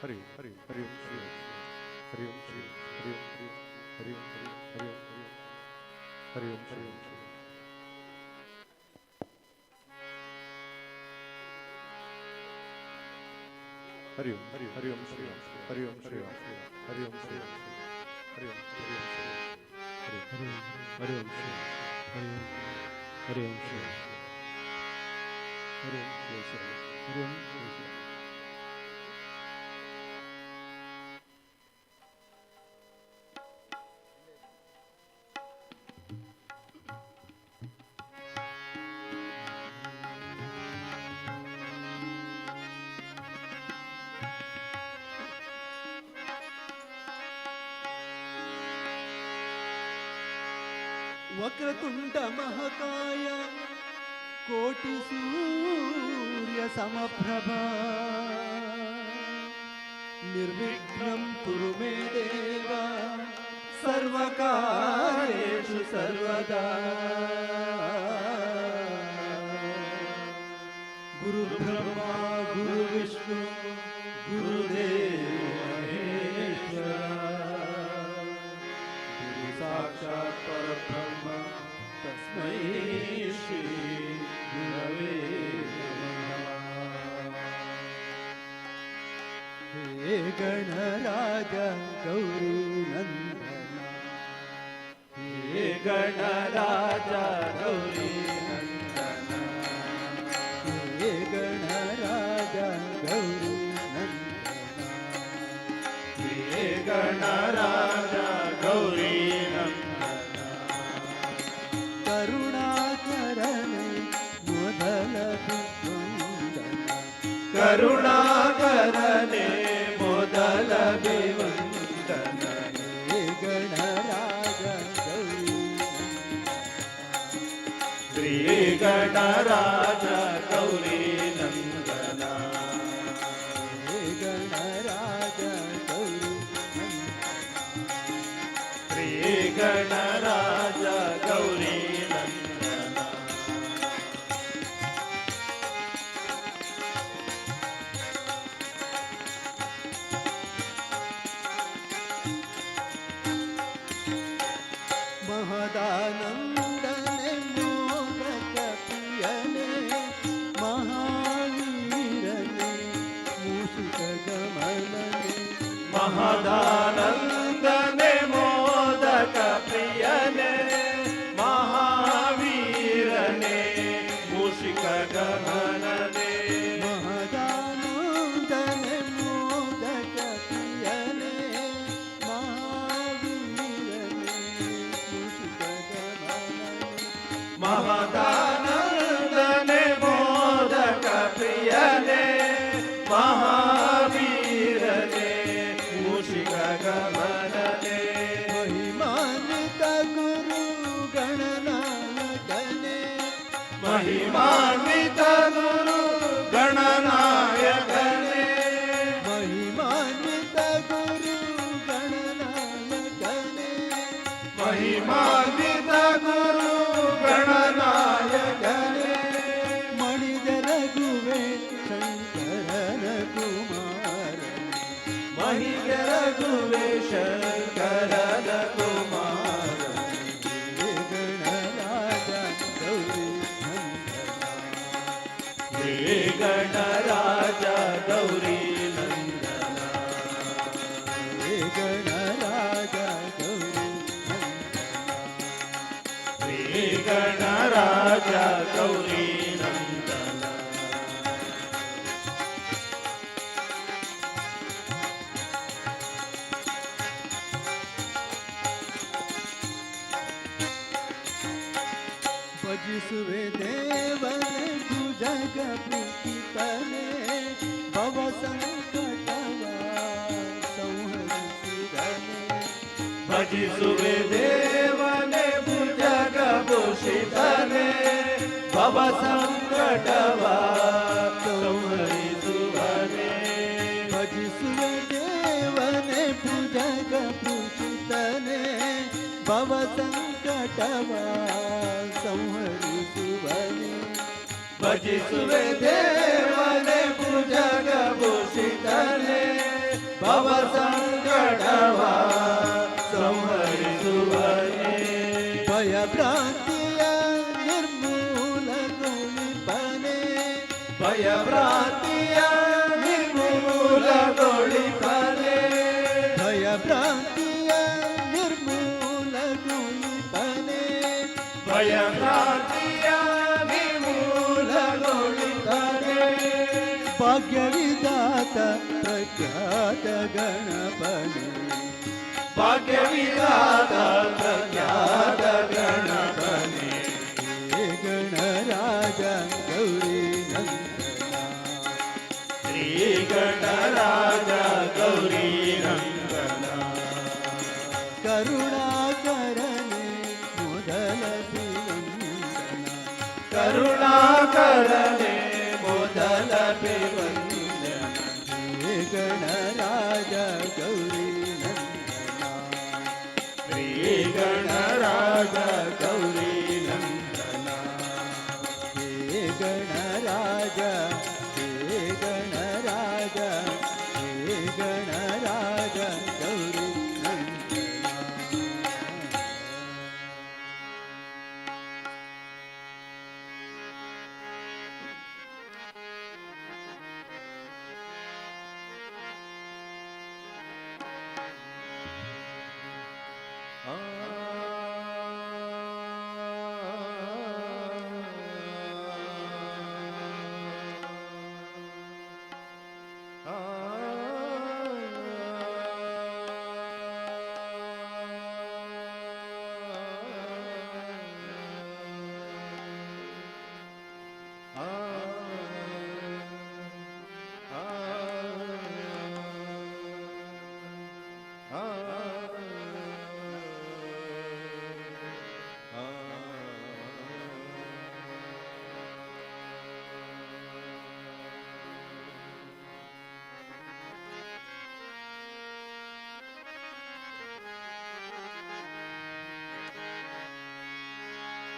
हरि हरि हरि ओम श्री हरि ओम श्री हरि ओम श्री हरि ओम हरि हरि ओम हरि ओम श्री हरि ओम हरि हरि ओम श्री हरि ओम श्री हरि ओम श्री हरि ओम हरि ओम हरि हरि हरि ओम श्री हरि ओम हरि ओम श्री हरि ओम हरि ओम वक्रतुंड महाकाय कोटि सूर्य समप्रभा निर्विघ्नं कुरु मे देव सर्वकार्येषु सर्वदा गुरु ब्रह्मा गुरु विष्णु गुरुदेव महेश्वरा गुरु साक्षात् परब्रह्म तस्मै श्री गुरवे नमः। हे गणराज गौरी नंदना हे गणराज गौरी नंदना हे गणराज गौरी नंदना हे गणराज गौरी नंदना करुणाकरणे ಮೊದಲ ವಂದನ ಕರುಣಾಕರನೆ ಮೊದಲ ವಂದನ ಹೇ ಗಣರಾಜ ಗೌರಿ ಶ್ರೀ ಗಣರಾಜ ಗೌರಿ ನಂದನ ಹೇ ಗಣರಾಜ ಗೌರಿ ಶ್ರೀ ಗಣರಾಜ ಗೌರಿ महदानंदने मोदक प्रियने महावीरने मूषिक गमनने महदानंदने मोदक प्रियने महावीरने मूषिक गमनने महदानंदने मोदक प्रियने महदानंदने मोदक प्रियने महावीरने मूषिक गमनने महिमान्वित गुरु गणनायकने महिमान्वित गुरु गणनायकने महिमान्वित गुरु गणनायकने महिमान्वित गुरु गणनायकने मणिधर गुवे शंकरन कुमार मणिधर गुवे शंकरन कुमार हे गणराज गौरी नंदना हे गणराज गौरी नंदना हे गणराज ಭಜಿಸುವೆ ದೇವನೇ ಭುಜಗ ಪುಟಿತನೆ ಭವ ಸಂಕಟವ ಸಂಹರಿಸಿದನೆ ಭಜಿಸುವೆ ದೇವನೇ ಭುಜಗ ಭೂಷಿತನೆ ಭವ ಸಂಕಟವ ಸಂಹರಿಸುವನೆ ಭಜಿಸುವೆ ದೇವನೇ ಭುಜಗ ಪುಟಿತನೆ ಭವ ಸಂಕಟವ ಸಂಹರಿಸುವನೆ ಭಜಿಸುವೆ ದೇವನೇ ಭುಜಗ ಭೂಷಿತನೆ ಭವ ಸಂಕಟವ ಸಂಹರಿಸುವನೆ ಭಯ ಭ್ರಾಂತಿಯ ನಿರ್ಮೂಲಗೊಳಿಪನೆ ಭಯ ಭ್ರಾಂತಿಯ ನಿರ್ಮೂಲಗೊಳಿಪನೆ ಭಯ ಭ್ರಾಂತಿಯ ನಿರ್ಮೂಲಗೊಳಿಪನೆ ಭಯ ಭ್ರಾಂತಿಯ ನಿರ್ಮೂಲಗೊಳಿಪನೆ ಭಾಗ್ಯವಿದಾತ ಪ್ರಖ್ಯಾತ ಗಣಪನೆ ಭಾಗ್ಯವಿದಾತ ಪ್ರಖ್ಯಾತ ಗಣಪನೆ ಹೇ ಗಣರಾಜ ಗೌರಿ ನಂದನ ಶ್ರೀ ಗಣರಾಜ ಗೌರಿ ನಂದನ ಕರುಣಾಕರನೆ ಮೊದಲ ವಂದನ ಕರುಣಾಕರನೆ ಮೊದಲ ವಂದನ ಹೇ ಗಣರಾಜ ಗೌರಿ ನಂದನ ಶ್ರೀ ಗಣರಾಜ ಗೌರಿ ನಂದನ ಹೇ ಗಣರಾಜ ಹೇ ಗಣರಾಜ ಹೇ ಗಣರಾಜ ಗೌರಿ ನಂದನ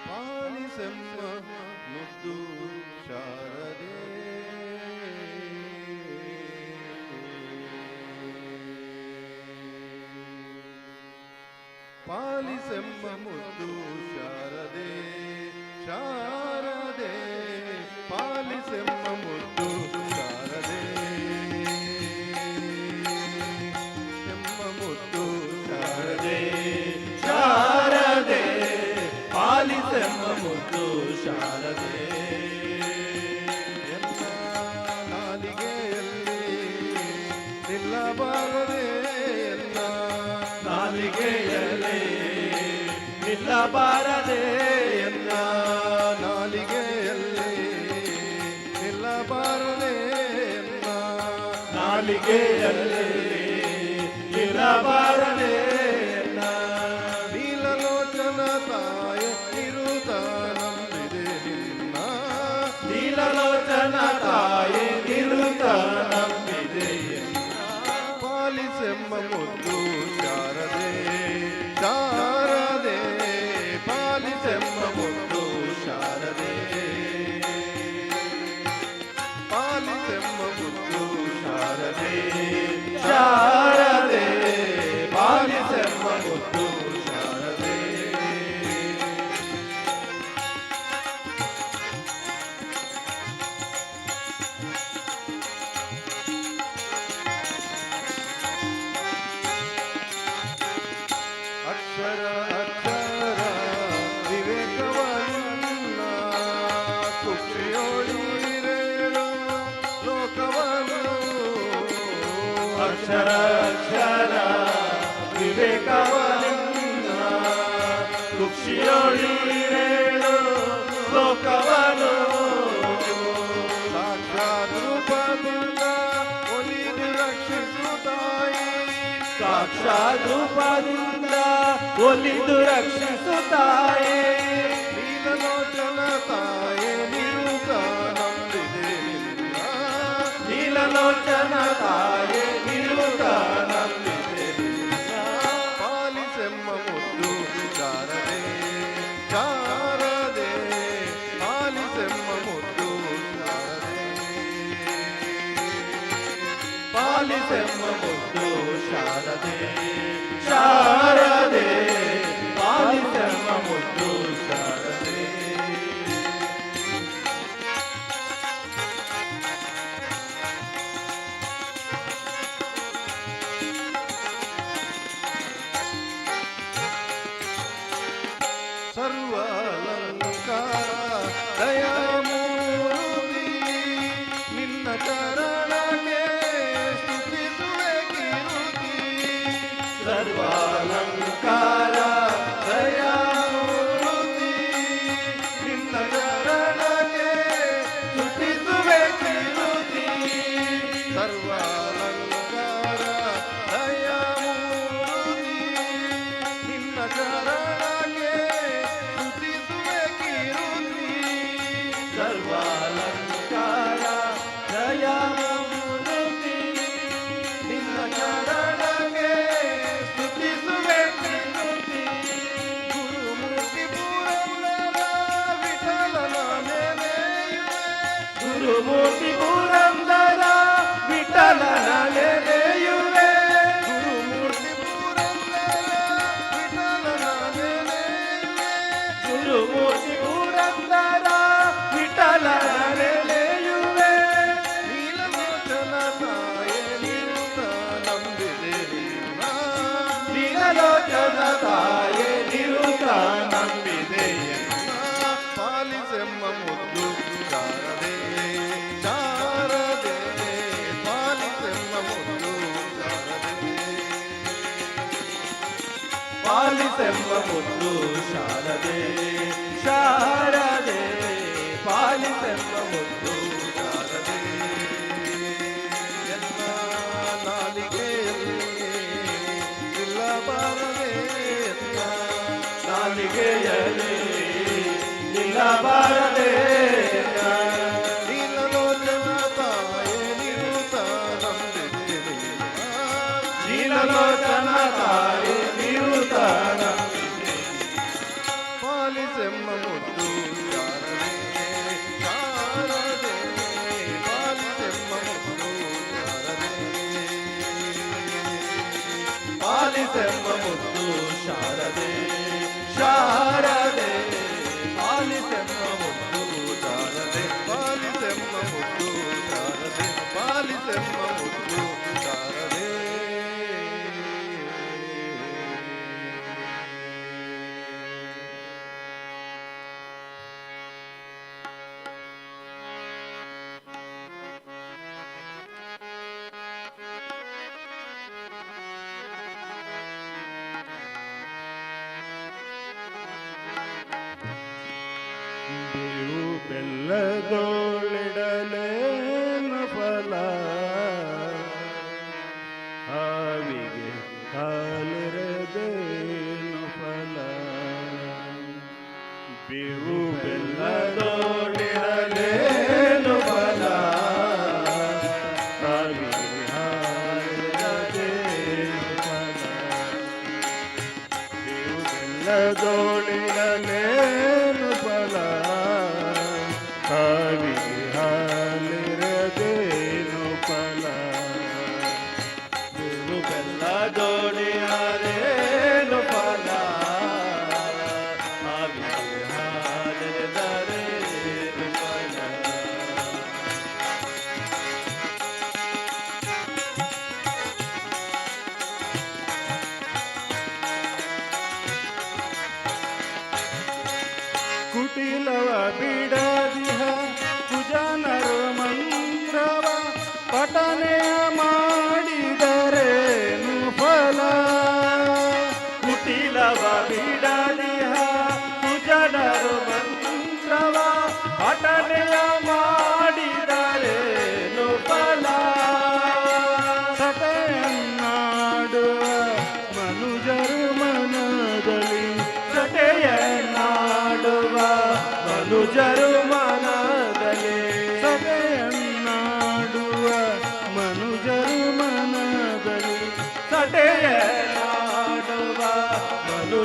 ಪಾಲಿಸಮ್ಮ ಮುದ್ದು ಶಾರದೆ ಪಾಲಿಸಮ್ಮ ಮುದ್ದು ಶಾರದೆ ಶಾರದೆ ಪಾಲಿಸಮ್ಮ ಮುದ್ದು ಶಾರದೆ ಎಮ್ಮ ಮುದ್ದು ಶಾರದೆ ಶಾರದೆ ಪಾಲಿಸಮ್ಮ ಮುದ್ದು ಶಾರದೆ ಎನ್ನ ನಾಲಿಗೆಯಲ್ಲಿ ನಿಲ್ಲಬಾರದೆ ಎನ್ನ ನಾಲಿಗೆಯಲ್ಲಿ ನಿಲ್ಲಬಾರದೆ ಎನ್ನ ನಾಲಿಗೆಯಲ್ಲಿ ನಿಲ್ಲಬಾರದೆ ಎನ್ನ ನಾಲಿಗೆಯಲ್ಲಿ ನಿಲ್ಲಬಾರದೆ ಎನ್ನ ನೀಲಲೋಚನ ತಾಯ ಇರುತ್ತ ನಂಬಿದೆ ನಿನ್ನ ನೀಲಲೋಚನ ತಾಯಿ ನಿರುತ ನಂಬಿದೆ ಪಾಲಿಸೆಮ್ಮ ಮುದ್ದು ಶಾರದೆ ಶಾರದೆ ಪಾಲಿಸೆಮ್ಮ ಮುದ್ದು ಶಾರದೆ ಪಾಲಿಸೆಮ್ಮ ಮುದ್ದು ಶಾರದೆ ಶಾರದೆ ಪಾಲಿಸಮ್ಮ ಮುದ್ದು ಶಾರದೆ ಅಕ್ಷರ ಅಕ್ಷರ ವಿವೇಕವನ್ನ ಕುಕ್ಷಿಯೋಳಿರೇಳು ಲೋಕವನ್ನು ಅಕ್ಷರ ಅಕ್ಷರ ವಿವೇಕವನ್ನ ಕುಕ್ಷಿಯೋಳಿರೇಳು ಸಾಕ್ಷಾತ್ ಒಲಿದು ರಕ್ಷಿಸುತ್ತಾಯೇ ನೀಲಲೋಚನ ತಾಯೇ ನಿರುತ ನಂಬಿದೆ ನಿನ್ನ. ನೀಲಲೋಚನ ತಾಯೇ ನಿರುತ ನಂಬಿದೆ ಪಾಲಿಸೆಮ್ಮ ಮುದ್ದು ಶಾರದೆ ಶಾರದೆ ಪಾಲಿಸೆಮ್ಮ ಮುದ್ದು ಶಾರದೆ ಪಾಲಿಸೆಮ್ಮ ಮುದ್ದು ಶಾರದೆ ಶಾರದೆ ಪಾಲಿಸೆಮ್ಮ ಮುದ್ದು ಶಾರದೆ ಸರ್ವಾಲಂಕಾರ ದಯಾಮೂರ್ತಿ ನಿನ್ನ ಚರಣಕ್ಕೆ ಸ್ತುತಿಸುವೆ ಕೀರ್ತಿ. ಸರ್ವಾಲಂಕಾರ ದಯಾಮೂರ್ತಿ ನಿನ್ನ ಚರಣಕ್ಕೆ ಸ್ತುತಿಸುವೆ ಕೀರ್ತಿ. ಸರ್ವಾಲಂಕಾರ ದಯಾಮೂರ್ತಿ ನಿನ್ನ ಚರಣಕ್ಕೆ ಸ್ತುತಿಸುವೆ ಕೀರ್ತಿ. ಸರ್ವಾಲಂಕಾರ ದಯಾಮೂರ್ತಿ ನಿನ್ನ ಚರಣಕ್ಕೆ ಸ್ತುತಿಸುವೆ ಕೀರ್ತಿ. ಗುರುಮೂರ್ತಿ ಪುರಂದರ ವಿಠಲನ ನೆನೆಯುವೆ. ಗುರುಮೂರ್ತಿ ಪುರಂದರ ವಿಠಲನ ನೆನೆಯುವೆ ಗುರುಮೂರ್ತಿ ಪುರಂದರ ವಿಠಲನ ನೆನೆಯುವೆ. ಗುರುಮೂರ್ತಿ ಪುರಂದರ ವಿಠಲನ ನೆನೆಯುವೆ ನೀಲಲೋಚನ ತಾಯೇ ನಿರುತ ನಂಬಿದೆ ನಿನ್ನ. ನೀಲಲೋಚನ ತಾಯೇ ನಿರುತ ನಂಬಿದೆಯನ್ನ ಪಾಲಿಸೆಮ್ಮ ಮುದ್ದು ಶಾರದೆ ಶಾರದೆ ಪಾಲಿಸೆಮ್ಮ ಮುದ್ದು ಶಾರದೆ. ಪಾಲಿಸೆಮ್ಮ ಮುದ್ದು ಶಾರದೆ ಶಾರದೆ ಪಾಲಿಸೆಮ್ಮ ಮುದ್ದು ಶಾರದೆ ಎಲ್ಲ ನಾಲಿಗೆಯಲ್ಲಿ ಇಲ್ಲಬಾರದೆ ಎಲ್ಲ ನಾಲಿಗೆಯಲ್ಲಿ ನಿಲ್ಲಬಾರದೆ ನೀಲಲೋಚನ ತಾಯೇ ನಿರುತ ನಂಬಿದೆ ನಿನ್ನ. ನೀಲಲೋಚನ ತಾಯಿ ನಿರುತ ನಂಬಿದೆ ಪಾಲಿಸೆಮ್ಮ ಮುದ್ದು ಶಾರದೆ ಶಾರದೆ ಪಾಲಿಸೆಮ್ಮ ಮುದ್ದು ಶಾರದೆ. ಪಾಲಿಸೆಮ್ಮ ಮುದ್ದು ಶಾರದೆ ಶಾರದೆ ಪಾಲಿಸೆಮ್ಮ ಮುದ್ದು ಶಾರದೆ ಪಾಲಿಸೆಮ್ಮ ಮುದ್ದು ಶಾರದೆ ಪಾಲಿಸೆಮ್ಮ ಮುದ್ದು ಶಾರದೆ. ಬೇವು ಬೆಲ್ಲದೋಳಿಡಲೇನು ಫಲ ಹಾವಿಗೆ ಹಾಲಿರದೇನು ಫಲ ಬೇವು ಬೆಲ್ಲದೋಳಿಡಲೇನು ಫಲ ಹಾವಿಗೆ ಹಾಲಿರದೇನು ಫಲ ಬೇವು ಬೆಲ್ಲದೋಳಿಡಲೇನು ಫಲ ಹಾವಿಗೆ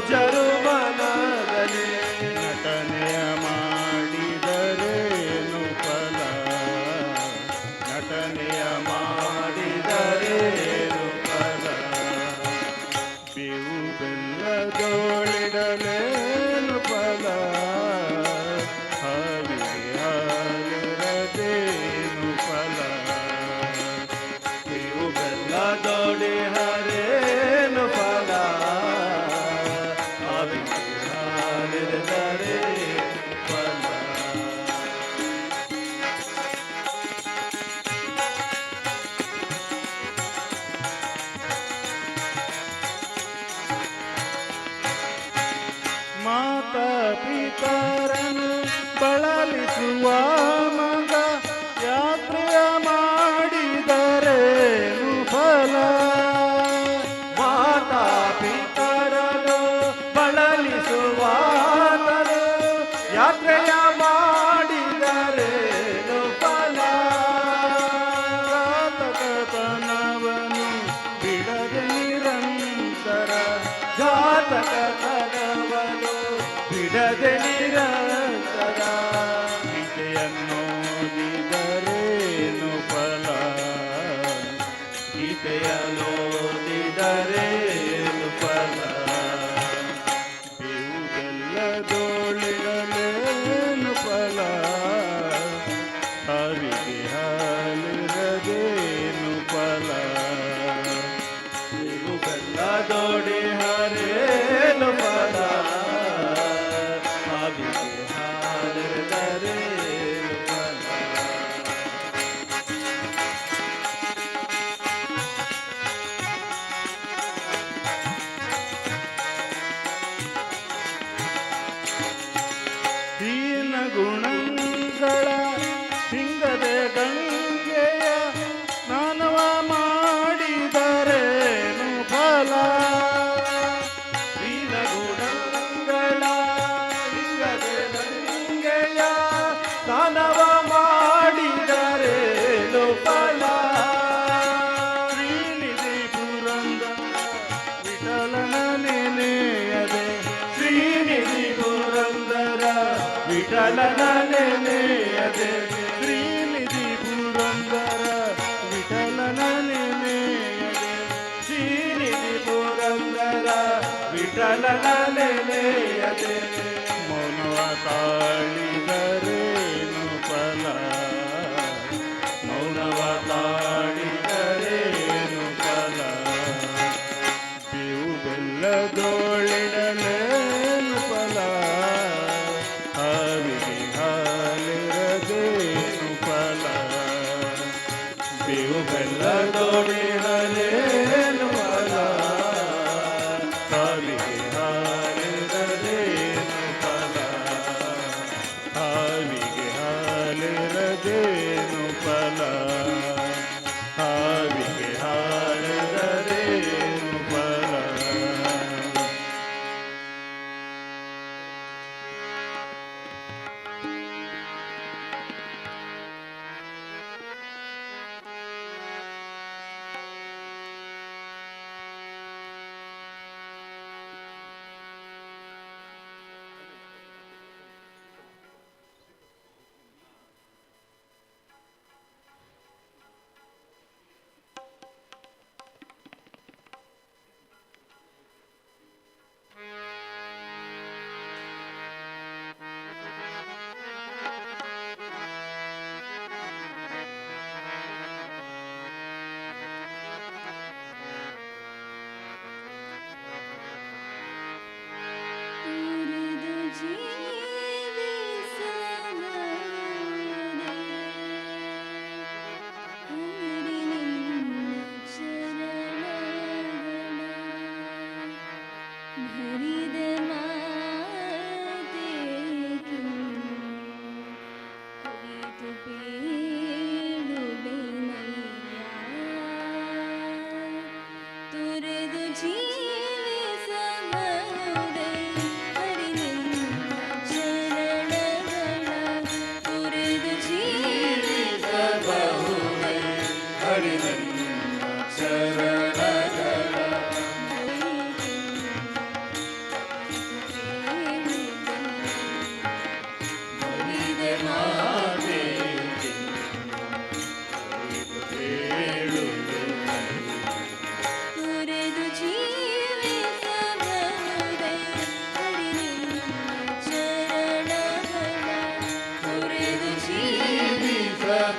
ಜರುಮನದಲ್ಲಿ ನಟನೆಯ ಮಾಡಿದರೇನು ಫಲ ನಟನೆಯ ಮಾಡಿದರೇನು ಫಲ ಬೇವು ಬೆಲ್ಲದೋಳಿಡಲೇನು ಫಲ ಹಾವಿಗೆ ಹಾಲಿರದೇನು ಫಲ ಬೇವು ಬೆಲ್ಲದೋಡಿ ಹರೇನು ಫಲ ಹಾವಿಗೆ ಹಾಲಿರದೇನು ಫಲ ಮಾತಾ ಪಿತರನು ಬಳಲಿಸುವ ಮಗ ಯಾತ್ರೆಯ ಮಾಡಿದರೇನು ಫಲ ಮಾತಾ ಪಿತರನು ಬಳಲಿಸುವ ಯಾತ್ರೆಯ ಮಾಡಿದರೇನು ಫಲ ಘಾತಕತನವನು ಬಿಡದೆ ನಿರಂತರ ಘಾತಕತನವನು ಬಿಡದೆ ನಿರಂತರ ಗೀತೆಯನ್ನೋದಿದರೇನು ಫಲ ಗೀತೆಯನ್ನೋದಿದರೇನು ಫಲ ಬೇವು ಬೆಲ್ಲದೋಳಿರಲೇನು ಫಲ ಹಾವಿಗೆ ಹಾಲಿರದೇನು ಫಲ ಬೇವು ಬೆಲ್ಲದೋಡಿ ಹರೇನು ಫಲ ಹಾವಿಗೆ ಹಾಲಿರದೇನು ಫಲ ದೀನ ಗುಣಗಳ ಹಿಂಗದೆ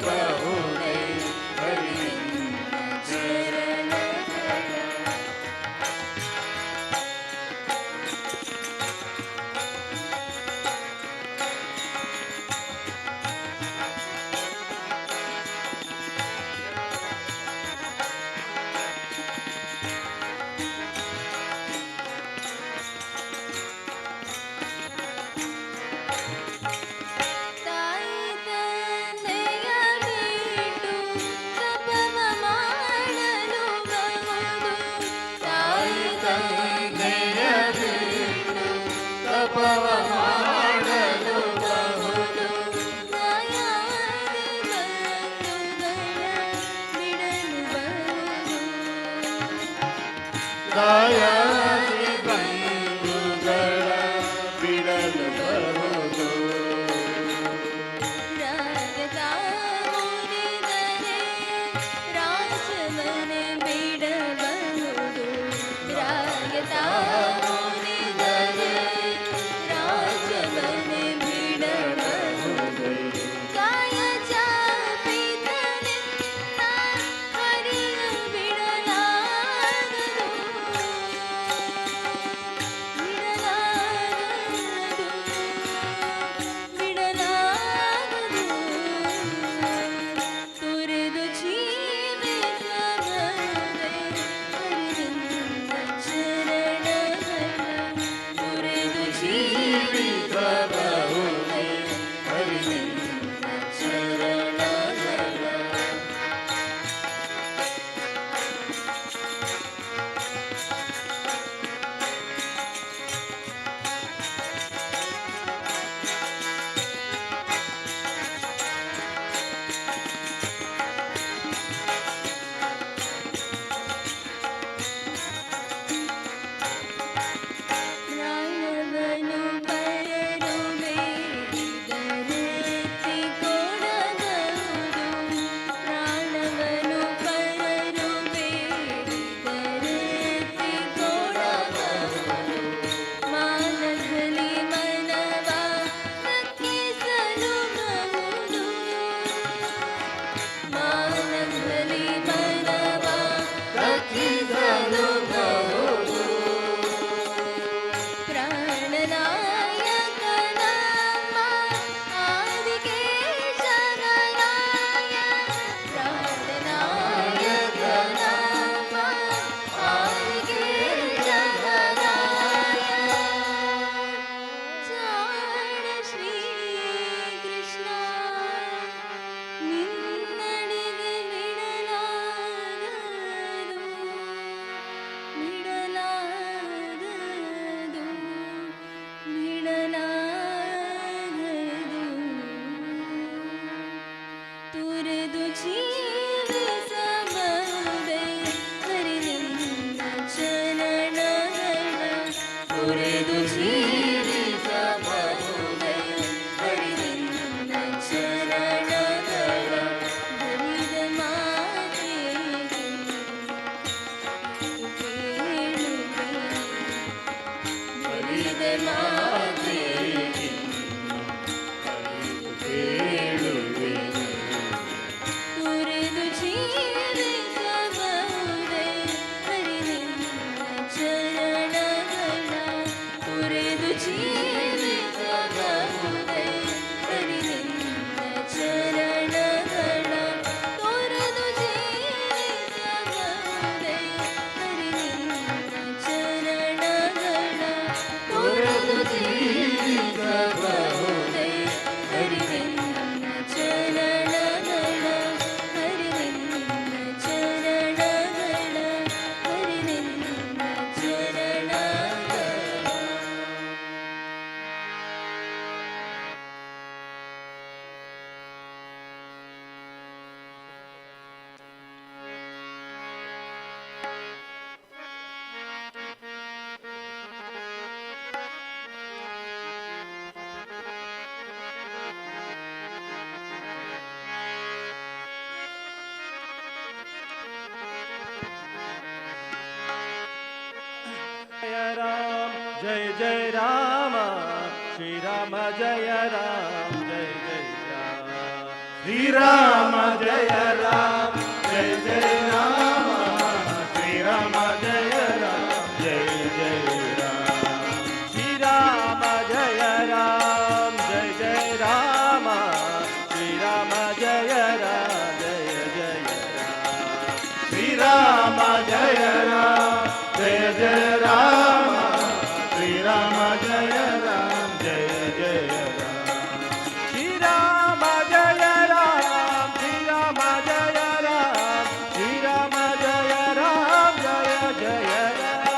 ಬಹುದೇ ಹರಿ ತಾಯಿ ತಂದೆಯ ಬಿಟ್ಟು ತಪವ ಮಾಡಲು ಬಹುದು. ತಾಯಿ ತಂದೆಯ ಬಿಟ್ಟು ತಪವ ಮಾಡಲು ಬಹುದು ಮಾಯಾವಿ ಬಂಧುಗಳ ಬಿಡಲು ಬಹುದು. ದಾಯಾದಿ ಬಂಧುಗಳ ಬಿಡಲು ಬಹುದು ರಾಗದ ಮುರಿದರೆ ರಾಜವನೆ ಬಿಡಬಹುದು. ರಾಗದ ಮುರಿದರೆ ರಾಜವನೆ ಬಿಡಬಹುದು. ಕಾಯ ಚಾಪಿದನೆನ್ನ ಹರಿಯ ಬಿಡಲಾಗದು. ಬಿಡಲಾಗದು. ತುರಿದು ಜೀವಿಸಬಹುದೇ ಹರಿನಿಂದ ಚರಣಗಳ. ತುರಿದು ಜೀವಿಸಬಹುದೇ ಹರಿನಿಂದ ಚರಣಗಳ. ಪ್ರಾಣವನು ಪರರು ಬೇಡಿದರೆತ್ತಿ ಕೊಡಬಹುದು. ಪ್ರಾಣವನು ಪರರು ಬೇಡಿದರೆತ್ತಿ ಕೊಡಬಹುದು. ಮಾನಸಲಿ ಮನವ ನಕ್ಕಿಸಲು ಬಹುದು. ಮಾನಸಲಿ ಮನವ ರಕ್ಷಿಸಲು ಬಹುದು ಪ್ರಾಣನಾಯಕ ನಮ್ಮ ಆದಿಕೇಶವರಾಯ. ಪ್ರಾಣನಾಯಕ ನಮ್ಮ ಆದಿಕೇಶವರಾಯ. ಜಾಣ ಶ್ರೀ ಕೃಷ್ಣ ನಿನ್ನಡಿಗೆ ಬಿಡಲಾಗದು. ಬಿಡಲಾಗದು. ತುರಿದು ಜೀವಿಸಬಹುದೇ ಹರಿನಿಂದ ಚರಣಗಳ. ತುರಿದು ಜೀವಿಸಬಹುದೇ ಹರಿನಿಂದ ಚರಣಗಳ. ಹರಿದ ಮಾತೆಗೆ ಕೇಳುವೆ. ಹರಿದ ಮಾತೆಗೆ ಕೇಳುವೆ ತುರಿದು ಜೀವಿಸಬಹುದೇ ಹರಿನಿಂದ ಚರಣಗಳ. ತುರಿದು ಜೀವಿಸಬಹುದೇ ಹರಿನಿಂದ ಚರಣಗಳ. ತುರಿದು ಜೀವಿಸಬಹುದೇ ಹರಿನಿಂದ ಚರಣಗಳ. ತುರಿದು ಜೀವಿಸಬಹುದೇ ಹರಿನಿಂದ ಚರಣಗಳ. ಹರಿನಿಂದ ಚರಣಗಳ. ಹರಿನಿಂದ ಚರಣಗಳ. जय जय राम श्री राम जय राम जय जय राम ಶ್ರೀರಾಮ ಜಯ ರಾಮ ಜಯ ಜಯ ರಾಮ ಶ್ರೀರಾಮ ಜಯ ರಾಮ ಜಯ ಜಯ ರಾಮ ಶ್ರೀರಾಮ ಜಯ ರಾಮ ಜಯ ಜಯ ರಾಮ ಶ್ರೀರಾಮ ಜಯ ರಾಮ ಜಯ ಜಯ ರಾಮ ಶ್ರೀರಾಮ ಜಯ ರಾಮ ಜಯ ಜಯ ರಾಮ ಶ್ರೀರಾಮ ಜಯ ರಾಮ ಜಯ ಜಯ ರಾಮ ಶ್ರೀರಾಮ ಜಯ ರಾಮ ಶ್ರೀರಾಮ ಜಯ ರಾಮ ಶ್ರೀರಾಮ ಜಯ ರಾಮ ಜಯ ಜಯ ರಾಮ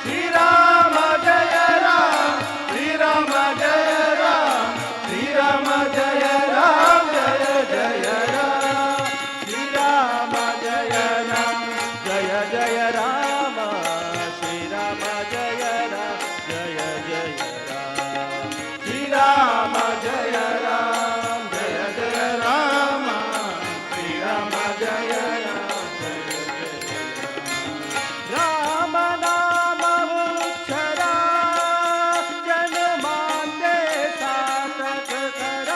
ಶ್ರೀರಾಮ ಜಯ ರಾಮ ಶ್ರೀರಾಮ ಜಯ ರಾಮ ಶ್ರೀರಾಮ ಜಯ ರಾಮ ಜಯ ಜಯ ರಾಮ ಶ್ರೀರಾಮ ಜಯ ರಾಮ ಜಯ ಜಯ ರಾಮ ಶ್ರೀರಾಮ ಜಯ ರಾಮ ಜಯ ಜಯ ರಾಮ ಶ್ರೀರಾಮ ಜಯ ರಾಮ ಜಯ ಜಯ ರಾಮ ಶ್ರೀರಾಮ ಜಯ ರಾಮ ಜಯ ಜಯ ರಾಮ ನಾಮವು ಅಕ್ಷರ ಜನ್ಮಾಂತೆ ಸಾರ್ಥಕ ಕರ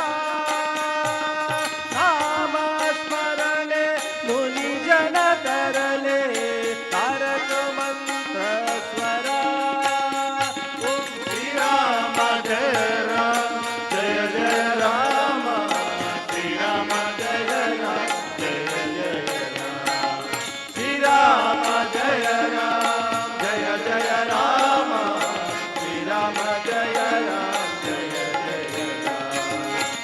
ನಾಮ ಸ್ಮರಣೆ ಮುನಿ ಜನ ತರಲೆ ತಾರಕ ಮಂತ್ರ ಸ್ವರ ಓಂ ಶ್ರೀರಾಮ ಜಯ ರಾಮ ಜಯ ಜಯ ರಾಮ ಶ್ರೀರಾಮ ಜಯ ರಾಮ ಜಯ ಜಯ ರಾಮ ಶ್ರೀರಾಮ ಜಯ ರಾಮ ಜಯ ಜಯ ರಾಮ ಶ್ರೀರಾಮ ಜಯ ರಾಮ ಜಯ ಜಯ ರಾಮ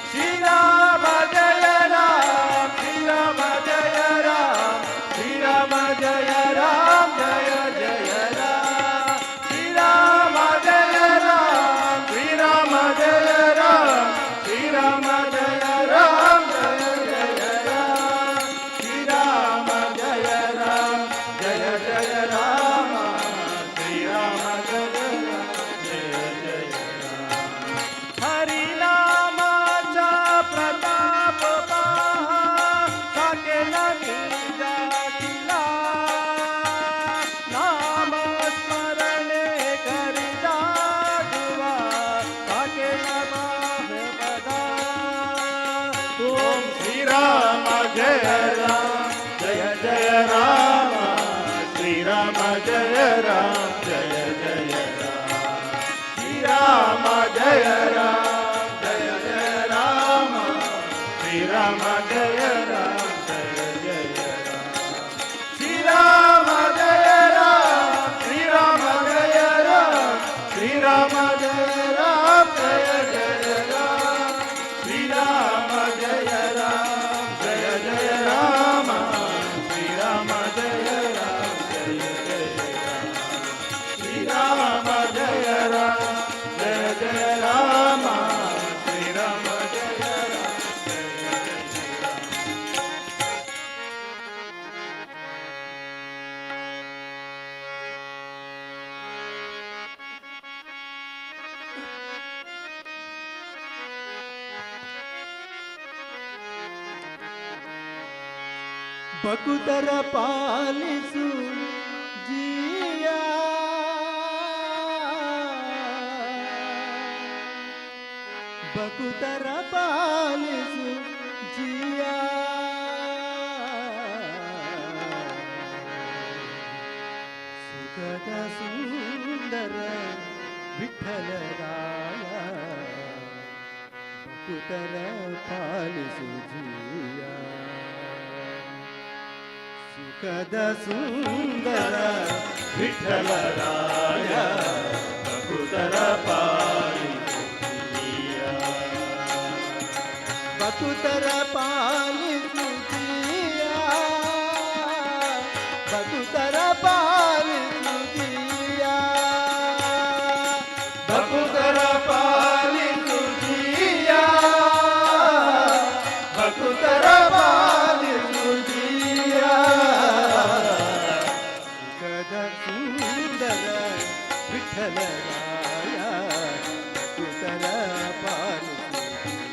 ಶ್ರೀರಾಮ ಜಯ ರಾಮ ಶ್ರೀರಾಮ ಜಯ ರಾಮ ಶ್ರೀರಾಮ ಜಯ ರಾಮ ಜಯ ಜಯ ರಾಮ ಶ್ರೀರಾಮ ಜಯ ರಾಮ ಶ್ರೀರಾಮ ಜಯ ರಾಮ ಶ್ರೀರಾಮ ಜಯ ರಾಮ ಜಯ ಜಯ ರಾಮ ಶ್ರೀರಾಮ ಜಯ ರಾಮ ಜಯ ಜಯ ರಾಮ ಶ್ರೀರಾಮ ಜಯ ರಾಮ ಜಯ ಜಯ ರಾಮ हरिनामाचा प्रताप पहा साकेला नीजा किला नाम स्मरणे करिता दुवा साकेला बाह पदा ओम श्रीराम जय राम जय जय राम श्रीराम जय राम जय जय राम श्रीराम जय राम जय जय राम श्रीराम जय राम जय जय राम श्रीराम जय राम श्रीराम जय राम श्रीराम जय राम जय जय राम श्रीराम जय राम जय जय राम श्रीराम जय राम जय जय राम श्रीराम जय राम जय जय राम श्रीराम जय राम जय जय राम ಬಕುತರ ಪಾಲಿಸು ಜಿಯ ಬಕುತರ ಪಾಲಿಸು ಜಿಯ ಸುಖದ ಸುಂದರ ವಿಠಲರಾಯ ಬಕುತರ ಪಾಲಿಸು ಜಿಯ ಸುಖದ ಸುಂದರ ವಿಠಲರಾಯ ಬಕುತರ ಪಾಲಿಸು ಜಿಯ. ಬಕುತರ ಪಾಲಿಸು ಜಿಯ ಬಕುತರ ಪಾಲಿಸು ಜಿಯ ಬಕುತರ ಪಾಲಿಸು ಜಿಯ ಬಕುತರ ಪಾಲಿಸು ಜಿಯ ಸುಖದ ಸುಂದರ ವಿಠಲರಾಯ ಬಕುತರ ಪಾಲಿಸು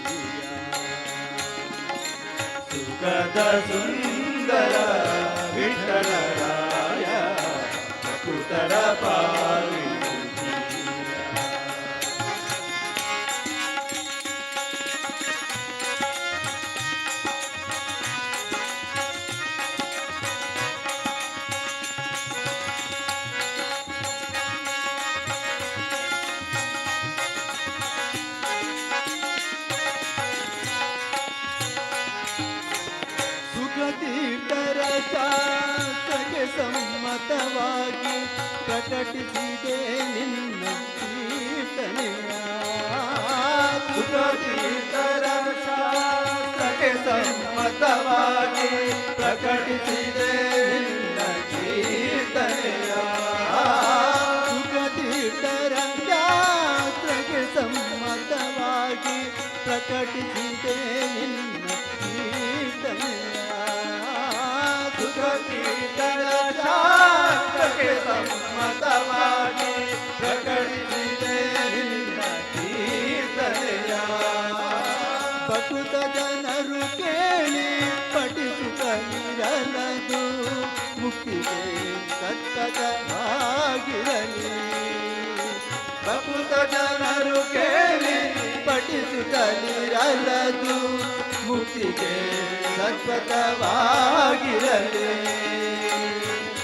ಜಿಯ ಸುಖದ ಸುಂದರ ವಿಠಲರಾಯ ಬಕುತರ ಪಾಲಿಸು ಜಿಯ. ತೀರ್ಥರ ಶಾಸ್ತ್ರಕ್ಕೆ ಸಮ್ಮತವಾಗಿ ಪ್ರಕಟಿಸಿದೆ ನಿನ್ನ ಕೀರ್ತನೆಯ. ಸುಖತೀರ್ಥರ ಶಾಸ್ತ್ರಕ್ಕೆ ಸಮ್ಮತವಾಗಿ ಪ್ರಕಟಿಸಿದೆ ನಿನ್ನ ಕೀರ್ತನೆಯ. ಸುಖತೀರ್ಥರ ಶಾಸ್ತ್ರಕ್ಕೆ ಸಮ್ಮತವಾಗಿ ಪ್ರಕಟಿಸಿದೆ ನಿನ್ನ ಕೀರ್ತನೆಯ. ಸುಖತೀರ್ಥರ ಶಾಸ್ತ್ರಕ್ಕೆ ಸಮ್ಮತವಾಗಿ ಪ್ರಕಟಿಸಿದೆ ನಿನ್ನ ಕೀರ್ತನೆಯ. ಪ್ರಕೃತ ಜನರು ಕೇಳಿ ಪಠಿಸುತ್ತಲಿರಲದು ಮುಕ್ತಿಗೆ ಸತ್ತತವಾಗಿರಲಿ. ಪ್ರಕೃತ ಜನರು ಕೇಳಿ ಪಠಿಸುತ್ತಲಿರಲದು ಮುಕ್ತಿಗೆ ಸತ್ಪಥವಾಗಿರಲಿ.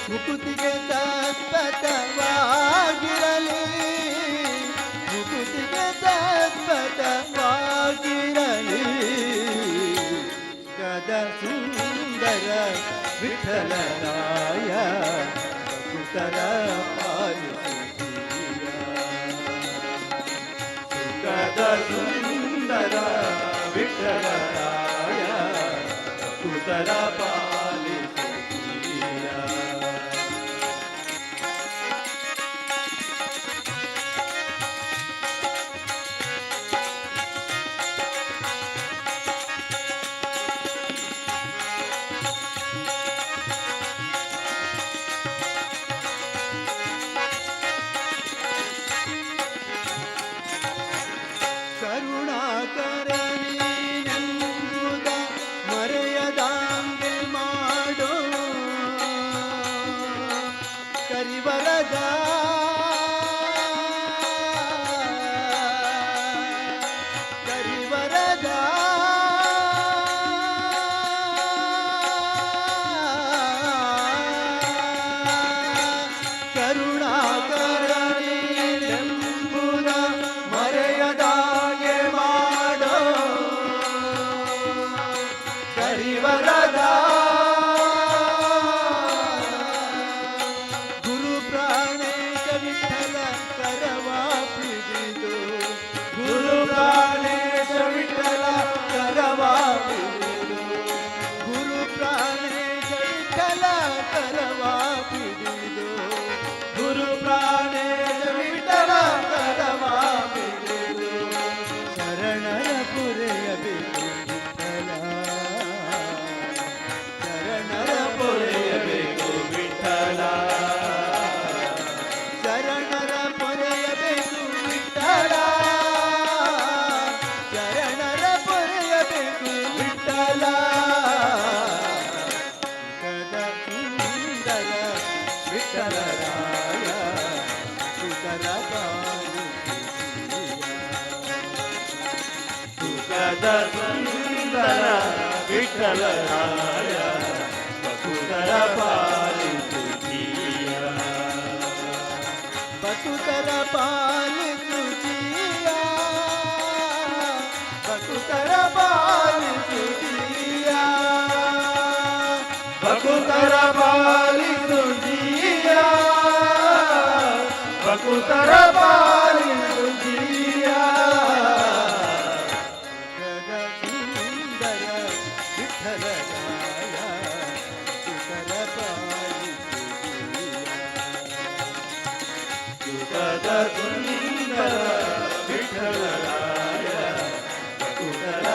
ಮುಕುತಿಗೆ ಸತ್ಪಥವಾಗಿರಲಿ. ಮುಕುತಿಗೆ ಸತ್ಪಥವಾಗಿರಲಿ. ಕದ ಸುಂದರ ವಿಠಲರಾಯ ಭಕ್ತರ ಪಾಲಿಸುತ್ತೀಯ. ಸುಖದ ಸುಂದರ ವಿಠಲರಾಯ ಭಕ್ತರ ಪಾಲಿಸುತ್ತೀಯ. ಕರುಣಾಕರನೆಂಬುದ ಮರೆಯದಾಂಗೆ ಮಾಡೋ ಕರಿವರದ. ಕರಿವರದ ಕರುಣಾಕರನೆಂಬುದ ಮರೆಯದಾಗೆ ಮಾಡೋ ಕರಿವರದ. ಗುರು ಪ್ರಾಣೇಶ ವಿಠಲ ಕರವಾ ಪಿಡಿದು. ಗುರು ಪ್ರಾಣೇಶ ವಿಠಲ ಕರವಾ ಪಿಡಿದು. ಗುರು ಪ್ರಾಣೇಶ ವಿಠಲ ಕರವಾ ಪಿಡಿದು. ಗುರು ಪ್ರಾಣೇಶ ವಿಠಲ ಕರವಾ ಪಿಡಿದು. ಶರಣರ ಪುರೆಯಬೇಕು ವಿಠಲ. ಶರಣರ ಪೊರೆಯಬೇಕು ವಿಠಲ. ಶರಣರ ಪೊರೆಯಬೇಕು ವಿಠಲ. ಶರಣರ ಪೊರೆಯಬೇಕು ವಿಠಲ. ಕದ ಸುಂದರ ವಿಠಲರಾಯ ಸುತರ ಸುಖದ ಸುಂದರ ವಿಠಲರಾಯ ಭಕ್ತರ ಪಾಲಿಸುತ್ತೀಯ. ಬಕುತರ ಪಾಲಿಸುತ್ತೀಯ. ಬಕುತರ ಪಾಲಿಸುತ್ತೀಯ. ಭಕುತರ ಪಾಲಿಸುತ್ತೀಯ. ಭಕುತರ ಪಾಲಿಸುತ್ತೀಯ. ಕದ ಸುಂದರ ವಿಠಲರಾಯ ಸುತರ ಪಾಲಿಸುತ್ತೀಯ. ಸುಖದ ಸುಂದರ ವಿಠಲರಾಯ ಭಕುತರ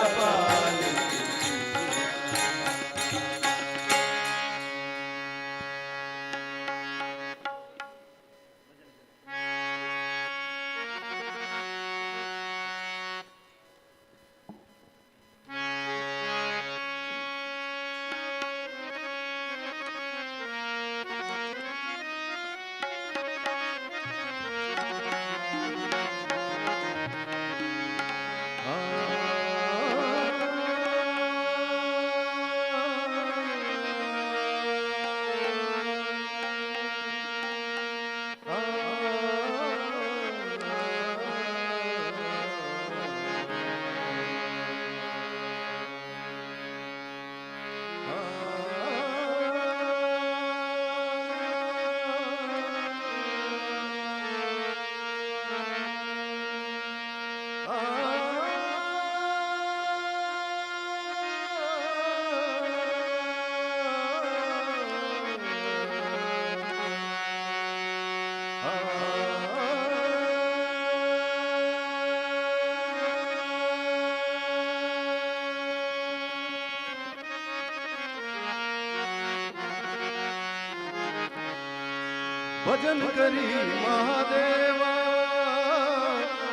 भजन करी महादेवा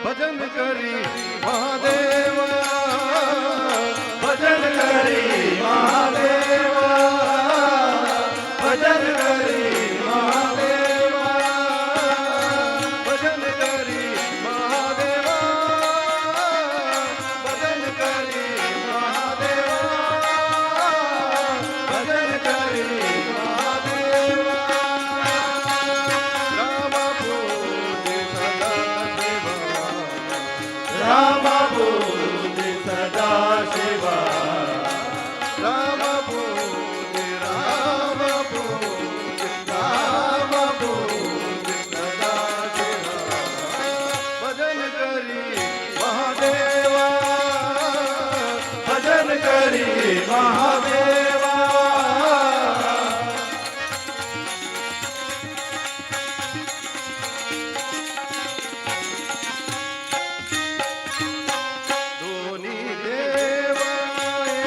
भजन करी महादेवा भजन करी महादेवा भजन करी महादेवा भजन करी महादेवा भजन करी महादेवा भजन करी महादेवा राम पूजे सदा शिवा राम पूजे सदा शिवा राम पूजे राम पूजे राम पूजे सदा शिवा भजन करी महादेवा भजन करी महादेवा दोन्ही देवा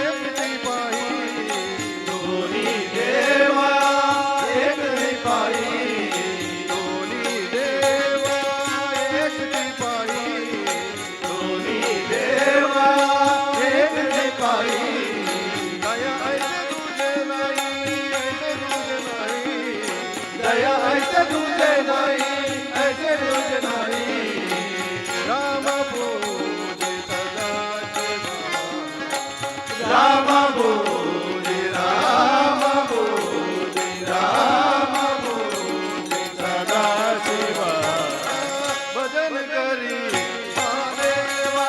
एक दिपाई दोन्ही देवा एक दिपाई दोन्ही देवा एक दिपाई दोन्ही देवा एक दिपाई दया ऐसे तुझे नाही ऐसे तुझे नाही दया ऐसे तुझे नाही ऐसे तुझे नाही राम पूजे सदा शिवा राम बोले राम बोले राम बोले सदा शिवा भजन करी महादेवा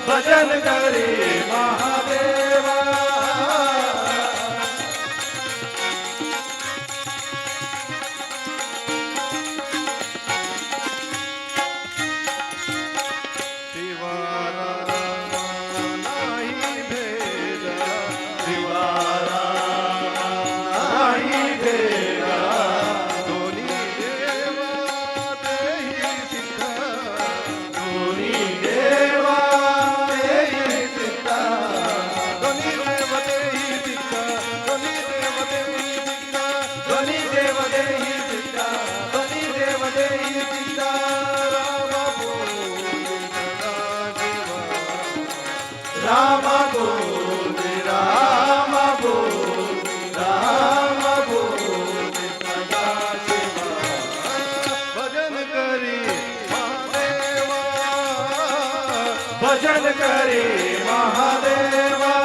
भजन करी महादेवा शिवा राम नाही भेद शिवा नाही देवा दोन्ही देवा तेही सिद्ध दोन्ही देवा तेही सिद्धा दोन्ही देवतेही सिद्ध दोन्ही देवतेही सिद्ध दोन्ही देव देही सिद्धा दोन्ही देव देही सिद्धा राम पूजे सदा शिवा राम बोले राम बोले सदा शिवा भजन करी महादेवा भजन करी महादेवा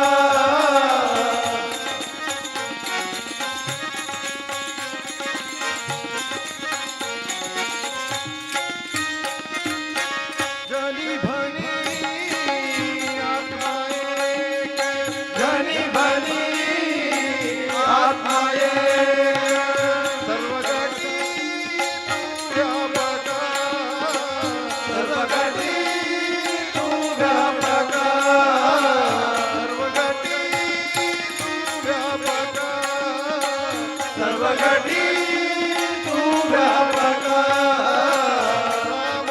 जनी भनी आत्मा एक धनी भनी आत्माये सर्वगती व्यापका सर्वगती तू व्यापका सर्वगती व्यापका सर्वगती तू व्यापका राम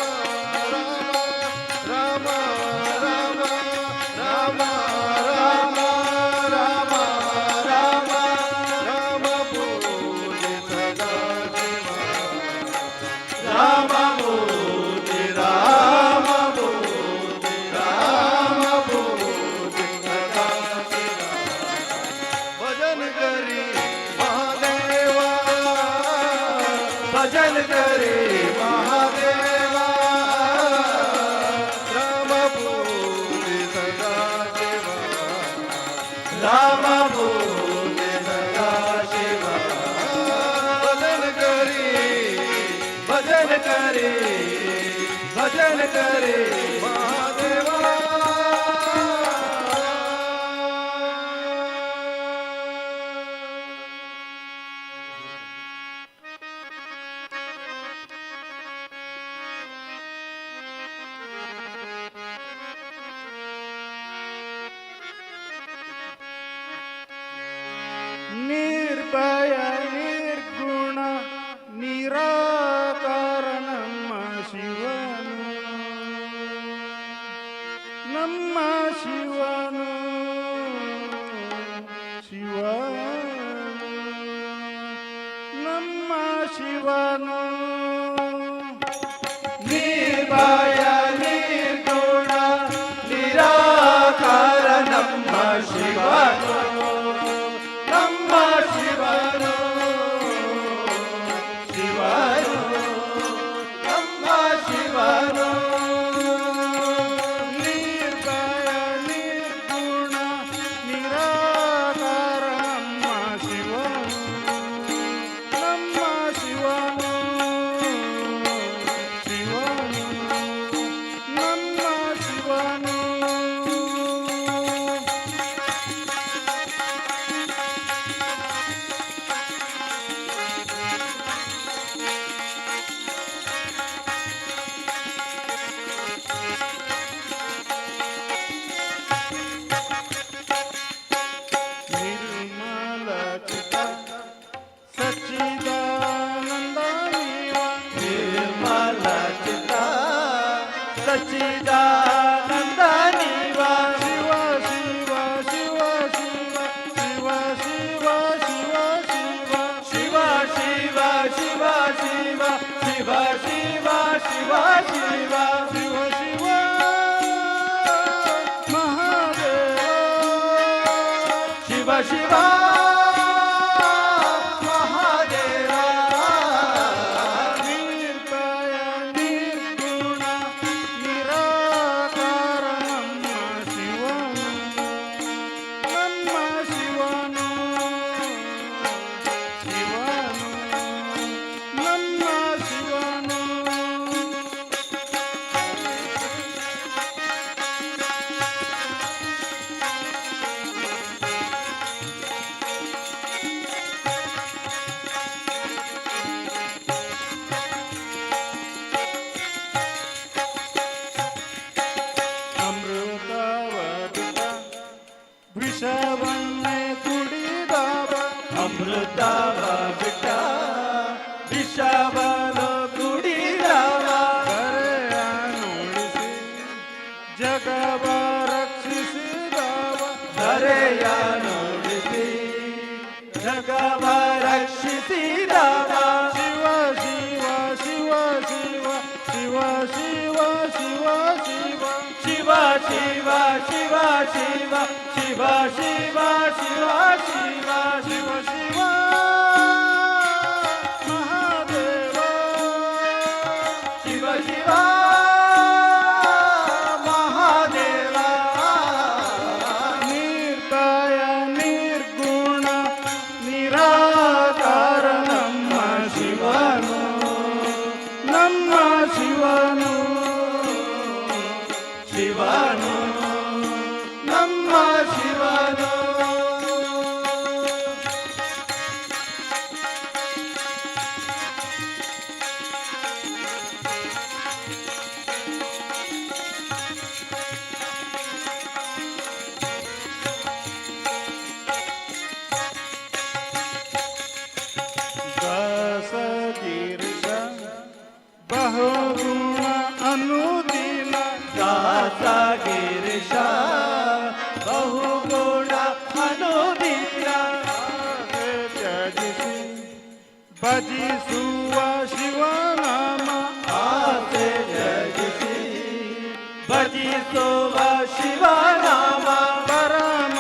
राम राम राम राम राम राम पूजे सदा शिवा राम बोले राम बोले राम बोले सदा शिवा भजन करी महादेवा भजन करे महादेवा राम पूजे सदा शिवा राम बोले सदा शिवा भजन करी भजन करे भजन करे महादेवा ನಿರ್ಭಯ ನಿರ್ಗುಣ ನಿರಾಕಾರ ನಮ್ಮ ಶಿವನು ನಮ್ಮ ಶಿವನು ಶಿವನು ನಮ್ಮ ಶಿವನು ನಿರ್ಭಯ ನಿರ್ಗುಣ ನಿರಾಕಾರ ನಮ್ಮ ಶಿವನು ನಮ್ಮ ಶಿವನು ಶಿವನು ನಮ್ಮ ಶಿವನು ನಿರ್ಭಯ ನಿರ್ಗುಣ ನಿರಾಕಾರ ನಮ್ಮ ಶಿವನು ನಮ್ಮ ಶಿವನು ಶಿವನು ನಮ್ಮ ಶಿವನು ನಿರ್ಮಲ ಚಿತ್ತ ಸಚ್ಚಿದಾನಂದ ನಿರ್ಮಲ ಚಿತ್ತ ಸಚ್ಚಿದಾನಂದ ನೀವ ಶಿವ ಶಿವ ಶಿವ ಶಿವ ಶಿವ ಶಿವ ಶಿವ ಶಿವ ಶಿವ ಶಿವ ಶಿವ ಶಿವ ಶಿವ ಶಿವ ಶಿವ ಶಿವ ಶಿವ ಮಹಾದೇವ ಶಿವ ಶಿವ ಮಹಾದೇವ ನಿರ್ಭಯ ನಿರ್ಗುಣ ನಿರಾಕಾರ ನಮ್ಮ ಶಿವನು ನಮ್ಮ ಶಿವನು ಶಿವನು ನಮ್ಮ ಶಿವನು ಅಮೃತವರ್ಗ ವಿಷವನ್ನೇ ಕುಡಿದವ ಅಮೃತವ ಬಿಟ್ಟ ವಿಷವನು ಕುಡಿದವ ಕರೆಯ ನುಡಿಸಿ ಜಗವ ರಕ್ಷಿಸಿದವ ಧರೆಯ ನುಡಿಸಿ ಜಗವ ರಕ್ಷಿಸಿದವ ಶಿವ ಶಿವ ಶಿವ ಶಿವ ಶಿವ ಶಿವ ಶಿವ ಶಿವ ಶಿವ ಶಿವ ಶಿವ ಶಿವ ಶಿವ ಶಿವ ಶಿವ ಶಿವ ಶಿವ ಶಿವ ಮಹಾದೇವ ಶಿವ ಶಿವ ಮಹಾದೇವ ನಿರ್ಭಯ ನಿರ್ಗುಣ ನಿರಾಕಾರ ನಮ್ಮ ಶಿವನು ನಮ್ಮ ಶಿವನು ಶಿವನು ನಮ್ಮ ಶಿವನು ದಾಸಗೀರ್ಷ ಬಹುಗುಣ ಅನುದಿನ ದಾಸಗಿರಿಶ ಬಹುಗುಣ ಅನುದಿನ ತ್ಯಜಿಸಿ ಭಜಿಸುವ ಶಿವನಾಮ ಆಸೆ ಜಗಿಸಿ ಭಜಿಸುವ ಶಿವನಾಮ ಪರಮ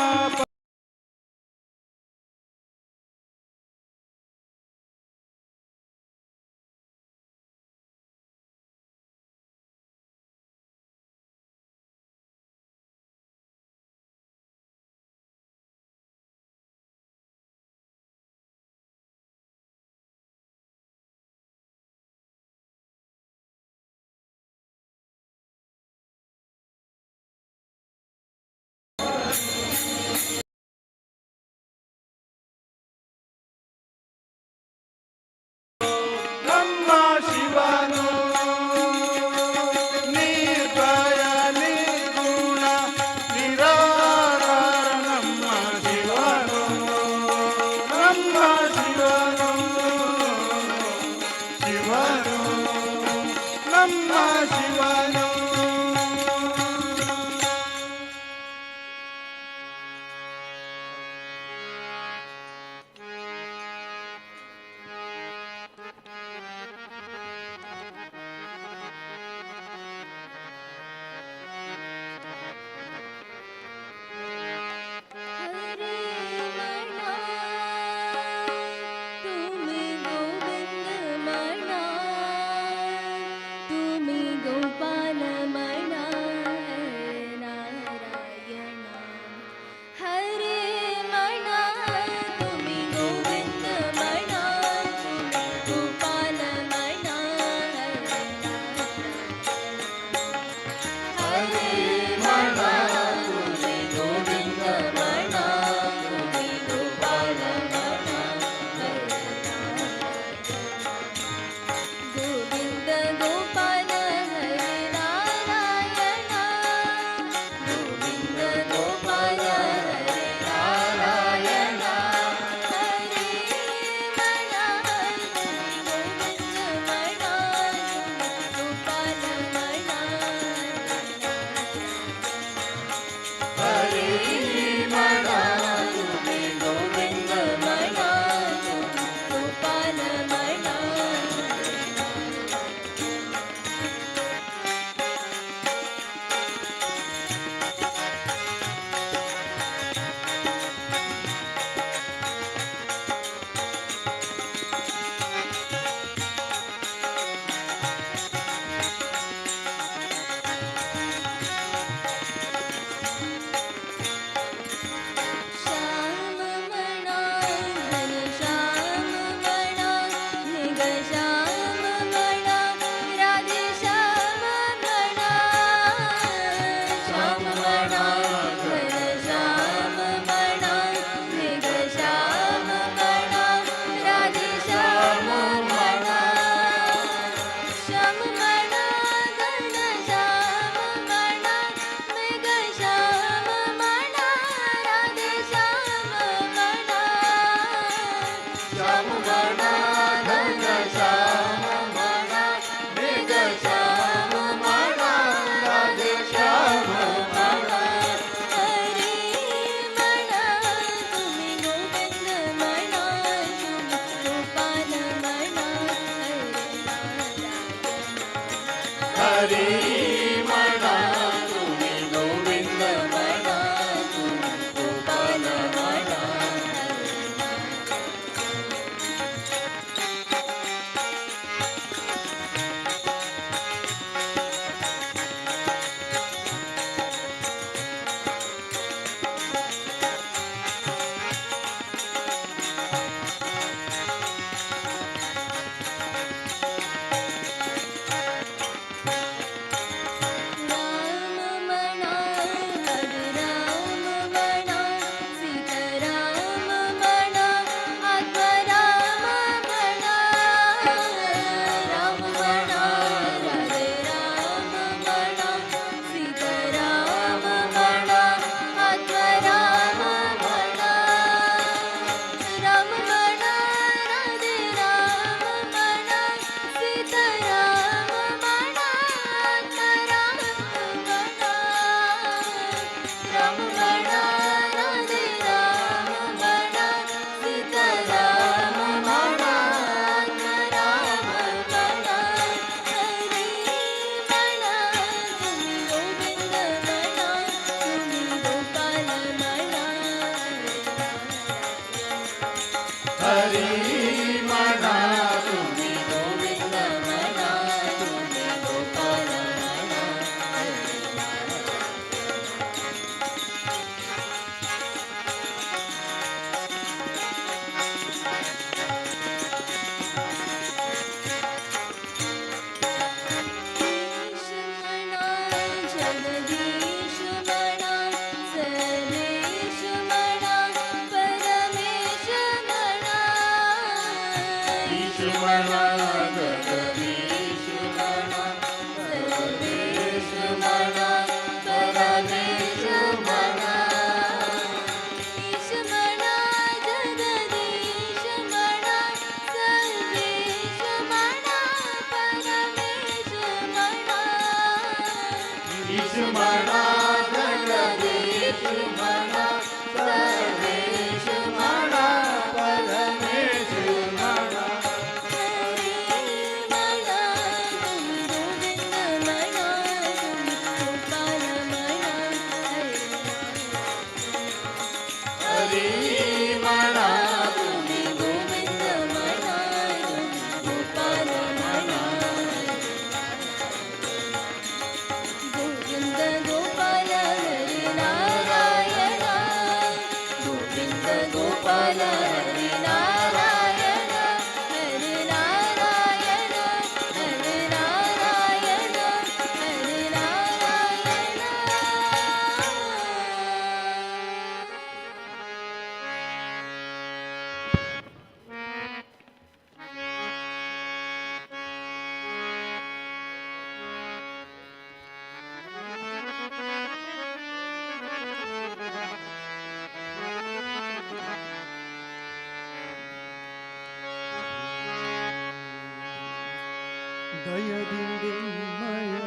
ದಯದಿಂದೆಮ್ಮಯ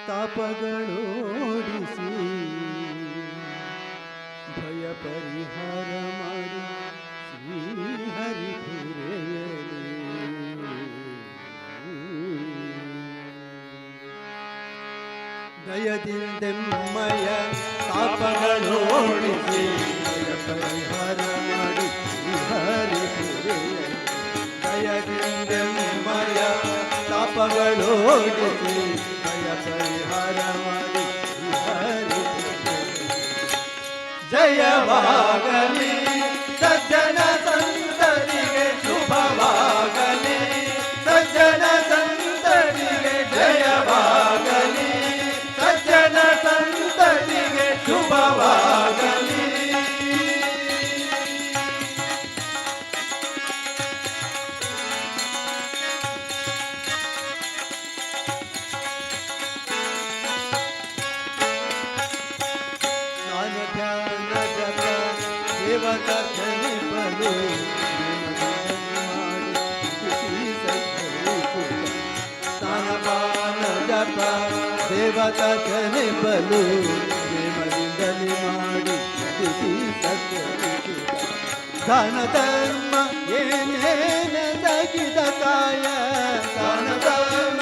ತಾಪಗಳೋಡಿಸಿ ಭಯ ಪರಿಹಾರ ಮಾಡಿ ಶ್ರೀಹರಿಪುರೆಯಲಿ ದಯದಿಂದೆಮ್ಮಯ ತಾಪಗಳೋಡಿಸಿ ಭಯ ಪರಿಹಾರ ಮಾಡಿ ಶ್ರೀಹರಿಪುರೆಯಲಿ ದಯದಿಂದೆಮ್ಮಯ ತಾಪಗಳೋಡಿಸಿ ಭಯ ಪರಿಹಾರ ಮಾಡಿ ಜಯವಾಗಲಿ ಸಜ್ಜನ ಸಂತರಿಗೆ ಶುಭವಾಗಲಿ ಸಜ್ಜನ ಸಂತರಿಗೆ ಜಯವಾಗಲಿ ಸಜ್ಜನ ಸಂತರಿಗೆ ಶುಭವಾಗಲಿ ದೇವತನೆ ಬಲು ಪ್ರೇಮದಿಂದಲೇ ಮಾಡಿ ದಾನ ಧರ್ಮ ಏನೇನ ತಗಿದ ಕಾಯ ದಾನ ಧರ್ಮ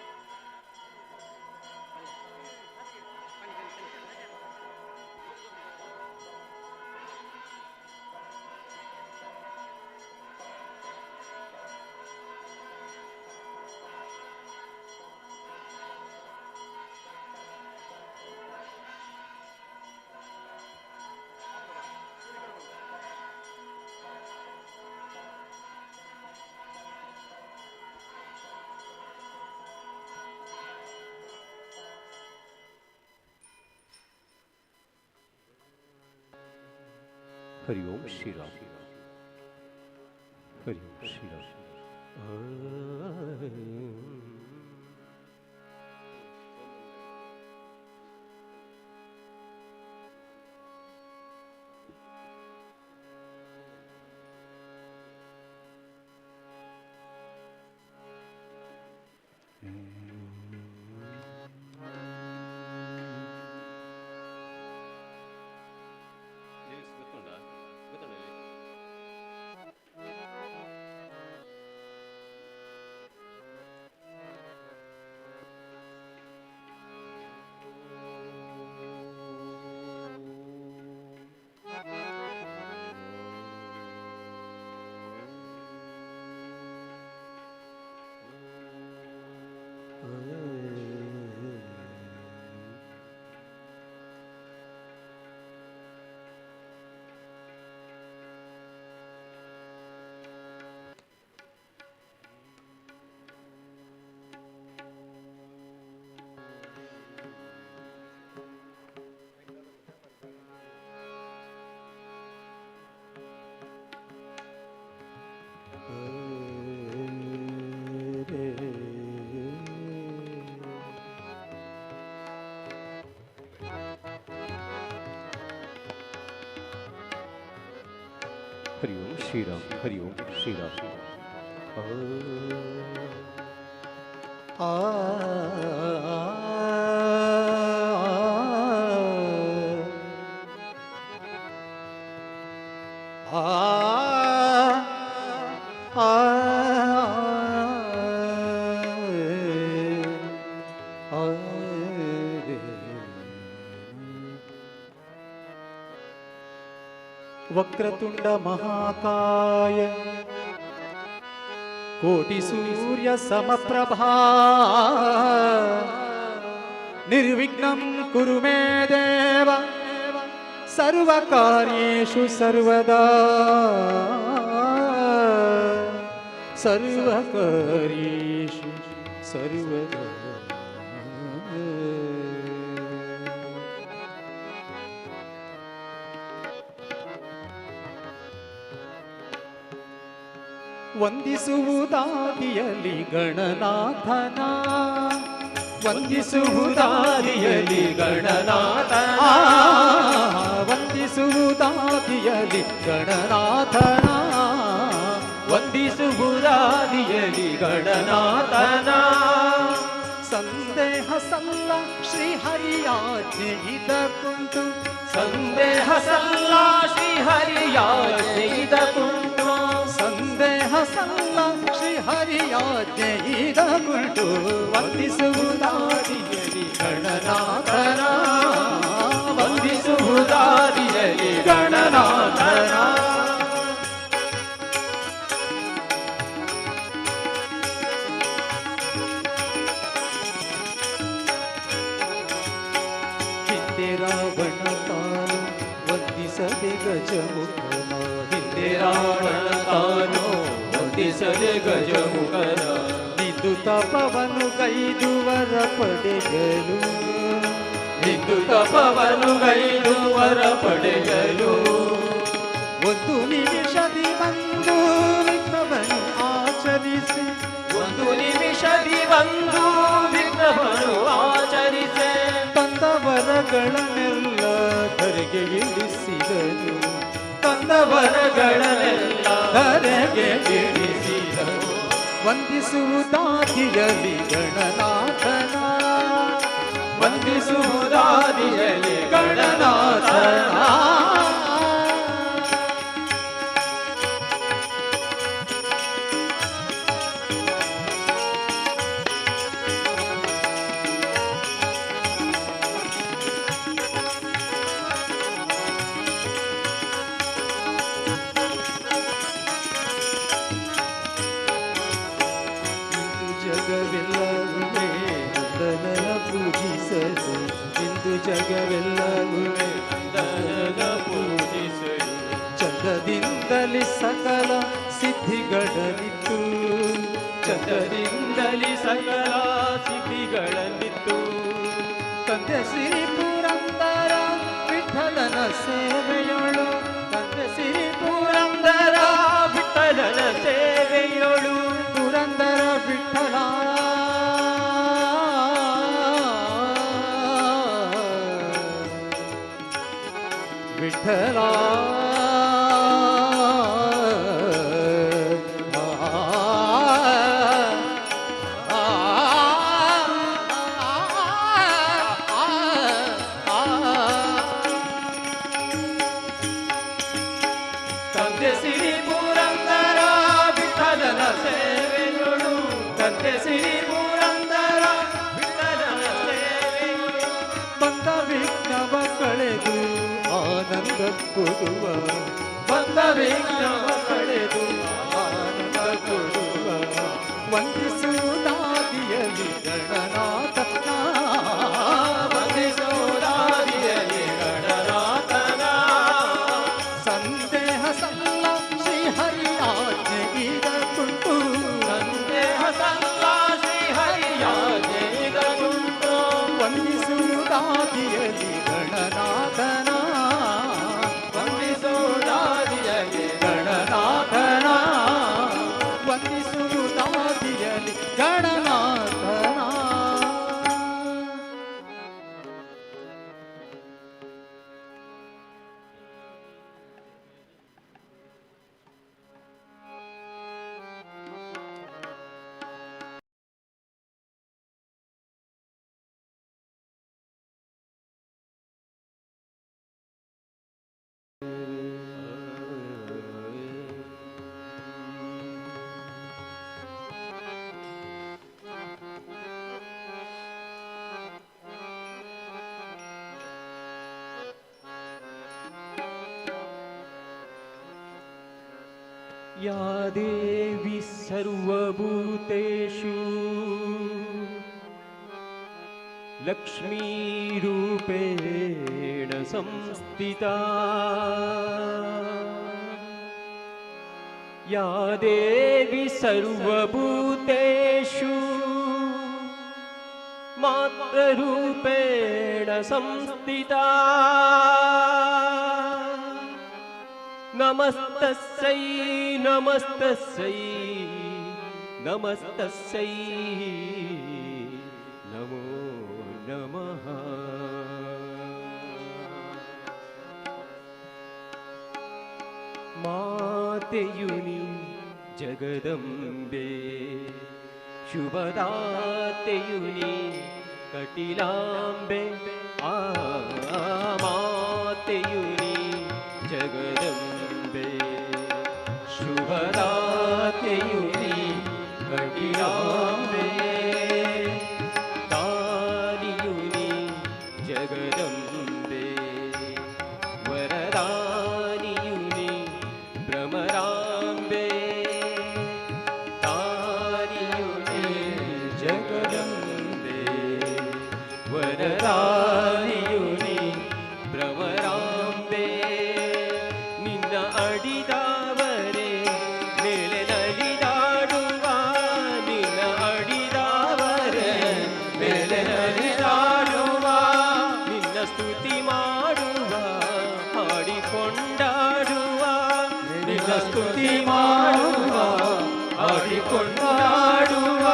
ಹರಿ ಓಂ ಶ್ರೀರಾಮ್ ಹರಿ ಓಂ ಶ್ರೀರಾಮ್ ಹರಿ ಓಂ ಶ್ರೀರಾಮ್ ಹರಿ ಓಂ ಶ್ರೀರಾಮ್ ವಕ್ರತುಂಡ ಮಹಾಕಾಯ ಕೋಟಿ ಸೂರ್ಯ ಸಮಪ್ರಭಾ ನಿರ್ವಿಘ್ನಂ ಕುರು ಮೇ ದೇವ ಸರ್ವಕಾರ್ಯೇಷು ಸರ್ವದಾ ಸರ್ವಕಾರ್ಯೇಷು ಸರ್ವದಾ ವಂದಿಸುವುದಾದಿಯಲಿ ಗಣನಾಥನ ವಂದಿಸುವುದಾದಿಯಲಿ ಗಣನಾಥನ ವಂದಿಸುವುದಾದಿಯಲಿ ಗಣನಾಥನ ವಂದಿಸುವುದಾದಿಯಲಿ ಗಣನಾಥನ ಸಂದೇಹ ಸಲ್ಲ ಶ್ರೀಹರಿಯಾಜ್ಞೆ ಇದಕ್ಕುಂಟು ಸಂದೇಹ ಸಲ್ಲ ಶ್ರೀಹರಿಯಾಜ್ಞೆ ಇದಕ್ಕುಂಟು ಸಂದೇಹ ಸಲ್ಲ ಶ್ರೀಹರಿಯಾಜ್ಞೆ ಇದಕ್ಕುಂಟು ವಂದಿಸುವುದಾದಿಯಲಿ ಗಣನಾಥನ ವಂದಿಸುವುದಾದಿಯಲಿ ಗಣನಾಥನ ರಾವಣ ತಾನು ವಂದಿಸದೆ ಗಜಮುಖನ ಹಿಂದೆ ರಾವಣ ತಾನು ವಂದಿಸದೆ ಗಜಮುಖನ ನಿಂದು ತಪವನು ಕೈದುವರ ಪಡೆಯಲು ನಿಂದು ತಪವನು ಕೈದುವರ ಪಡೆಯಲು ಒಂದು ನಿಮಿಷದಿ ಬಂದು ವಿಘ್ನವನ್ನು ಆಚರಿಸಿ ಒಂದು ನಿಮಿಷದಿ ಬಂದು ವಿಘ್ನವನ್ನು ಆಚರಿಸಿ ತಂದವರಗಳನ್ನೆಲ್ಲ ಧರೆಗೆ ಇಳಿಸಿದನು ತಂದವರಗಳನ್ನೆಲ್ಲ ಧರೆಗೆ ಇಳಿಸಿದನು ವಂದಿಸುವುದಾದಿಯಲಿ ಗಣನಾಥನ ವಂದಿಸುವುದಾದಿಯಲಿ ಗಣನಾಥನ ಜಗವೆಲ್ಲವೇ ನಂದನನ ಪೂಜಿಸಲು ಇಂದು ಜಗವೆಲ್ಲವೇ ನಂದನನ ಪೂಜಿಸಲು ಚಂದದಿಂದಲೇ ಸಕಲ ಸಿದ್ಧಿಗಳಲ್ಲಿತ್ತು ಚಂದದಿಂದಲೇ ಸಕಲ ಸಿದ್ಧಿಗಳಲ್ಲಿತ್ತು ತಂದೆ ಶ್ರೀ ಪುರಂದರ ವಿಠಲನ ಸೇವೆಯಳು ತಂದೆ ಬೆಸಿರಿ ಪುರಂದರ ವಿಠಲನ ಸೇವೆಯು ಬಂದ ವಿಘ್ನವ ಕಳೆದು ಆನಂದ ಕೊಡುವ ಬಂದ ವಿಘ್ನವ ಕಳೆದು ಆನಂದ ಕೊಡುವ ವಂದಿಸುವುದಾದಿಯಲಿ ಗಣನಾಥನ ವಂದಿಸುವುದಾದಿಯಲಿ ಗಣನಾಥನ ಸಂದೇಹ ಸಲ್ಲ ಶ್ರೀಹರಿಯಾಜ್ಞೆ ಈಗ ಕುಂಟು ಸಂದೇಹ ಸಲ್ಲ ಶ್ರೀಹರಿಯಾಜ್ಞೆ ಈಗ ಕುಂಟು ವಂದಿಸುವುದಾದಿಯಲಿ ಗಣನಾಥನ ವಂದಿಸುವುದಾದಿಯಲಿ ಗಣನಾಥನ ವಂದಿಸುವುದಾದಿಯಲಿ ಗಣನಾಥನ. या देवी सर्वभूतेषु लक्ष्मीरूपेण संस्थिता या देवी सर्वभूतेषु मातृरूपेण संस्थिता नमस्तस्यै नमस्तस्यै नमस्तस्यै नमो नमः मातेयुनि जगदम्बे शुभदातेयुनि कटिलाम्बे मातेयुनि जगदम्बे शुभदातेयुनि कटिलाम्बे तारियुनि जगदम्बे वरदानियुनि भ्रमराम्बे तारियुनि जगदम्बे वरदानियुनि भ्रमराम्बे ನಿನ್ನ ಅಡಿದಾವರೆ ಮೇಲೆ ನಲಿದಾಡುವ ನಿನ್ನ ಅಡಿದಾವರೆ ಮೇಲೆ ನಲಿದಾಡುವ ನಿನ್ನ ಸ್ತುತಿ ಮಾಡುವ ಹಾಡಿಕೊಂಡಾಡುವ ನಿನ್ನ ಸ್ತುತಿ ಮಾಡುವ ಹಾಡಿಕೊಂಡಾಡುವ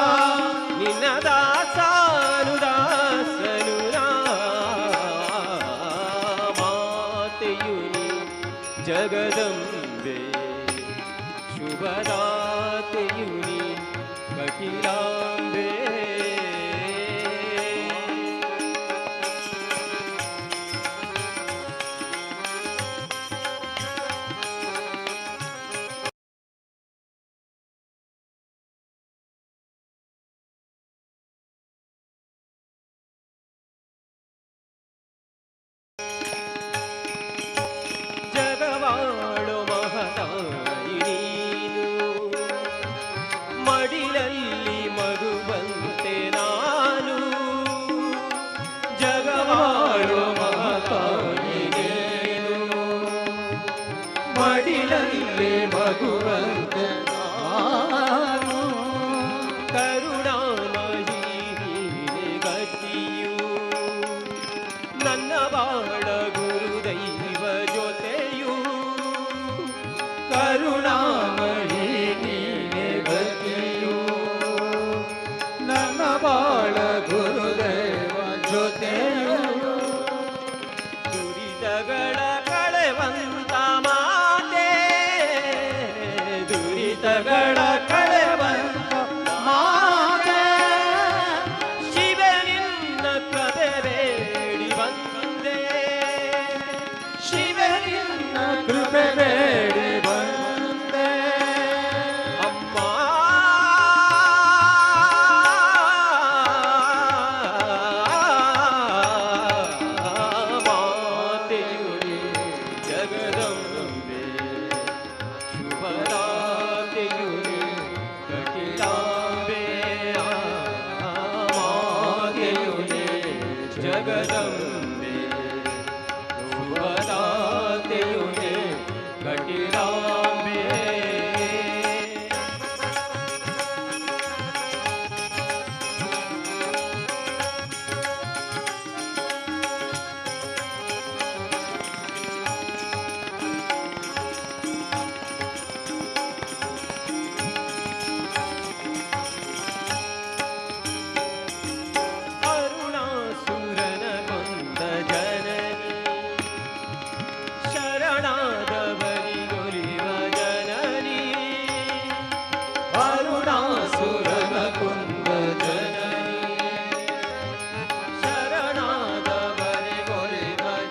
ನಿನ್ನ ದಾಸಾನು ದಾಸನು ಮಾತೆಯುನಿ जगदम्बे शुभदातेयुनि कटिलाम्बे ಜಗದಂಬೆ ಶುಭದಾತೆಯುನೇ ಕಟಿಲಾಂಬೆ ಅರುಣಾಸುರನ ಕೊಂದ ಜನನಿ ಶರಣಾದವರಿಗೊಲಿವ ಜನನಿ ಅರುಣಾಸುರನ ಕೊಂದ ಜನನಿ ಶರಣಾದವರಿಗೊಲಿವ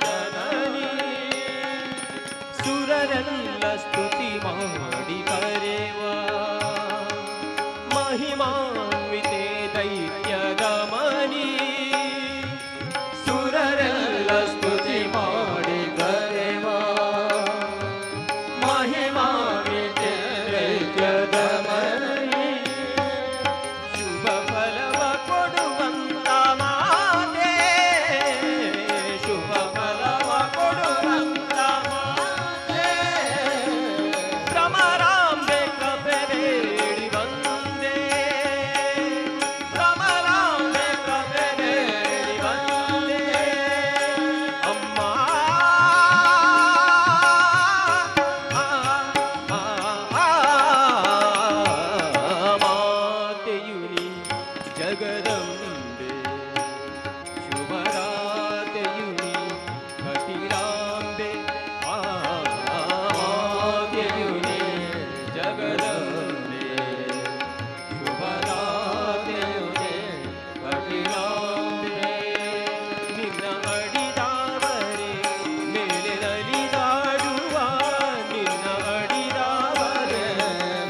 ಜನನಿ ಸುರರೆಲ್ಲ ಸ್ತುತಿ ಮಾಡಿ ಕರೆವ ಮಹಿಮಾನ್ವಿತೆ ದೈತ್ಯ ದಮನಿ ಸುರರೆಲ್ಲ ಸ್ತುತಿ ಮಾಡಿ ಕರೆವ ಮಹಿಮಾನ್ವಿತೆ ದೈತ್ಯ ದಮನಿ ಶುಭ ಫಲವ ಕೊಡುವಂತ ಮಾತೆ ಶುಭ ಫಲವ ಕೊಡುವಂತ ಮಾತೆ ಭ್ರಮರಾಂಬೆ ಕಬೆರೇಳಿ ಬಂದೆ ಭ್ರಮರಾಂಬೆ ಕಬೆರೇಳಿ ಬಂದೆ ಅಮ್ಮ ಮಾತೆಯುನಿ ಜಗದಂಬೆ ಶುಭರಾತೆಯುನಿ ಕಟಿಲಾಂಬೆ ಮಾತೆಯುನಿ ಜಗದಂಬೆ ಶುಭರಾತೆಯುನಿ ಕಟಿಲಾಂಬೆ ನಿನ್ನ ಅಡಿದಾವರೆ ಮೇಲೆ ನಲಿದಾಡುವ ನಿನ್ನ ಅಡಿದಾವರೆ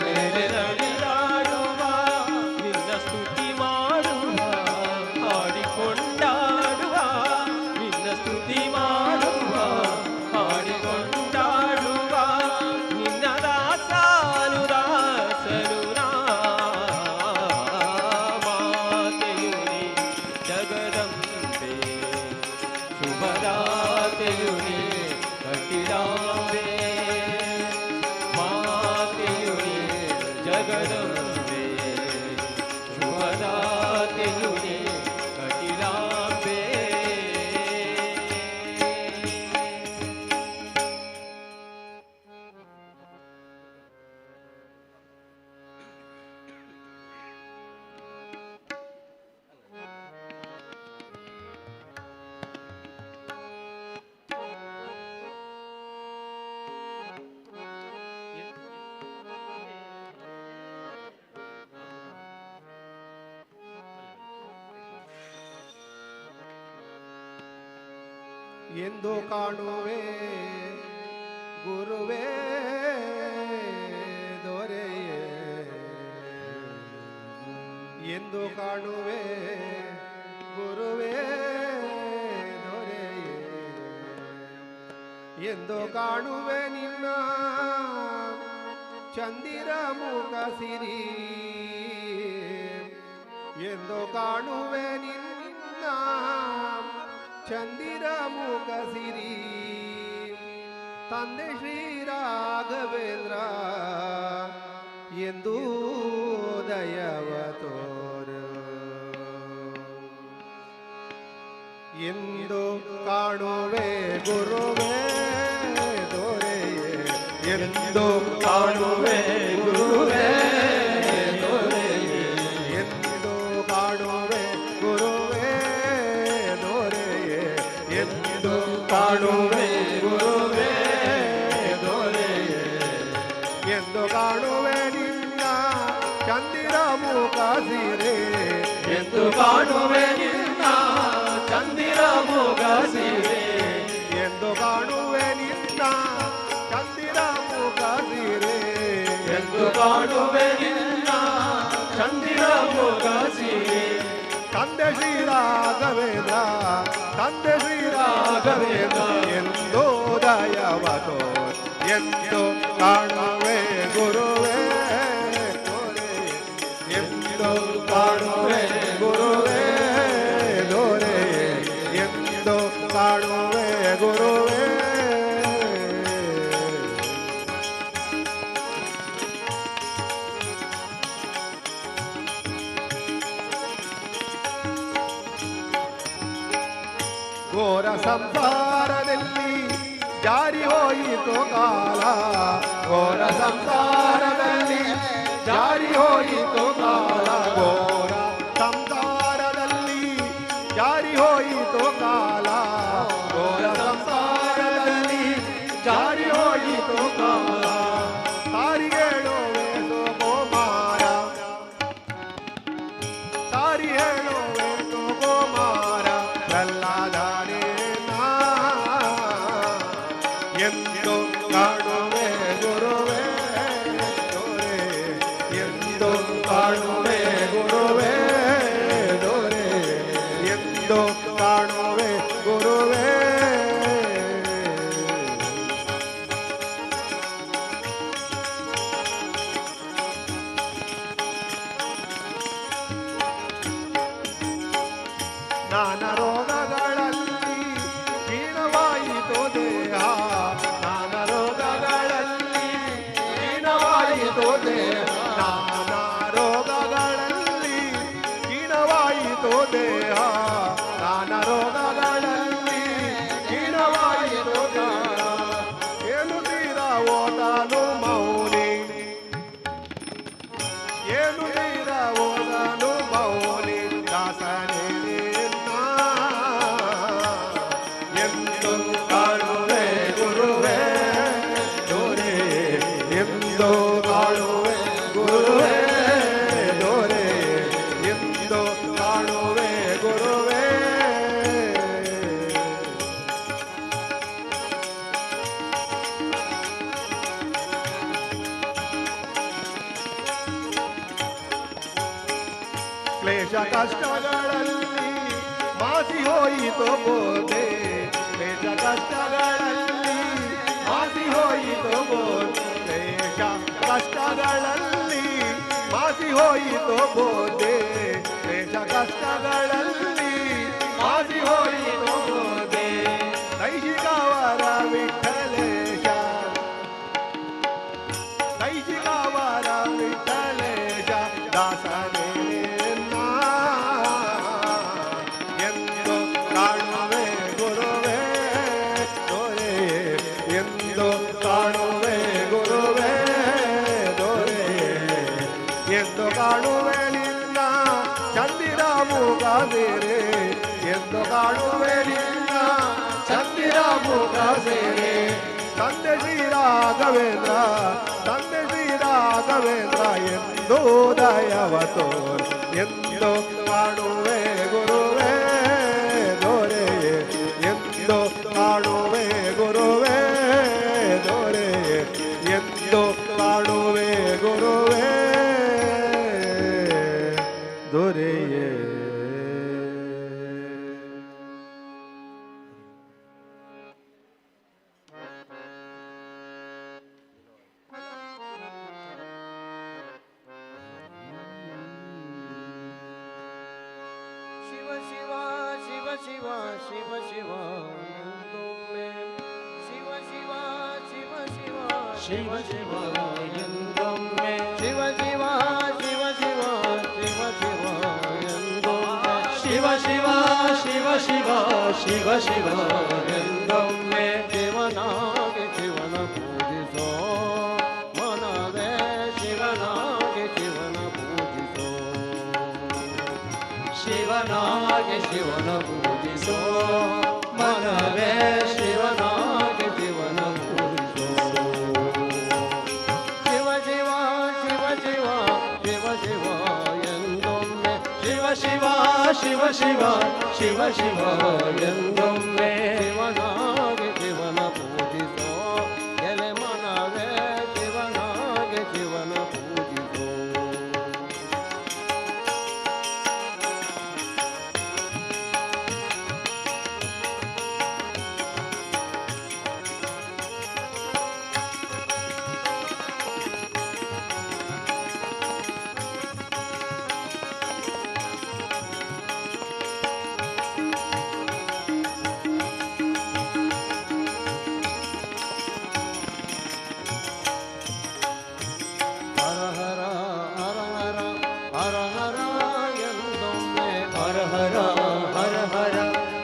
ಮೇಲೆ ನಲಿದಾಡುವ ನಿನ್ನ ಸ್ತುತಿ ಮಾಡುವ ಹಾಡಿಕೊಂಡಾಡುವ ನಿನ್ನ ಸ್ತುತಿ ಮಾಡುವ ಹಾಡಿಕೊಂಡಾಡುವ ನಿನ್ನ ದಾಸನು ದಾಸನು ಮಾತೆಯುನಿ ಜಗದಂಬೆ ಶುಭದಾತೆಯುನಿ ಕಟಿಲಾಂಬೆ ಮಾತೆಯುನಿ ಜಗದಂಬೆ ಶುಭದಾತೆಯುನಿ ಕಟಿಲಾಂಬೆ ಎಂದು ಕಾಣುವೆ ಗುರುವೇ ದೊರೆಯೇ ಎಂದು ಕಾಣುವೆ ಗುರುವೇ ದೊರೆಯೇ ಎಂದು ಕಾಣುವೆ ನಿನ್ನ ಚಂದಿರ ಮುಖ ಸಿರಿ ಎಂದು ಕಾಣುವೆ ನಿನ್ನ ಚಂದಿರ ಮುಖ ಸಿರಿ ತಂದೆ ಶ್ರೀ ರಾಘವೇಂದ್ರ ಎಂದು ದಯವ ತೋರು ಎಂದು ಕಾಣುವೆ ಗುರುವೇ ದೊರೆಯೇ ಎಂದು ಕಾಣುವೆ ಗುರುವೇ ದೊರೆಯೇ ಎಂದು ಕಾಣುವೆ ಗುರುವೇ ದೊರೆಯೇ ಎಂದು ಕಾಣುವೆ ಗುರುವೇ ದೊರೆಯೇ ಎಂದು ಕಾಣುವೆ ನಿನ್ನ ಚಂದಿರ ಮುಖ ಸಿರೆ ಎಂದು ಕಾಣುವೆ ನಿನ್ನ ಚಂದಿರ ಮುಖ ಸಿರೆ ಎಂದು ಕಾಣುವೆ ನಿನ್ನ ಚಂದಿರ ಮುಖ ಸಿರೆ ಎಂದು ಕಾಣುವೆ ನಿನ್ನ ಚಂದಿರ ಮುಖ ಸಿರೆ ತಂದೆ ಶ್ರೀ ರಾಘವೇಂದ್ರ ತಂದೆ ಶ್ರೀ ರಾಘವೇಂದ್ರ ಎಂದು ದಯವತೋ ಎಂದು ಕಾಣುವೆ ಗುರುವೇ ಎಂದು ಕಾಣುವೆ ಗುರುವೇ ದೊರೆ ಎಂದು ಘೋರ ಸಂಸಾರದಲ್ಲಿ ಜಾರಿ ಹೋಯಿತು ಕಾಲ ಘೋರ ಸಂಸಾರದಲ್ಲಿ ಜಾರಿ ಹೋಯಿತು ಕಾಲ ಘೋರ ಸಂಸಾರದಲ್ಲಿ ಜಾರಿ ಹೋಯಿತು ಕಾಲ ಘೋರ ಸಂಸಾರದಲ್ಲಿ ಜಾರಿ ಹೋಯಿತು ಕಾಲ ಸಾರಿ ಹೇಳುವೆನು ಗೋಮಾರ ಸಾರಿ ಹೇಳುವೆನು ಗೋಮಾರ ಪ್ರಹ್ಲಾದನೇ ನಾ ಎಂದು ಕಾಣುವೆ ಗುರುವೇ ದೊರೆ ಎಂದು ಕಾಣುವೆ ಗುರುವೇ ದೊರೆ ಎಂದು ಕಾಣುವೆ ಗುರುವೇ ನಾನಾ ರೋಗಗಳಲ್ಲಿ ಹೀನವಾಯಿತು ದೇಹ ನಾನಾ ರೋಗಗಳಲ್ಲಿ ಹೀನವಾಯಿತು ದೇಹ ನಾನಾ ರೋಗಗಳಲ್ಲಿ ಹೀನವಾಯಿತು ದೇಹ ನಾನಾ ರೋಗಗಳಲ್ಲಿ ಹೀನವಾಯಿತು ದೇಹ ಏನು ತೀರವೋ ನಾನು ಮೌನಿ ಏನು ತೀರವೋ ನಾನು ಮೌನಿ ದಾಸನೇ ಎಂದು ಕಾಣುವೆ ಗುರುವೇ ದೊರೆ ಎಂದು ಕಾಣುವೆ ಗುರುವೇ ದೊರೆ ಎಂದು ಕಾಣುವೆ ಗುರುವೇ ಕ್ಲೇಶ ಕಷ್ಟಗಳಲ್ಲಿ ಮಾಸಿ ಹೋಯಿತು ಬೋಧೆ ಕ್ಲೇಶ ಕಷ್ಟಗಳಲ್ಲಿ ಮಾಸಿ ಹೋಯಿತು ಬೋಧೆ ಕ್ಲೇಶ ಕಷ್ಟಗಳಲ್ಲಿ ಮಾಸಿ ಹೋಯಿತು ಬೋಧೆ ಕ್ಲೇಶ ಕಷ್ಟಗಳಲ್ಲಿ ಮಾಸಿ ಹೋಯಿತು ಬೋಧೆ ದೈಹಿಕವರ ವಿಠಲೇಶ ದೈಹಿಕವರ ವಿಠಲೇಶ ದಾಸನೇ ಎಂದು ಕಾಣುವೆ ಗುರುವೇ ದೊರೆ ಎಂದು ಕಾಣುವೆ ಗುರುವೇ ದೊರೆ ಎಂದು ಕಾಣುವೆ ನಿನ್ನ ಚಂದಿರ ಮುಖ ಸೇರೆ ಎಂದು ಕಾಣುವೆ ನಿನ್ನ ಚಂದಿರ ಮುಖ ಸೇರೆ ತಂದೆ ಶ್ರೀ ರಾಘವೇಂದ್ರ ತಂದೆ ಶ್ರೀ ರಾಘವೇಂದ್ರ ಎಂದು ದಯವತೋ ಎಂದು ಕಾಣುವೆ ಗುರುವೇ ದೊರೆ ಎಂದು ಕಾಣುವೆ ಗುರುವೇ ದೊರೆ ಎಂದು ಕಾಣುವೆ ಗುರುವೇ ದೊರೆಯೇ ಶಿವ ಶಿವ ಶಿವ ಶಿವ ಶಿವ ಶಿವ ಎಂದೊಮ್ಮೆ ಶಿವ ಶಿವ ಶಿವ ಶಿವ ಶಿವ ಶಿವ ಎಂದೊಮ್ಮೆ ಶಿವ ಶಿವ ಶಿವ ಶಿವ ಶಿವ ಶಿವ ಎಂದೊಮ್ಮೆ ಶಿವ ಶಿವ ಶಿವ ಶಿವ ಶಿವ ಶಿವ ಎಂದೊಮ್ಮೆ ಶಿವನಾಗಿ ಶಿವನ ಪೂಜಿಸೋ ಮನವೇ ಶಿವನಾಗಿ ಶಿವನ ಪೂಜಿಸೋ ಶಿವನಾಗಿ ಶಿವನ ಪೂಜಿಸೋ ಮನವೇ ಶಿವನಾಗಿ ಶಿವನ ಪೂಜಿಸೋ ಶಿವ ಶಿವ ಶಿವ ಶಿವ ಶಿವ ಶಿವ ಎಂದೊಮ್ಮೆ ಶಿವ ಶಿವ ಶಿವ ಶಿವ ಶಿವ ಶಿವ ಎಂದೊಮ್ಮೆ ಶಿವನಾಗಿ ಶಿವನ ಪೂಜಿಸೋ ಎಲೆ ಮನವೇ ಶಿವನಾಗಿ ಶಿವನ ಪೂಜಿಸೋ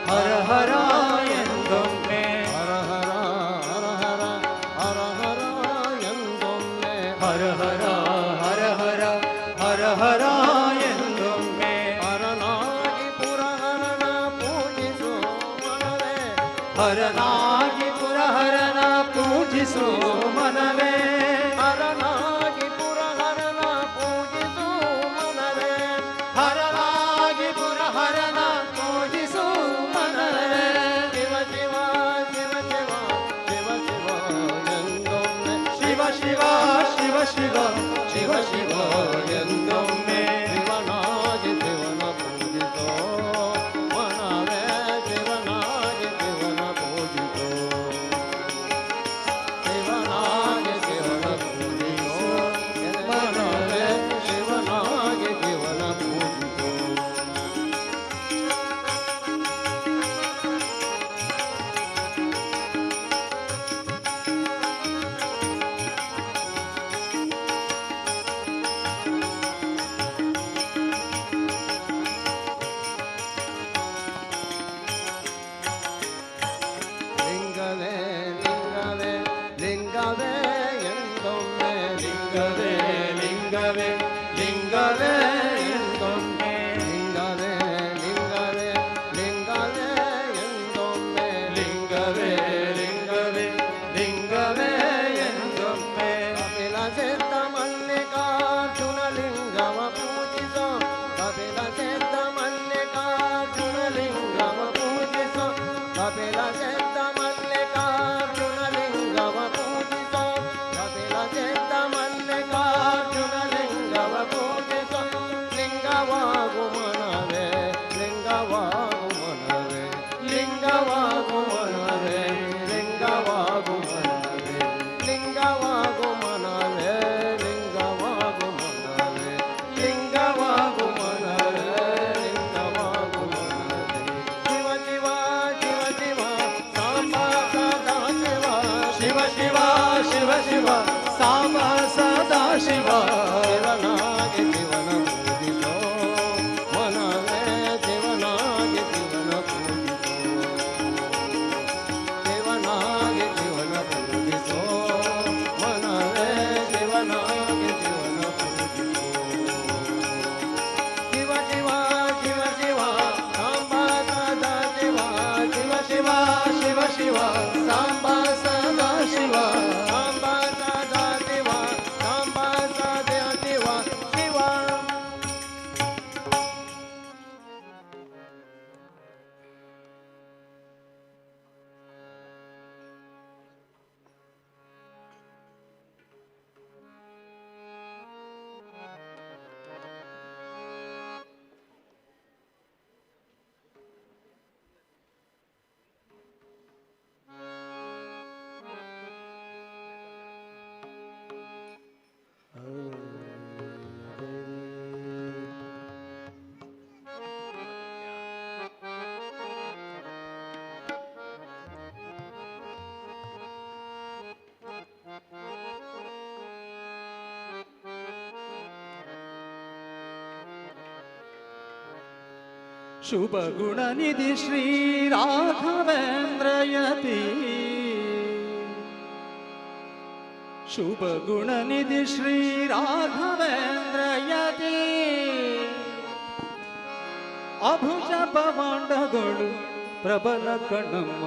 ಹರ ಹರ ಹರನಾಗಿ ಪುರಹರನ ಪೂಜಿಸೋ ಮನವೇ ಹರನಾಗಿ ಪುರಹರನ ಪೂಜಿಸೋ ಮನವೇ ಹರನಾಗಿ ಪುರಹರನ ಪೂಜಿಸೋ ಮನವೇ ಶಿವ ಶಿವ ಶಿವ ಶಿವ ಶಿವ ಶಿವ ಎಂದೊಮ್ಮೆ ಶಿವ ಶಿವ ಶಿವ ಶಿವ ಶಿವ ಶಿವ ಎಂದೊಮ್ಮೆ ಶಿವನಾಗಿ ಶಿವನ ಪೂಜಿಸೋ ಮನವೇ ಶಿವನಾಗಿ ಶಿವನ ಪೂಜಿಸೋ ಶಿವನಾಗಿ ಶಿವನ ಪೂಜಿಸೋ ಮನವೇ ಶಿವನಾಗಿ ಶಿವನ ಪೂಜಿಸೋ ಲಿಂಗವೇ ಲಿಂಗವೇ ಲಿಂಗವೇ ಎಂದೊಮ್ಮೆ ಲಿಂಗವೇ ಲಿಂಗವೇ ಲಿಂಗವೇ ಎಂದೊಮ್ಮೆ ಲಿಂಗವೇ ಲಿಂಗವೇ ಲಿಂಗವೇ ಎಂದೊಮ್ಮೆ ಲಿಂಗವೇ ಲಿಂಗವೇ ಲಿಂಗವೇ ಎಂದೊಮ್ಮೆ ಕಪಿಲ ಸಿದ್ಧ ಮಲ್ಲಿಕಾರ್ಜುನ ಲಿಂಗವ ಪೂಜಿಸೋ ಕಪಿಲ ಸಿದ್ಧ ಮಲ್ಲಿಕಾರ್ಜುನ ಲಿಂಗವ ಪೂಜಿಸೋ ಕಪಿಲ ಸಿದ್ಧ ಮಲ್ಲಿಕಾರ್ಜುನ ಲಿಂಗವ ಪೂಜಿಸೋ ಕಪಿಲ ಸಿದ್ಧ ಮಲ್ಲಿಕಾರ್ಜುನ ಲಿಂಗವ ಪೂಜಿಸೋ ಲಿಂಗವಾಗು ಮನವೇ ಲಿಂಗವಾಗು ಮನವೇ ಲಿಂಗವಾಗು ಮನವೇ ಲಿಂಗವಾಗು ಮನವೇ ಲಿಂಗವಾಗು ಮನವೇ ಲಿಂಗವಾಗು ಮನವೇ ಲಿಂಗವಾಗು ಮನವೇ ಲಿಂಗವಾಗು ಮನವೇ ಶಿವ ಶಿವ ಶಿವ ಶಿವ ಸಾಂಬ ಸದಾ ಶಿವ ಶಿವ ಶಿವ ಶಿವ ಶಿವ ಸಾಂಬ ಸದಾ ಶಿವ ಶಿವನಾಗಿ ಶಿವನ ಪೂಜಿಸೋ ಮನವೇ ಶಿವನಾಗಿ ಶಿವನ ಪೂಜಿಸೋ ಶಿವನಾಗಿ ಶಿವನ ಪೂಜಿಸೋ ಮನವೇ ಶಿವನಾಗಿ ಶಿವನ ಪೂಜಿಸೋ ಶಿವ ಶಿವ ಶಿವ ಶಿವ ಸಾಂಬ ಸದಾ ಶಿವ ಶಿವ ಶಿವ ಶಿವ ಶಿವ ಸಾಂಬ ಸದಾ ಶಿವ ಸಾಂಬ ಸದಾ ಶಿವ ಸಾಂಬ ಸದಾ ಶಿವ ಶಿವ ಶುಭ ಗುಣನಿಧಿ ಶ್ರೀ ರಾಘವೇಂದ್ರಯತಿ ಶುಭ ಗುಣನಿಧಿ ಶ್ರೀ ರಾಘವೇಂದ್ರಯತಿ ಅಭುಜ ಪವಾಂಡಗಳು ಪ್ರಬಲ ಕಣಮ್ಮ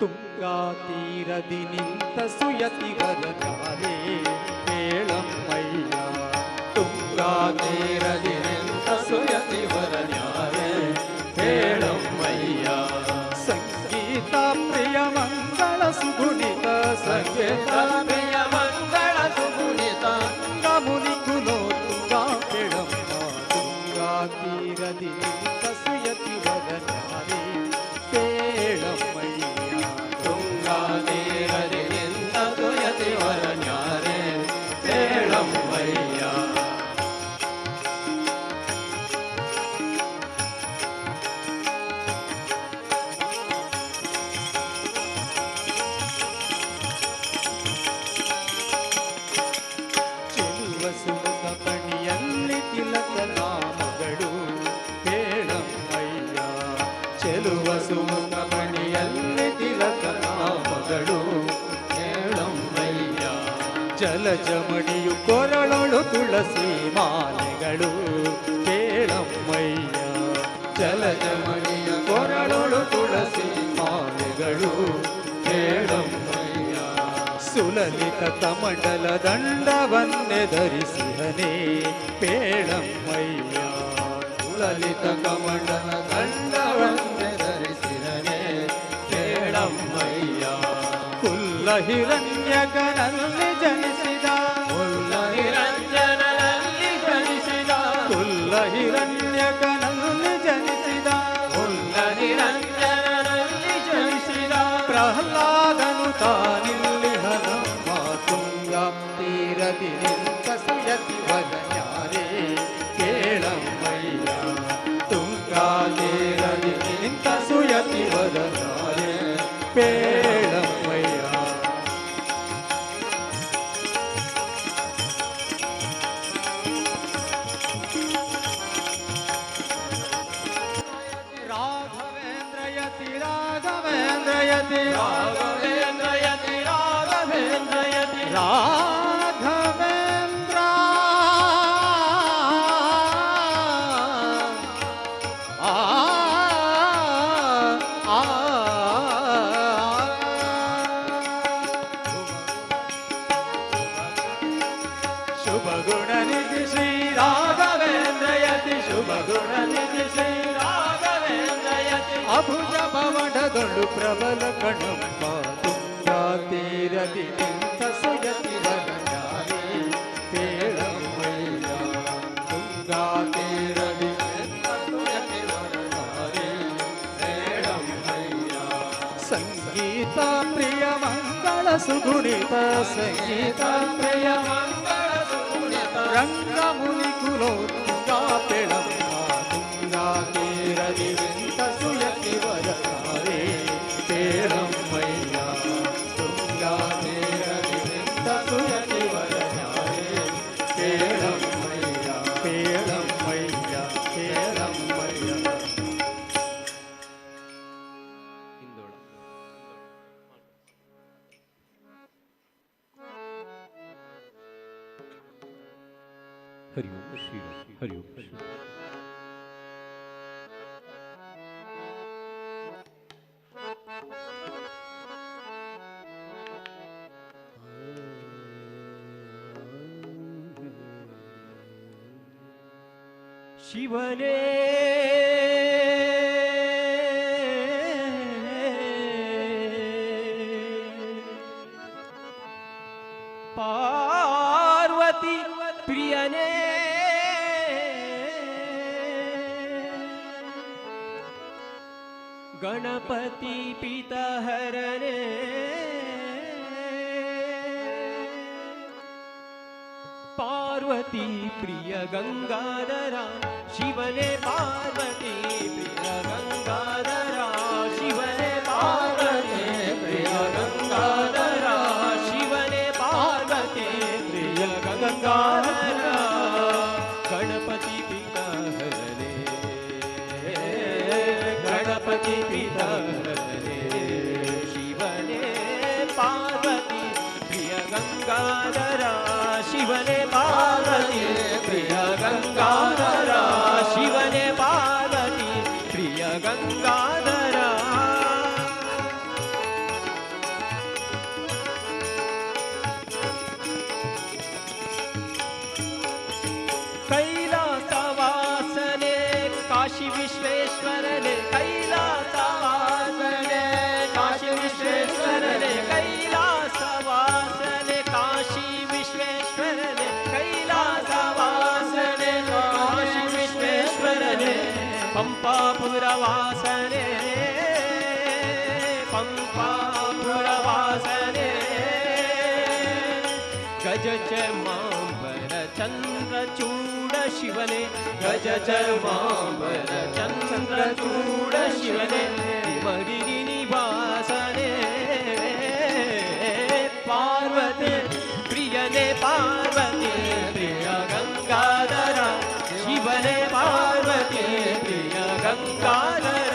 ತುಂಗಾ ತೀರದಿ ನಿಂತ ಸುಯತಿವರ ತಾರೆ ಹೇಳಮ್ಮಯ್ಯ ತುಂಗಾ ತೀರದಿ ನಿಂತ ಸುಯತಿವರ ನ್ಯಾರೆ ಹೇಳಮ್ಮಯ್ಯ ಸಂಗೀತ ಪ್ರಿಯ ಮಂಗಳ ಸುಗುಣಿತ ಸಂಗೀತ ಪ್ರಿಯ ಮಂಗಳ ಸುಗುಣಿತ ಮುನಿ ಕುಲೋ ತುಂಗಾ ಕೇಳಮ್ಮ ತುಂಗಾ ತೀರದಿ ನಿಂತ ಸುಯತಿವರ ನ್ಯಾರೆ ಹೇಳಮ್ಮಯ್ಯ ತೀರದಿಂದ ಸುಯತಿವರ ನ್ಯಾರೆ ಹೇಳಮ್ಮಯ್ಯ ಜಲಜಮಣಿಯು ಕೊರಳೊಳು ತುಳಸಿ ಮಾಲೆಗಳು ಕೇಳಮ್ಮಯ್ಯ ಜಲಜಮಣಿಯು ಕೊರಳೊಳು ತುಳಸಿ ಮಾಲೆಗಳು ಕೇಳಮ್ಮಯ್ಯ ಸುಲಲಿತ ಕಮಂಡಲ ದಂಡವನ್ನೇ ಧರಿಸಿಹನೇ ಪೇಳಮ್ಮಯ್ಯ ಸುಲಲಿತ ಕಮಂಡಲ ದಂಡವನ್ನೇ ಧರಿಸಿಹನೇ ಪೇಳಮ್ಮಯ್ಯ ಕುಲ್ಲ ಹಿರಣ್ಯಕನಲ್ಲಿ ಜನಿಸಿದ ಕುಲ್ಲ ಹಿರಣ್ಯನಲ್ಲಿ ಜನಿಸಿದ ಕುಲ್ಲ ಹಿರಣ್ಯಕನಲ್ಲಿ ಜನಿಸಿದ ಕುಲ್ಲ ಹಿರಣ್ಯನಲ್ಲಿ ಜನಿಸಿದ ಪ್ರಹ್ಲಾದನು ತಾನಿಲ್ಲಿ ಹನಮ್ಮ ತುಂಗ ತೀರದಿ ನಿಂತ ಸುಯತಿ ವದನ್ಯಾರೇ ಕೇಳಮ್ಮಯ್ಯ ತುಂಗ ತೀರದಿ ನಿಂತ ಸುಯತಿ ವದನ್ಯಾರೇ ಪೇಳಮ್ಮಯ್ಯ ರಾಘವೇಂದ್ರಯತಿ ರಾಘವೇಂದ್ರಯತಿ ರಾಘವೇಂದ್ರಯತಿ ರಾಘವೇಂದ್ರಯತಿ ರಾಘವೇಂದ್ರ ಆ ಆ ಶುಭ ಗುಣ ನಿಧಿ ಶ್ರೀ ರಾಘವೇಂದ್ರಯತಿ ಶುಭ ಗುಣ ನಿಧಿ ಶ್ರೀ ರಾಘವೇಂದ್ರಯತಿ ಅಭುಜ ಭವನದೊಳು ಪ್ರಬಲ ಕಣಮ್ಮ ತುಂಗಾ ತೀರದಿ ನಿಂತ ಸುಯತಿ ವನಜಾರಿ ಪೇಳಮ್ಮಯ್ಯ ತುಂಗಾ ತೀರದಿ ನಿಂತ ಸುಯತಿ ವನಜಾರಿ ಪೇಳಮ್ಮಯ್ಯ ಸಂಗೀತ ಪ್ರಿಯ ಮಂಗಳ ಸುಗುಣಿತ ಸಂಗೀತ ಪ್ರಿಯ ಮಂಗಳ ಸುಗುಣಿತ ರಂಗಮುನಿ ಕುಲೋ ತುಂಗಾ ಪೇಳಮ್ಮ ತುಂಗಾ ತೀರದಿ ನಿಂತ ಸುಯತಿ ವನಜಾರಿ ಪೇಳಮ್ಮಯ್ಯ ತುಂಗಾ ತೀರದಿ ನಿಂತ ಸುಯತಿ ವನಜಾರಿ ಪೇಳಮ್ಮಯ್ಯ ಪೇಳಮ್ಮಯ್ಯ ಪೇಳಮ್ಮಯ್ಯ ಹರಿ ಓಂ ಶ್ರೀರಾಮ್ ಹರಿ ಓಂ ಶ್ರೀರಾಮ್ ಶಿವನೇ ಪಾರ್ವತಿ ಪ್ರಿಯನೇ ಗಣಪತಿ ಪಿತಹರನೇ ಪಾರ್ವತಿ ಪ್ರಿಯ ಗಂಗಾಧರ ಶಿವನೇ ಪಾರ್ವತಿ ಪ್ರಿಯ ಗಂಗಾಧರ ಶಿವನೇ ಪಾರ್ವತಿ ಪ್ರಿಯ ಗಂಗಾಧರ ಶಿವನೇ ಪಾರ್ವತಿ ಪ್ರಿಯ ಗಂಗಾಧರ ಗಣಪತಿ ಪಿತಹರನೇ ಗಣಪತಿ ಪಿತಹರನೇ ಶಿವನೇ ಪಾರ್ವತಿ ಪ್ರಿಯ ಗಂಗಾಧರ ಶಿವನೇ ಪಾರ್ವತಿ ಪ್ರಿಯ ಗಂಗಾಧರ ಶಿವನೇ ಪಾರ್ವತಿ ಪ್ರಿಯ ಗಂಗಾಧರ ಕೈಲಾಸವಾಸನೆ ಕಾಶಿ ವಿಶ್ವೇಶ್ವರನೇ ಕೈಲಾಸವಾಸನೆ ಕಾಶಿ ವಿಶ್ವೇಶ್ವರನೇ ಕೈಲಾಸವಾಸನೆ ಕಾಶಿ ವಿಶ್ವೇಶ್ವರನೇ ಕೈಲಾಸವಾಸನೆ ಕಾಶಿ ವಿಶ್ವೇಶ್ವರನೇ ಪಂಪಾಪುರವಾಸನೆ ಪಂಪಾಪುರವಾಸನೆ ಗಜ ಚರ್ಮಾಂಬರ ಚಂದ್ರಚೂಡ ಶಿವನೇ ಗಜ ಚರ್ಮಾಂಬರ ಚಂದ್ರಚೂಡ ಶಿವನೇ ಮರಿಗಿ ನಿವಾಸನೆ ಪಾರ್ವತಿ ಪ್ರಿಯನೇ ಪಾರ್ವತಿ ಪ್ರಿಯ ಗಂಗಾಧರ ಶಿವನೇ ಪಾರ್ವತಿ ಪ್ರಿಯ ಗಂಗಾಧರ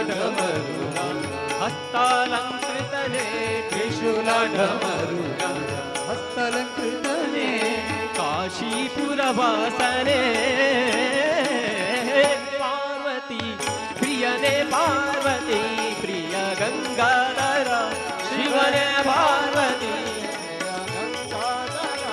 ಢಮರುಗ ಹಸ್ತಾಲಂಕೃತನೇ ತ್ರಿಶೂಲ ಢಮರುಗ ಹಸ್ತಲಂಕೃತನೇ ಕಾಶೀಪುರ ವಾಸನೆ ಪಾರ್ವತಿ ಪ್ರಿಯನೇ ಪಾರ್ವತಿ ಪ್ರಿಯ ಗಂಗಾಧರ ಶಿವನೇ ಪಾರ್ವತಿ ಗಂಗಾಧರ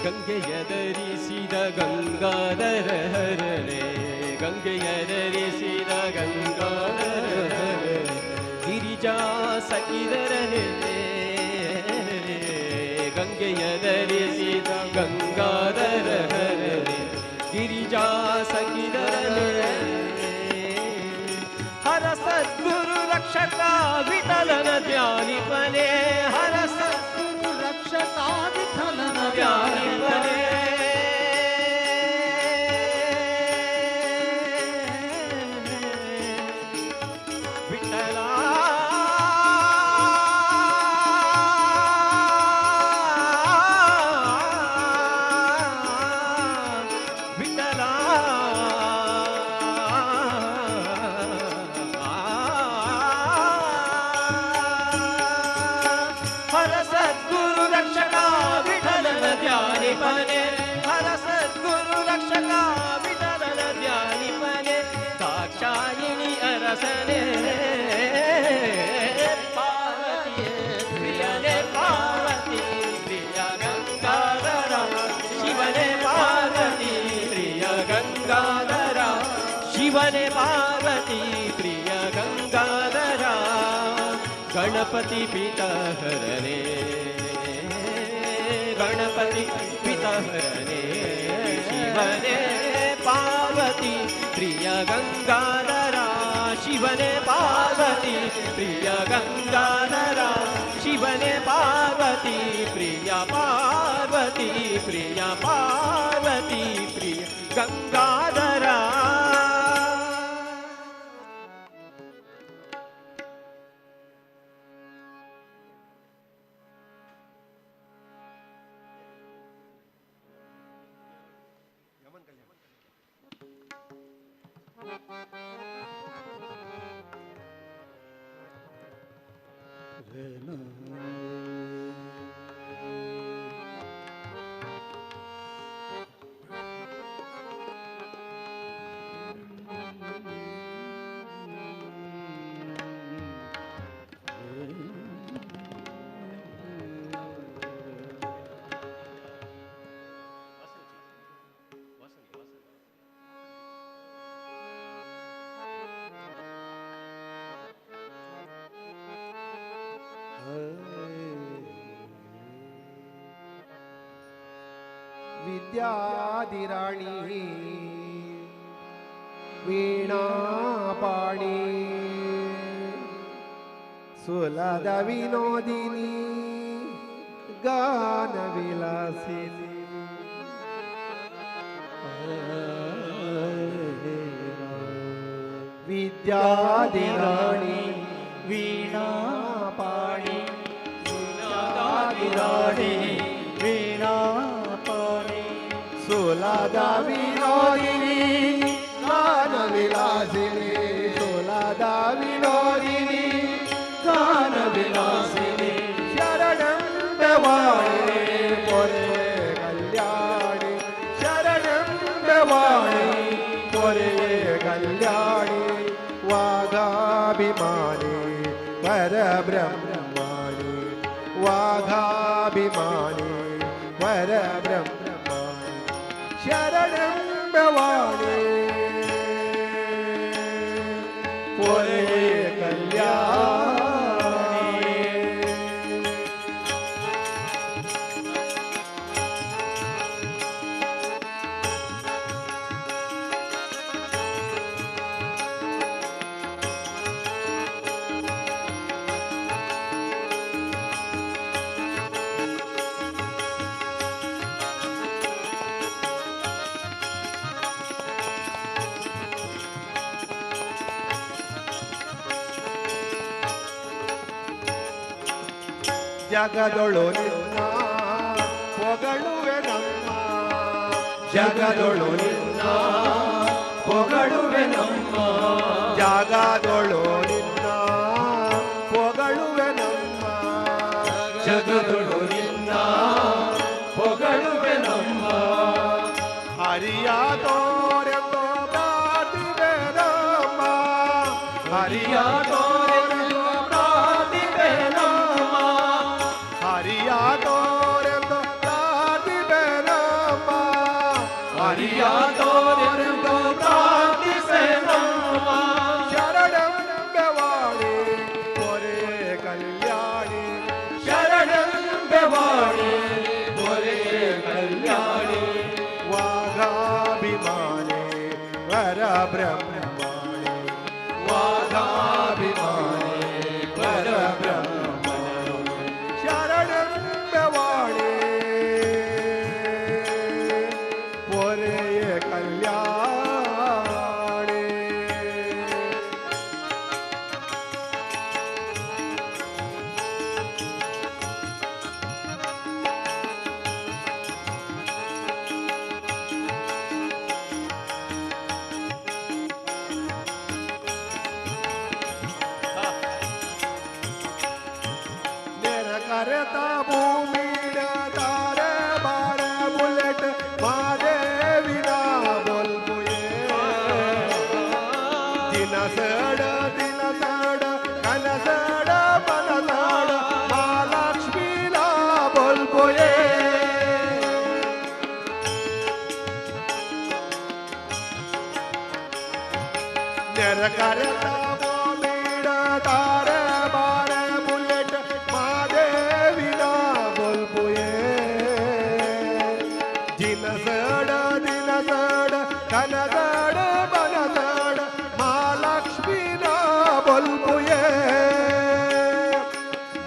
ಗಂಗೆಯ ಧರಿಸಿದ ಗಂಗಾಧರ ಹರನೆ ಗಂಗೆಯ ಧರಿಸಿದ ಗಂಗಾಧರ ಹರನೆ ಗಿರಿಜಾ ಸಖಿಧರನೆ ಗಂಗೆಯ ಧರಿಸಿದ ಗಂಗಾಧರ ಹರನೆ ಗಿರಿಜಾ ಸಖಿಧರನೆ ಹರ ಸದ್ಗುರು ರಕ್ಷಕ ವಿಠಲನ ಧ್ಯಾನಿಪನೆ ಹರ ಸದ್ಗುರು ರಕ್ಷಕ ವಿಠಲನ ಧ್ಯಾನಿಪನೆ ವಿಠಲ ವಿಠಲ ಹರ ಸದ್ಗುರು ರಕ್ಷಕ ವಿಠಲನ ಧ್ಯಾನಿಪನೆ ಹರ ಸದ್ಗುರು ರಕ್ಷಕ ವಿಠಲನ ಧ್ಯಾನಿಪನೆ ದಾಕ್ಷಾಯಿಣಿ ಅರಸನೆ ಪಾರ್ವತಿಯೇ ಪ್ರಿಯನೇ ಪಾರ್ವತಿ ಪ್ರಿಯ ಗಂಗಾಧರ ಶಿವನೇ ಪಾರ್ವತಿ ಪ್ರಿಯ ಗಂಗಾಧರ ಶಿವನೇ ಪಾರ್ವತಿ ಪ್ರಿಯ ಗಂಗಾಧರ ಗಣಪತಿ ಪಿತಹರನೆ ಗಣಪತಿ ಪಿತಹರನೆ ಶಿವನೇ ಪಾರ್ವತಿ ಪ್ರಿಯ ಗಂಗಾಧರ ಶಿವನೇ ಪಾರ್ವತಿ ಪ್ರಿಯ ಗಂಗಾಧರ ಶಿವನೇ ಪಾರ್ವತಿ ಪ್ರಿಯ ಪಾರ್ವತಿ ಪ್ರಿಯ ಪಾರ್ವತಿ ಪ್ರಿಯ ಗಂಗಾಧರ विद्यादिराणी वीणापाणी सुलद विनोदिनी गानविलासिनी विद्यादिराणी वीणापाणी सुलदादिराणी वीणापाणी सुलदा विनोदिनी गानविलासिनी सुलदा विनोदिनी गानविलासिनी शरणं देवाणी पोरे कल्याणी शरणं देवाणी पोरे कल्याणी वाघाभिमानी परब्रह्माणि वाघाभिमानी परब्रह्माणि शरणं भवानी पोरे कल्याणी ಜಗದೊಳು ನಿನ್ನ ಪೊಗಳುವೆ ನಮ್ಮ ಜಗದೊಳು ನಿನ್ನ ಪೊಗಳುವೆ ನಮ್ಮ ಜಾಗದೊಳು ನಿನ್ನ ಪೊಗಳುವೆ ನಮ್ಮ ಜಗದೊಳು ನಿನ್ನ ಪೊಗಳುವೆ ನಮ್ಮ ಹರಿಯಾದೋರೆಂದು ಪ್ರಾರ್ಥಿವೆ ನಮ್ಮ ಹರಿಯಾದೋರೆಂದು ಪ್ರಾರ್ಥಿವೆ ನಮ್ಮ ಹರಿಯಾದೋರೆಂದು ಪ್ರಾರ್ಥಿವೆ ನಮ್ಮ ಹರಿಯಾದೋರೆಂದು ಪ್ರಾರ್ಥಿವೆ ನಮ್ಮ ಶರಣೆಂಬೆವಾಣಿ ಪೊರೆ ಕಲ್ಯಾಣಿ ಶರಣೆಂಬೆವಾಣಿ ಪೊರೆ ಕಲ್ಯಾಣಿ ವಾಗಾಭಿಮಾನಿ ವರ ಬ್ರಹ್ಮವಾಣಿ ವಾಗಾಭಿಮಾನಿ ವರ ಬ್ರಹ್ಮವಾಣಿ ಶರಣೆಂಬೆವಾಣಿ ಪೊರೆಯ ಕಲ್ಯಾಣಿ ಕರೆತ ಭೂಮಿಯ ತಾರೆ ಬಾರ ಬುಲೆಟ್ ಮಾದೇವಿನ ಬೊಲ್ಬುಯೇ ದಿನಸಡ ಕನಸಡ ಮನಸಡ ಮಹಾಲಕ್ಷ್ಮೀನ ಬೊಲ್ಬುಯೇ ನೆರ ಕರೆತ ಭೂಮಿಯ ತಾರೆ ಬಾರ ಬುಲೆಟ್ ಮಾದೇವಿನ ಬೊಲ್ಬುಯೇ ದಿನಸಡ ಕನಸಡ ಮನಸಡ ಮಹಾಲಕ್ಷ್ಮೀನ ಬೊಲ್ಬುಯೇ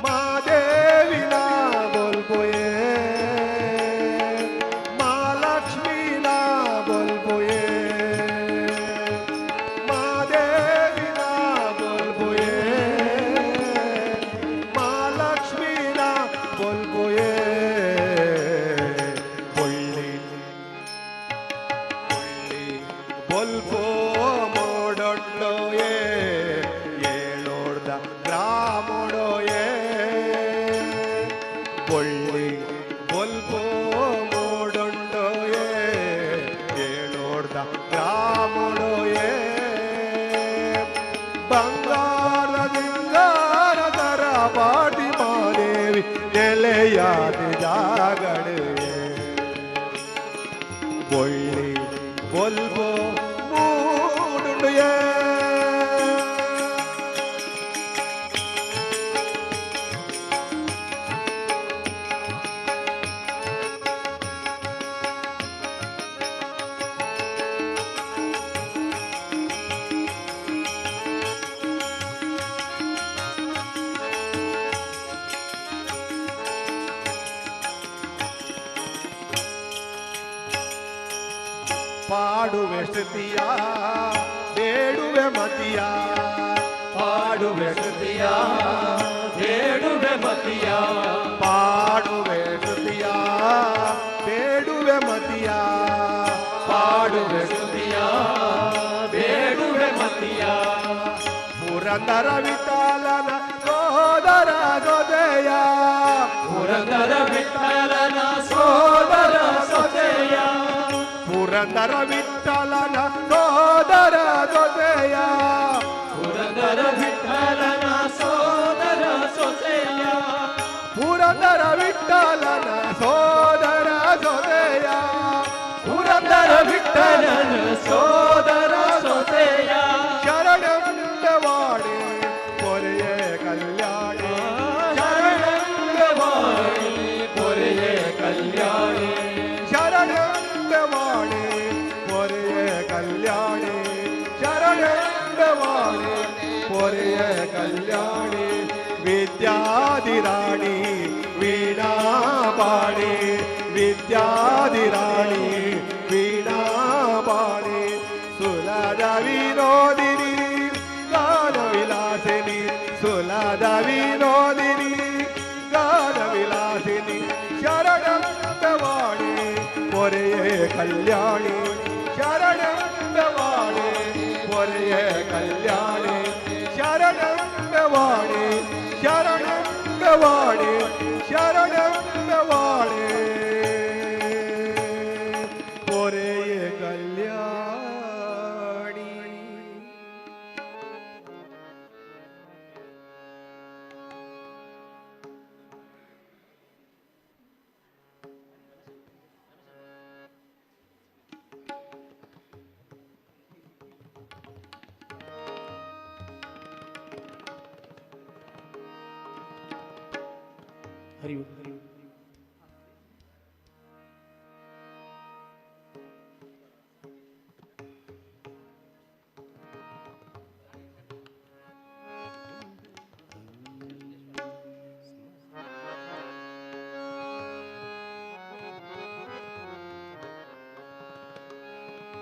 ಮಾದೇವಿನ ಬೊಲ್ಬುಯೇ ಮಹಾಲಕ್ಷ್ಮೀನ ಬೊಲ್ಬುಯೇ ಮಾದೇವಿನ ಬೊಲ್ಬುಯೇ ಮಹಾಲಕ್ಷ್ಮೀನ ಬೊಲ್ಬುಯೇ ಬೊಳ್ಳಿ ಬೊಲ್ಬೋ ಮೋಡೊಂಡೋಯೇ ಏಳೋಡ್ದ ಗ್ರಾಮೋಡೋಯೇ ಬೊಳ್ಳಿ ಬೊಲ್ಬೋ ಮೋಡೊಂಡೋಯೇ ಏಳೋಡ್ದ ಗ್ರಾಮೋಡೋಯೇ ಬಂಗಾರದಿಂಗಾರದರ ಪಾಟಿ ಮಾದೇವಿ ನೆಲೆಯಾದ ಜಾಗಡೆಯೇ ಬೊಳ್ಳಿ ಬೊಲ್ಬೋ ಮೂಡುಯೇ ಪಾಡುವೆ ಶ್ರುತಿಯ ಬೇಡುವೆ ಮತಿಯ ಪಾಡುವೆ ಶ್ರುತಿಯ ಬೇಡುವೆ ಮತಿಯ ಪಾಡುವೆ ಶ್ರುತಿಯ ಬೇಡುವೆ ಮತಿಯ ಪಾಡುವೆ ಶ್ರುತಿಯ ಬೇಡುವೆ ಮತಿಯ ಪುರಂದರ ವಿಠಲನ ಸೋದರ ಸೊದೆಯ ಪುರಂದರ ವಿಠಲನ ಸೋದರ ಸೊದೆಯ ಪುರಂದರ ವಿಠಲನ ಸೋದರ ಸೊಸೆಯ ಪುರಂದರ ವಿಠಲನ ಸೋದರ ಸೊಸೆಯ ಪುರಂದರ ವಿಠಲನ ಸೋದರ ಸೊಸೆಯ ಪುರಂದರ ವಿಠಲನ ಸೋದರ ಸೊಸೆಯ ಶರಣೆಂಬೆವಾಣಿ ಪೊರೆಯ ಕಲ್ಯಾಣಿ ಶರಣೆಂಬೆವಾಣಿ ಪೊರೆಯ ಕಲ್ಯಾಣಿ ಶರಣೆಂಬೆವಾಣಿ ಪೊರೆಯ ಕಲ್ಯಾಣಿ ಶರಣೆಂಬೆವಾಣಿ ಪೊರೆಯ ಕಲ್ಯಾಣಿ ವಿದ್ಯಾಧಿರಾಣಿ ವೀಣಾಪಾಣಿ ವಿದ್ಯಾಧಿರಾಣಿ ವೀಣಾಪಾಣಿ ಸುಲದ ವಿನೋದಿನಿ ಗಾನ ವಿಲಾಸಿನಿ ಸುಲದ ವಿನೋದಿನಿ ಗಾನ ವಿಲಾಸಿನಿ ಶರಣೆಂಬೆವಾಣಿ ಶರಣೆಂಬವಾಣೆ ಶರಣೆಂಬವಾಣೆ ಪೊರೆಯ ಕಲ್ಯಾಣಿ. ಹರಿ ಓಂ ಹರಿ ಓಂ.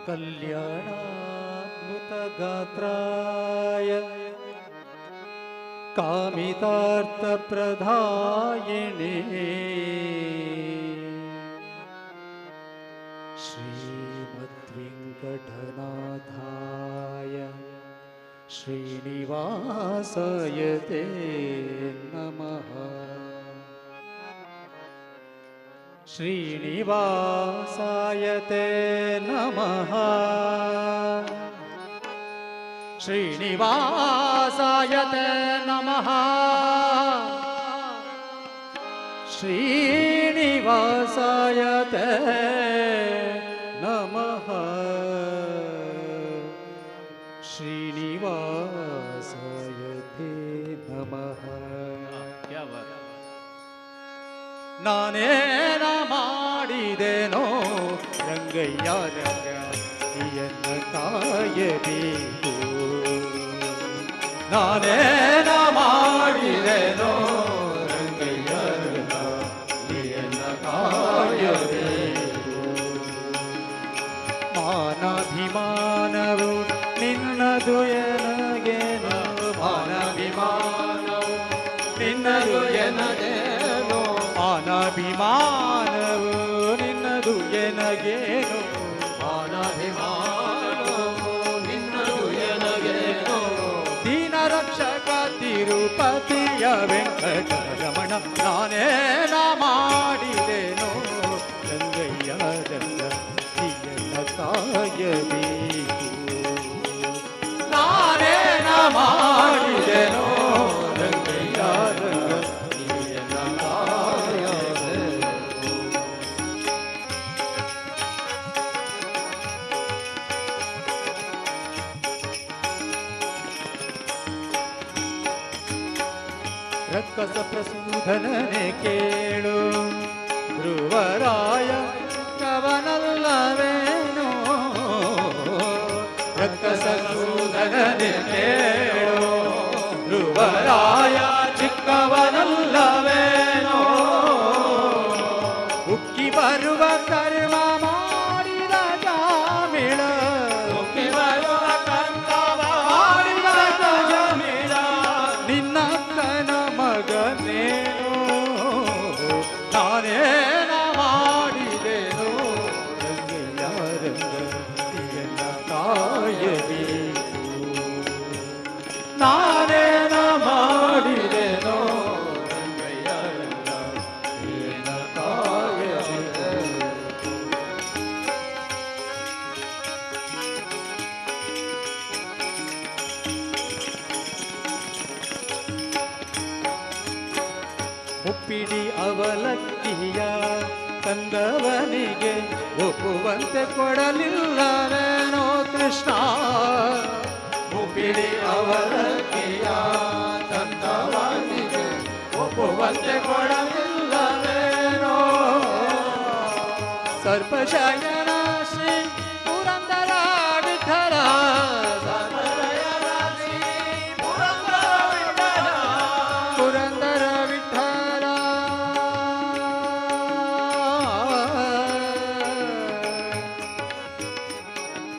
कल्याणाद्भुतगात्राय कामितार्थप्रदायिने श्रीमद्वेङ्कटनाथाय श्रीनिवासाय ते नमः. श्रीनिवासाय ते नमः. श्रीनिवासाय ते नमः. श्रीनिवासाय ते नमः. श्रीनिवासाय ते नमः. क्या बात. ನಾನೇನ ಮಾಡಿದೆನೋ ರಂಗಯ್ಯ ರಂಗಯ್ಯನ ಕಾಯಬೇಕು. ನಾನೇನ ಮಾಡಿದೆನೋ ರಂಗಯ್ಯ ರಂಗಯ್ಯನ ಕಾಯಬೇಕು. ಮಾನಾಭಿಮಾನವು ನಿನ್ನದು ಎನಗೇನು. ಮಾನಾಭಿಮಾನವು ನಿನ್ನದು ಎನಗೇನು. ಮಾನಾಭಿಮಾನವು ನಿನ್ನದು ಎನಗೇನು. ಮಾನಾಭಿಮಾನವು ನಿನ್ನದು ಎನಗೇನು. ದೀನ ರಕ್ಷಕ ತಿರುಪತಿಯ ವೆಂಕಟರಮಣ ನಾನೇನ ಮಾಡಿದೆನೋ ರಂಗಯ್ಯ ರಂಗಯ್ಯನ ಕಾಯಬೇಕು. ನಾನೇನ ಮಾಡಿದೆನೋ ರಂಗಯ್ಯ ರಂಗಯ್ಯನ ಕಾಯಬೇಕು. ರಕ್ಕಸ ಪ್ರಸೂಧನನೆ ಕೇಳು ಧ್ರುವರಾಯ ಕವನಲ್ಲವೇನೋ. ರಕ್ಕಸ ಸೂಧನನೆ ಕೇಳು ಧ್ರುವರಾಯ ಚಿಕ್ಕವನಲ್ಲವೇನೋ. ಉಕ್ಕಿ ಬರುವ ಕರ್ಮ ಮಾಡಿದ ಜಾಮಿಳ. ಉಕ್ಕಿ ಬರುವ ಕರ್ಮ ಮಾಡಿದ ಜಾಮಿಳ. ನಿನ್ನಕ್ಕನ ಮಗನೇನೋ. ನಾನೇನ ಮಾಡಿದೆನೋ ರಂಗಯ್ಯ ರಂಗಯ್ಯನ ಕಾಯಬೇಕು. ನಾನೇನ ಮಾಡಿದೆನೋ ರಂಗಯ್ಯ ರಂಗಯ್ಯನ ಕಾಯಬೇಕು. ಮುಪ್ಪಿಡಿ ಅವಲಕ್ಕಿಯ ತಂದವನಿಗೆ ಒಪ್ಪುವಂತೆ ಕೊಡಲಿಲ್ಲವೇನೋ ಕೃಷ್ಣ. ಮುಪ್ಪಿಡಿ ಅವಲಕ್ಕಿಯ ತಂದವನಿಗೆ ಒಪ್ಪುವಂತೆ ಕೊಡಲಿಲ್ಲವೇನೋ. ಸರ್ಪಶಯನ ಶ್ರೀ ಪುರಂದರ ವಿಠಲ. ಸರ್ಪಶಯನ ಶ್ರೀ ಪುರಂದರ ವಿಠಲ. ಪುರಂದರ ವಿಠಲ.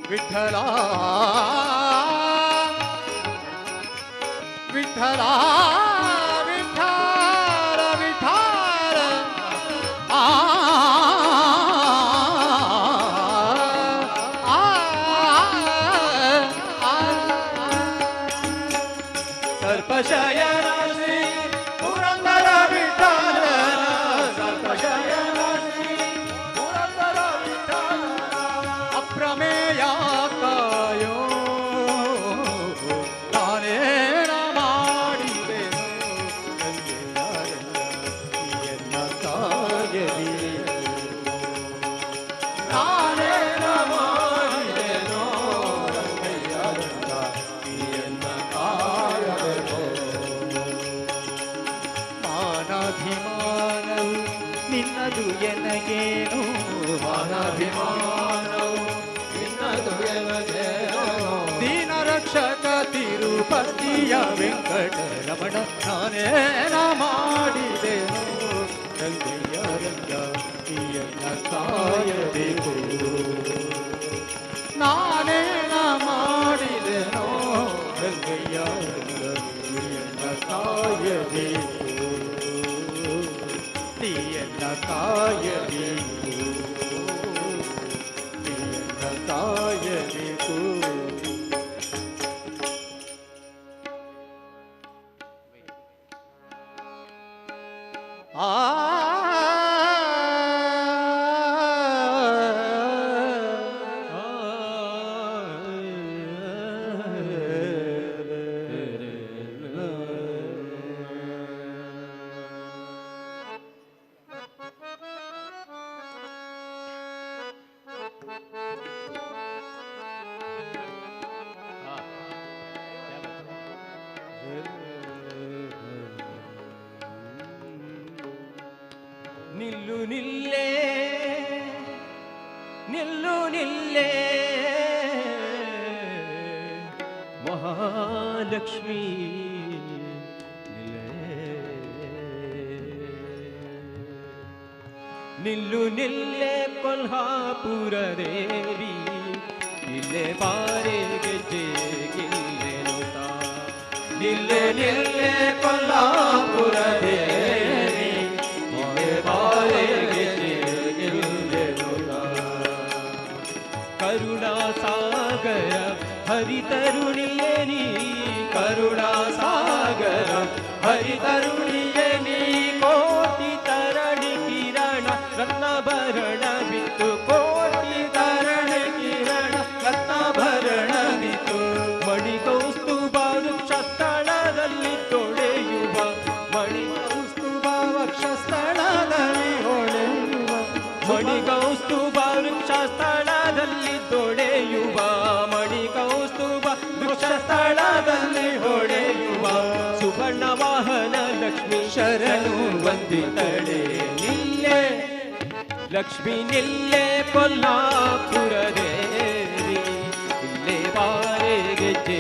ವಿಠಲ ವಿಠಲ ವಿಠಲ ವಿಠಲ. ಸರ್ಪಶಯನ ಶ್ರೀ ಪುರಂದರ ಮಾನಾಭಿಮಾನವು ನಿನ್ನದು ಎನಗೇನು ಮಾನಾಭಿಮಾನವು ನಿನ್ನದು ಎನಗೇನು ದೀನ ರಕ್ಷಕ ತಿರುಪತಿಯ ವೆಂಕಟರಮಣ ನಾನೇನ ಮಾಡಿದೆನು ರಂಗಯ್ಯ ರಂಗ ಈಯನ್ನ ಕಾಯಬೇಕು ನಾನೇನ ಮಾಡಿದೆನೋ ರಂಗಯ್ಯ ರಂಗ ಈಯನ್ನ ಕಾಯಬೇಕು ಈಯನ್ನ ಕಾಯಬೇಕು ಈಯನ್ನ ಕಾಯಬೇಕು ನಿಲ್ಲು ನಿಲ್ಲೇ ನಿಲ್ಲು ನಿಲ್ಲೇ ಮಹಾಲಕ್ಷ್ಮೀ ನಿಲ್ಲು ನಿಲ್ಲೇ ಕೊಲ್ಹಾಪುರ ದೇವಿ ಇಲ್ಲೇ ಬಾರೆ ಗೆಜ್ಜೆ ಗಿಲ್ಲೆನುತ ನಿಲ್ಲು ನಿಲ್ಲೇ ಕೊಲ್ಹಾಪುರ ದೇವಿ ಕರುಣಾ ಸಾಗರ ಹರಿತರುಣಿಯೇ ನೀ ಕರುಣಾ ಸಾಗರ ಹರಿತರುಣಿಯೇ ನೀ ಕೋಟಿ ತರಣಿ ಕಿರಣ ರತ್ನಭರಣ ಬಿತ್ತು ಕೋಟಿ ತರಣಿ ಕಿರಣ ರತ್ನಭರಣ ಬಿತ್ತು ಮಣಿ ಕೌಸ್ತುಭ ವೃಕ್ಷ ಸ್ಥಳದಲ್ಲಿ ತೊಳೆಯುವ ಮಣಿ ಕೌಸ್ತುಭ ವೃಕ್ಷ ಸ್ಥಳದಲ್ಲಿ ಹೊಳೆಯುವ ಮಣಿ ಕೌಸ್ತುಭ ವೃಕ್ಷ ಸ್ಥಳದಲ್ಲಿ ತೊಳೆಯುವ ಮಣಿ ಕೌಸ್ತುಭ ವೃಕ್ಷ ಸ್ಥಳದಲ್ಲಿ ಹೊಳೆಯುವ ಸುವರ್ಣ ವಾಹನ ಲಕ್ಷ್ಮೀ ಶರಣು ವಂದಿತಳೆ ನಿಲ್ಲೇ ಲಕ್ಷ್ಮೀ ನಿಲ್ಲೇ ಕೊಲ್ಹಾಪುರ ದೇವಿ ಇಲ್ಲೇ ಬಾರೆ ಗೆಜ್ಜೆ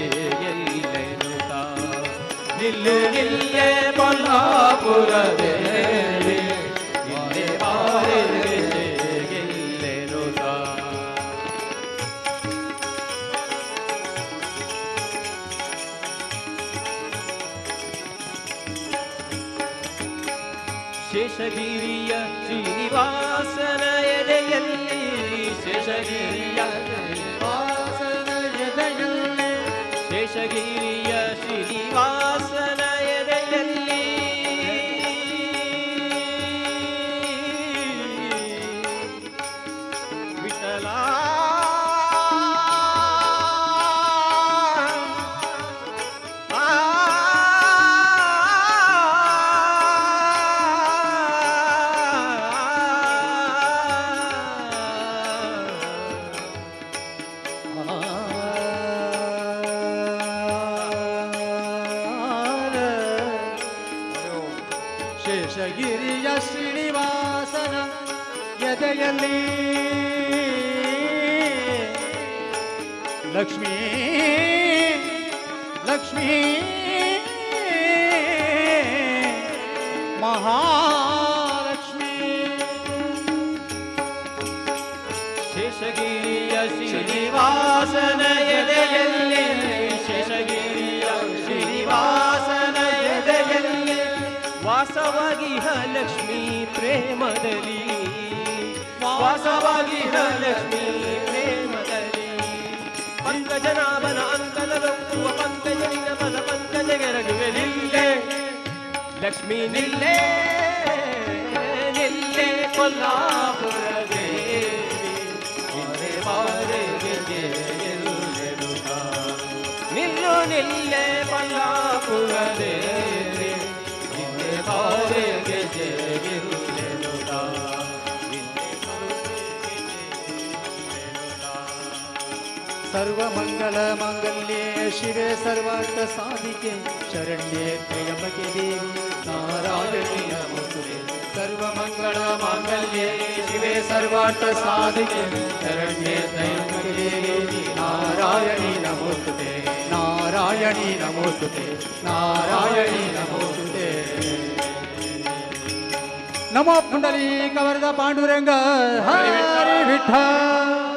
ಎಲ್ಲೆನುತ ನಿಲ್ಲು ನಿಲ್ಲೇ ಕೊಲ್ಹಾಪುರ ದೇವಿ ಇಲ್ಲೇ ಬಾರೆ ಗೆಜ್ಜೆ ಎಲ್ಲೆನುತ ಶೇಷಗಿರಿಯ ಶ್ರೀನಿವಾಸನ ಎದೆಯಲ್ಲಿ ಶೇಷಗಿರಿಯ ಶ್ರೀನಿವಾಸನ ಎದೆಯಲ್ಲಿ ಶೇಷಗಿರಿಯ ಶ್ರೀನಿವಾಸನ ಎದೆಯಲ್ಲಿ ವಿಠಲ ಶೇಷಗಿರಿಯ ಶ್ರೀನಿವಾಸನ ಎದೆಯಲ್ಲಿ ಲಕ್ಷ್ಮೀ ಲಕ್ಷ್ಮೀ ಮಹಾಲಕ್ಷ್ಮೀ ಶೇಷಗಿರಿಯ ಶ್ರೀನಿವಾಸನ ಎದೆಯಲ್ಲಿ ಶೇಷಗಿರಿಯ ಶ್ರೀನಿವಾಸನ ಎದೆಯಲ್ಲಿ ವಾಸವಾಗಿಹ ಲಕ್ಷ್ಮೀ ಪ್ರೇಮದಲ್ಲಿ ವಾಸವಾಗಿಹ ಲಕ್ಷ್ಮೀ ಪ್ರೇಮದಲ್ಲಿ ಪಂಕಜನಾಭನ ಅಂಕಲದೊಪ್ಪುವ ಪಂಕಜನಿನ ಬಲ ಪಂಕಜಗೆರಗುವೆ ನಿಲ್ಲೇ ಲಕ್ಷ್ಮೀ ನಿಲ್ಲೇ ನಿಲ್ಲೇ ಕೊಲ್ಹಾಪುರ ದೇವಿ ಇಲ್ಲೇ ಬಾರೆ ಗೆಜ್ಜೆ ಎಲ್ಲೆನುತ ನಿಲ್ಲು ನಿಲ್ಲೇ ಕೊಲ್ಹಾಪುರ ದೇವಿ ಇಲ್ಲೇ ಬಾರೆ ಗೆಜ್ಜೆ ಎಲ್ಲೆನುತ ಸರ್ವಮಂಗಲ ಮಾಂಗಲ್ಯೆ ಶಿವೆ ಸರ್ವಾರ್ಥ ಸಾಧಿಕೆ ಶರಣ್ಯೆ ತ್ರ್ಯಂಬಕೆ ದೇವಿ ನಾರಾಯಣಿ सर्वार्थ साधिके शरण्ये त्र्यंबके देवी नारायणी नमोस्तुते नारायणी नमोस्तुते नारायणी नमोस्तुते नमो पुंडलिक वरद पांडुरंग हरी विठ्ठल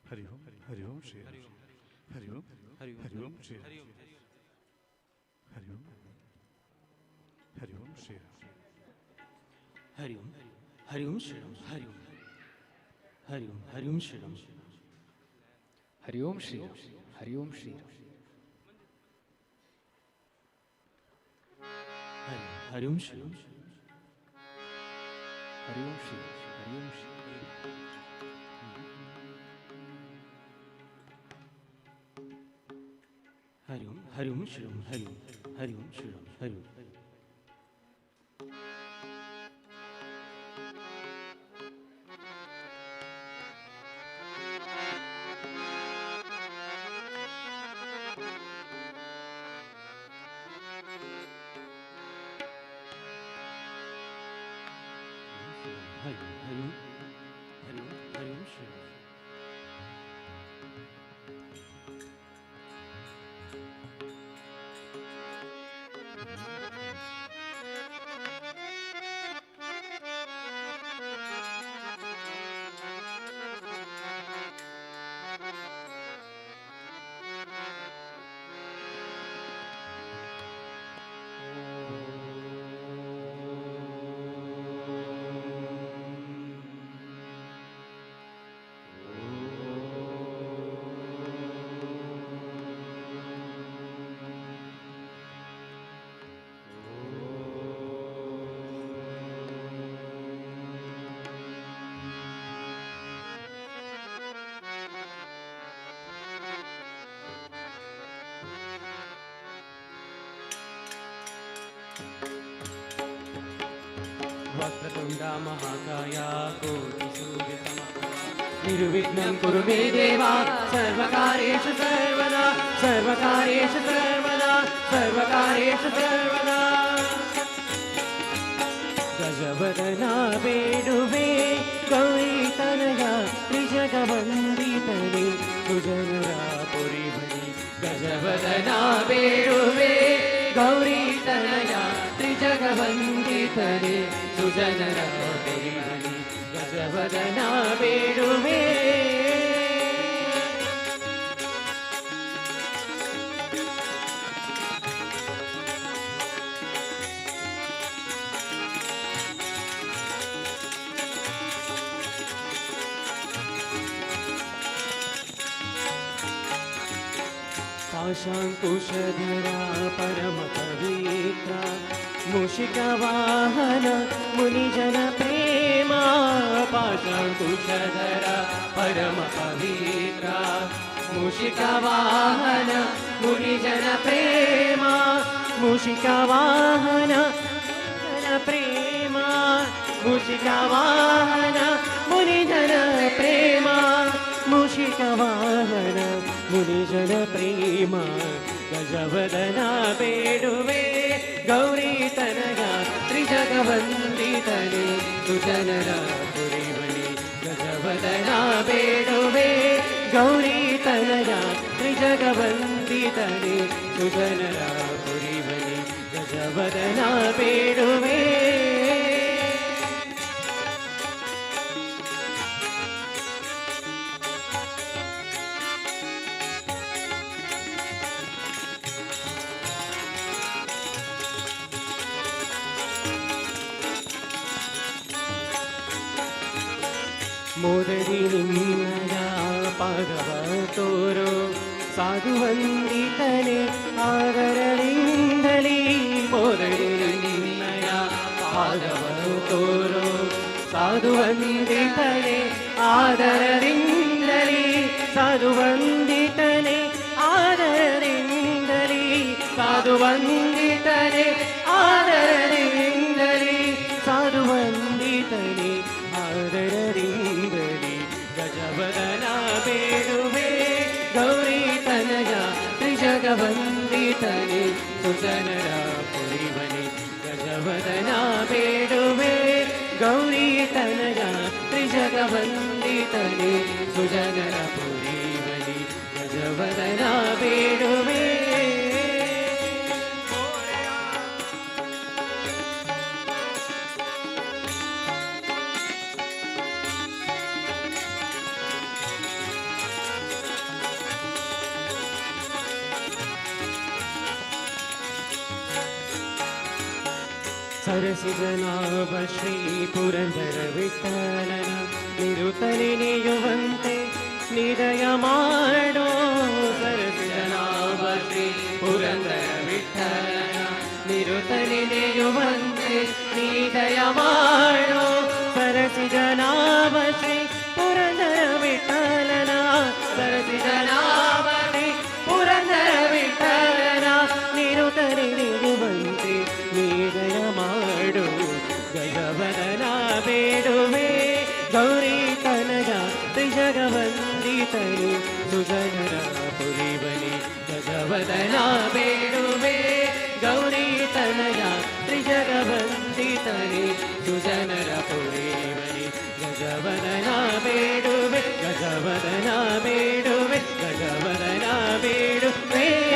हरि ओम श्री हरि ओम श्री हरि ओम श्री हरि ओम श्री हरि ओम श्री हरि ओम श्री हरि ओम श्री हरि ओम श्री हरि ओम श्री हरि ओम श्री हरि ओम श्री हरि ओम श्री हरि ओम वक्रतुण्डा महाकाया कोटिसूर्यसमप्रभा निर्विघ्नं कुरु मे देवा सर्वकार्येषु सर्वदा सर्वकार्येषु सर्वदा सर्वकार्येषु सर्वदा गजवदना वेणुवे गौरी तनया त्रिजगवन्दितने सुजनरा पुरीभणि गजवदना वेणुवे गौरी तनया त्रिजगवन्दितने ಸುಜನರ ಪುರಿವನಿ ಗಜವದನ ಬೇಡುವೆ. पाशाङ्कुशधरा परम पवित्र मूषिकवाहन मुनिजन प्रेमा. पाशाङ्कुशधरा परम पवित्र मूषिकवाहन मुनिजन प्रेमा. मूषिकवाहन मुनिजन प्रेमा. मूषिकवाहन मुनिजन प्रेमा. मूषिकवाहन मुनिजन प्रेम गजवदನ ಬೇಡುವೆ. ಗೌರಿ ತನಯ ತ್ರಿಜಗವಂದಿತನೆ ಸುಜನರ ಪುರಿವನಿ ಗಜವದನ ಬೇಡುವೆ. ಗೌರಿ ತನಯ ತ್ರಿಜಗವಂದಿತನೆ ಸುಜನರ ಪುರಿವನಿ ಗಜವದನ ಬೇಡುವೆ. ಮೋದರಿ ನಿನ್ನಯ ಪಾದವ ತೋರೋ ಸಾಧುವಂದಿತನೆ ಆದರದಿಂದಲೇ. ಮೋದರಿ ನಿನ್ನಯ ಪಾದವ ತೋರೋ ಸಾಧುವಂದಿತನೆ ಆದರದಿಂದಲೇ. ಸಾಧುವಂದಿತನೆ ಆದರದಿಂದಲೇ. ಸಾಧುವಂದಿತನೆ ಆದರದಿಂದಲೇ. ಸಾಧುವಂದಿತನೆ ಆದರದಿಂದಲೇ ಗಜವದನ ಬೇಡುವೆ. ಗೌರಿ ತನಯ ತ್ರಿಜಗವಂದಿತನೆ ಸುಜನರ ಪುರಿವನಿ ಗಜವದನ ಬೇಡುವೆ. ಗೌರಿ ತನಯ ತ್ರಿಜಗವಂದಿತನೆ ಸುಜನರ ಪುರಿವನಿ ಗಜವದನ ಬೇಡುವೆ. ಸರಸಿಜನಾಭ ಶ್ರೀ ಪುರಂದರ ವಿಠಲನ ನಿರುತನೆ ನೆಯುವಂತೆ ನಿದಯ ಮಾಡೋ. ಸರಸಿಜನಾಭ ಶ್ರೀ ಪುರಂದರ ವಿಠಲನ ನಿರುತನೆ ನೆಯುವಂತೆ ನಿದಯ ಮಾಡೋ. ಸರಸಿಜನಾಭ ಶ್ರೀ ಪುರಂದರ ವಿಠಲನ ಸರಸಿಜನಾಭ ಶ್ರೀ ಪುರಂದರ ವಿಠಲನ ನಿರುತನೆ ನೆಯುವಂತೆ ನಿದಯ ಮಾಡು. ಗಜವದನ ಬೇಡುವೆ. ಗೌರಿ ತನಯ ತ್ರಿಜಗವಂದಿತನೆ ಸುಜನರ ಪುರಿವನಿ ಗಜವದನ ಬೇಡುವೆ. ಗೌರಿ ತನಯ ತ್ರಿಜಗವಂದಿತನೆ ಸುಜನರ ಪುರಿವನಿ ಗಜವದನ ಬೇಡುವೆ. ಗಜವದನ ಬೇಡುವೆ. ಗಜವದನ ಬೇಡುವೆ.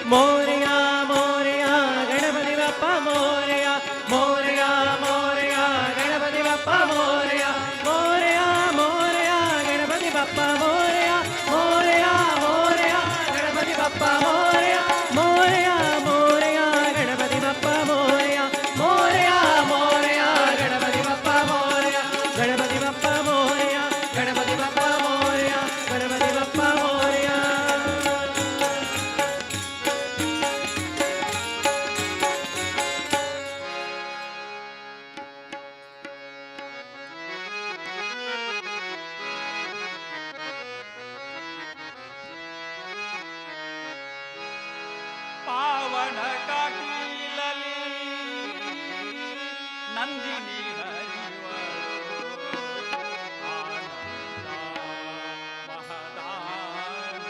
ಮೋರೆಯ ಮೋರೆಯ ಗಣಪತಿ ಬಪ್ಪ ಮೋರೆಯ. ಮೋರೆಯ ಮೋರೆಯ ಗಣಪತಿ ಬಪ್ಪ ಮೋರೆಯ. ಮೋರೆಯ ಮೋರೆಯ ಗಣಪತಿ ಬಪ್ಪ ಮೋರೆಯ. ಮೋರೆಯ ಮೋರೆಯ ಗಣಪತಿ ಬಪ್ಪ ಮೋರೆಯ. ಮೋರೆಯ ಮೋರೆಯ ಗಣಪತಿ ಬಪ್ಪ ಮೋರೆಯ. ಮೋರೆಯ ಮೋರೆಯ ಗಣಪತಿ ಬಪ್ಪ ಮೋರೆಯ. ಗಣಪತಿ ಬಪ್ಪ ಮೋರೆಯ. ಗಣಪತಿ ಬಪ್ಪ ಮೋರೆಯ. ಗಣಪತಿ ಬಪ್ಪ ಮೋರೆಯ. ಪಾವನ ಕಾಟಿಲಲಿ ನಂದಿನಿ ಹರಿವಳು ಆನಂದ ಮಹದಾನಂದ.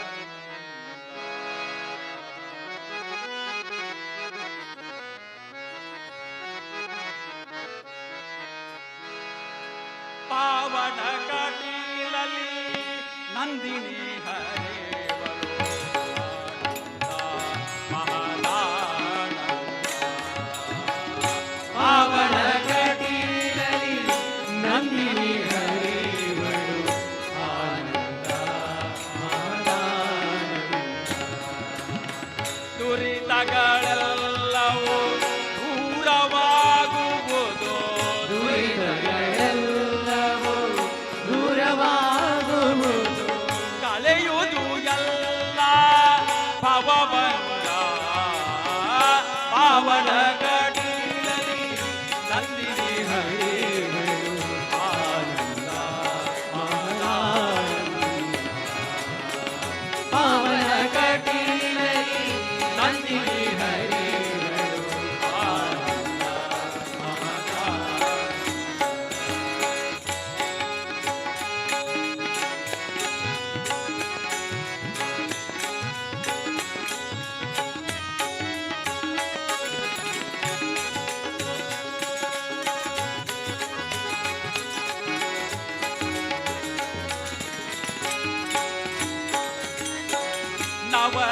ಪಾವನ ಕಾಟಿಲಲಿ ನಂದಿನಿ ಹರಿವಳು ಆನಂದ ಮಹದಾನಂದ. ಪಾವನ ಪಾವನ ಕಟೀಲಲ್ಲಿ ನಂದಿನಿ ಹರಿಗಳು ಆನಂದ ಮಹದಾನಂದ. ಪಾವನ ಕಟೀಲಲ್ಲಿ ನಂದಿನಿ ಹರಿಗಳು ಆನಂದ ಮಹದಾನಂದ.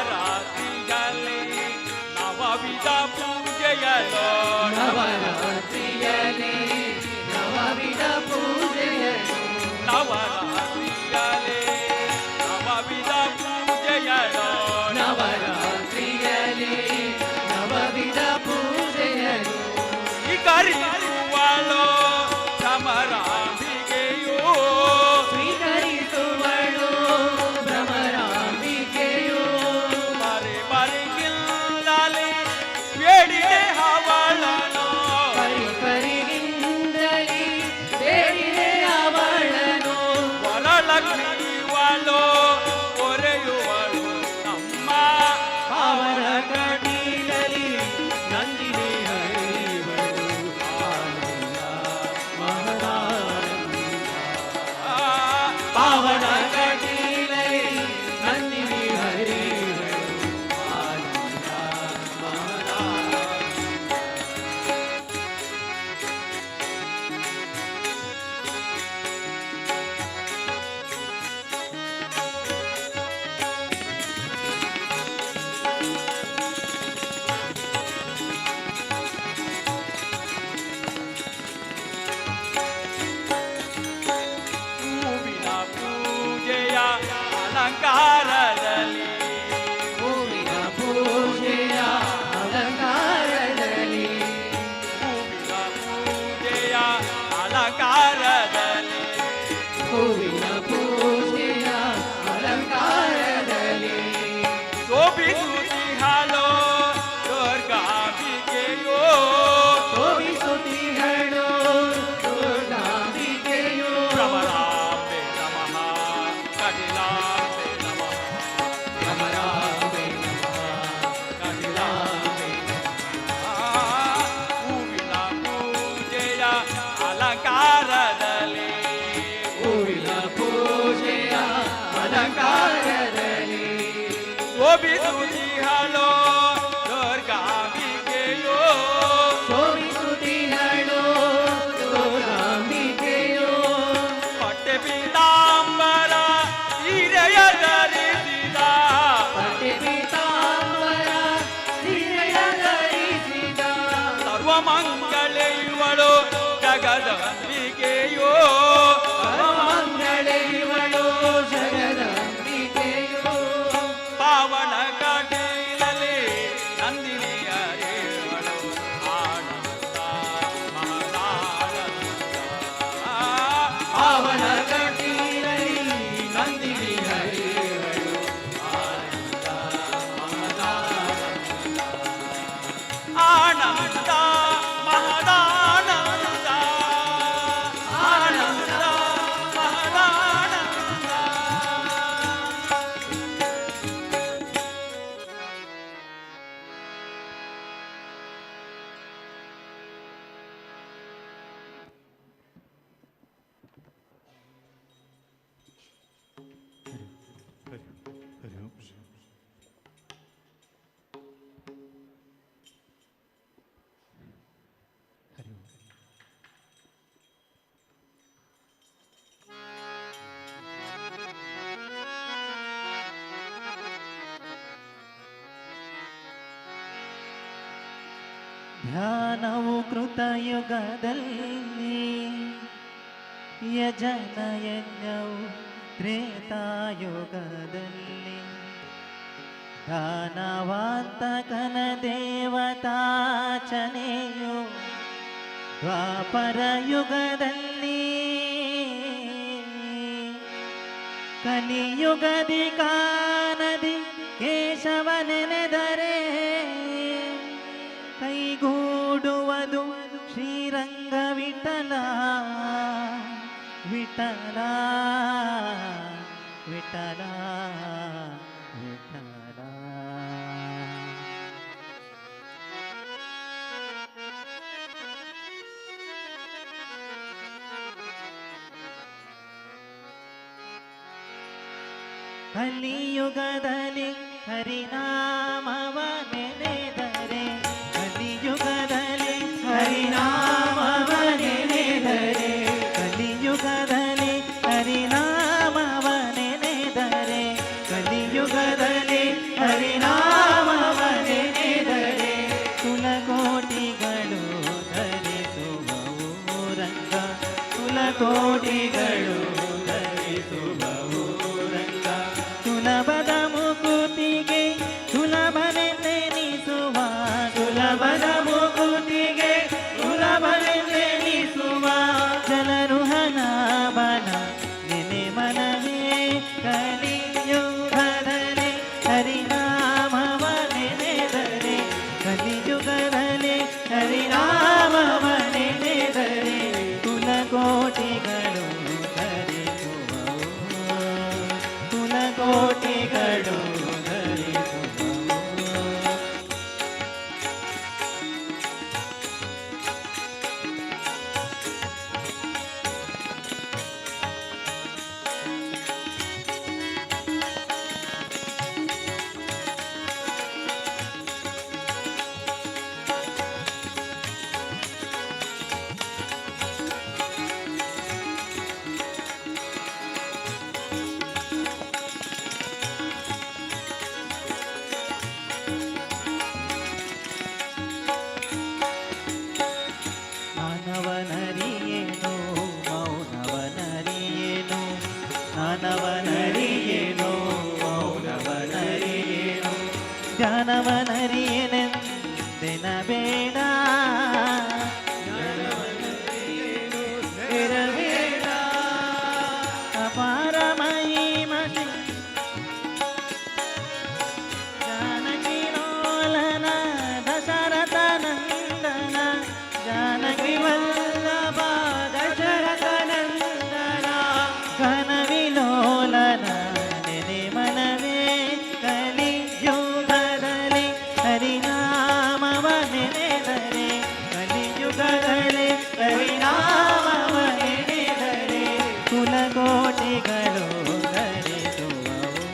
ನವರಾತ್ರಿಯಲ್ಲಿ ನವವಿಧ ಪೂಜೆಯಲು ನವರಾತ್ರಿಯಲ್ಲಿ ನವವಿಧ ಪೂಜೆಯಲು ನವರಾತ್ರಿಯಲ್ಲಿ ನವವಿಧ ಪೂಜೆಯಲು ನವರಾತ್ರಿಯಲ್ಲಿ ನವವಿಧ ಪೂಜೆಯಲು ಸ್ವೀಕರಿಸುವಳು ಭ್ರಮರಾಂಬಿಕೆಯು ಸ್ವೀಕರಿಸುವಳು ಭ್ರಮರಾಂಬಿಕೆಯು ಮರೆ ಮರೆಗಿಲ್ಲಲಿ ಬೇಡಿದೆ ಅವಳನು ಪರಿಪರಿಗಿಂದಲಿ ಬೇಡಿದೆ ಅವಳನು ವರಲಕ್ಷ್ಮಿವಳು ಒರೆಯುವಳು ನಮ್ಮ ಅವರ ಕಟೀಲಲಿ ನಂದಿನಿ ಹರಿವಳು ಆನಂದ ಮಹದಾನಂದ. ಪಾವನ ಕಟೀಲಲಿ ನಂದಿನಿ ಹರಿವಳು ಆನಂದ ಮಹದಾನಂದ. ಹೂವಿನ ಪೂಜೆಯ ಅಲಂಕಾರದಲ್ಲಿ ಹೂವಿನ ಪೂಜೆಯ ಅಲಂಕಾರದಲ್ಲಿ ಹೂವಿನ ಪೂಜೆಯ ಅಲಂಕಾರದಲ್ಲಿ ಹೂವಿನ ಪೂಜೆಯ ಅಲಂಕಾರದಲ್ಲಿ ಶೋಭಿಸುತ್ತಿಹಳು ದುರ್ಗಾಂಬಿಕೆಯೋ ಶೋಭಿಸುತ್ತಿಹಳು ದುರ್ಗಾಂಬಿಕೆಯೋ ಭ್ರಮರಾಂಬೆ ನಮಃ ಕಟಿಲಾಂಬೆ ನಮಃ ಭ್ರಮರಾಂಬೆ ನಮಃ ಕಟಿಲಾಂಬೆ ನಮಃ. ಹೂವಿನ ಪೂಜೆಯ ಅಲಂಕಾರದಲ್ಲಿ ಹೂವಿನ ಪೂಜೆಯ ಅಲಂಕಾರದಲ್ಲಿ ಶೋಭಿಸುತ್ತಿಹಳು ದುರ್ಗಾಂಬಿಕೆಯೋ ಶೋಭಿಸುತ್ತಿಹಳು ದುರ್ಗಾಂಬಿಕೆಯೋ ಪಟ್ಟೆ ಪೀತಾಂಬರ ಸೀರೆಯ ಧರಿಸಿದ ಪಟ್ಟೆ ಪೀತಾಂಬರ ಸೀರೆಯ ಧರಿಸಿದ ಸರ್ವಮಂಗಳೆ ಇವಳು ಜಗದಂಬಿಕೆಯೋ ಸರ್ವಮಂಗಳೆ ಇವಳು ಜಗದಂಬಿಕೆಯೋ ಪಾವನ ಕಟೀಲಲಿ ನಂದಿನಿ ಹರಿವಳು ಆನಂದ ಮಹದಾನಂದ. ಪಾವನ ಕಟೀಲಲಿ ನಂದಿನಿ ಹರಿವಳು ಆನಂದ ಮಹದಾನಂದ. ಆನಂದ ಮಹದಾನಂದ ಆನಂದ ಮಹದಾನಂದ. ಹರಿ ಓಂ ಶ್ರೀ ಹರಿ ಓಂ. ಧ್ಯಾನವು ಕೃತಯುಗದಲ್ಲಿ ಯಜನ ಯಜ್ಞವು ತ್ರೇತಾಯುಗದಲ್ಲಿ ದಾನವಾಂತಕನ ದೇವತಾಚನೆಯು ದ್ವಾಪರ ಯುಗದಲ್ಲಿ ಕಲಿಯುಗದಿ ಕಾನದಿ ಕೇಶವ ನೆನೆದರೆ ಕೈ ವಿಠಲ ವಿಠಲ ವಿಠಲ. ಕಲಿಯುಗದಲ್ಲಿ ಹರಿನಾಮವ ನೆನೆದರೆ, ಕಲಿಯುಗದಲ್ಲಿ ಹರಿನಾಮವ ನೆನೆದರೆ, ಕಲಿಯುಗದಲ್ಲಿ ಹರಿನಾಮವ ನೆನೆದರೆ, ಕಲಿಯುಗದಲ್ಲಿ ಹರಿನಾಮವ ನೆನೆದರೆ, ಕುಲಕೋಟಿಗಳು ಧರಿಸುವವು ರಂಗ, ಕುಲಕೋಟಿಗಳು ಧರಿಸುವವು ರಂಗ. ಸುಲಭದ ಮುಕುತಿಗೆ ಸುಲಭನೆನ್ನೆನಿಸುವ, ಸುಲಭದ ಮುಕುತಿಗೆ ಸುಲಭನೆನ್ನೆನಿಸುವ ಜಲರುಹನಾಭನ ನೆನೆ ಮನವೇ. ಕಲಿಯುಗದಲ್ಲಿ ಹರಿನಾಮವ ನೆನೆದರೆ, ಕಲಿಯುಗದಲ್ಲಿ ಹರಿನಾಮವ ನೆನೆದರೆ, ಕುಲಕೋಟಿಗಳು ಧರಿಸುವವು, ಕುಲಕೋಟಿಗಳು ಧರಿಸುವವು. ಮಾನವನರಿಯೇನು ಮೌನವನರಿಯೇನು, ಮಾನವನರಿಯೇನು ಮೌನವನರಿಯೇನು, ಜ್ಞಾನವನರಿಯೇನೆಂದೆನಬೇಡ, ಇರಬೇಡ. ಅಪಾರ ಮಹಿಮತಿ ಜಾನಕಿ ಲೋಲನ ದಶರಥ ನಂದನ, ಜಾನಕಿ ವಲ್ಲಭ ದಶರಥ ನಂದನ, ಘನವಿಲೋಲನ ನೆನೆ ಮನವೇ. ಕಲಿಯುಗದಲ್ಲಿ ಹರಿನಾಮವ ನೆನೆದರೆ, ಕಲಿಯುಗದಲ್ಲಿ ಹರಿನಾಮವ ನೆನೆದರೆ, ಕುಲಕೋಟಿಗಳು ಧರಿಸುವವು,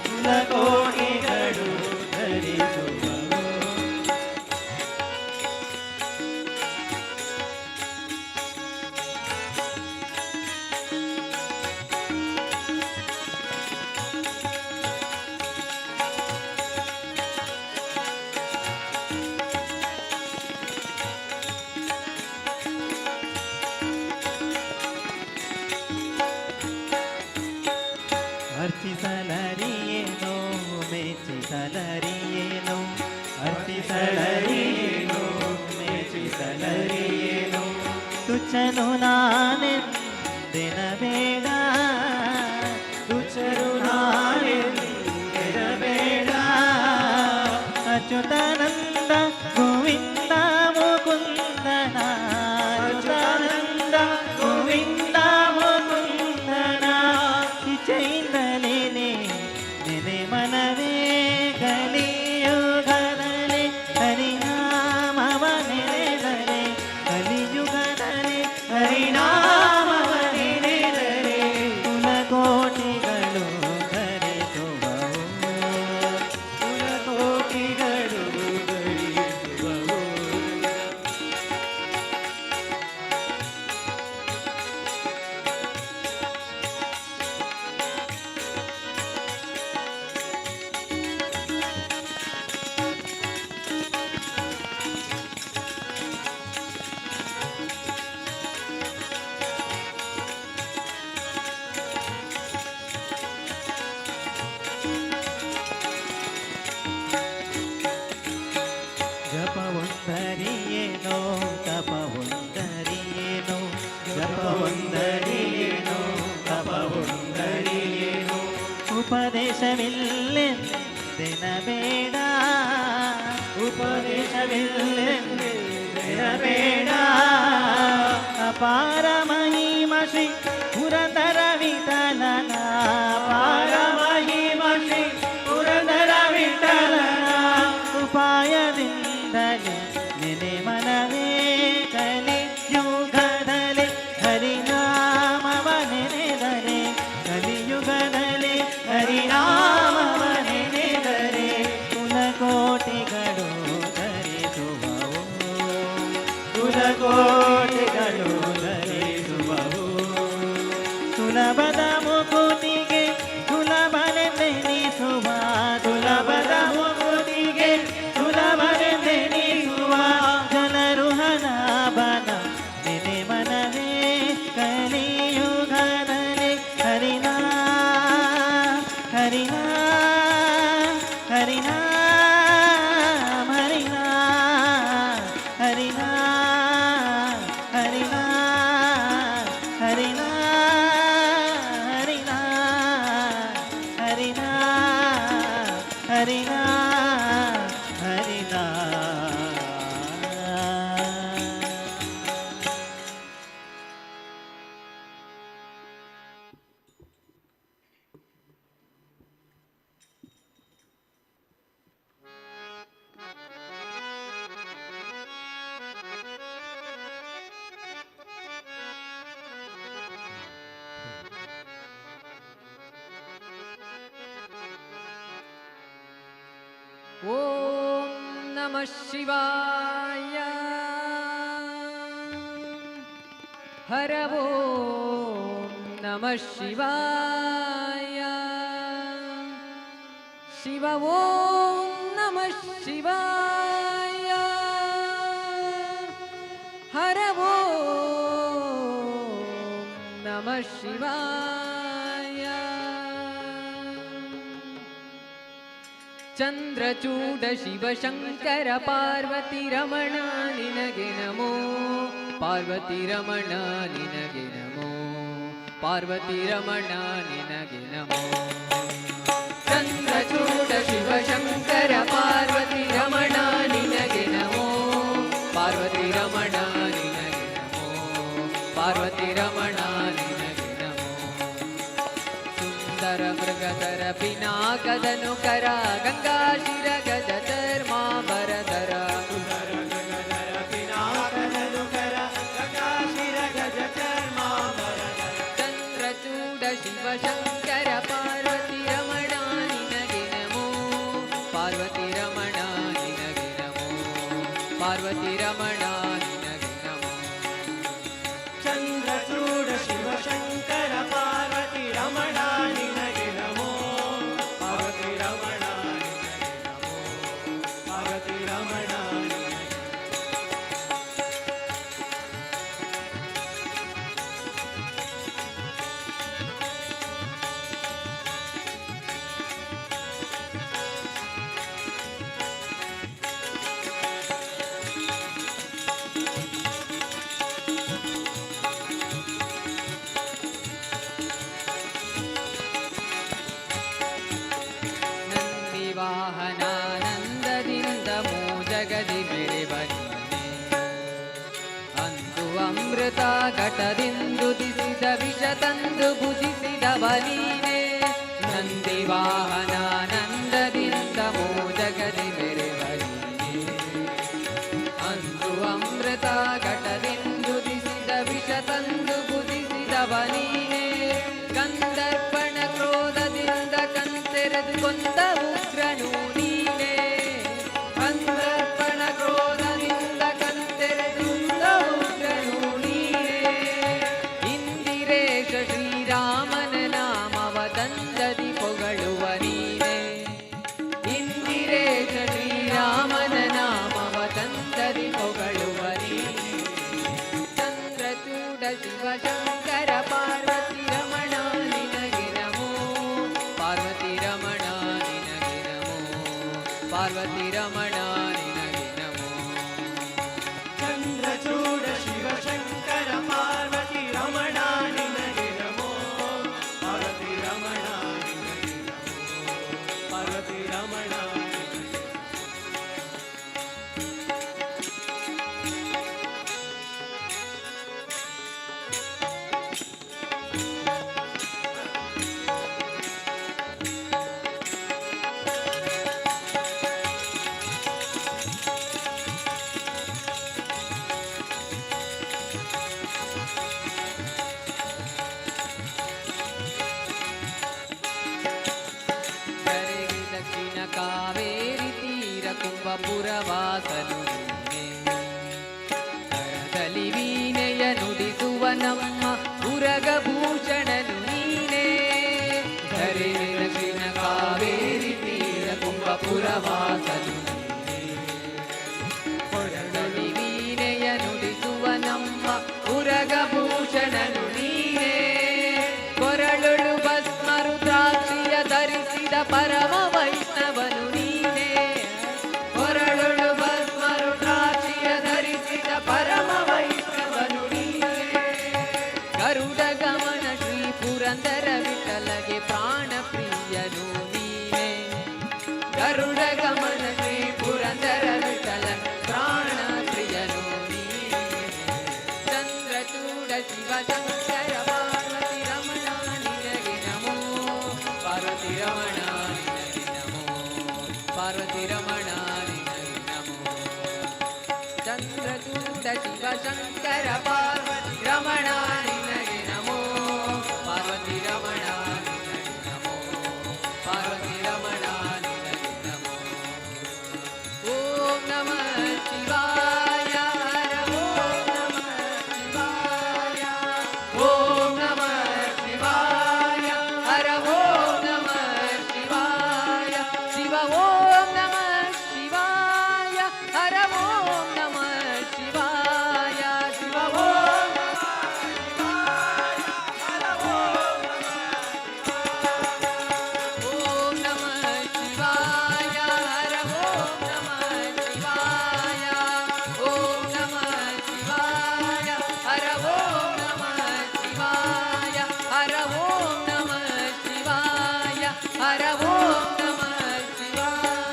ಕುಲಕೋಟಿಗಳು ಧರಿಸುವವು. ಅರ್ಚಿಸಲರಿಯೇನೋ ಮೆಚ್ಚಿಸಲರಿಯೇನೋ, ಅರ್ಚಿಸಲರಿಯೇನೋ ಮೆಚ್ಚಿಸಲರಿಯೇನೋ, ತುಚ್ಛನು ನಾನೆಂದೆನಬೇಡ, ತುಚ್ಛನು ನಾನೆಂದೆನಬೇಡ. ಅಚ್ಯುತಾನಂದ ಗೋವಿಂದ ಮುಕುಂದನ, ಅಚ್ಯುತಾನಂದ ಗೋವಿಂದ ಮುಕುಂದನ, ಇಚ್ಛೆಯಿಂದಲೇ ನೆನೆ ಮನವೇ. ಕಲಿಯುಗದಲ್ಲಿ ಹರಿನಾಮವ ನೆನೆದರೆ, ಕಲಿಯುಗದಲ್ಲಿ ಹರಿನಾಮವ ನೆನೆದರೆ, ಕುಲಕೋಟಿಗಳು ಧರಿಸುವವು, ಕುಲಕೋಟಿಗಳು ಧರಿಸುವವು. ಜಪವೊಂದರಿಯೇನೋ ತಪವೊಂದರಿಯೇನೋ, ಜಪವೊಂದರಿಯೇನೋ ತಪವೊಂದರಿಯೇನೋ, ಉಪದೇಶವಿಲ್ಲೆಂದೆನಬೇಡ, ಉಪದೇಶವಿಲ್ಲೆಂದೆನಬೇಡ. ಅಪಾರ ಮಹಿಮ ಶ್ರೀ ಪುರಂದರ ವಿಠಲನ ಪಾರಮಹಿಮ ಶ್ರೀ ಪುರಂದರ ವಿಠಲನ ಉಪಾಯದಿಂದಲೇ ನೆನೆ ಮನವೇ ಕಲಿಯುಗದಲ್ಲಿ ಹರಿನಾಮವ ನೆನೆದರೆ ಕಲಿಯುಗದಲ್ಲಿ ಹರಿನಾಮವ ನೆನೆದರೆ ಕುಲಕೋಟಿಗಳು ಧರಿಸುವವು ಕುಲಕೋಟಿಗಳು ಧರಿಸುವವು ಸುಲಭದ ಮುಕುತಿಗೆ ಸುಲಭನೆಂದೆನಿಸುವ ಸುಲಭದ ಮುಕುತಿಗೆ ಸುಲಭನೆಂದೆನಿಸುವ ಜನರು ಹನಾಭನ ನೆನೆ ಮನವೇ ಕಲಿಯುಗದಲ್ಲಿ ಹರಿನಾ ಹರಿನಾ ಹರಿನಾ ಹರಿನಾ ಹರಿನಾ ಹರಿನಾ ಹರಿನಾ ಹರಿನಾ ಹರಿನಾ ಹರಿನಾ ಹರಿನಾ ಓಂ ನಮಃ ಶಿವಾಯ ಹರ ಓಂ ನಮಃ ಶಿವಾಯ ಶಿವ ಓಂ ನಮಃ ಶಿವಾಯ ಹರ ಓಂ ನಮಃ ಶಿವಾಯ ಚಂದ್ರಚೂಡ ಶಿವಶಂಕರ ಪಾರ್ವತಿ ರಮಣ ನಿನಗೆ ನಮೋ ಪಾರ್ವತಿ ರಮಣ ನಿನಗೆ ನಮೋ ಪಾರ್ವತಿ ರಮಣ ನಿನಗೆ ನಮೋ ಚಂದ್ರಚೂಡ ಶಿವಶಂಕರ ಪಾರ್ವತಿ ರಮಣ ನಿನಗೆ ನಮೋ ಪಾರ್ವತಿ ರಮಣ ನಿನಗೆ ನಮೋ ಪಾರ್ವತಿ ರಮಣ ನಿನಗೆ ನಮೋ ಸುಂದರ ಮೃಗಧರ ಪಿನಾಕದನು ಕರ ಗಂಗಾ ಶಿರ ಗಜ ಚರ್ಮಾಂಬರಧರ ಚಂದ್ರಚೂಡ ಶಿವಶಂಕರ ಪಾರ್ವತಿ ರಮಣ ನಿನಗೆ ನಮೋ ಪಾರ್ವತಿ ರಮಣ ನಿನಗೆ ನಮೋ ಪಾರ್ವತಿ ರಮಣ ನಿನಗೆ ನಮೋ ಚಂದ್ರಚೂಡ ಶಿವಶಂಕರ ಪಾರ್ವತಿ ರಮಣ ನಿನಗೆ ನಮೋ ಪಾರ್ವತಿ ರಮಣ ನಿನಗೆ ನಮೋ ಪಾರ್ವತಿ ರಮಣ ವಾಹನಾನಂದದಿಂದ ಮೂಜಗದಿ ಮೆರೆವನಿಯೇ ಅಂದು ಅಮೃತ ಘಟದಿಂದುದಿಸಿದ ವಿಷ ತಂದು ಭುಜಿಸಿದವ ನೀನೇ ನಂದಿ ವಾಹನಾನಂದದಿಂದ ಮೂಜಗದಿ ಮೆರೆವನಿಯೇ ಅಂದು ಅಮೃತ ಘಟದಿಂದುದಿಸಿದ ವಿಷ ತಂದು ಭುಜಿಸಿದವ ನೀನೇ ಗಂಧರ್ಪಣ ಕ್ರೋಧದಿಂದ ಕಣ್ತೆರೆದು ಕೊಂದ ಉಗ್ರನು ನೀನೇ ಗಂಧರ್ಪಣ ಕ್ರೋಧದಿಂದ ಕಣ್ತೆರೆದು ಕೊಂದ ಉಗ್ರನು ನೀನೇ ಇಂದಿರೇಶ ಶ್ರೀರಾಮನ ನಾಮವ ತಂದದಿ ಪೊಗಳುವ ನೀನೇ ಇಂದಿರೇಶ ಶ್ರೀರಾಮನ ನಾಮವ ತಂದದಿ ಪೊಗಳುವ ನೀನೇ ಚಂದ್ರಚೂಡ ಶಿವಶಂಕರ ಪಾರ್ವತಿ ರಮಣ ನಿನಗೆ ನಮೋ ಪಾರ್ವತಿ ರಮಣ ನಿನಗೆ ನಮೋ ಪಾರ್ವತಿ ರಮಣ ನಿನಗೆ ನಮೋ ಚಂದ್ರಚೂಡ ಶಿವಶಂಕರ ಪಾರ್ವತಿ ರಮಣ ನಿನಗೆ ನಮೋ ಪಾರ್ವತಿ ರಮಣ ನಿನಗೆ ನಮೋ ಪಾರ್ವತಿ ರಮಣ ಚಂದ್ರಚೂಡ ಶಿವಶಂಕರ ಪಾರ್ವತಿ ರಮಣ ನಿನಗೆ ನಮೋ ಪಾರ್ವತಿ ರಮಣ ನಿನಗೆ ನಮೋ ಪಾರ್ವತಿ ರಮಣ ನಿನಗೆ ನಮೋ ಓಂ ನಮಃ ಶಿವಾಯ ಹರ ಓಂ ನಮಃ ಶಿವಾಯ ಓಂ ನಮಃ ಶಿವಾಯ ಹರ ಓಂ ನಮಃ ಶಿವಾಯ ಶಿವ ಓಂ ನಮಃ ಶಿವಾಯ ಹರ ಓಂ ನಮಃ ಶಿವಾಯ ಶಿವ ಓಂ ಓಂ ನಮಃ ಶಿವಾಯ ಹರ ಓಂ ನಮಃ ಶಿವಾಯ ಓಂ ನಮಃ ಶಿವಾಯ ಹರ ಓಂ ನಮಃ ಶಿವಾಯ ಹರ ಓಂ ನಮಃ ಶಿವಾಯ ಹರ ಓಂ ನಮಃ ಶಿವಾಯ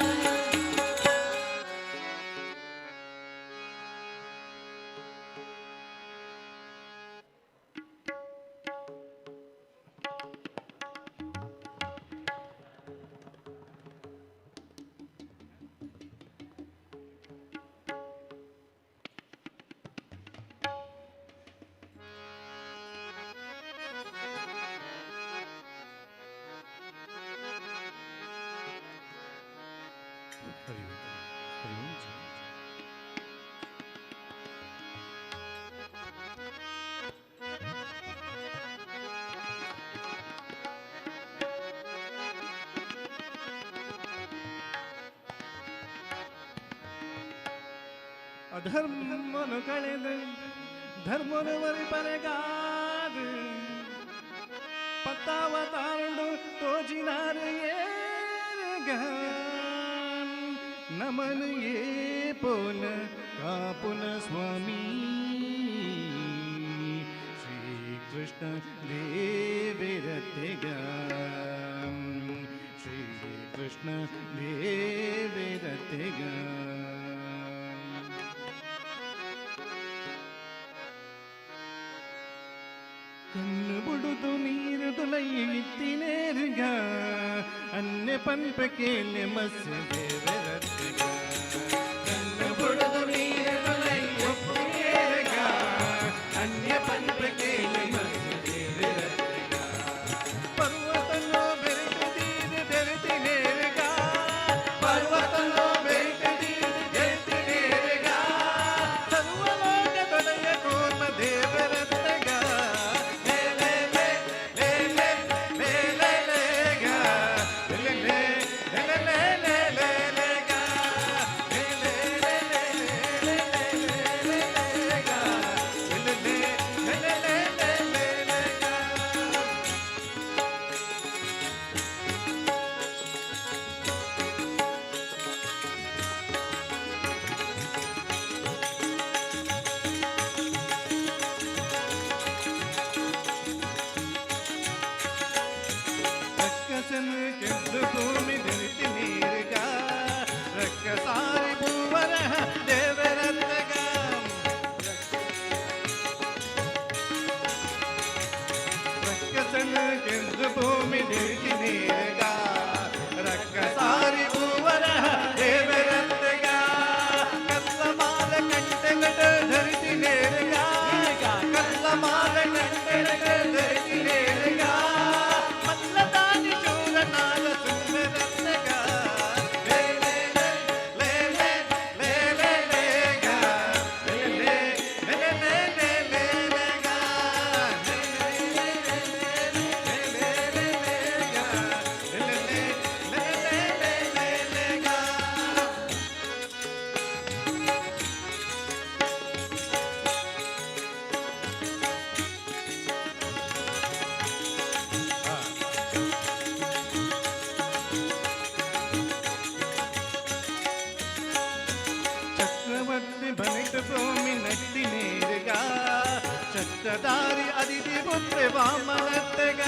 ಹರಿ ಓಂ ಹರಿ ಓಂ ಅಧರ್ಮನು ಕಳೆದು ಧರ್ಮನು ವರಿಪರೆಗಾದು ಪತ್ತಾವತಾರುಡು ತೋಜಿನಾರು ನಮನು ಏ ಪೋನ ಕಾಪುನ ಸ್ವಾಮಿ ಶ್ರೀಕೃಷ್ಣ ದೇವಿರತೆಗ ಶ್ರೀಕೃಷ್ಣ ದೇವಿರತೆಗ ಕಣ್ಣು ಬುಡುದು ನೀರು ತುಲೈತಿನೇರುಗ ಅನ್ಯ ಪಂಪ ಕೇಳಿ ಮಸ್ಸೆ ದೇವರತ್ತಿಗ ಕಣ್ಣು ಬುಡುದು ನೀರು ತುಲೈತಿನೇರುಗ ಅನ್ಯ ಪಂಪ ಕೇಳಿ ಮಸ್ಸೆ ದೇವರತ್ತಿಗ ಪರ್ವತನೋ ಬೆರೆತಿದೀರಿ ಬೆರೆತಿನೇರುಗ ಪರ್ವತನೋ ಬೆರೆತಿದೀರಿ ಬೆರೆತಿನೇರುಗ ಸರ್ವಲೋಕ ತೊಡೆಯ ಕೋರ್ಮ ದೇವರತ್ತಿಗ ರಕ್ಕಸನು ಕೆದ್ದು ಭೂಮಿ ಧರಿಸಿ ನೀರಿಗ ರಕ್ಕಸಾರಿ ಭೂವರ ದೇವರತ್ತಗ ರಕ್ಕಸನು ಕೆದ್ದು ಭೂಮಿ ಧರಿಸಿ ನೀರಿಗ ರಕ್ಕಸಾರಿ ಭೂವರ ದೇವರತ್ತಗ ಕಲ್ಲ ಮಾಲ ಕಂಟೆಗಟ ಧರಿಸಿ ನೀರಿಗ ಕಲ್ಲ ಮಾಲ ಕಂಟೆಗಟ ಧರಿಸಿ ನೀರಿಗ ಮಲ್ಲದಾನಿ ಶೂರನಾಗ ಸುಂದರತ್ತಗ ಲೇ ಲೇ ಲೇ ಲೇ ಲೇ ಲೇ ಲೇ ಗ ಲೇ ಲೇ ಲೇ ಲೇ ಲೇ ಲೇ ಲೇ ಗ ಲೇ ಲೇ ಲೇ ಲೇ ಲೇ ಗ ಲೇ ಲೇ ಲೇ ಲೇ ಲೇ ಲೇ ಗ ಚಕ್ರವರ್ತಿ ಬನಿತ ಭೂಮಿ ನಟ್ಟಿ ನೀರಿಗ ಚಕ್ರಧಾರಿ ಅದಿತಿ ಪುತ್ರ ವಾಮನತ್ತಗ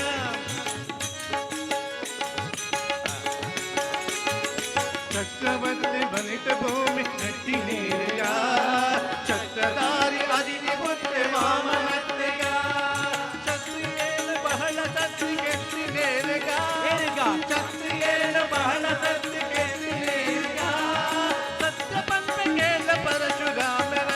ಚಕ್ರವರ್ತಿ ಬನಿತ ಭೂಮಿ ನಟ್ಟಿ ನೀರಿಗ ಚಕ್ರಧಾರಿ ಅದಿತಿ ಪುತ್ರ ವಾಮನತ್ತಗ ಕ್ಷತ್ರಿಯೇನ ಬಹಳ ಸತ್ತಿ ಕೆತ್ತಿ ನೇರಿಗ ಕ್ಷತ್ರಿಯೇನ ಬಹಳ ಸತ್ತಿ ಕೆತ್ತಿ ನೇರಿಗ ಸತ್ಯ ಪಂಥ ಕೇಳ ಪರಶುರಾಮರ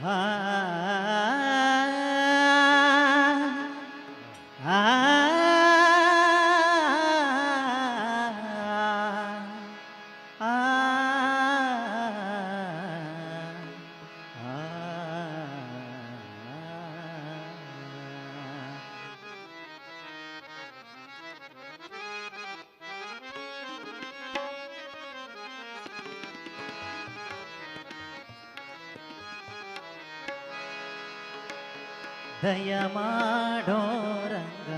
ಆ ಆ ದಯ ಮಾಡೋ ರಂಗ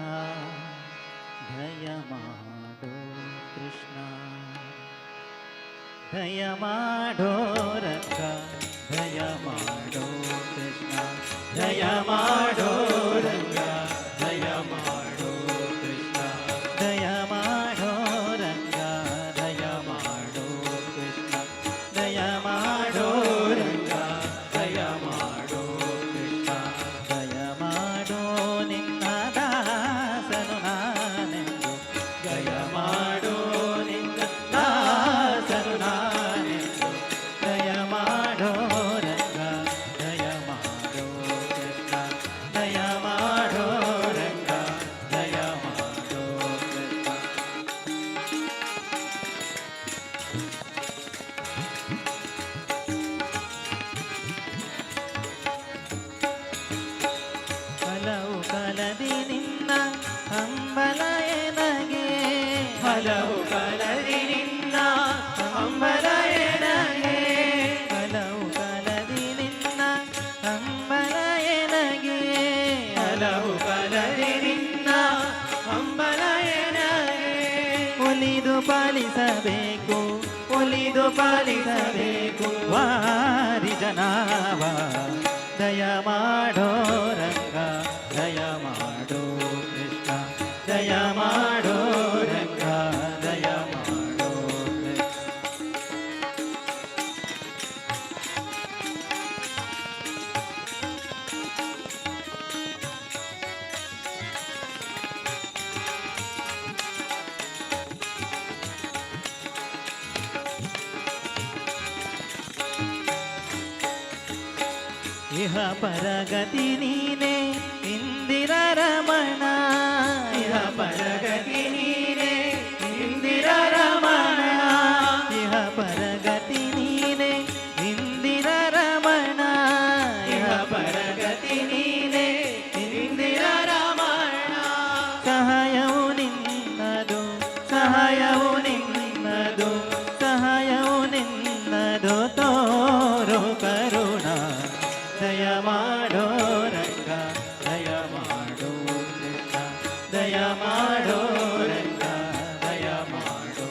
ದಯ ಮಾಡೋ ಕೃಷ್ಣ ದಯ ಮಾಡೋ ರಂಗ ದಯ ಮಾಡೋ ಕೃಷ್ಣ ದಯ ಮಾಡೋ ರಂಗ ದಯ ಮಾಡೋ ಕೃಷ್ಣ ದಯ ಮಾಡೋ ರಂಗ ದಯ ಮಾಡೋ ಕೃಷ್ಣ ದಯ ಮಾಡೋ ರಂಗ ದಯ ಮಾಡೋ ಕೃಷ್ಣ ದಯ ಮಾಡೋ ನಿನ್ನ ದಾಸನು ನಾನೆಂದು ದಯ ಮಾಡೋ ನಿನ್ನ ದಾಸನು ನಾನೆಂದು ದಯ ಮಾಡೋ ರಂಗ ದಯ ಮಾಡೋ ಕೃಷ್ಣ ದಯ ಮಾಡೋ ರಂಗ ದಯ ಮಾಡೋ ಕೃಷ್ಣ ಹಲವು ಕಲದಿ ನಿನ್ನ ಹಂಬಲ ಎನಗೆ ಹಲವು ಕಲದಿ ನಿನ್ನ ಹಂಬಲ ಎನಗೆ ಹಲವು ಕಲದಿ ನಿನ್ನ ಹಂಬಲ ಎನಗೆ ಹಲವು ಕಲದಿ ನಿನ್ನ ಹಂಬಲ ಎನಗೆ ಒಲಿದು ಪಾಲಿಸಬೇಕು ಒಲಿದು ಪಾಲಿಸಬೇಕು ವಾರಿ ಜನಾವ ದಯ ಮಾಡೋ ರಂಗ ದಯ ಮಾಡೋ ಕೃಷ್ಣ ದಯ ಮಾಡೋ ರಂಗ ದಯ ಮಾಡೋ ಕೃಷ್ಣ ಇಹ ಪರಗತಿ ನೀನೆ ಇಂದಿರ ರಮಣ ಇಹ ಪರಗತಿ ನೀನೆ ಇಂದಿರ ರಮಣ ಇಹ ಪರಗತಿ ನೀನೆ ಇಂದಿರ ರಮಣ ಇಹ ಪರಗತಿ ನೀನೆ ಇಂದಿರ ರಮಣ ಸಹಾಯವು ನಿನ್ನದು ಸಹಾಯವು ನಿನ್ನದು ಸಹಾಯವು ನಿನ್ನದು ತೋರು ಕರುಣ ದಯ ಮಾಡೋ ರಂಗ ದಯ ಮಾಡೋ ಕೃಷ್ಣ ದಯ ಮಾಡೋ ರಂಗ ದಯ ಮಾಡೋ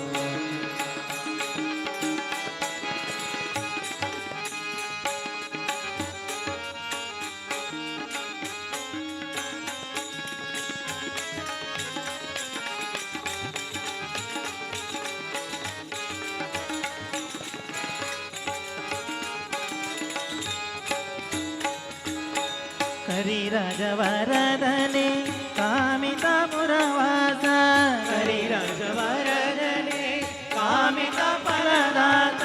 ಕರಿರಾಜವರದನೆ ಕಾಮಿತ ಪುರವಾಸ ಕರಿರಾಜವರದನೆ ಕಾಮಿತ ಫಲದಾತ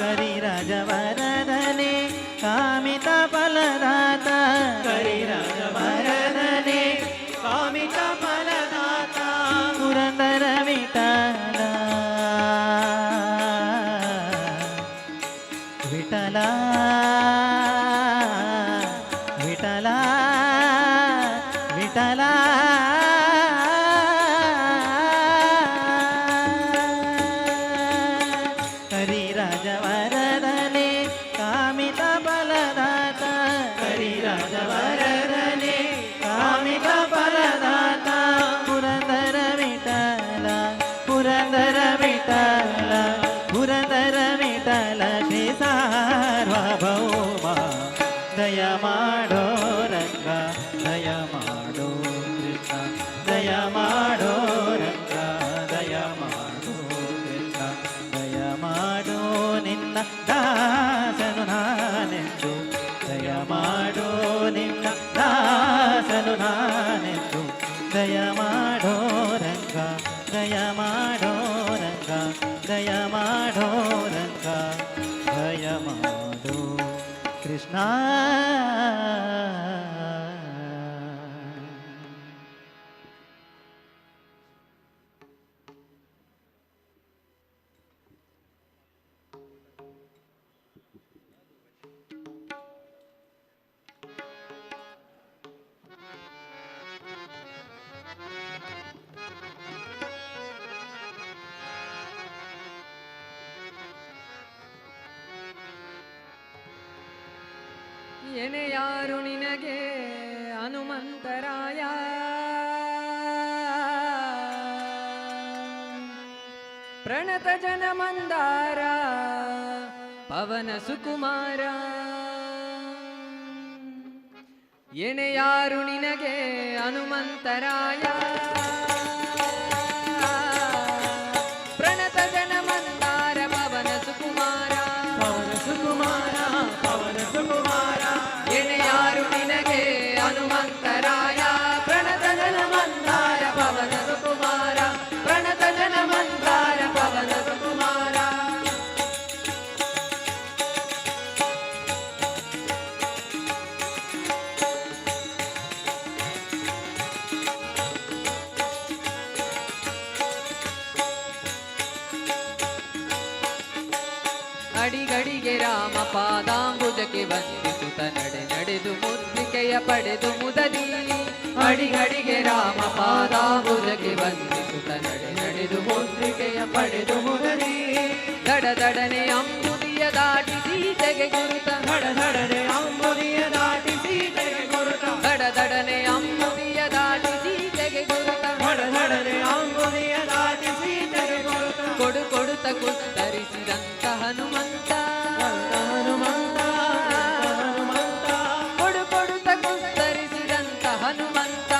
ಕರಿರಾಜವರದನೆ ಕಾಮಿತ ಫಲದಾತ ಕರಿರಾಜವರದನೆ ಕಾಮಿತ ಫಲದಾತ ಪುರಂದರ ವಿಠಲ ವಿಠಲ ವಿಠಲ ವಿಠಲ ಕರಿರಾಜವರದನೆ ಕಾಮಿತ ಫಲದಾತ ಕರಿರಾಜವರದನೆ ಕಾಮಿತ ಫಲದಾತ ಪುರಂದರ ವಿಠಲ ಪುರಂದರ ವಿಠಲ ಪುರಂದರ ವಿಠಲ ಶ್ರೀ ಸಾರ್ವಭೌಮ ದಯ ಮಾಡೋ ರಂಗ ದಯ ಮಾಡೋ ಕೃಷ್ಣ ದಯ ಮಾಡೋ ರಂಗ ದಯ ಮಾಡೋ ಕೃಷ್ಣ ದಯ ಮಾಡೋ ನಿನ್ನ ದಾಸನು ನಾನೆಂದು ದಯ ಮಾಡೋ ನಿನ್ನ ದಾಸನು ನಾನೆಂದು ದಯ ಮಾಡೋ ರಂಗ ದಯ ಮಾಡೋ ರಂಗ ದಯ ಮಾಡೋ ರಂಗ ದಯ ಮಾಡೋ ಕೃಷ್ಣ ಎನೆಯಾರು ನಿನಗೆ ಹನುಮಂತರಾಯ ಪ್ರಣತ ಜನ ಮಂದಾರ ಪವನ ಸುಕುಮಾರ ಎನೆಯಾರು ನಿನಗೆ ಹನುಮಂತರಾಯ ಪ್ರಣತ ಜನ ಮಂದಾರ ಪವನ ಸುಕುಮಾರ ಪವನ ಸುಕುಮಾರ ಪವನ ಸುಕುಮಾರ ಎನೆಯಾರು ನಿನಗೆ ಹನುಮಂತರಾಯ ಪ್ರಣತ ಜನ ಮಂದಾರ ಪವನ ಸುಕುಮಾರ ಪ್ರಣತ ಜನ ಮಂದಾರ ಪವನ ಸುಕುಮಾರ ಅಡಿಗಡಿಗೆ ರಾಮ ಪಾದಾಂಬುಜಕ್ಕೆ ವಂದಿಸುತ್ತ ನಡೆದು ಮುದ್ರಿಕೆಯ ಪಡೆದು ಮುದದಿ ಅಡಿಗಡಿಗೆ ರಾಮ ಪಾದಾಂಬುಜಕ್ಕೆ ವಂದಿಸುತ್ತ ನಡೆದು ಮುದ್ರಿಕೆಯ ಪಡೆದು ಮುದದಿ ದಡದಡನೆ ಅಂಬುದಿಯ ದಾಟಿ ಸೀತೆಗೆ ಗುರುತ ದಡದಡನೆ ಅಂಬುದಿಯ ದಾಟಿ ಸೀತೆಗೆ ಗುರುತ ದಡದಡನೆ ಅಂಬುದಿಯ ದಾಟಿ ಸೀತೆಗೆ ಗುರುತ ದಡದಡನೆ ಅಂಬುದಿಯ ದಾಟಿ ಸೀತೆಗೆ ಗುರುತ ಕೊಡುತ್ತ ಕುತ್ತರಿಸಿದಂತ ಹನುಮಂತ ಹನುಮಂತ ಹನುಮಂತ ಕೊಡುತ್ತ ಕುತ್ತರಿಸಿದಂತ ಹನುಮಂತ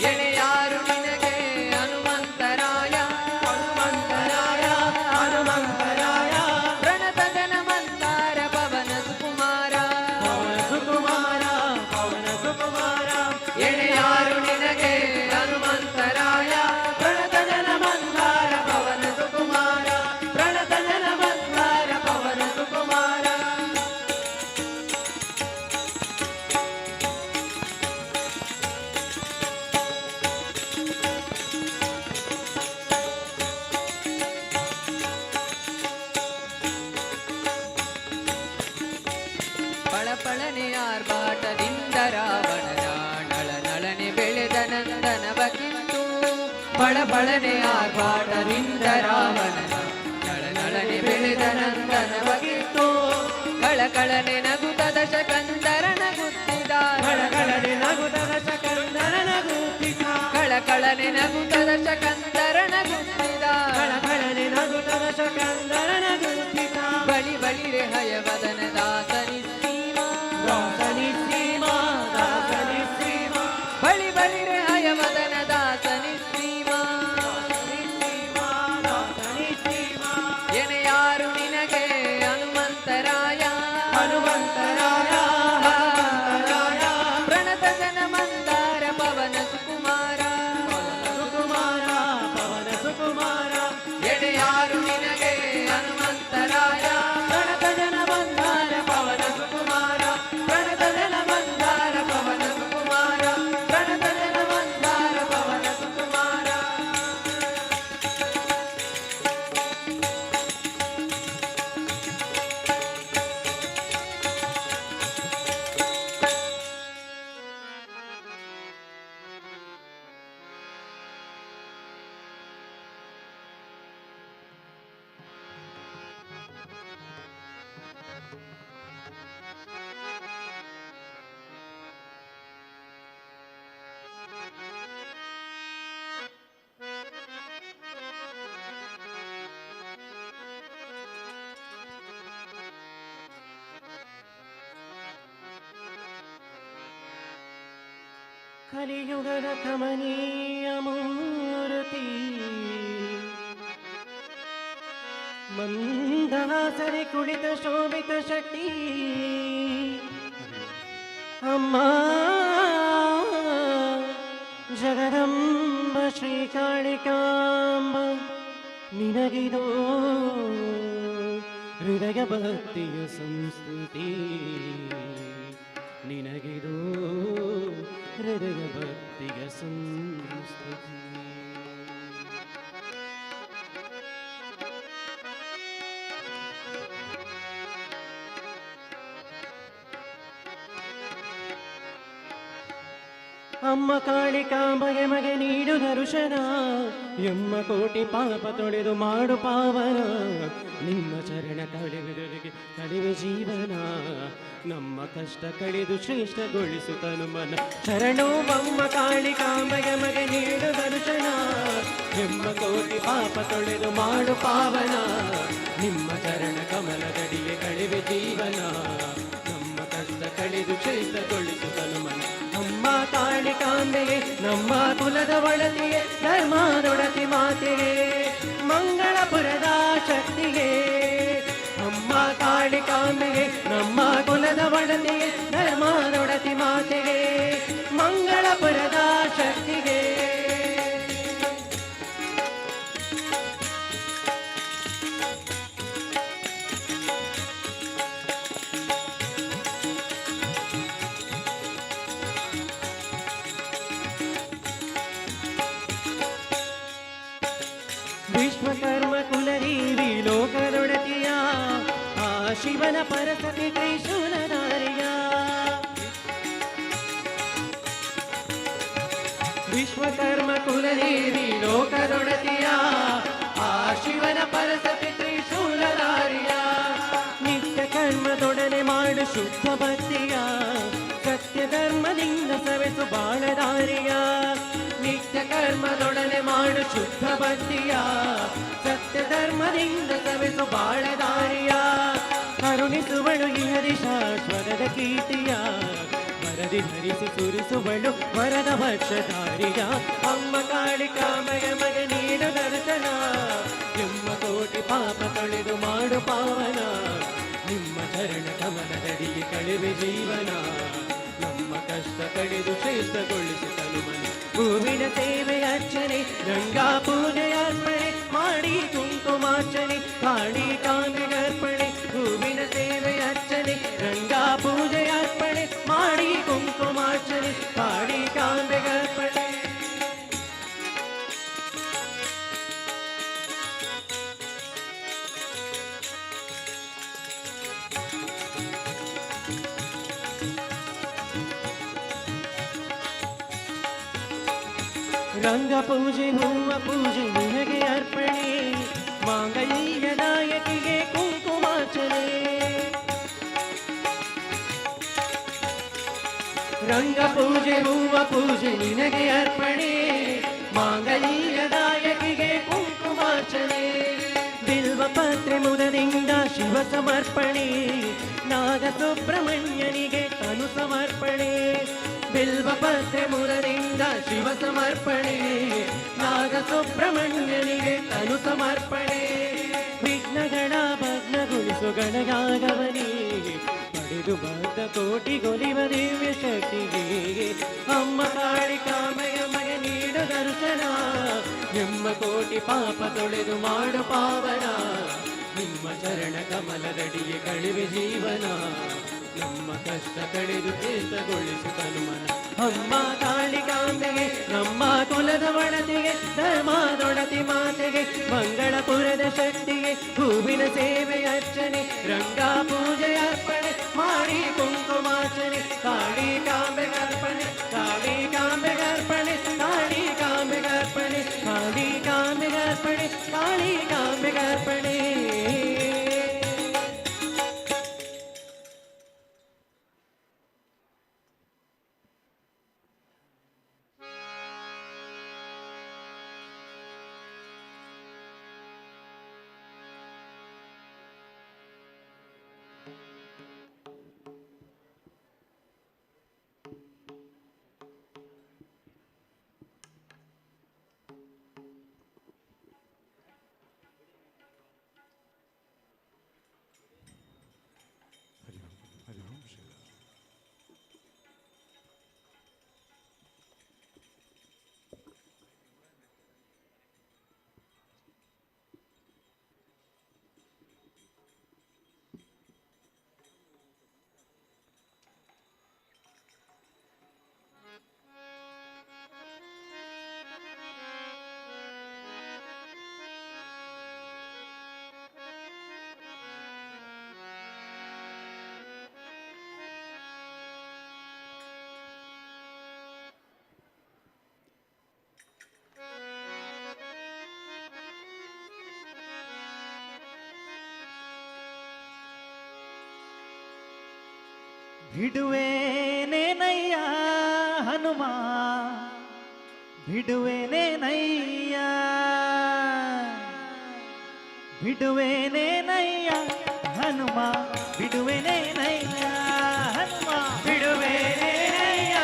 ಎಣೆಯಾರು ನಿನಗೆ ಹನುಮಂತರಾಯ ಹನುಮಂತರಾಯ ಹನುಮಂತರಾಯ ಪ್ರಣತ ಜನ ಮಂದಾರ ಪವನ ಸುಕುಮಾರ ಪವನ ಸುಕುಮಾರ ಪವನ ಸುಕುಮಾರ ಎಣೆಯಾರು ನಿನಗೆ ಹನುಮಂತರಾಯ ಪ್ರಣತ ಜನ ಮಂದಾರ ಪವನ ಸುಕುಮಾರ ಪ್ರಣತ ಜನ ಮಂದಾರ ಪವನ ಸುಕುಮಾರ ಪಳಪಳನೆ ಆರ್ಭಾಟದಿಂದ ರಾವಣನ ನಳನಳನೆ ಬೆಳೆದ ನಂದನವ ಕಿತ್ತು ಪಳಪಳನೆ ಆರ್ಭಾಟದಿಂದ ರಾವಣನ ನಳನಳನೆ ಬೆಳೆದ ನಂದನವ ಕಿತ್ತು ಕಳಕಳನೆ ನಗುತ ದಶಕಂದರನ ಗುತ್ತಿದ ಕಳಕಳನೆ ನಗುತದ ಶಕಂದರನ ಗುತ್ತಿದ ಕಳಕಳನೆ ನಗುತ ದಶಕಂದರನ ಗುತ್ತಿದ ಕಳಕಳನೆ ನಗುತದ ಶಕಂದರನ ಗುತ್ತಿದ ಬಳಿರೆ ಹಯವದನ ದಾಸನಿ ದಾಸನಿ ಸೀಮಾ ದಾಸನಿ ಸೀಮಾ ಬಳಿರೆ ಹಯವದನ ದಾಸನಿ ಶ್ರೀಮಾ ದಾಸನಿ ಸೀಮಾ ಎನೆಯಾರು ನಿನಗೆ ಹನುಮಂತರಾಯ ಹನುಮಂತರಾಯ ಹನುಮಂತರಾಯ ಪ್ರಣತ ಜನ ಮಂದಾರ ಪವನ ಸುಕುಮಾರ ಸುಕುಮಾರ ಪವನ ಸುಕುಮಾರ ಎಡೆಯಾರು ನಿನಗೆ ಹನುಮಂತರಾಯ ಪ್ರಣತ ಜನ ಮಂದಾರ ಪವನ ಸುಕುಮಾರ ಪ್ರಣತ ಜನ ಮಂದಾರ ಪವನ ಸುಕುಮಾರ ಪ್ರಣತ ಜನ ಮಂದಾರ ಪವನ ಸುಕುಮಾರ ಕಲಿಯುಗದ ಕಮನೀಯ ಮೂರ್ತಿ ಮಂದಹಾಸರಿ ಕುಳಿತ ಶೋಭಿತ ಶಕ್ತಿ ಅಮ್ಮ ಜಗದಂಬ ಶ್ರೀಕಾಳಿಕಾಂಬ ನಿನಗಿದೋ ಹೃದಯ ಭಕ್ತಿಯ ಸಂಸ್ಕೃತಿ ನಿನಗಿದೋ ಹೃದಯ ಭಕ್ತಿಯ ಸಂಸ್ಕೃತಿ ಅಮ್ಮ ಕಾಳಿಕಾಂಬಗೆ ಮಗೆ ನೀಡು ದರ್ಶನ ಎಮ್ಮ ಕೋಟಿ ಪಾಪ ತೊಳೆದು ಮಾಡು ಪಾವನ ನಿಮ್ಮ ಚರಣ ಕಳಿವೆ ಜೀವನ ನಮ್ಮ ಕಷ್ಟ ಕಳೆದು ಶ್ರೇಷ್ಠಗೊಳಿಸು ತನುಮನ ಶರಣು ಅಮ್ಮ ಕಾಳಿಕಾಂಬಗೆ ಮಗೆ ನೀಡು ದರ್ಶನ ಎಮ್ಮ ಕೋಟಿ ಪಾಪ ತೊಳೆದು ಮಾಡು ಪಾವನ ನಿಮ್ಮ ಚರಣ ಕಮಲದಡಿಗೆ ಕಳಿವೆ ಜೀವನ ನಮ್ಮ ಕಷ್ಟ ಕಳೆದು ಶ್ರೇಷ್ಠಗೊಳಿಸು ತನುಮನ ಅಮ್ಮ ಕಾಳಿಕಾಂಬೆಗೆ ನಮ್ಮ ಕುಲದ ಒಳತಿಗೆ ಧರ್ಮದೊಡತಿ ಮಾತೆಗೆ ಮಂಗಳಪುರದ ಶಕ್ತಿಗೆ ಅಮ್ಮ ಕಾಳಿಕಾಂಬೆಗೆ ನಮ್ಮ ಕುಲದ ಒಳತಿಗೆ ಧರ್ಮದೊಡತಿ ಮಾತೆಗೆ ಮಂಗಳಪುರದ ಶಕ್ತಿಗೆ ವಿಶ್ವಕರ್ಮ ಕುಲದೇವಿ ಲೋಕದೊಡತಿಯ ಆ ಶಿವನ ಪರಸತಿ ತ್ರಿಶೂಲಧಾರಿಯ ವಿಶ್ವಕರ್ಮ ಕುಲದೇವಿ ಲೋಕದೊಡತಿಯ ಆ ಶಿವನ ಪರಸತಿ ತ್ರಿಶೂಲಧಾರಿಯ ನಿತ್ಯ ಕರ್ಮದೊಡನೆ ಮಾಡು ಶುದ್ಧ ಭಕ್ತಿಯ ಸತ್ಯ ಧರ್ಮದಿಂದ ಸವೆಸು ಬಾಳದಾರಿಯ ನಿತ್ಯ ಕರ್ಮದೊಡನೆ ಮಾಡು ಶುದ್ಧ ಭಕ್ತಿಯ ಸತ್ಯ ಧರ್ಮದಿಂದ ಸವೆಸು ಬಾಳದಾರಿಯ ಕರುಣಿಸುವಳು ಇಹದಿ ಶಾಶ್ವತದ ಕೀರ್ತಿಯ ವರದಿ ಧರಿಸಿ ಸುರಿಸುವಳು ವರದ ವರ್ಷಧಾರಿಯ ಅಮ್ಮ ಕಾಳಿಕಾಂಬೆಯ ಮಗೆ ನೀಡು ದರ್ಶನ ಎಮ್ಮ ಕೋಟಿ ಪಾಪ ತೊಳೆದು ಮಾಡು ಪಾವನ ನಿಮ್ಮ ಚರಣ ಕಮಲದಡಿಗೆ ಕಳಿವೆ ಜೀವನ ನಮ್ಮ ಕಷ್ಟ ಕಳೆದು ಶ್ರೇಷ್ಠಗೊಳಿಸಿ ತನುಮನ ಹೂವಿನ ಸೇವೆ ಅರ್ಚನೆ ಗಂಗಾ ಪೂಜೆ ಅರ್ಪಣೆ ಮಾಡಿ ಕುಂಕುಮಾರ್ಚನೆ ಕಾಳಿ ಕಾಂಬೆಗರ್ಪಣೆ ಹೂವಿನ ಸೇವೆ ಅರ್ಚನೆ ಗಂಗಾ ಪೂಜೆ ಅರ್ಪಣೆ ಮಾಡಿ ಕುಂಕುಮಾರ್ಚನೆ ಕಾಳಿ ಕಾಂಬೆಗರ್ಪಣೆ ರಂಗ ಪೂಜೆ ಹೂವ ಪೂಜೆ ನಿನಗೆ ಅರ್ಪಣೆ ಮಾಂಗಲ್ಯ ನಾಯಕಿಗೆ ಕುಂಕುಮಾರ್ಚನೆ ರಂಗ ಪೂಜೆ ಹೂವ ಪೂಜೆ ನಿನಗೆ ಅರ್ಪಣೆ ಮಾಂಗಲ್ಯ ನಾಯಕಿಗೆ ಕುಂಕುಮಾರ್ಚನೆ ಬಿಲ್ವ ಪತ್ರೆ ಮುದದಿಂದ ಶಿವ ಸಮರ್ಪಣೆ ನಾಗ ಸುಬ್ರಹ್ಮಣ್ಯನಿಗೆ ತನು ಸಮರ್ಪಣೆ ಬಿಲ್ವ ಪತ್ರೆ ಮುರದಿಂದ ಶಿವ ಸಮರ್ಪಣೆ ನಾಗ ಸುಬ್ರಹ್ಮಣ್ಯನಿಗೆ ತನು ಸಮರ್ಪಣೆ ವಿಘ್ನಗಳ ಭಗ್ನಗೊಳಿಸು ಗಣಗಾಗವನಿ ಪಡೆದು ಬಂದ ಕೋಟಿಗೊಲಿವ ದಿವ್ಯ ಶಕ್ತಿಗೆ ಅಮ್ಮ ಕಾಳಿಕಾಂಬೆಯ ಮಗೆ ನೀಡು ದರ್ಶನ ಎಮ್ಮ ಕೋಟಿ ಪಾಪ ತೊಳೆದು ಮಾಡು ಪಾವನ ನಿಮ್ಮ ಚರಣ ಕಮಲದಡಿಗೆ ಕಳಿವೆ ಜೀವನ ನಮ್ಮ ಕಷ್ಟ ಕಳೆದು ಶ್ರೇಷ್ಠಗೊಳಿಸು ತನುಮನ ಅಮ್ಮ ಕಾಳಿಕಾಂಬೆಗೆ ನಮ್ಮ ಕುಲದ ಒಡತಿಗೆ ಧರ್ಮದೊಡತಿ ಮಾತೆಗೆ ಮಂಗಳಪುರದ ಶಕ್ತಿಗೆ ಹೂವಿನ ಸೇವೆ ಅರ್ಚನೆ ರಂಗಾ ಪೂಜೆ ಅರ್ಪಣೆ ಮಾಡಿ ಕುಂಕುಮಾರ್ಚನೆ ಕಾಳಿ ಕಾಂಬೆಗರ್ಪಣೆ ಕಾಳಿ ಕಾಂಬೆಗರ್ಪಣೆ ಕಾಳಿ ಕಾಂಬೆಗರ್ಪಣೆ ಕಾಳಿ ಕಾಂಬೆಗರ್ಪಣೆ ಕಾಳಿ ಕಾಂಬೆಗರ್ಪಣೆ ಬಿಡುವೇನೇನಯ್ಯ ಹನುಮ ಬಿಡುವೇನೇನಯ್ಯ ಬಿಡುವೇನೇನಯ್ಯ ಹನುಮ ಬಿಡುವೇನೇನಯ್ಯ ಹನುಮ ಬಿಡುವೇನೇನಯ್ಯ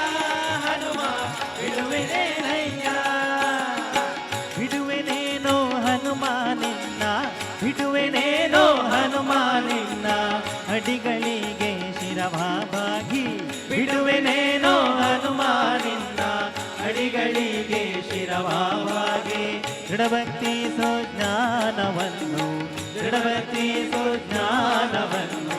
ಹನುಮ ಬಿಡುವೇನೇನಯ್ಯ ಬಿಡುವೆನೇನೋ ಹನುಮ ನಿನ್ನ ಬಿಡುವೆನೇನೋ ಹನುಮ ನಿನ್ನ ಅಡಿಗಳಿಗೆ ಶಿರಭಾಗಿ ಬಿಡುವೆನೇನೋ ಹನುಮ ನಿನ್ನ ಅಡಿಗಳಿಗೆ ಶಿರಭಾಗಿ ದೃಢಭಕ್ತಿ ಸುಜ್ಞಾನವನ್ನು ದೃಢಭಕ್ತಿ ಸುಜ್ಞಾನವನ್ನು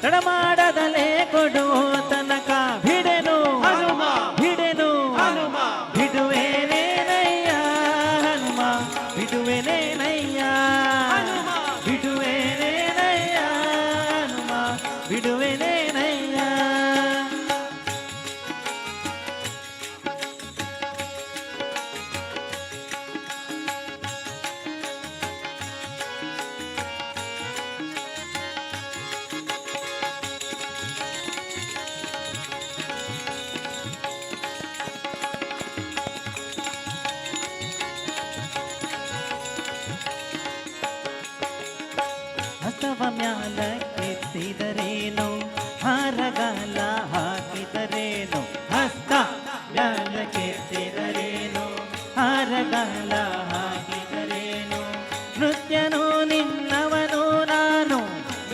ತಡಮಾಡದಲೇ ಕೊಡುವ ತನಕ ಬಿಡೆನು ಹನುಮ ಬಿಡೆನು ಹನುಮ ಬಿಡುವೇನೇನಯ್ಯ ಹನುಮ ಬಿಡುವೇನೇನಯ್ಯ ಹನುಮ ಬಿಡುವೇನೇನಯ್ಯ ಹನುಮ ಬಿಡುವೇನೇನಯ್ಯ ಹಸ್ತವ ಮ್ಯಾಲ ಕೆತ್ತಿದರೇನು ಹಾರಗಾಲ ಹಾಕಿದರೇನು ಹಸ್ತ ಮ್ಯಾಲ ಕೆತ್ತಿದರೇನು ಹಾರಗಾಲ ಹಾಕಿದರೇನು ನೃತ್ಯನೋ ನಿನ್ನವನು ನಾನು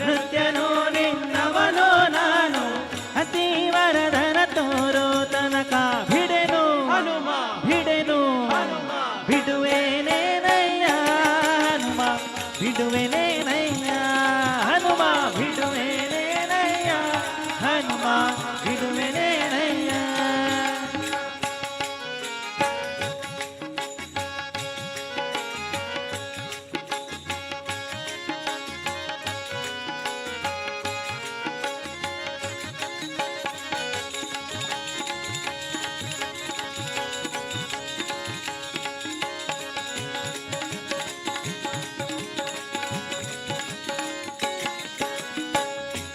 ನೃತ್ಯನೋ ನಿನ್ನವನು ನಾನು ಅತಿವರದನ ತೋರೋ ತನಕ ಬಿಡೆನು ಹನುಮ ಬಿಡೆನು ಹನುಮ ಬಿಡುವೇನೇನಯ್ಯ ಹನುಮ ಬಿಡುವೇನೇನಯ್ಯ ಹನುಮ ಬಿಡುವೇನೇನಯ್ಯ ಹನುಮ ಬಿಡುವೇನೇನಯ್ಯ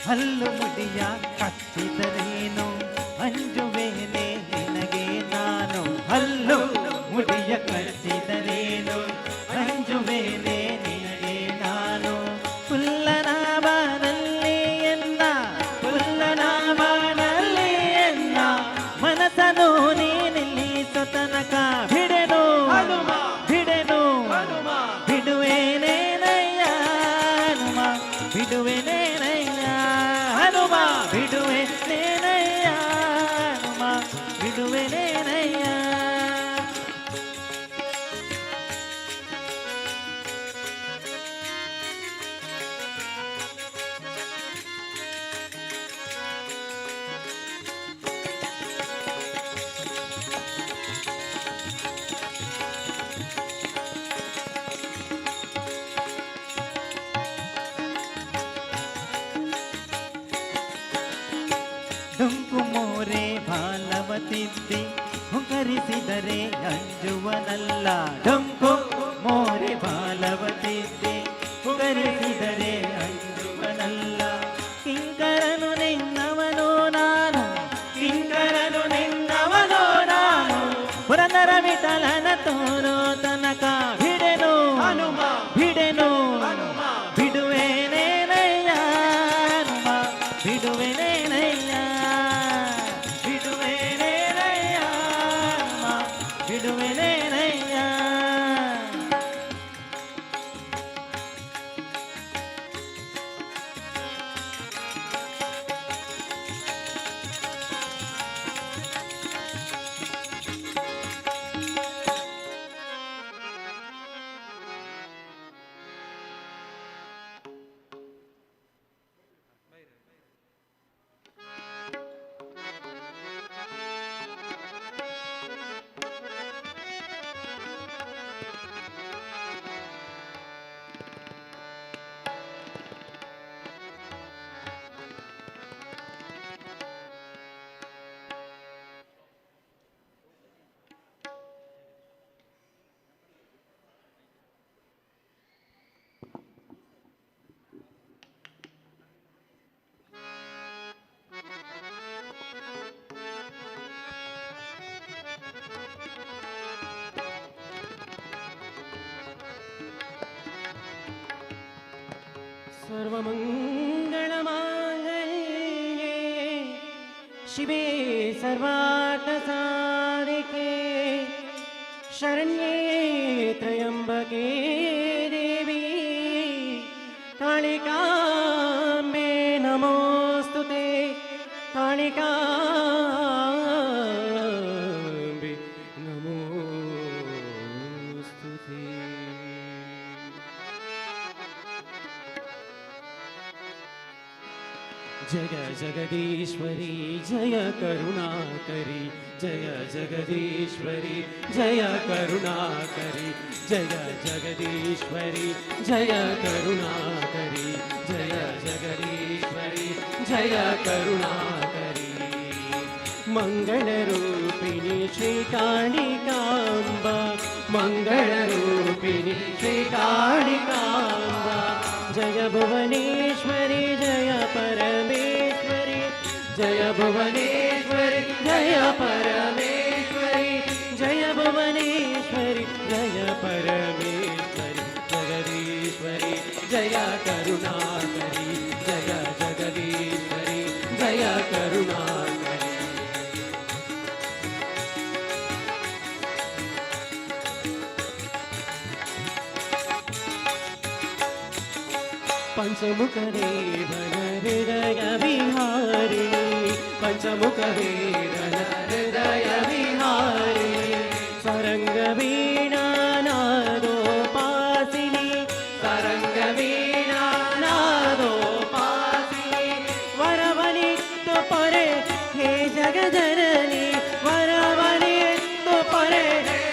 ಹಲ್ಲು ಮುಡಿಯ ಕಚ್ಚಿದರೇನು ಅಂಜುವೇನೆ ನಿನಗೆ ನಾನು ಹಲ್ಲು ಮುಡಿಯ ಕಚ್ಚಿದರೇನು ಅಂಜುವೇನೆ ನಿನಗೆ ನಾನು ಹುಲ್ಲನಾಭನಲ್ಲಿ ಎನ್ನ ಹುಲ್ಲನಾಭನಲ್ಲಿ ಎನ್ನ ಮನಸ್ಸನು ನೀನಿಲ್ಲಿಸೋ ತನಕ ಬಿಡೆನು ಹನುಮ ಬಿಡೆನು ಹನುಮ ಬಿಡುವೇನೇನಯ್ಯ ಹನುಮ ಬಿಡುವೇನೇನಯ್ಯ ಹನುಮ ಬಿಡುವೇನೇನಯ್ಯ ಹನುಮ ಬಿಡುವೇನೇನಯ್ಯ ಡೊಂಕು ಮೋರೆ ಬಾಲವತಿದ್ದಿ ಹುಕರಿಸಿದರೆ ಅಂಜುವನಲ್ಲ ಡೊಂಕು ಮೋರೆ ಬಾಲವತಿದ್ದಿ ಹುಕರಿಸಿದರೆ ಅಂಜುವನಲ್ಲ ಕಿಂಕರನು ನಿನ್ನವನು ನಾನು ಕಿಂಕರನು ನಿನ್ನವನು ನಾನು ಪುರಂದರ ವಿಠಲನ ತೋರೋ ತನಕ ಬಿಡೆನು ಹನುಮ ಬಿಡೆನು ಹನುಮ ಬಿಡುವೇನೇನಯ್ಯ ಹನುಮ ಬಿಡುವೇನೇನಯ್ಯ ಬಿಡುವೇನೇನಯ್ಯ ಹನುಮ ಬಿಡುವೇನೇನಯ್ಯ सर्वमङ्गलमाङ्गल्ये शिवे सर्वार्थसाधिके शरण्ये त्र्यम्बके देवी कालिकाम्बे नमोऽस्तुते कालिकाम्बे नमोऽस्तुते। जय जगदीश्वरी जय करुणाकरी जय जगदीश्वरी जय करुणाकरी जय जगदीश्वरी जय करुणाकरी जय जगदीश्वरी जय करुणाकरी। मंगलरूपिणी श्रीकालिकाम्बा मंगलरूपिणी श्रीकालिकाम्बा जय भुवनेश्वरी जय परमेश्वरी जय भुवनेश्वरी जय परमेश्वरी जय भुवनेश्वरी जय परमेश्वरी जगदीश्वरी जय करुणाकरी जय जगदीश्वरी जय करुणाकरी। पंचमुखदेवन हृदय विहारिणी पंचमुखदेवन हृदय विहारिणी सरंगवीणा नादोपासिनी सरंगवीणा नादोपासिनी वरवनित्त परे हे जगजननी वरवनित्त परे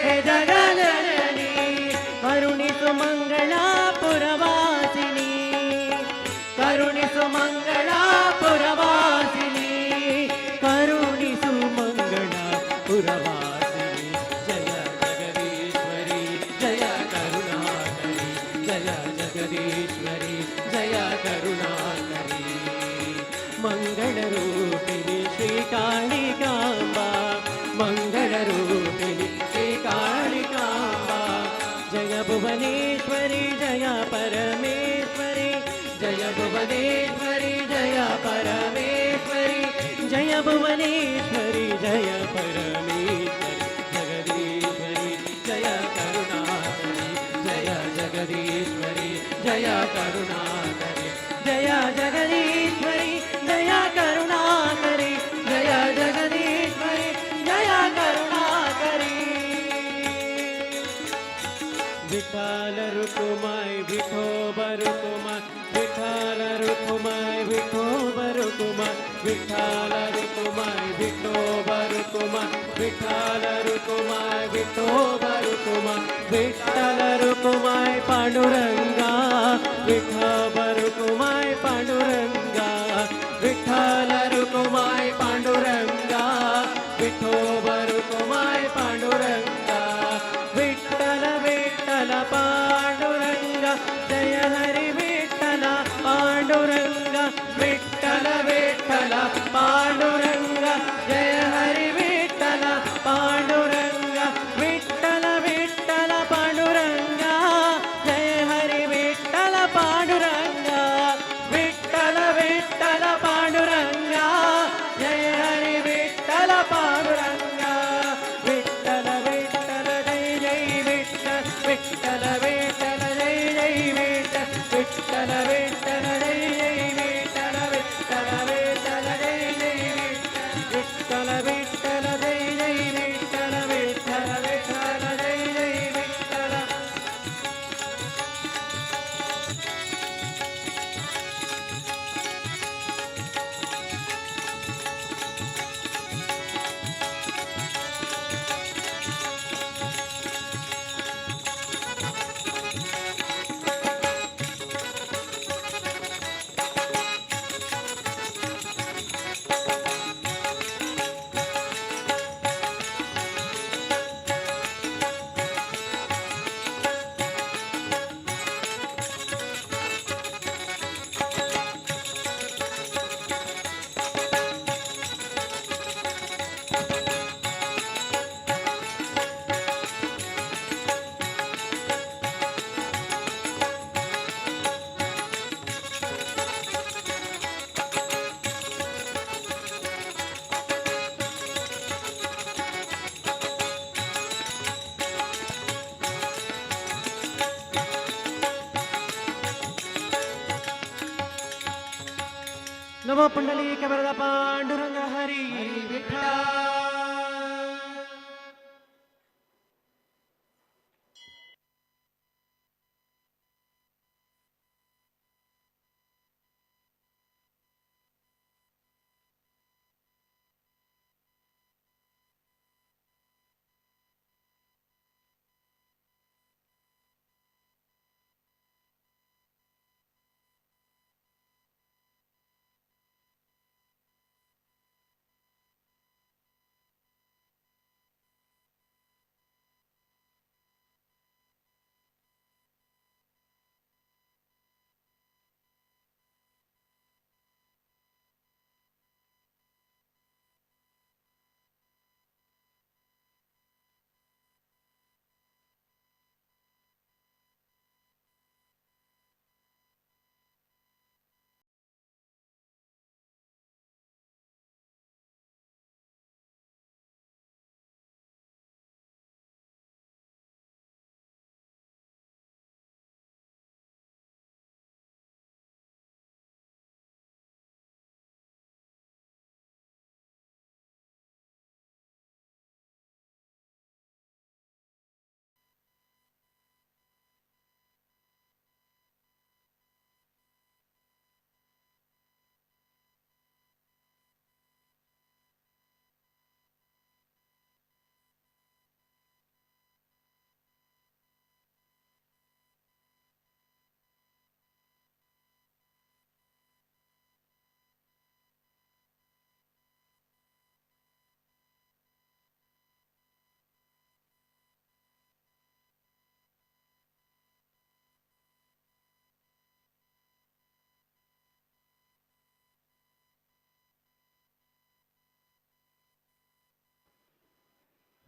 हे जगजननी करुणिसु मंगलापुरवासिनी करुणिसु मंगलापुरवासिनी करुणिसु मंगलापुरवासिनी जय जगदीश्वरी जय करुणाकरी जय जगदीश्वरी जय करुणाकरी। मंगलरूपिणी श्रीकालिकाम्बा मंगलरूपिणी श्रीकालिकाम्बा जय भुवनेश्वरी जय परमेश्वरी जय भुवनेश्वरी जय परमेश्वरी जय भुवनेश्वरी जय परमेश्वरी जगदीश्वरी जय करुणाकरी जय जगदीश्वरी जय करुणाकरी जय जगदीश्वरी जय करुणाकरी जय जगदीश्वरी जय करुणाकरी। विठ्ठल रुकुमाय विठोबा रुकुमाय विठ्ठल रुकुमाय विठोबा रुकुमाय विठ्ठल रुकुमाय विठोबा रुकुमाय विठ्ठल रुकुमाय विठोबा रुकुमाय विठ्ठल रुकुमाय पांडुरंगा विठोबा रुकुमाय पांडुरंगा विठ्ठल रुकुमाय पांडुरंगा विठोबा रुकुमाय पांडुरंगा विठ्ठल विठ्ठल पांडुरंगा जय हरि विठ्ठल पांडुरंगा विठ्ठल विठ्ठल पांडुरंगा जय हरि विठ्ठल पांडुरंगा विठ्ठल विठ्ठल पांडुरंगा जय हरि विठ्ठल पांडुरंगा विठ्ठल विठ्ठल पांडुरंगा जय हरि विठ्ठल पांडुरंगा। ನಮೋ ಪುಂಡಲೀಕ ವರದ ಪಾಂಡುರಂಗ ಹರಿ ವಿಠಲ.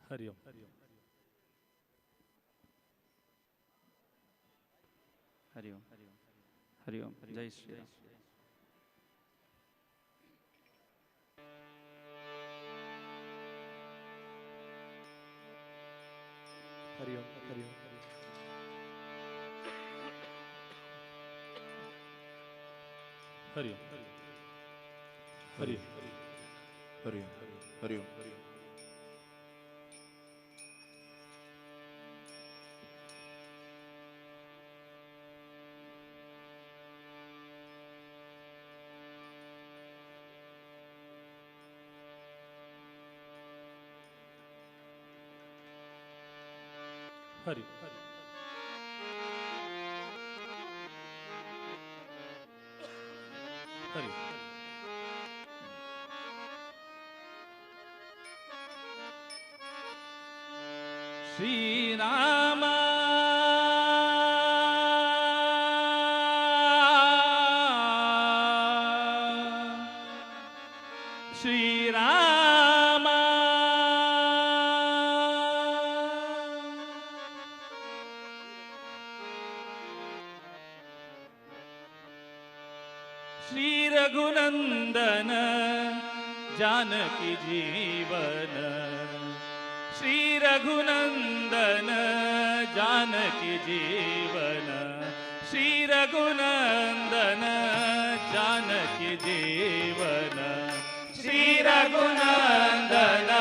ಹರಿ ಓಂ. ಹರಿ ಓಂ. ಹರಿ ಓಂ. ಜೈ ಶ್ರೀರಾಮ್. ಹರಿ ಓಂ. ಹರಿ ಓಂ. ಹರಿ ಓಂ. ಹರಿ ಓಂ. ಹರಿ ಓಂ. ಹರಿ ಓಂ. ಹರಿ ಓಂ. ಹರಿ ಹರಿ ಶ್ರೀರಾಮ ಶ್ರೀರಾಮ ಶ್ರೀ ರಘುನಂದನ जानकी जीवन श्री रघुनंदन जानकी जीवन श्री रघुनंदन जानकी जीवन श्री रघुनंदन